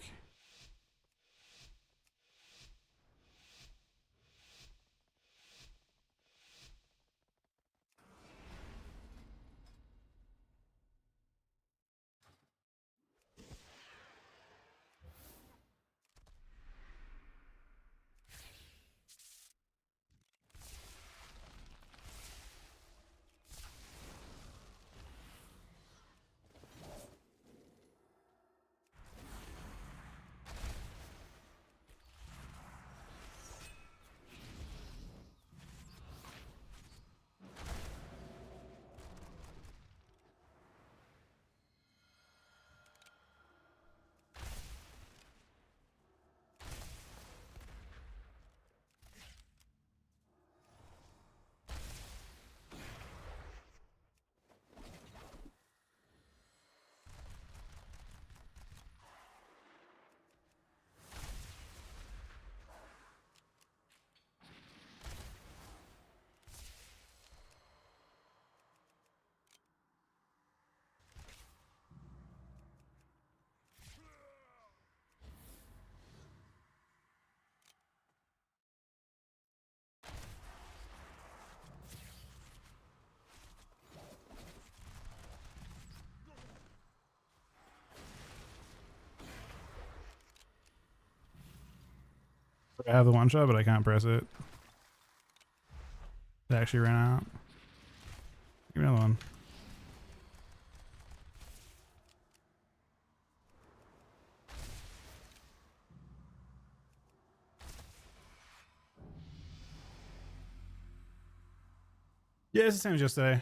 I have the one shot, but I can't press it. It actually ran out. Give me another one. Yeah, it's the same as yesterday.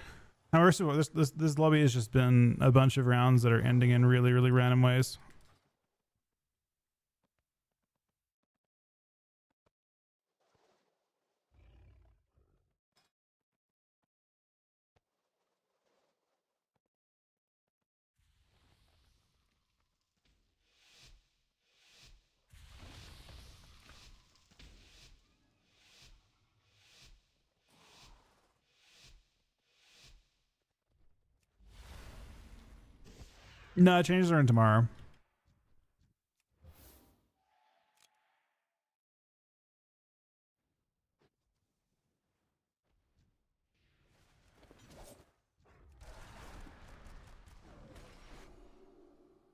However, this lobby has just been a bunch of rounds that are ending in really, really random ways. No, changes are in tomorrow.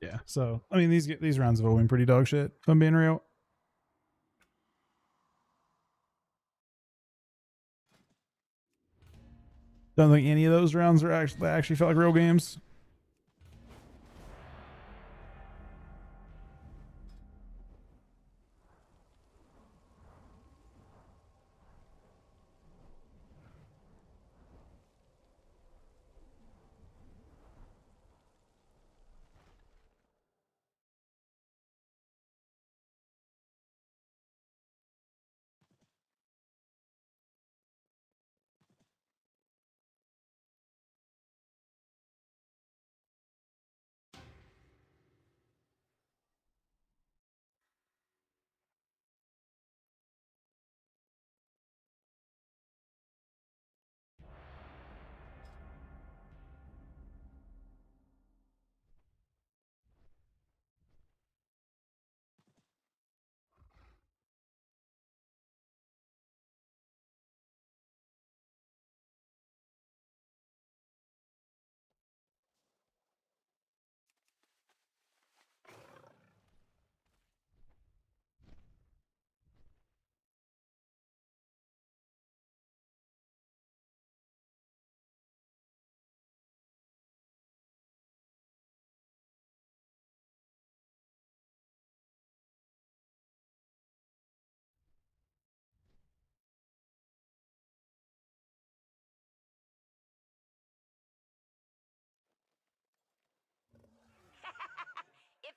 Yeah, so I mean these rounds have all been pretty dog shit, if I'm being real. Don't think any of those rounds are actually felt like real games.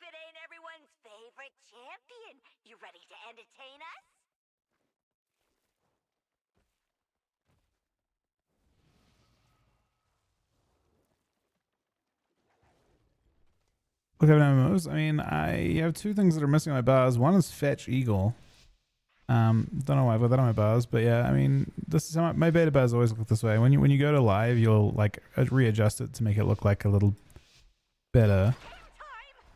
If it ain't everyone's favorite champion, you ready to entertain us? look at MMOs. I mean, I have two things that are missing on my bars. One is Fetch Eagle. Don't know why I've got that on my bars, but yeah, I mean, this is how my beta bars always look this way. When you go to live, you'll like readjust it to make it look like a little better.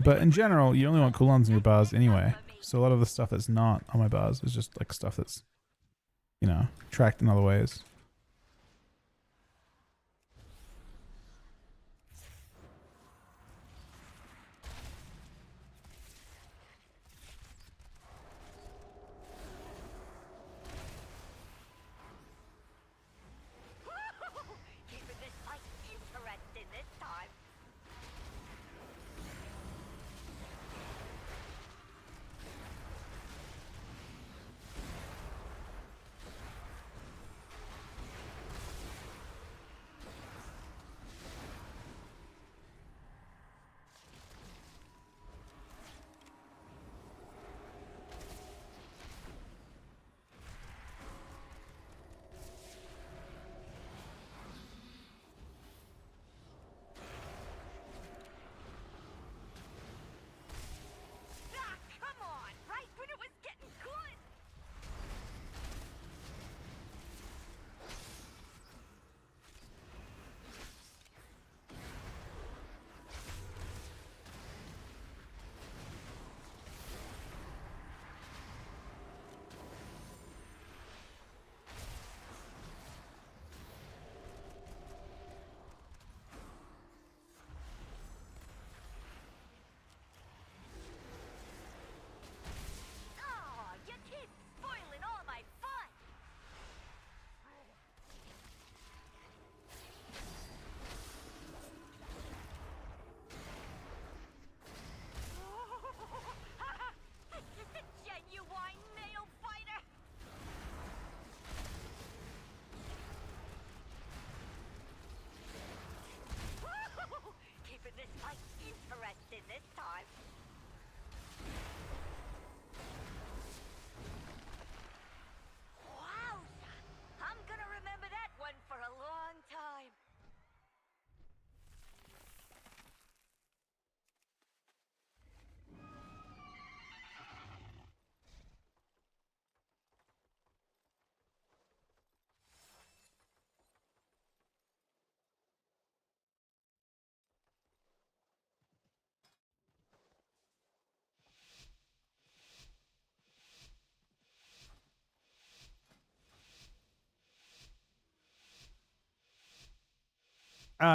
But in general, you only want cooldowns in your bars anyway. So a lot of the stuff that's not on my bars is just like stuff that's, you know, tracked in other ways. Keeping this fight interesting this time. Ah, come on! Right when it was getting good! Oh, you keep spoiling all my fun! This is a genuine male fighter! Keeping this fight interesting this time. Wowza! I'm gonna remember that one for a long time.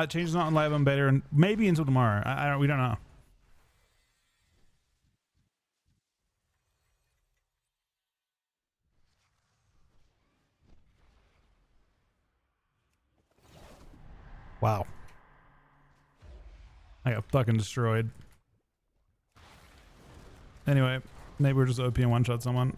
Change is not on live on beta, and maybe until tomorrow. I don't. We don't know. Wow. I got fucking destroyed. Anyway, maybe we're just OP and one shot someone.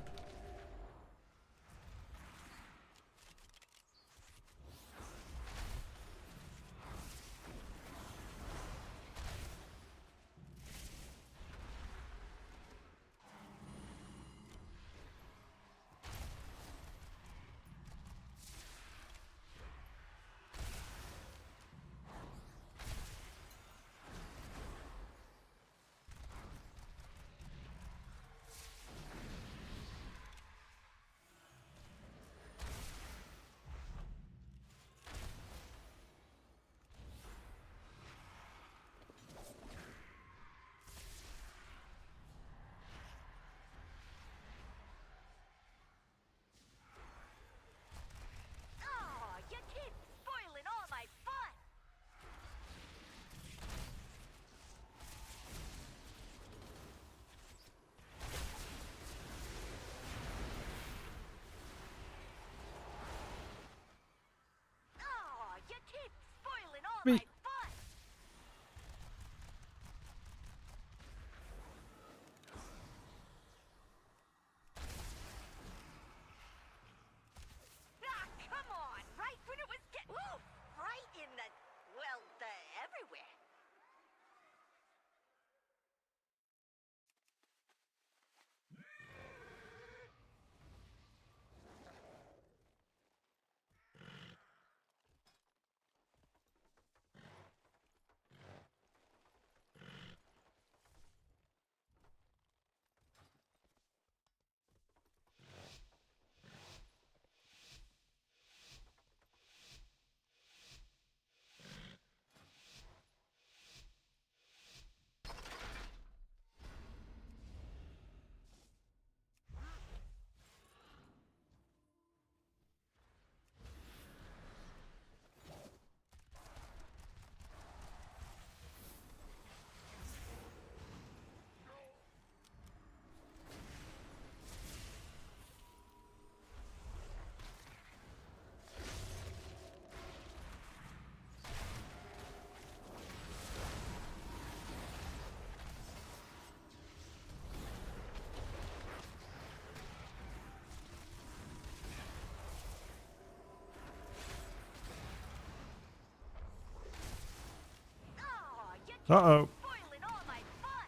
Uh-oh. Spoiling all my fun.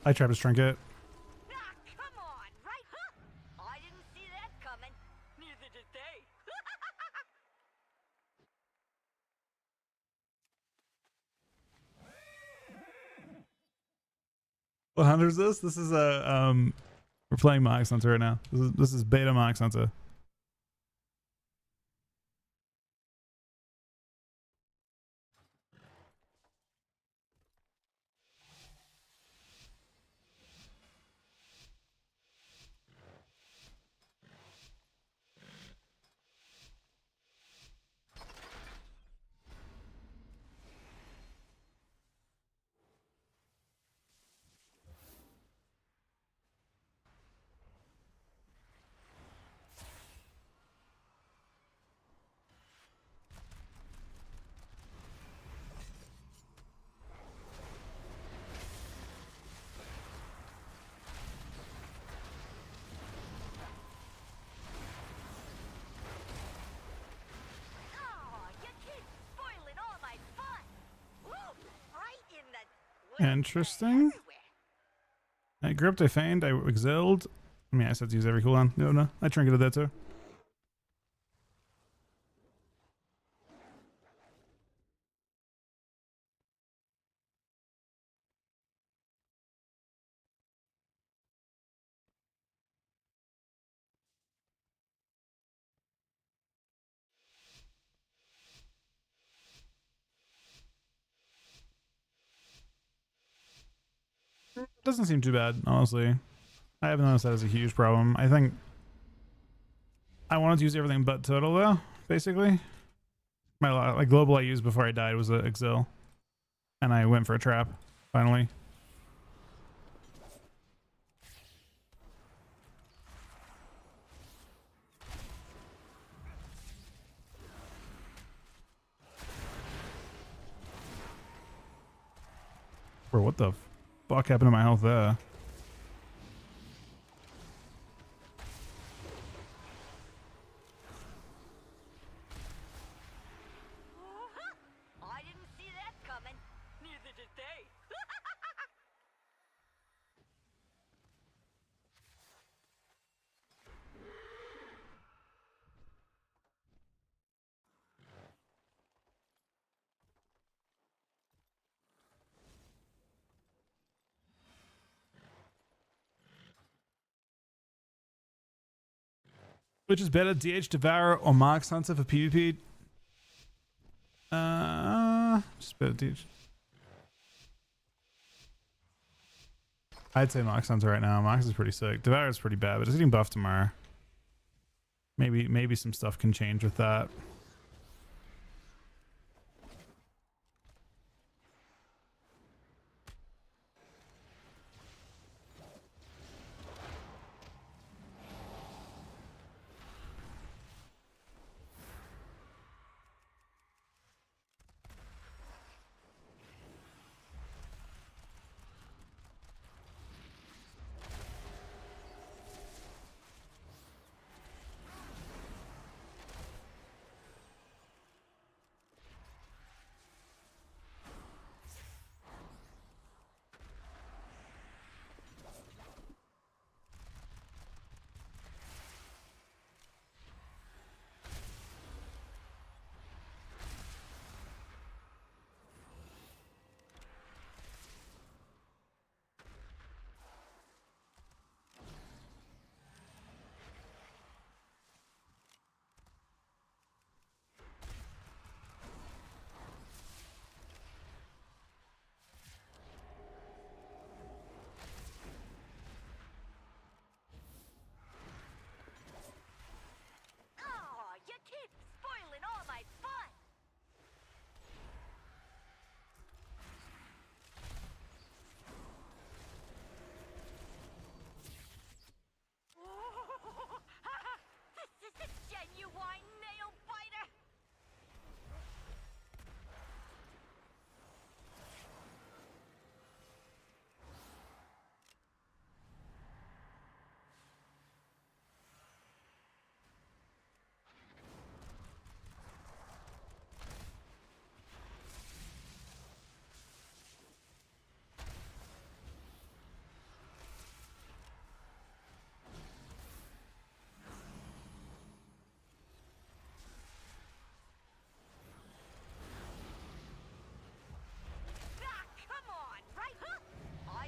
I tried to trinket. Ah, come on, right? Huh? I didn't see that coming. Neither did they. What hunter is this? This is a we're playing Mox Hunter right now. This is beta Mox Hunter. Oh, you keep spoiling all my fun. Woo, right in the Interesting. everywhere. I gripped, I feigned, I exiled. I mean, I said to use every cooldown. No, I trinketed that too. Doesn't seem too bad, honestly. I haven't noticed that as a huge problem. I think I wanted to use everything but total though, basically. My like global I used before I died was an exil. And I went for a trap, finally. Bro, what the fuck happened to my health there? I didn't see that coming. Neither did they. Which is better, DH Devour or Mox Hunter for PvP? Just better DH. I'd say Mox Hunter right now. Mox is pretty sick. Devour is pretty bad, but it's getting buffed tomorrow. Maybe some stuff can change with that.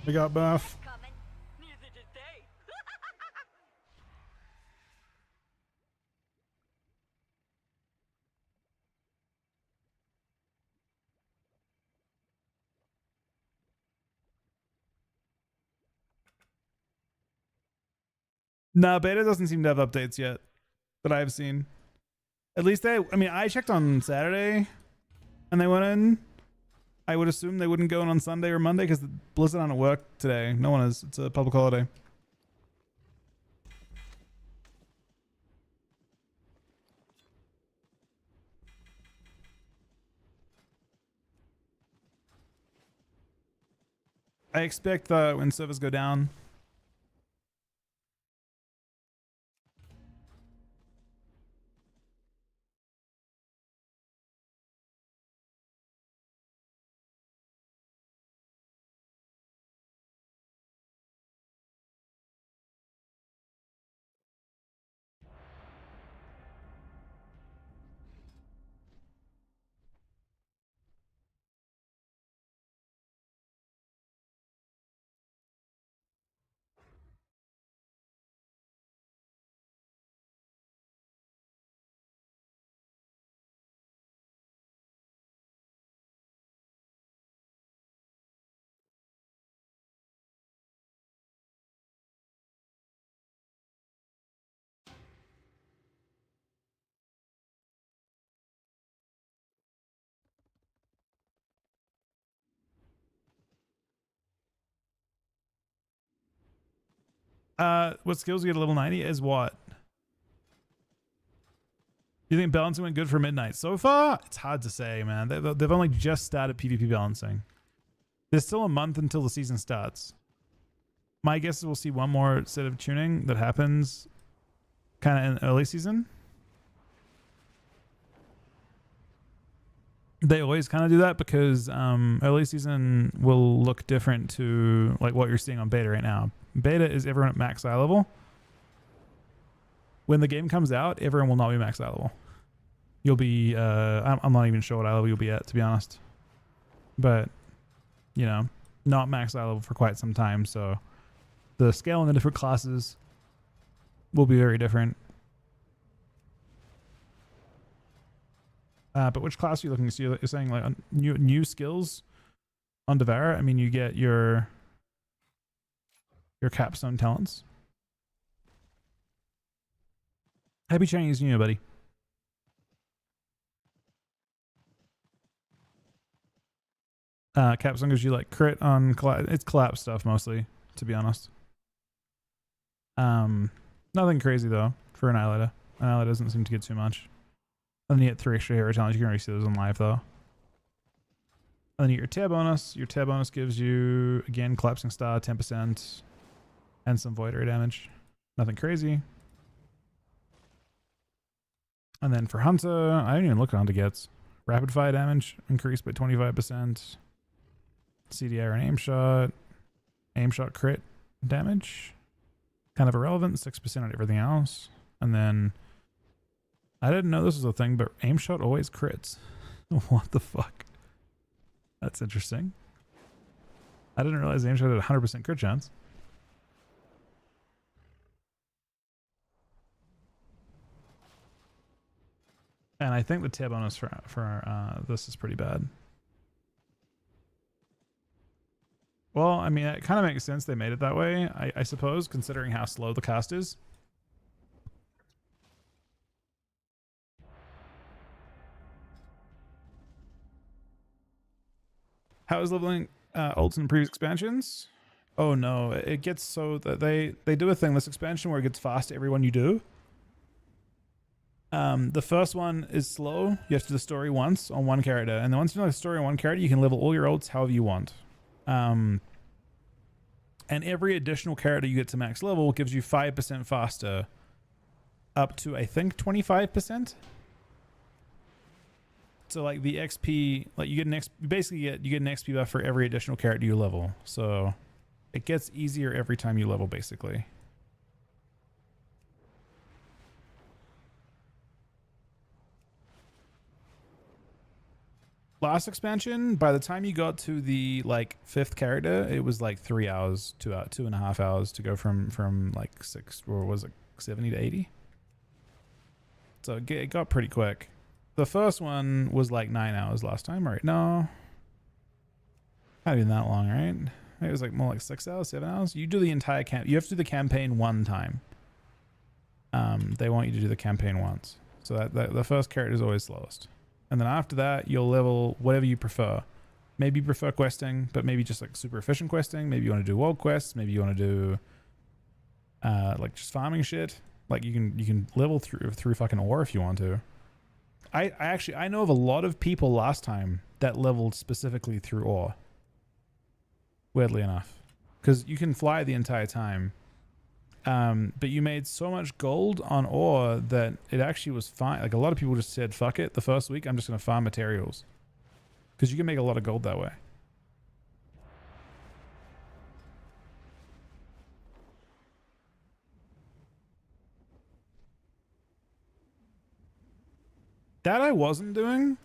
We got buff. Coming. Neither did they. No, beta doesn't seem to have updates yet that I've seen. At least I mean, I checked on Saturday and they went in. I would assume they wouldn't go in on Sunday or Monday because Blizzard aren't at work today. No one is. It's a public holiday. I expect that when servers go down. What skills you get at level 90 is what? You think balancing went good for midnight? So far, it's hard to say, man. They've only just started PvP balancing. There's still a month until the season starts. My guess is we'll see one more set of tuning that happens kind of in early season. They always kind of do that because early season will look different to like what you're seeing on beta right now. Beta is everyone at max eye level. When the game comes out, everyone will not be max eye level. You'll be, I'm not even sure what eye level you'll be at, to be honest. But, you know, not max eye level for quite some time. So the scale in the different classes will be very different. But which class are you looking to see? You're saying like new skills on Devour? I mean, you get your capstone talents. Happy Chinese New Year, buddy. Capstone gives you like crit on it's collapse stuff mostly, to be honest. Nothing crazy though for Annihilator. Annihilator doesn't seem to get too much. And then you get 3 extra hero talents. You can already see those on live though. And then you get your tear bonus. Your tear bonus gives you again collapsing star 10% and some void area damage. Nothing crazy. And then for Hunter, I didn't even look at Hunter gets. Rapid fire damage increased by 25%. CDR and aim shot crit damage. Kind of irrelevant, 6% on everything else. And then I didn't know this was a thing, but aim shot always crits. What the fuck? That's interesting. I didn't realize aim shot had a 100% crit chance. And I think the tear bonus for this is pretty bad. Well, I mean, it kind of makes sense they made it that way, I suppose, considering how slow the cast is. How is leveling ults in previous expansions? Oh no, it gets so that they do a thing this expansion where it gets fast to everyone you do. The first one is slow. You have to do the story once on one character, and then once you know the story on one character, you can level all your ults however you want. And every additional character you get to max level gives you 5% faster, up to I think 25%. So like the XP, like you get an you get an XP buff for every additional character you level. So it gets easier every time you level, basically. Last expansion, by the time you got to the like 5th character, it was like 3 hours, 2.5 hours to go from like 6 or was it 70 to 80. So it got pretty quick. The first one was like 9 hours last time, right? No, not even that long, right? It was like more like 6 hours, 7 hours. You do the entire camp. You have to do the campaign one time. They want you to do the campaign once. So that the first character is always slowest. And then after that, you'll level whatever you prefer. Maybe you prefer questing, but maybe just like super efficient questing. Maybe you want to do world quests. Maybe you want to do like just farming shit. Like you can level through fucking ore if you want to. I know of a lot of people last time that leveled specifically through ore. Weirdly enough, because you can fly the entire time. But you made so much gold on ore that it actually was fine. Like a lot of people just said, fuck it, the first week I'm just going to farm materials. Because you can make a lot of gold that way. That I wasn't doing.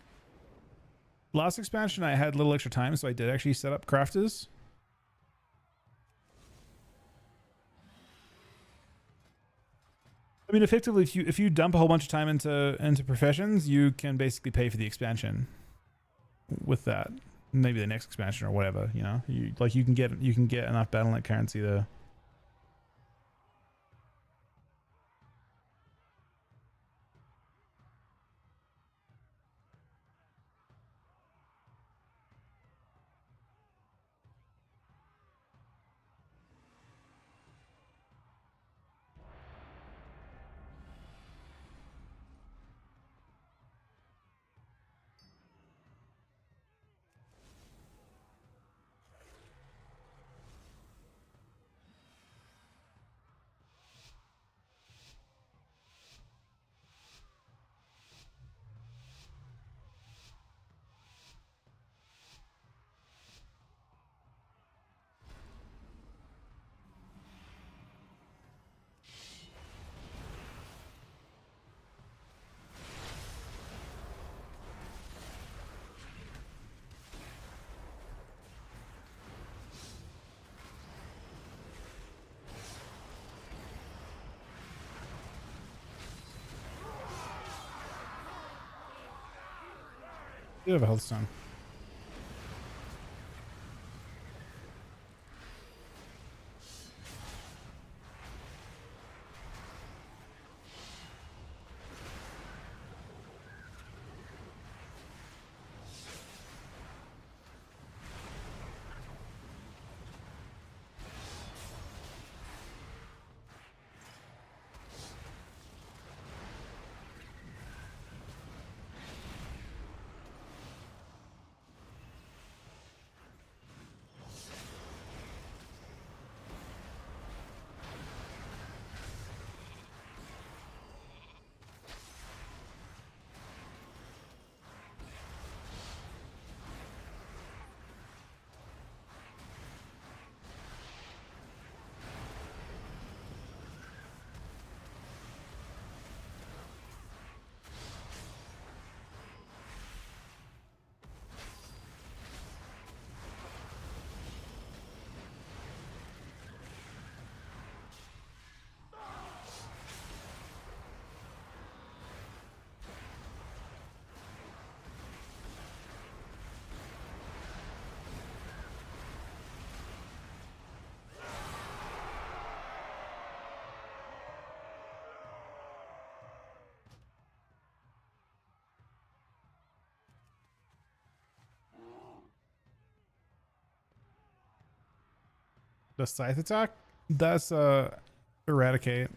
Last expansion I had a little extra time, so I did actually set up crafters. I mean, effectively, if you dump a whole bunch of time into professions, you can basically pay for the expansion with that. Maybe the next expansion or whatever, you know. You can get enough Battle.net currency to. You have a health stone. The scythe attack? That's eradicate.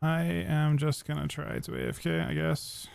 I am just gonna try to AFK, I guess.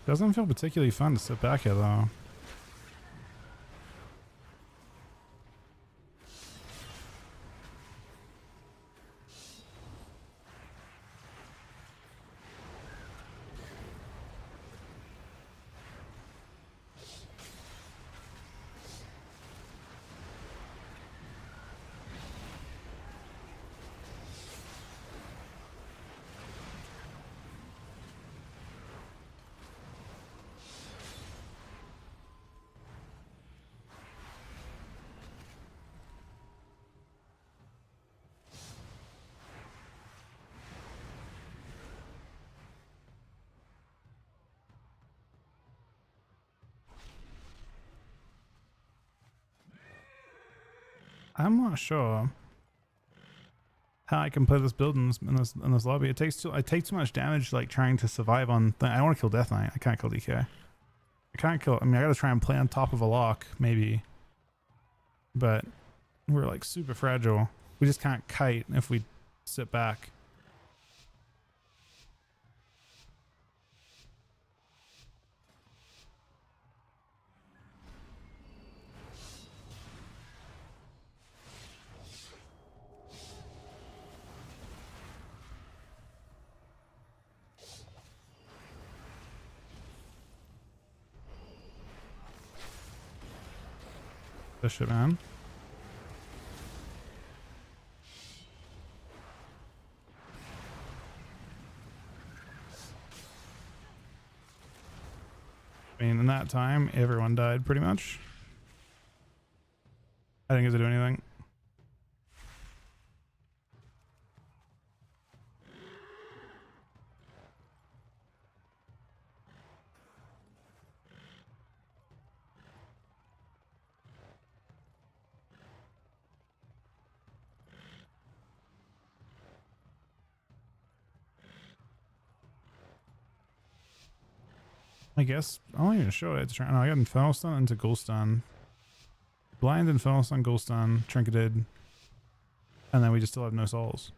Doesn't feel particularly fun to sit back here though. I'm not sure how I can play this build in this lobby. I take too much damage like trying to survive on. I want to kill Death Knight. I can't kill DK. I can't kill. I mean, I gotta try and play on top of a lock maybe, but we're like super fragile. We just can't kite if we sit back. This shit, man. I mean, in that time, everyone died pretty much. I didn't get to do anything. I guess I won't even show it. No, I got Infernal Stun into Ghoul Stun. Blind, Infernal Stun, Ghoul Stun, Trinketed. And then we just still have no souls.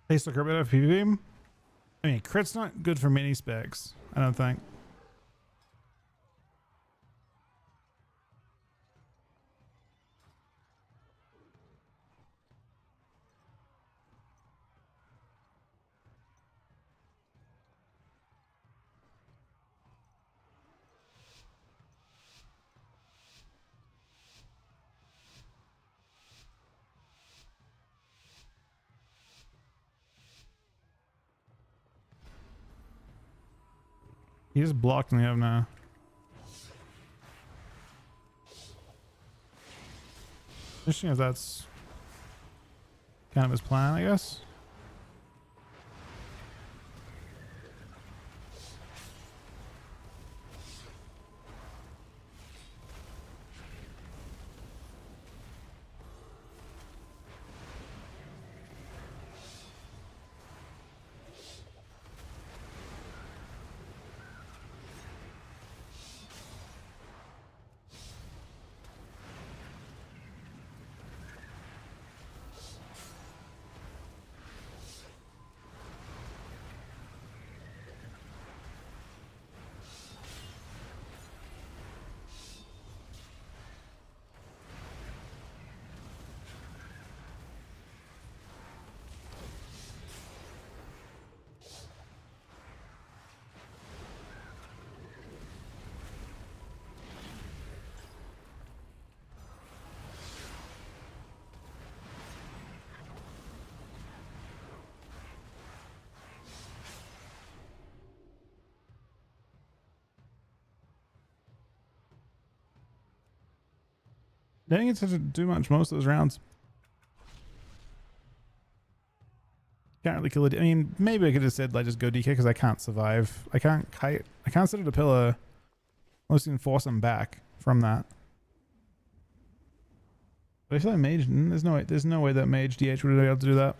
Taste the crit bit of PvP. I mean, crit's not good for mini specs, I don't think. He just blocked me up now. Interesting if that's kind of his plan, I guess. Didn't get to do much most of those rounds. Can't really kill it. I mean, maybe I could have said like just go DK because I can't survive. I can't kite. I can't sit at a pillar unless you can force him back from that. But I feel like mage. There's no way that mage DH would be able to do that.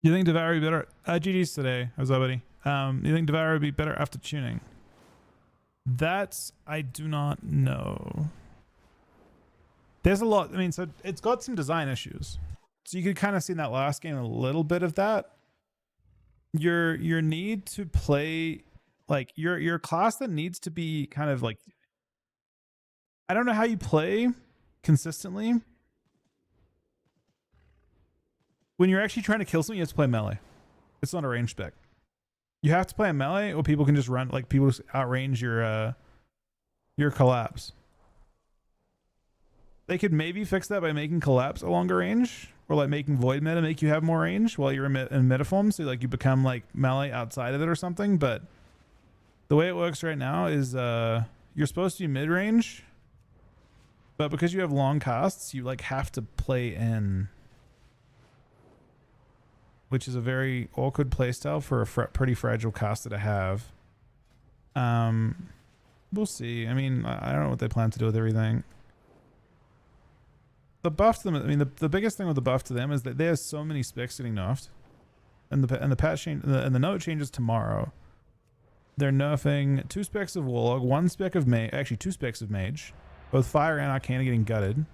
You think Devour would be better? GG's today. How's that, buddy? You think Devour would be better after tuning? That's, I do not know. There's a lot. I mean, so it's got some design issues. So you could kind of see in that last game a little bit of that. Your need to play, like your class that needs to be kind of like, I don't know how you play consistently. When you're actually trying to kill someone, you have to play melee. It's not a range spec. You have to play a melee, or people can just run, like people just outrange your collapse. They could maybe fix that by making collapse a longer range, or like making void meta make you have more range while you're in meta form, so like you become like melee outside of it or something. But the way it works right now is you're supposed to be mid range, but because you have long casts, you like have to play in, which is a very awkward playstyle for a pretty fragile caster to have. We'll see. I mean, I don't know what they plan to do with everything. The buff to them, I mean, the biggest thing with the buff to them is that there's so many specs getting nerfed, and the patch change and the note changes tomorrow. They're nerfing 2 specs of Warlock, 1 spec of Mage, actually 2 specs of Mage. Both Fire and Arcana getting gutted.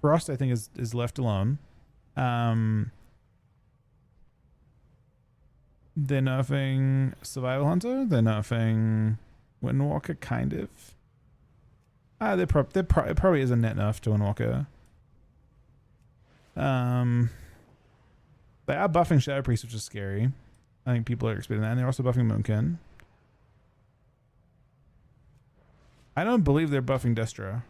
Frost, I think, is left alone. They're nerfing Survival Hunter. They're nerfing Windwalker, kind of. It probably is a net nerf to Windwalker. They are buffing Shadow Priest, which is scary. I think people are expecting that, and they're also buffing Moonkin. I don't believe they're buffing Destra.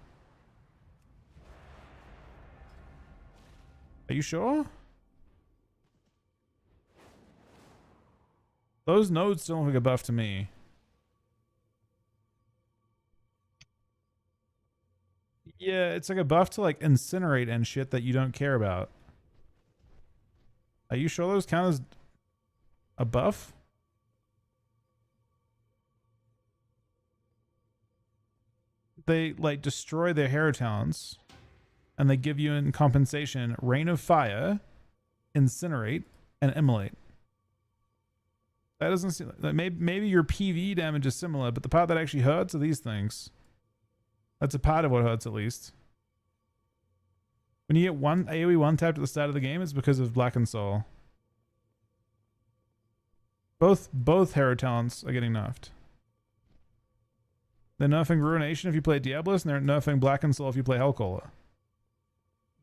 Are you sure? Those nodes don't look like a buff to me. Yeah, it's like a buff to like incinerate and shit that you don't care about. Are you sure those count as a buff? They like destroy their hero talents, and they give you in compensation Rain of Fire, Incinerate, and Immolate. That doesn't seem like, maybe your PV damage is similar, but the part that actually hurts are these things. That's a part of what hurts, at least. When you get one AoE one tapped at the start of the game, it's because of Blackened Soul. Both hero talents are getting nerfed. They're nerfing Ruination if you play Diabolist, and they're nerfing Blackened Soul if you play Hellcaller.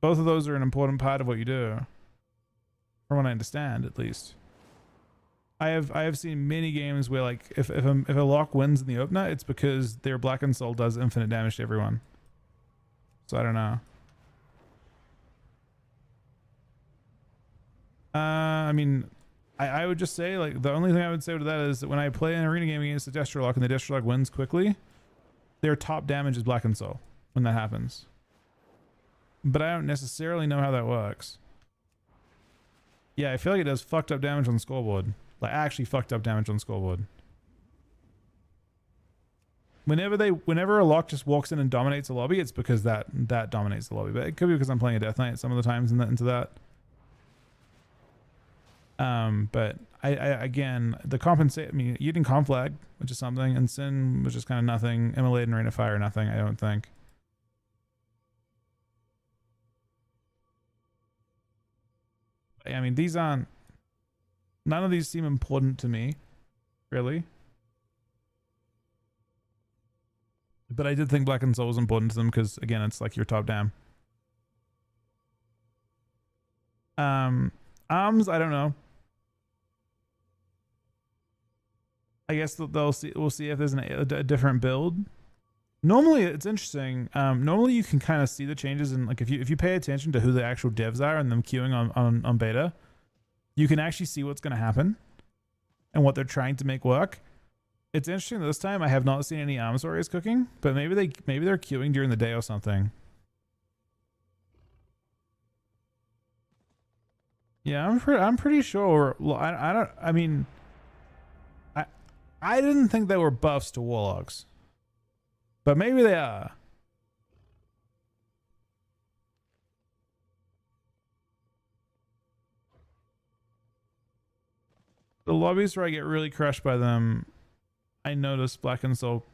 Both of those are an important part of what you do, from what I understand, at least. I have seen many games where like if a lock wins in the opener, it's because their Blackened Soul does infinite damage to everyone. So I don't know. I mean, I would just say, like, the only thing I would say to that is that when I play an arena game against a Destro Lock and the Destro Lock wins quickly, their top damage is Blackened Soul when that happens. But I don't necessarily know how that works. Yeah, I feel like it does fucked up damage on the scoreboard. Like, actually fucked up damage on the scoreboard. Whenever a lock just walks in and dominates a lobby, it's because that dominates the lobby. But it could be because I'm playing a Death Knight some of the times into that. But I again, the compensate, I mean, Eden Conflag, which is something, and Sin, which is kind of nothing. Immolate and Rain of Fire, nothing, I don't think. I mean, these aren't, none of these seem important to me, really. But I did think Blackened Soul was important to them because, again, it's like your top dam. Arms, I don't know. I guess they'll see. We'll see if there's a different build. Normally, it's interesting. Normally, you can kind of see the changes in, like, if you pay attention to who the actual devs are and them queuing on beta, you can actually see what's going to happen and what they're trying to make work. It's interesting that this time I have not seen any Arms Warriors cooking, but maybe they're queuing during the day or something. Yeah, I'm pretty sure. I didn't think they were buffs to Warlocks, but maybe they are. The lobbies where I get really crushed by them, I notice Black and Soul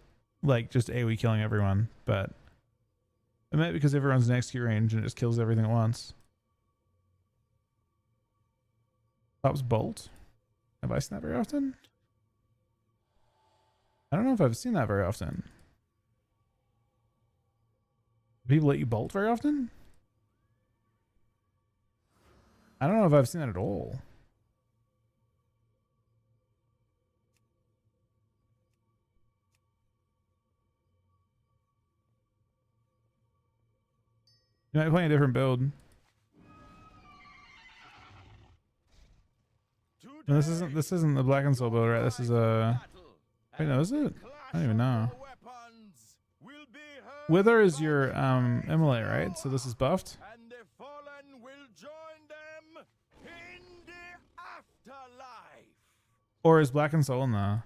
like just AoE killing everyone, but it might be because everyone's in execute range and it just kills everything at once. Top's Bolt. Have I seen that very often? I don't know if I've seen that very often. Do people let you bolt very often? I don't know if I've seen that at all. You might be playing a different build. No, this isn't the Black and Soul build, right? This is a wait, no, is it? I don't even know. Wither is your immolate, right? So this is buffed. And the fallen will join them in the afterlife. Or is Black and Soul in the...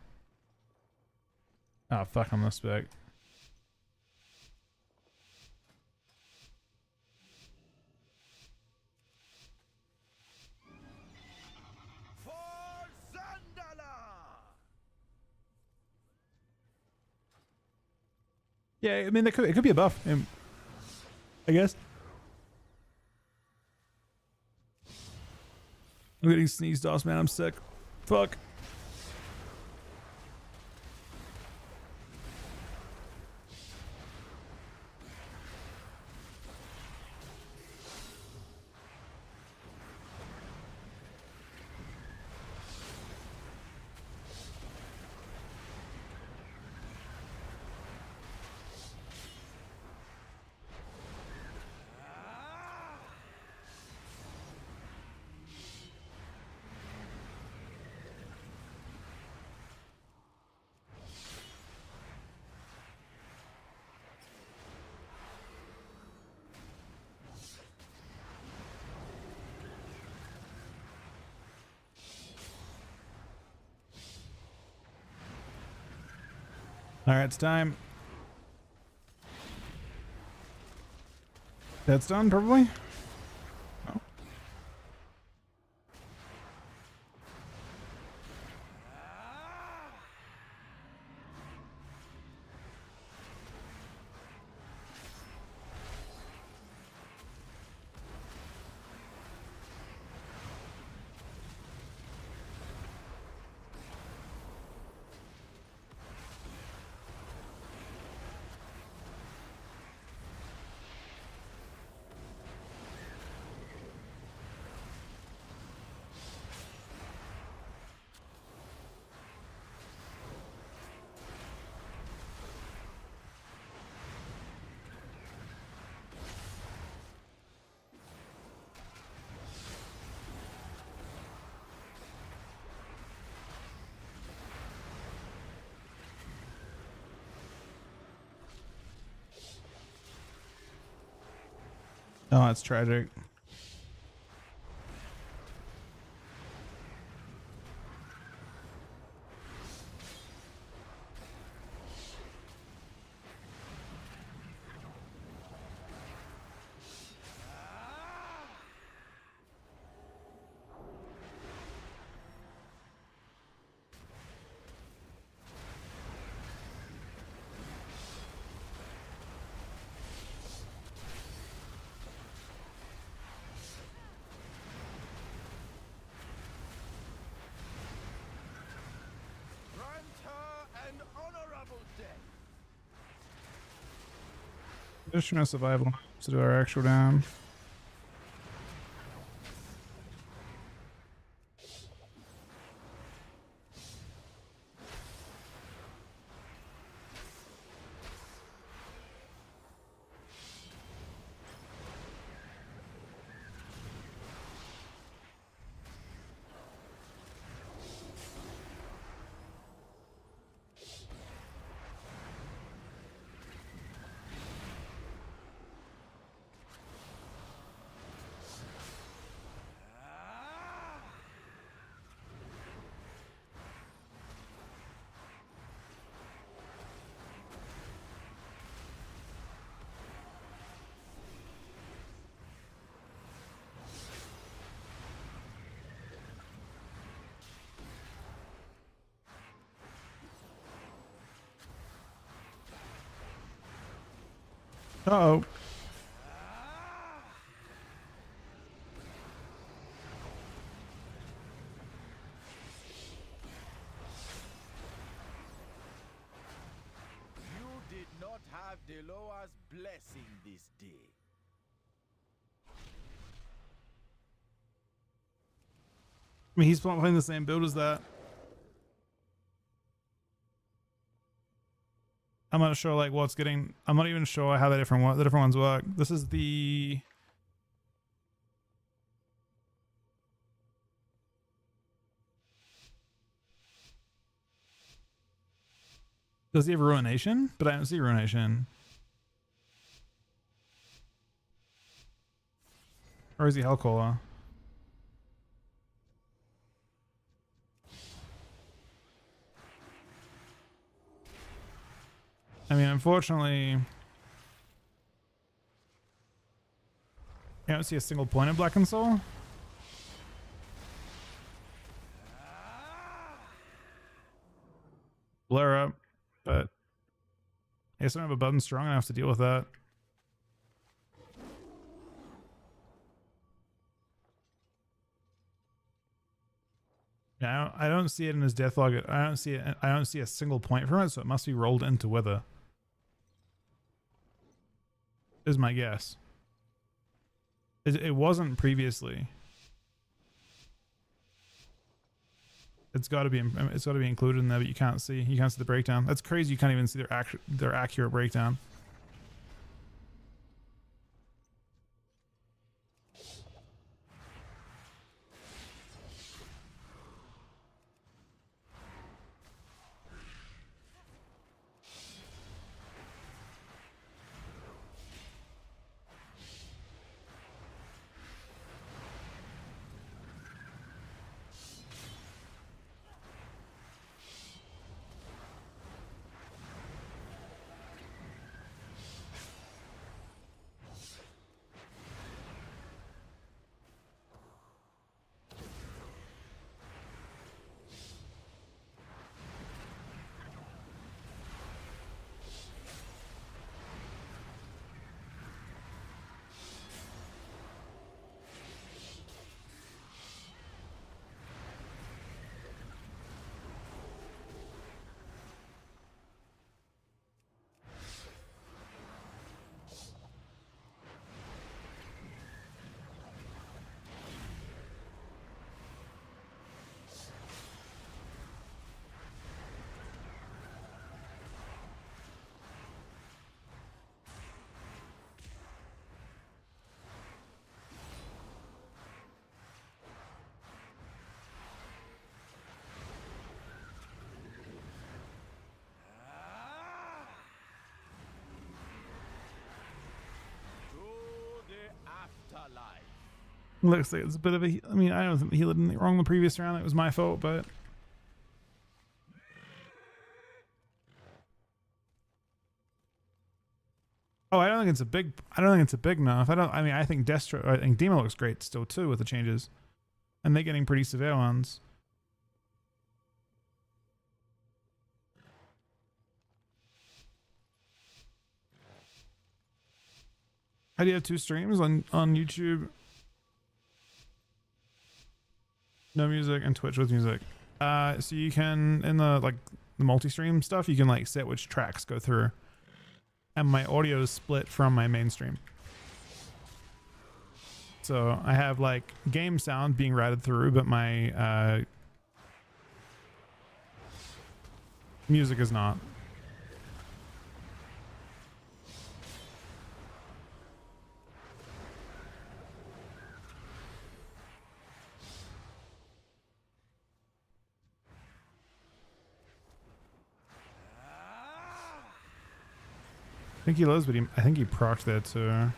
Oh fuck, I'm this big. For Zandala! Yeah, I mean, it could be a buff, I guess. I'm getting sneezed off, man. I'm sick. Fuck. All right, it's time. That's done, probably. Oh. Oh, that's tragic. Just trying to survival to do our actual down. Uh-oh. You did not have Deloa's blessing this day. I mean, he's playing the same build as that. I'm not sure like what's getting. I'm not even sure how the different ones work. This is the. Does he have Ruination? But I don't see Ruination. Or is he Hellcaller? I mean, unfortunately, I don't see a single point of Black and Soul. Blur up, but I guess I don't have a button strong enough to deal with that. Yeah, I don't see it in his death log. I don't see it. I don't see a single point from it, so it must be rolled into Wither. Is my guess. It wasn't previously. It's got to be. It's got to be included in there, but you can't see. You can't see the breakdown. That's crazy. You can't even see their accurate breakdown. Looks like it's a bit of a. I mean, I don't think he did anything wrong the previous round. It was my fault, but. Oh, I don't think it's a big. I don't think it's a big enough. I mean, I think Destro. I think Demo looks great still too with the changes, and they're getting pretty severe ones. How do you have 2 streams on YouTube? No music and Twitch with music. So you can in the multi-stream stuff, you can like set which tracks go through. And my audio is split from my mainstream. So I have like game sound being routed through, but my music is not. I think he loves, but I think he procced that too.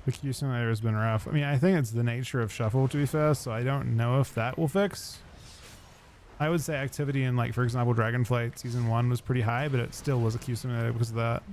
The Q simulator has been rough. I mean, I think it's the nature of Shuffle, to be fair, so I don't know if that will fix. I would say activity in, like, for example, Dragonflight Season 1 was pretty high, but it still was a Q simulator because of that.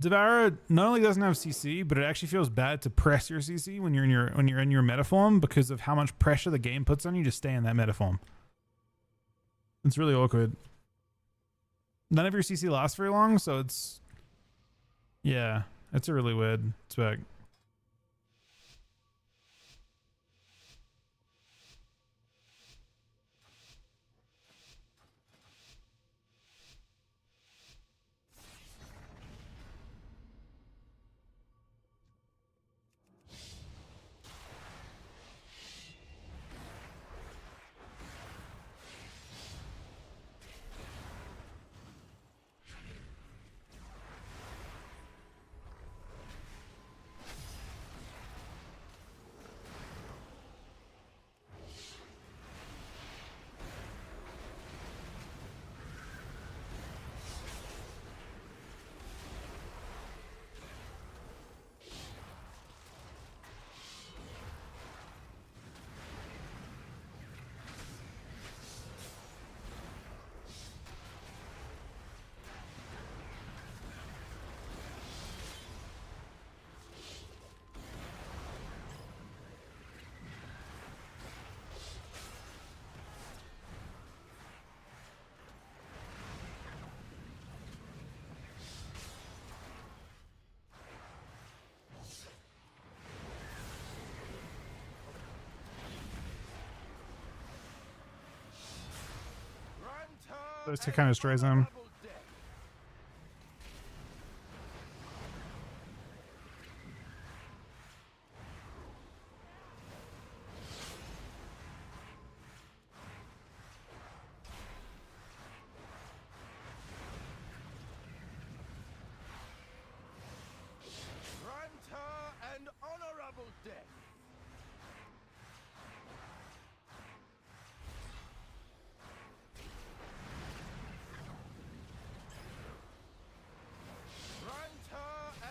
Devour not only doesn't have CC, but it actually feels bad to press your CC when you're in your metaform because of how much pressure the game puts on you to stay in that metaform. It's really awkward. None of your CC lasts very long, so it's yeah, it's a really weird spec. This kind of destroys him. And honorable death.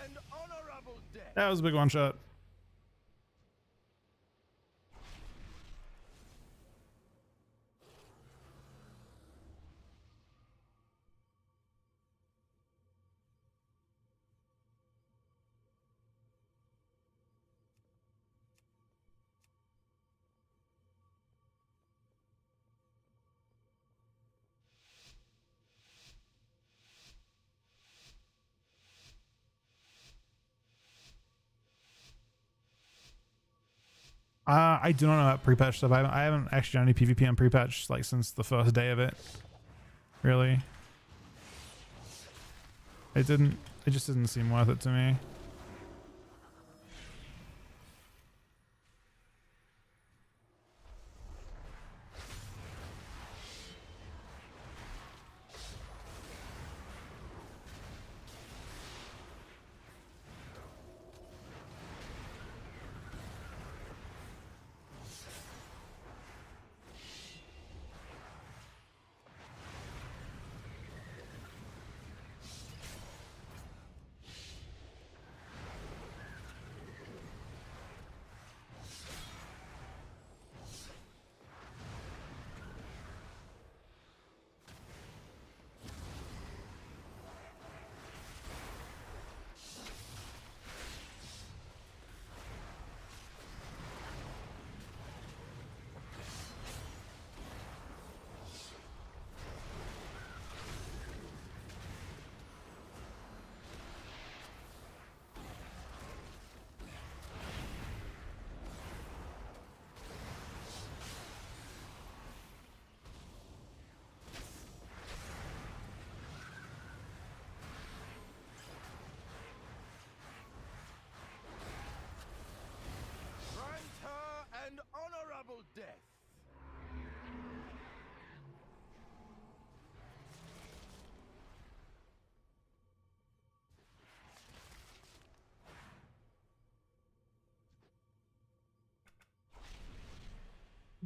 And honorable death. That was a big one shot. I do not know about pre-patch stuff. I haven't actually done any PvP on pre-patch like since the first day of it. Really, it just didn't seem worth it to me. And honorable death.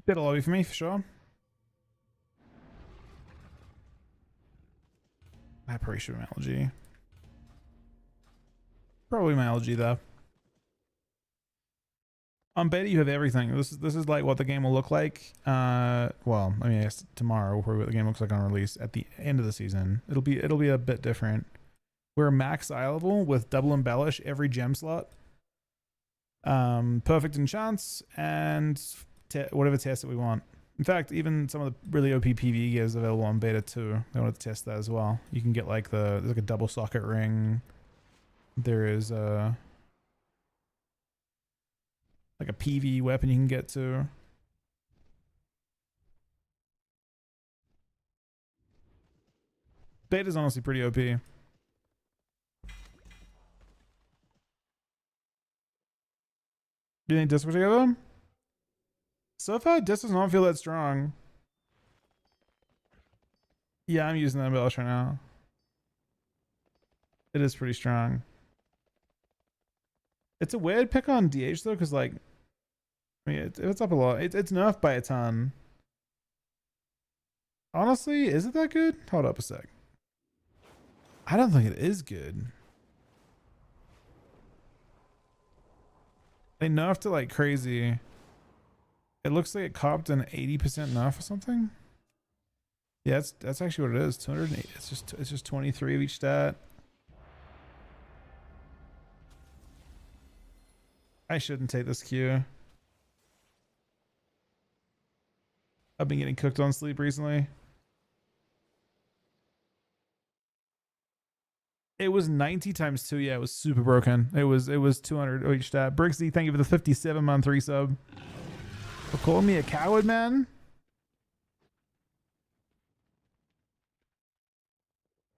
Did a lobby for me for sure. I probably should have my LG. Probably my LG though. On beta, you have everything. This is like what the game will look like. Well, I mean, I guess tomorrow, probably what the game looks like on release at the end of the season. It'll be a bit different. We're max isleable with double embellish every gem slot. Perfect enchants and whatever test that we want. In fact, even some of the really OP PvE gear is available on beta too. I wanted to test that as well. You can get like there's like a double socket ring. There is like a PvE weapon you can get to. Beta's honestly pretty OP. Do you think disc will take over? So far, disc does not feel that strong. Yeah, I'm using that embellish right now. It is pretty strong. It's a weird pick on DH though, because like, I mean, it's up a lot. It's nerfed by a ton. Honestly, is it that good? Hold up a sec. I don't think it is good. They nerfed it like crazy. It looks like it copped an 80% nerf or something. Yeah, that's actually what it is. 208. It's just 23 of each stat. I shouldn't take this Q. I've been getting cooked on sleep recently. It was 90 times 2. Yeah, it was super broken. It was 200 each stat. Brixie, thank you for the 57-month resub. For calling me a coward, man.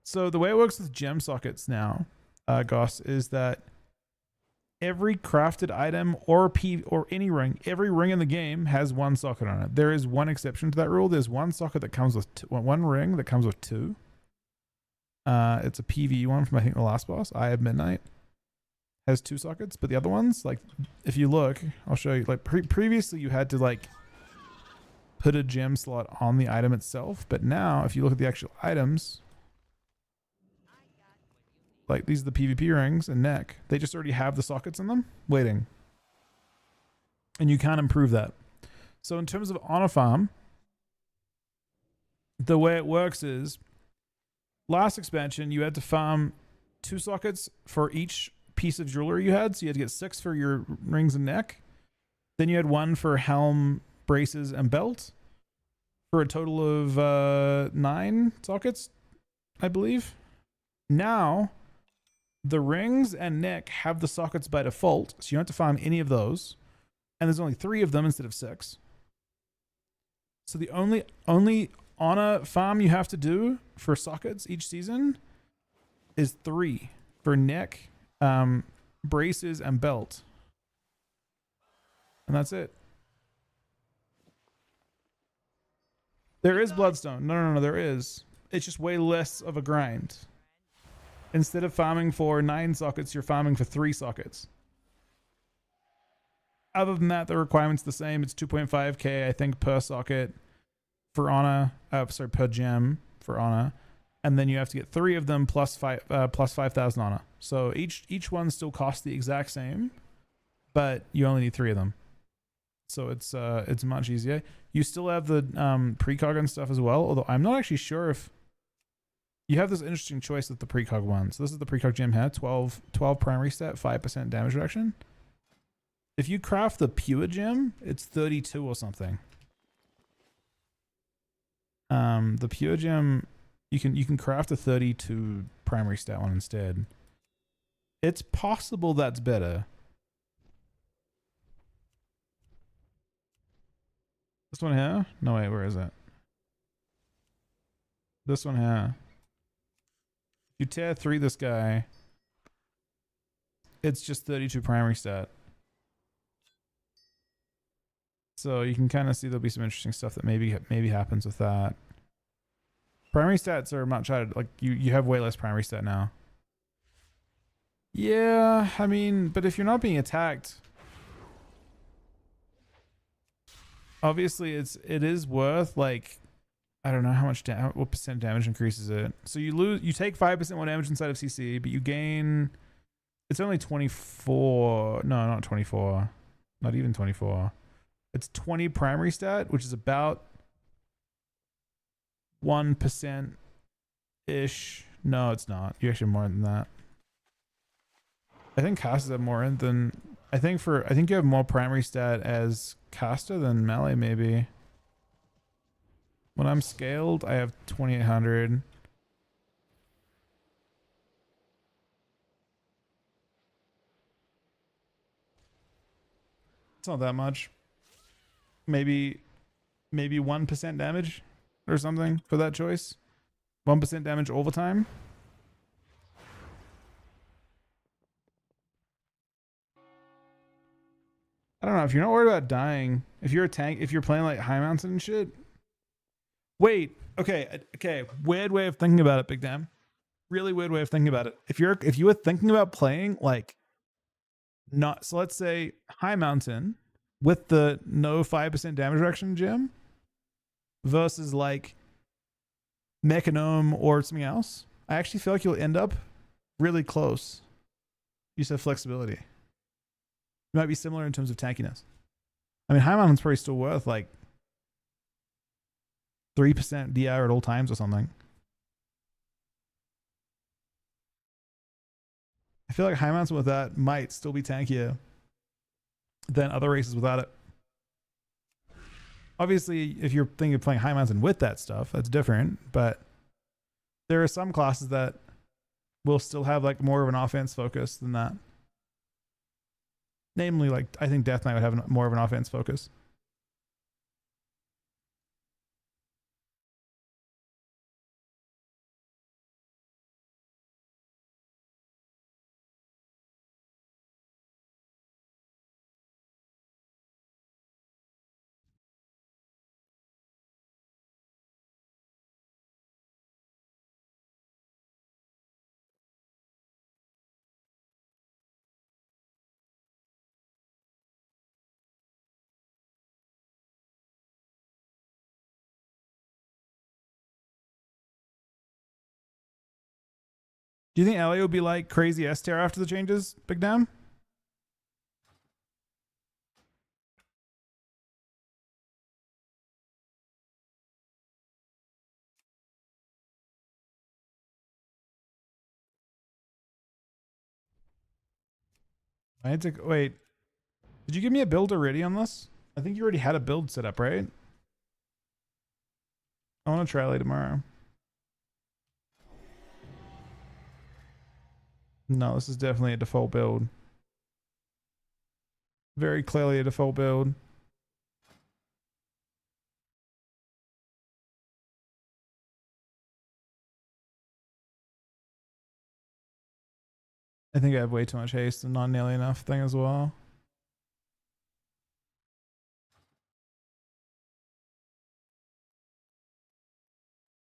So the way it works with gem sockets now, Goss, is that every crafted item or any ring, every ring in the game has one socket on it. There is one exception to that rule. There's one socket that comes with one ring that comes with 2. It's a PvE one from I think the last boss, Eye of Midnight. Has 2 sockets, but the other ones, like if you look, I'll show you. Like previously, you had to like put a gem slot on the item itself, but now if you look at the actual items, like these are the PvP rings and neck, they just already have the sockets in them waiting, and you can't improve that. So in terms of on a farm, the way it works is, last expansion you had to farm 2 sockets for each piece of jewelry you had, so you had to get 6 for your rings and neck. Then you had 1 for helm, braces, and belt, for a total of 9 sockets, I believe. Now the rings and neck have the sockets by default, so you don't have to farm any of those, and there's only 3 of them instead of 6. So the only on a farm you have to do for sockets each season is 3 for neck, braces, and belt, and that's it. There is bloodstone. No, there is. It's just way less of a grind. Instead of farming for 9 sockets, you're farming for 3 sockets. Other than that, the requirement's the same. It's 2.5k, I think, per socket for Ana. Per gem for Ana. And then you have to get 3 of them plus 5,000 Ana. So each one still costs the exact same, but you only need 3 of them. So it's much easier. You still have the precog and stuff as well, although I'm not actually sure if you have this interesting choice with the precog one. So this is the precog gem here, 12 primary stat, 5% damage reduction. If you craft the pure gem, it's 32 or something. The pure gem, you can craft a 32 primary stat one instead. It's possible that's better. This one here? No, wait, where is it? This one here. You tier 3 this guy, it's just 32 primary stat. So you can kind of see there'll be some interesting stuff that maybe happens with that. Primary stats are much higher. Like you have way less primary stat now. Yeah, I mean, but if you're not being attacked, obviously it is worth, like, I don't know how much what percent damage increases it. So you take 5% more damage inside of CC, but you gain, it's only 24. No, not 24. Not even 24. It's 20 primary stat, which is about 1% ish No, it's not. You're actually more than that. I think casters have more than I think you have more primary stat as caster than melee maybe. When I'm scaled, I have 2800. It's not that much. Maybe 1% damage or something for that choice. 1% damage all the time. I don't know, if you're not worried about dying, if you're a tank, if you're playing like high mountain and shit. Wait, okay. Weird way of thinking about it, Big Damn. Really weird way of thinking about it. If you were thinking about playing like not, so let's say high mountain with the no 5% damage reduction gem versus like Mechanome or something else, I actually feel like you'll end up really close. You said flexibility. It might be similar in terms of tankiness. I mean, high mountain's probably still worth like 3% DR at all times or something. I feel like high mountain with that might still be tankier than other races without it. Obviously, if you're thinking of playing high mountain with that stuff, that's different. But there are some classes that will still have like more of an offense focus than that. Namely, like I think Death Knight would have more of an offense focus. Do you think LA will be like crazy S tier after the changes, Big Damn? I had to wait. Did you give me a build already on this? I think you already had a build set up, right? I want to try LA tomorrow. No, this is definitely a default build. Very clearly a default build. I think I have way too much haste and not nearly enough thing as well.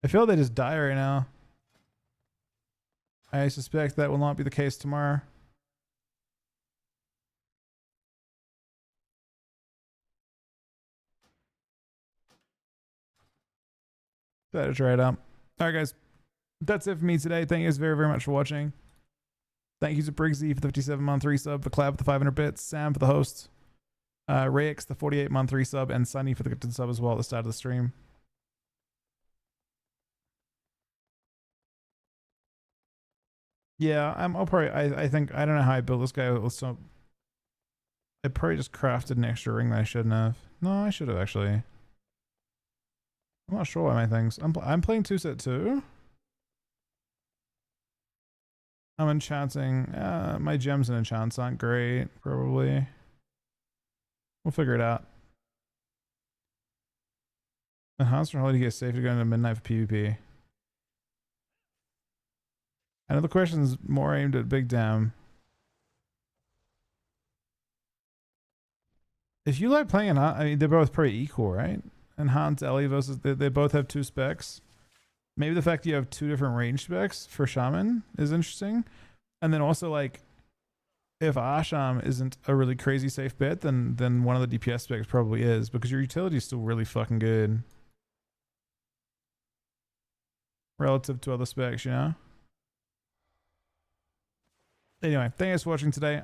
I feel they just die right now. I suspect that will not be the case tomorrow. Better try it out. Alright guys, that's it for me today. Thank you guys very, very much for watching. Thank you to Briggsy for the 57-month resub, for Clab for the 500 bits, Sam for the host, Rayx the 48-month resub, and Sunny for the gifted sub as well at the start of the stream. Yeah, I'll probably, I think, I don't know how I built this guy. So I probably just crafted an extra ring that I shouldn't have. No, I should have actually. I'm not sure why my things. I'm playing 2 set 2. I'm enchanting. My gems and enchants aren't great, probably. We'll figure it out. Enhanced for holiday to get safe to go into midnight for PvP. I know the question's more aimed at Big Damn. If you like playing, I mean, they're both pretty equal, right? Enhanced Ellie versus, they both have 2 specs. Maybe the fact you have 2 different range specs for Shaman is interesting. And then also, like, if Asham isn't a really crazy safe bet, then one of the DPS specs probably is, because your utility is still really fucking good relative to other specs, you know? Anyway, thank you guys for watching today.